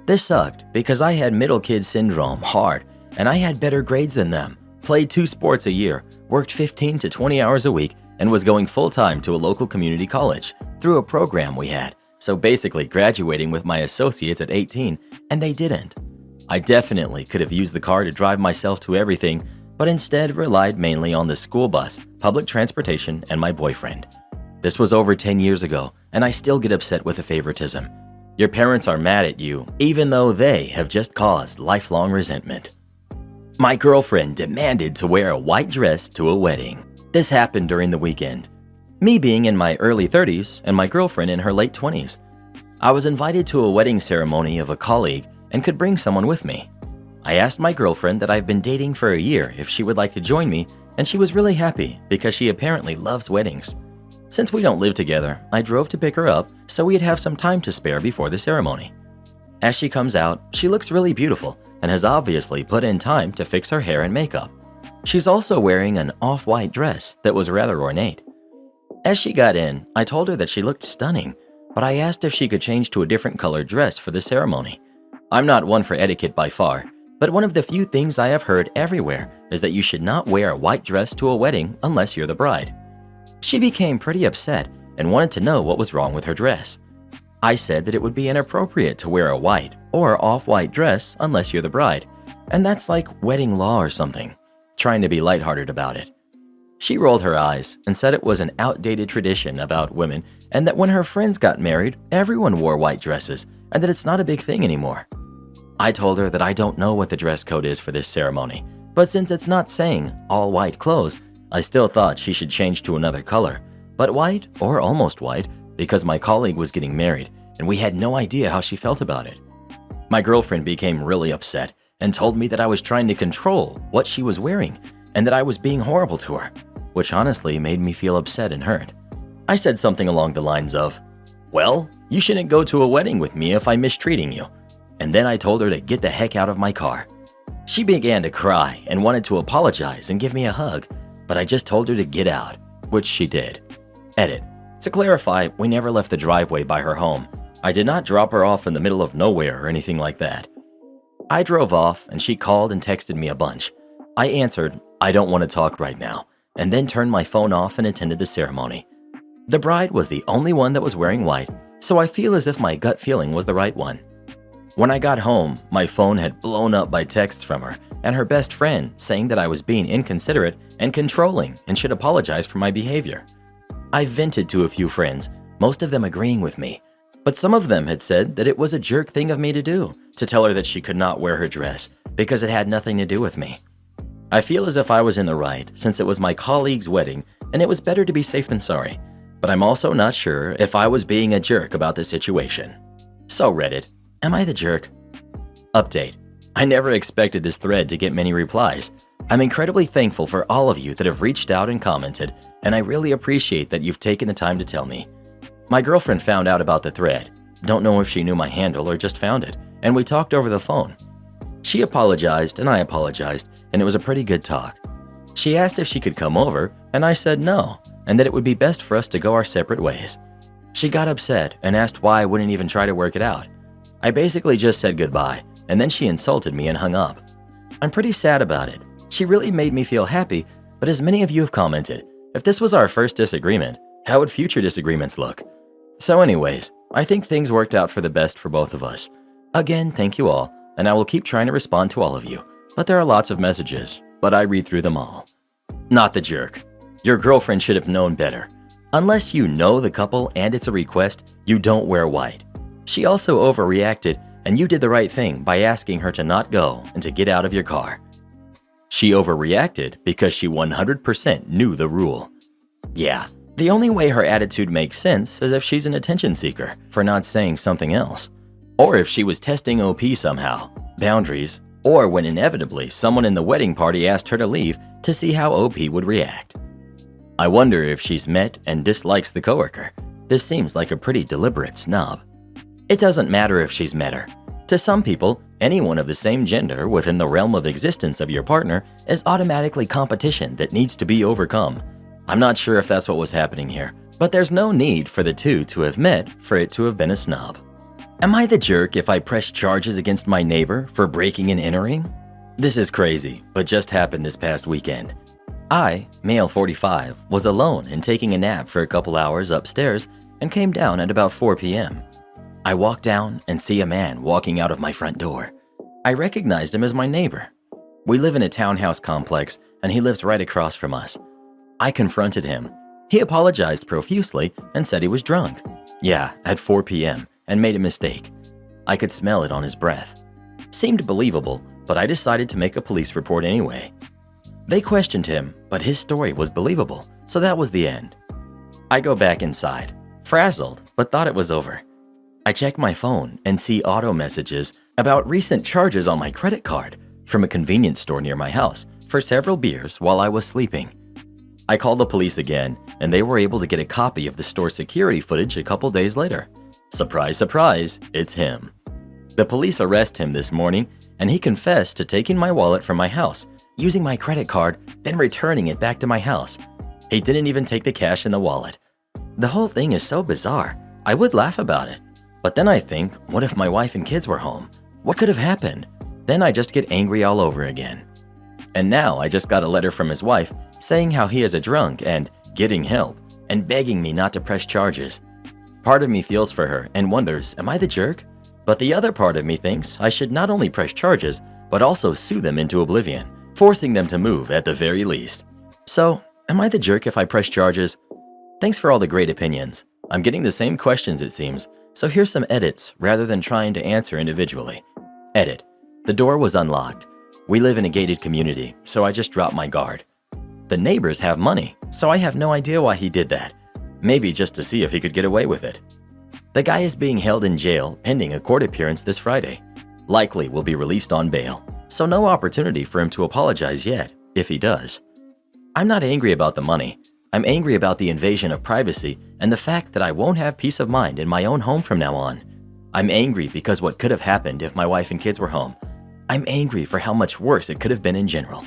This sucked because I had middle kid syndrome hard, and I had better grades than them, played 2 sports a year, worked 15 to 20 hours a week, and was going full-time to a local community college through a program we had, so basically graduating with my associates at 18, and they didn't. I definitely could have used the car to drive myself to everything, but instead relied mainly on the school bus, public transportation, and my boyfriend. This was over 10 years ago, and I still get upset with the favoritism. Your parents are mad at you, even though they have just caused lifelong resentment. My girlfriend demanded to wear a white dress to a wedding. This happened during the weekend. Me being in my early 30s and my girlfriend in her late 20s. I was invited to a wedding ceremony of a colleague and could bring someone with me. I asked my girlfriend that I've been dating for a year if she would like to join me, and she was really happy because she apparently loves weddings. Since we don't live together, I drove to pick her up so we'd have some time to spare before the ceremony. As she comes out, she looks really beautiful and has obviously put in time to fix her hair and makeup. She's also wearing an off-white dress that was rather ornate. As she got in, I told her that she looked stunning, but I asked if she could change to a different colored dress for the ceremony. I'm not one for etiquette by far, but one of the few things I have heard everywhere is that you should not wear a white dress to a wedding unless you're the bride. She became pretty upset and wanted to know what was wrong with her dress. I said that it would be inappropriate to wear a white or off-white dress unless you're the bride, and that's like wedding law or something, trying to be lighthearted about it. She rolled her eyes and said it was an outdated tradition about women and that when her friends got married, everyone wore white dresses and that it's not a big thing anymore. I told her that I don't know what the dress code is for this ceremony, but since it's not saying all white clothes, I still thought she should change to another color, but white or almost white because my colleague was getting married and we had no idea how she felt about it. My girlfriend became really upset and told me that I was trying to control what she was wearing and that I was being horrible to her, which honestly made me feel upset and hurt. I said something along the lines of, "Well, you shouldn't go to a wedding with me if I'm mistreating you." And then I told her to get the heck out of my car. She began to cry and wanted to apologize and give me a hug, but I just told her to get out, which she did. Edit. To clarify, we never left the driveway by her home. I did not drop her off in the middle of nowhere or anything like that. I drove off and she called and texted me a bunch. I answered, "I don't want to talk right now," and then turned my phone off and attended the ceremony. The bride was the only one that was wearing white, so I feel as if my gut feeling was the right one. When I got home, my phone had blown up by texts from her and her best friend saying that I was being inconsiderate and controlling and should apologize for my behavior. I vented to a few friends, most of them agreeing with me, but some of them had said that it was a jerk thing of me to do, to tell her that she could not wear her dress because it had nothing to do with me. I feel as if I was in the right since it was my colleague's wedding and it was better to be safe than sorry, but I'm also not sure if I was being a jerk about the situation. So Reddit, am I the jerk? Update. I never expected this thread to get many replies. I'm incredibly thankful for all of you that have reached out and commented, and I really appreciate that you've taken the time to tell me. My girlfriend found out about the thread. Don't know if she knew my handle or just found it, and we talked over the phone. She apologized and I apologized, and it was a pretty good talk. She asked if she could come over, and I said no, and that it would be best for us to go our separate ways. She got upset and asked why I wouldn't even try to work it out. I basically just said goodbye, and then she insulted me and hung up. I'm pretty sad about it. She really made me feel happy, but as many of you have commented, if this was our first disagreement, how would future disagreements look? So anyways, I think things worked out for the best for both of us. Again, thank you all, and I will keep trying to respond to all of you, but there are lots of messages, but I read through them all. Not the jerk. Your girlfriend should have known better. Unless you know the couple and it's a request, you don't wear white. She also overreacted and you did the right thing by asking her to not go and to get out of your car. She overreacted because she 100% knew the rule. Yeah, the only way her attitude makes sense is if she's an attention seeker for not saying something else, or if she was testing OP somehow, boundaries, or when inevitably someone in the wedding party asked her to leave to see how OP would react. I wonder if she's met and dislikes the coworker. This seems like a pretty deliberate snub. It doesn't matter if she's met her. To some people, anyone of the same gender within the realm of existence of your partner is automatically competition that needs to be overcome. I'm not sure if that's what was happening here, but there's no need for the two to have met for it to have been a snub. Am I the jerk if I press charges against my neighbor for breaking and entering? This is crazy, but just happened this past weekend. I, male 45, was alone and taking a nap for a couple hours upstairs and came down at about 4 p.m. I walk down and see a man walking out of my front door. I recognized him as my neighbor. We live in a townhouse complex and he lives right across from us. I confronted him. He apologized profusely and said he was drunk. Yeah, at 4 p.m. and made a mistake. I could smell it on his breath. Seemed believable, but I decided to make a police report anyway. They questioned him, but his story was believable, so that was the end. I go back inside, frazzled, but thought it was over. I check my phone and see auto messages about recent charges on my credit card from a convenience store near my house for several beers while I was sleeping. I called the police again, and they were able to get a copy of the store security footage a couple days later. Surprise, surprise, it's him. The police arrest him this morning, and he confessed to taking my wallet from my house, using my credit card, then returning it back to my house. He didn't even take the cash in the wallet. The whole thing is so bizarre. I would laugh about it. But then I think, what if my wife and kids were home? What could have happened? Then I just get angry all over again. And now I just got a letter from his wife saying how he is a drunk and getting help and begging me not to press charges. Part of me feels for her and wonders, am I the jerk? But the other part of me thinks I should not only press charges, but also sue them into oblivion, forcing them to move at the very least. So, am I the jerk if I press charges? Thanks for all the great opinions. I'm getting the same questions it seems, so here's some edits rather than trying to answer individually. Edit. The door was unlocked. We live in a gated community, so I just dropped my guard. The neighbors have money, so I have no idea why he did that. Maybe just to see if he could get away with it. The guy is being held in jail pending a court appearance this Friday. Likely will be released on bail, so no opportunity for him to apologize yet, if he does. I'm not angry about the money. I'm angry about the invasion of privacy and the fact that I won't have peace of mind in my own home from now on. I'm angry because what could have happened if my wife and kids were home. I'm angry for how much worse it could have been in general.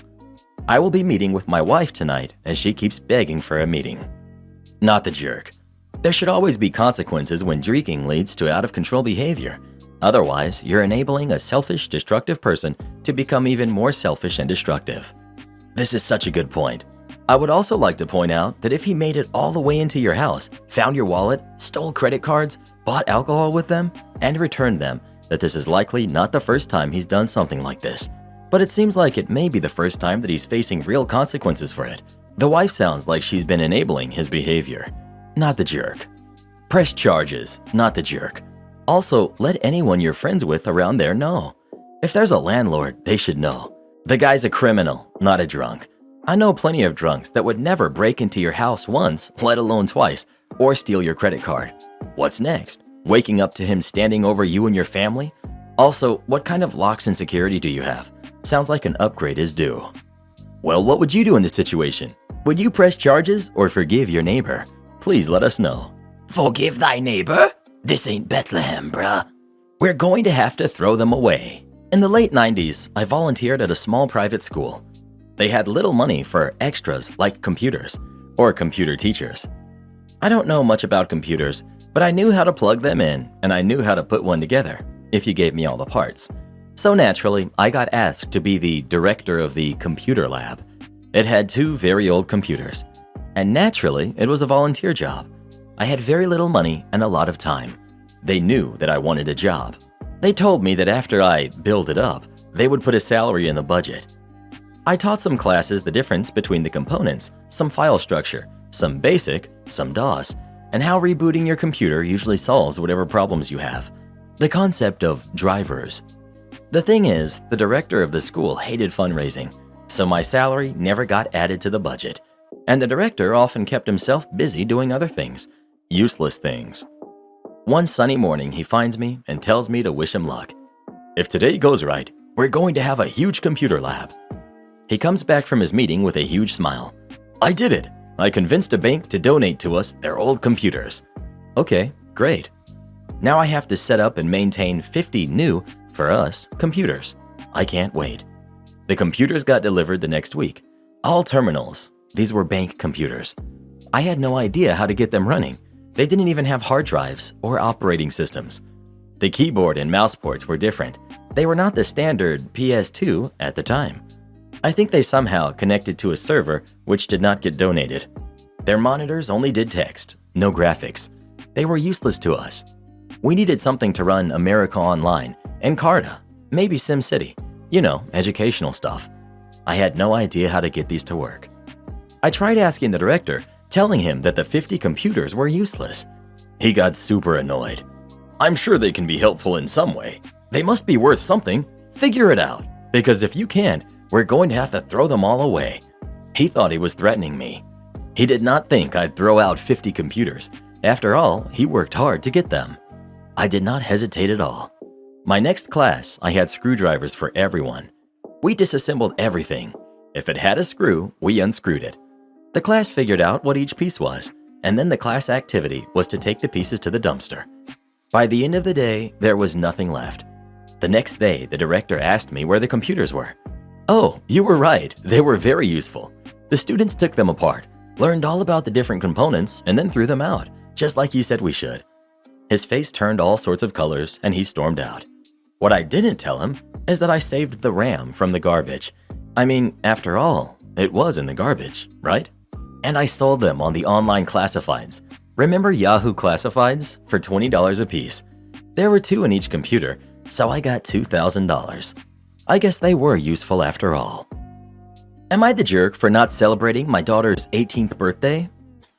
I will be meeting with my wife tonight as she keeps begging for a meeting. Not the jerk. There should always be consequences when drinking leads to out-of-control behavior. Otherwise, you're enabling a selfish, destructive person to become even more selfish and destructive. This is such a good point. I would also like to point out that if he made it all the way into your house, found your wallet, stole credit cards, bought alcohol with them, and returned them, that this is likely not the first time he's done something like this. But it seems like it may be the first time that he's facing real consequences for it. The wife sounds like she's been enabling his behavior. Not the jerk. Press charges, not the jerk. Also, let anyone you're friends with around there know. If there's a landlord, they should know. The guy's a criminal, not a drunk. I know plenty of drunks that would never break into your house once, let alone twice, or steal your credit card. What's next? Waking up to him standing over you and your family? Also, what kind of locks and security do you have? Sounds like an upgrade is due. Well, what would you do in this situation? Would you press charges or forgive your neighbor? Please let us know. Forgive thy neighbor? This ain't Bethlehem, bruh. We're going to have to throw them away. In the late 90s, I volunteered at a small private school. They had little money for extras like computers or computer teachers. I don't know much about computers, but I knew how to plug them in and I knew how to put one together if you gave me all the parts. So naturally, I got asked to be the director of the computer lab. It had 2 very old computers. And naturally, it was a volunteer job. I had very little money and a lot of time. They knew that I wanted a job. They told me that after I build it up, they would put a salary in the budget. I taught some classes the difference between the components, some file structure, some basic, some DOS, and how rebooting your computer usually solves whatever problems you have. The concept of drivers. The thing is, the director of the school hated fundraising, so my salary never got added to the budget. And the director often kept himself busy doing other things, useless things. One sunny morning, he finds me and tells me to wish him luck. If today goes right, we're going to have a huge computer lab. He comes back from his meeting with a huge smile. I did it! I convinced a bank to donate to us their old computers. Okay, great. Now I have to set up and maintain 50 new, for us, computers. I can't wait. The computers got delivered the next week. All terminals. These were bank computers. I had no idea how to get them running. They didn't even have hard drives or operating systems. The keyboard and mouse ports were different. They were not the standard PS2 at the time. I think they somehow connected to a server which did not get donated. Their monitors only did text, no graphics. They were useless to us. We needed something to run America Online, Encarta, maybe SimCity. You know, educational stuff. I had no idea how to get these to work. I tried asking the director, telling him that the 50 computers were useless. He got super annoyed. I'm sure they can be helpful in some way. They must be worth something. Figure it out, because if you can't, we're going to have to throw them all away. He thought he was threatening me. He did not think I'd throw out 50 computers. After all, he worked hard to get them. I did not hesitate at all. My next class, I had screwdrivers for everyone. We disassembled everything. If it had a screw, we unscrewed it. The class figured out what each piece was, and then the class activity was to take the pieces to the dumpster. By the end of the day, there was nothing left. The next day, the director asked me where the computers were. Oh, you were right. They were very useful. The students took them apart, learned all about the different components, and then threw them out, just like you said we should. His face turned all sorts of colors, and he stormed out. What I didn't tell him is that I saved the RAM from the garbage. I mean, after all, it was in the garbage, right? And I sold them on the online classifieds. Remember Yahoo Classifieds? For $20 a piece. There were 2 in each computer, so I got $2,000. I guess they were useful after all. Am I the jerk for not celebrating my daughter's 18th birthday?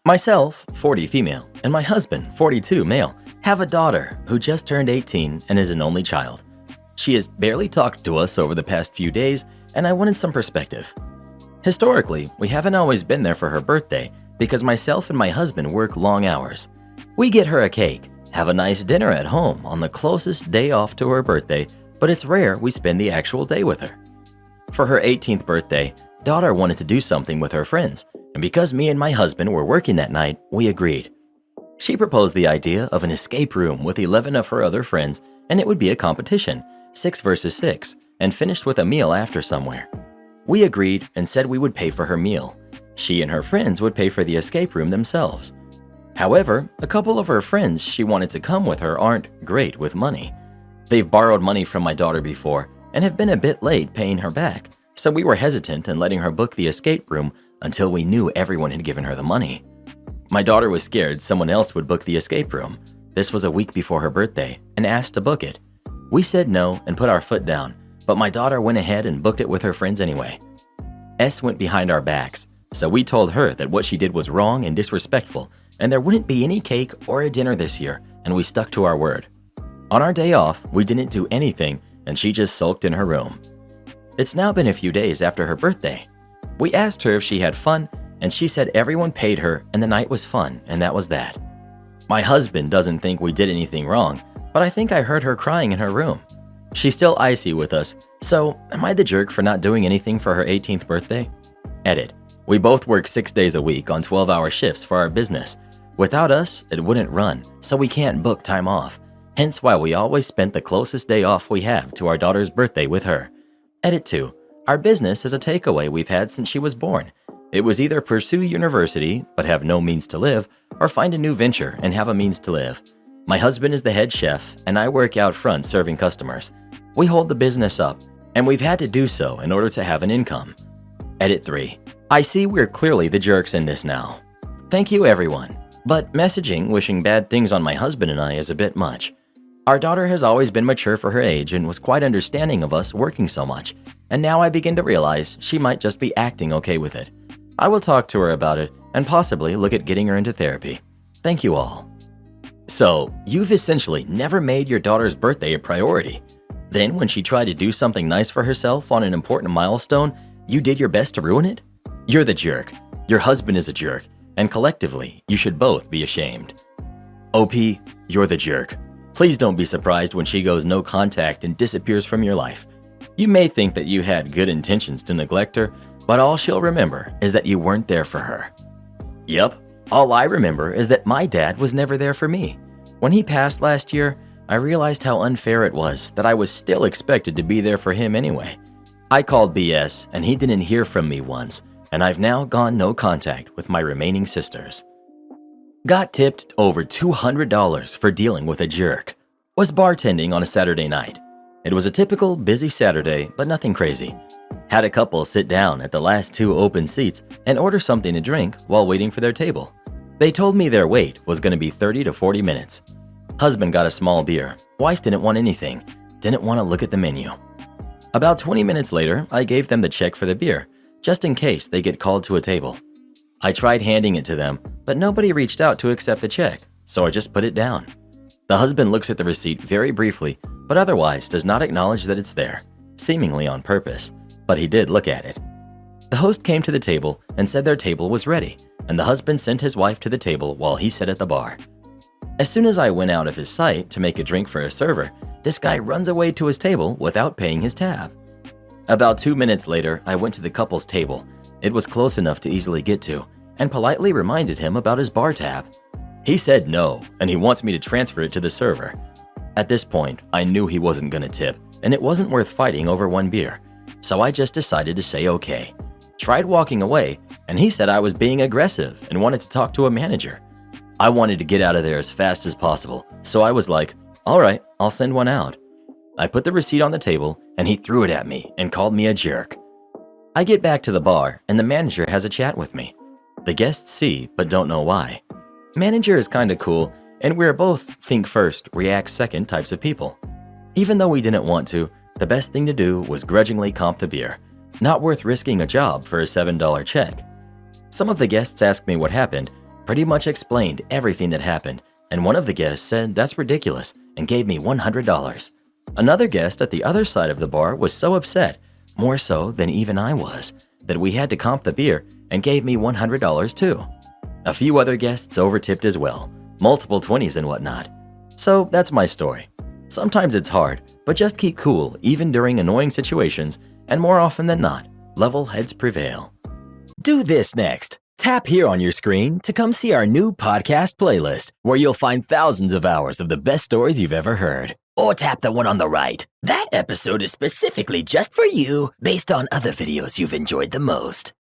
Myself, 40 female, and my husband, 42 male, have a daughter who just turned 18 and is an only child. She has barely talked to us over the past few days, and I wanted some perspective. Historically, we haven't always been there for her birthday because myself and my husband work long hours. We get her a cake, have a nice dinner at home on the closest day off to her birthday, but it's rare we spend the actual day with her. For her 18th birthday, daughter wanted to do something with her friends, and because me and my husband were working that night, we agreed. She proposed the idea of an escape room with 11 of her other friends, and it would be a competition, 6 versus 6, and finished with a meal after somewhere. We agreed and said we would pay for her meal. She and her friends would pay for the escape room themselves. However, a couple of her friends she wanted to come with her aren't great with money. They've borrowed money from my daughter before and have been a bit late paying her back, so we were hesitant in letting her book the escape room until we knew everyone had given her the money. My daughter was scared someone else would book the escape room. This was a week before her birthday and asked to book it. We said no and put our foot down, but my daughter went ahead and booked it with her friends anyway. S went behind our backs, so we told her that what she did was wrong and disrespectful, and there wouldn't be any cake or a dinner this year, and we stuck to our word. On our day off, we didn't do anything, and she just sulked in her room. It's now been a few days after her birthday. We asked her if she had fun, and she said everyone paid her and the night was fun, and that was that. My husband doesn't think we did anything wrong, but I think I heard her crying in her room. She's still icy with us, so am I the jerk for not doing anything for her 18th birthday? Edit. We both work 6 days a week on 12-hour shifts for our business. Without us, it wouldn't run, so we can't book time off. Hence why we always spent the closest day off we have to our daughter's birthday with her. Edit 2. Our business is a takeaway we've had since she was born. It was either pursue university, but have no means to live, or find a new venture and have a means to live. My husband is the head chef, and I work out front serving customers. We hold the business up, and we've had to do so in order to have an income. Edit 3. I see we're clearly the jerks in this now. Thank you, everyone. But messaging wishing bad things on my husband and I is a bit much. Our daughter has always been mature for her age and was quite understanding of us working so much, and now I begin to realize she might just be acting okay with it. I will talk to her about it and possibly look at getting her into therapy. Thank you all. So, you've essentially never made your daughter's birthday a priority. Then, when she tried to do something nice for herself on an important milestone, you did your best to ruin it? You're the jerk. Your husband is a jerk, and collectively, you should both be ashamed. OP, you're the jerk. Please don't be surprised when she goes no contact and disappears from your life. You may think that you had good intentions to neglect her, but all she'll remember is that you weren't there for her. Yep, all I remember is that my dad was never there for me. When he passed last year, I realized how unfair it was that I was still expected to be there for him anyway. I called BS and he didn't hear from me once, and I've now gone no contact with my remaining sisters. Got tipped over $200 for dealing with a jerk. Was bartending on a Saturday night. It was a typical busy Saturday, but nothing crazy. Had a couple sit down at the last two open seats and order something to drink while waiting for their table. They told me their wait was going to be 30 to 40 minutes. Husband got a small beer. Wife didn't want anything. Didn't want to look at the menu. About 20 minutes later, I gave them the check for the beer, just in case they get called to a table. I tried handing it to them, but nobody reached out to accept the check, so I just put it down. The husband looks at the receipt very briefly, but otherwise does not acknowledge that it's there, seemingly on purpose, but he did look at it. The host came to the table and said their table was ready, and the husband sent his wife to the table while he sat at the bar. As soon as I went out of his sight to make a drink for a server, this guy runs away to his table without paying his tab. About 2 minutes later, I went to the couple's table. It was close enough to easily get to, and politely reminded him about his bar tab. He said no, and he wants me to transfer it to the server. At this point, I knew he wasn't gonna tip, and it wasn't worth fighting over one beer, so I just decided to say okay. Tried walking away, and he said I was being aggressive and wanted to talk to a manager. I wanted to get out of there as fast as possible, so I was like, all right, I'll send one out. I put the receipt on the table, and he threw it at me and called me a jerk. I get back to the bar, and the manager has a chat with me. The guests see, but don't know why. Manager is kinda cool, and we're both think first, react second types of people. Even though we didn't want to, the best thing to do was grudgingly comp the beer. Not worth risking a job for a $7 check. Some of the guests asked me what happened, pretty much explained everything that happened, and one of the guests said that's ridiculous and gave me $100. Another guest at the other side of the bar was so upset, more so than even I was, that we had to comp the beer and gave me $100 too. A few other guests overtipped as well, multiple 20s and whatnot. So that's my story. Sometimes it's hard, but just keep cool even during annoying situations, and more often than not, level heads prevail. Do this next. Tap here on your screen to come see our new podcast playlist, where you'll find thousands of hours of the best stories you've ever heard. Or tap the one on the right. That episode is specifically just for you, based on other videos you've enjoyed the most.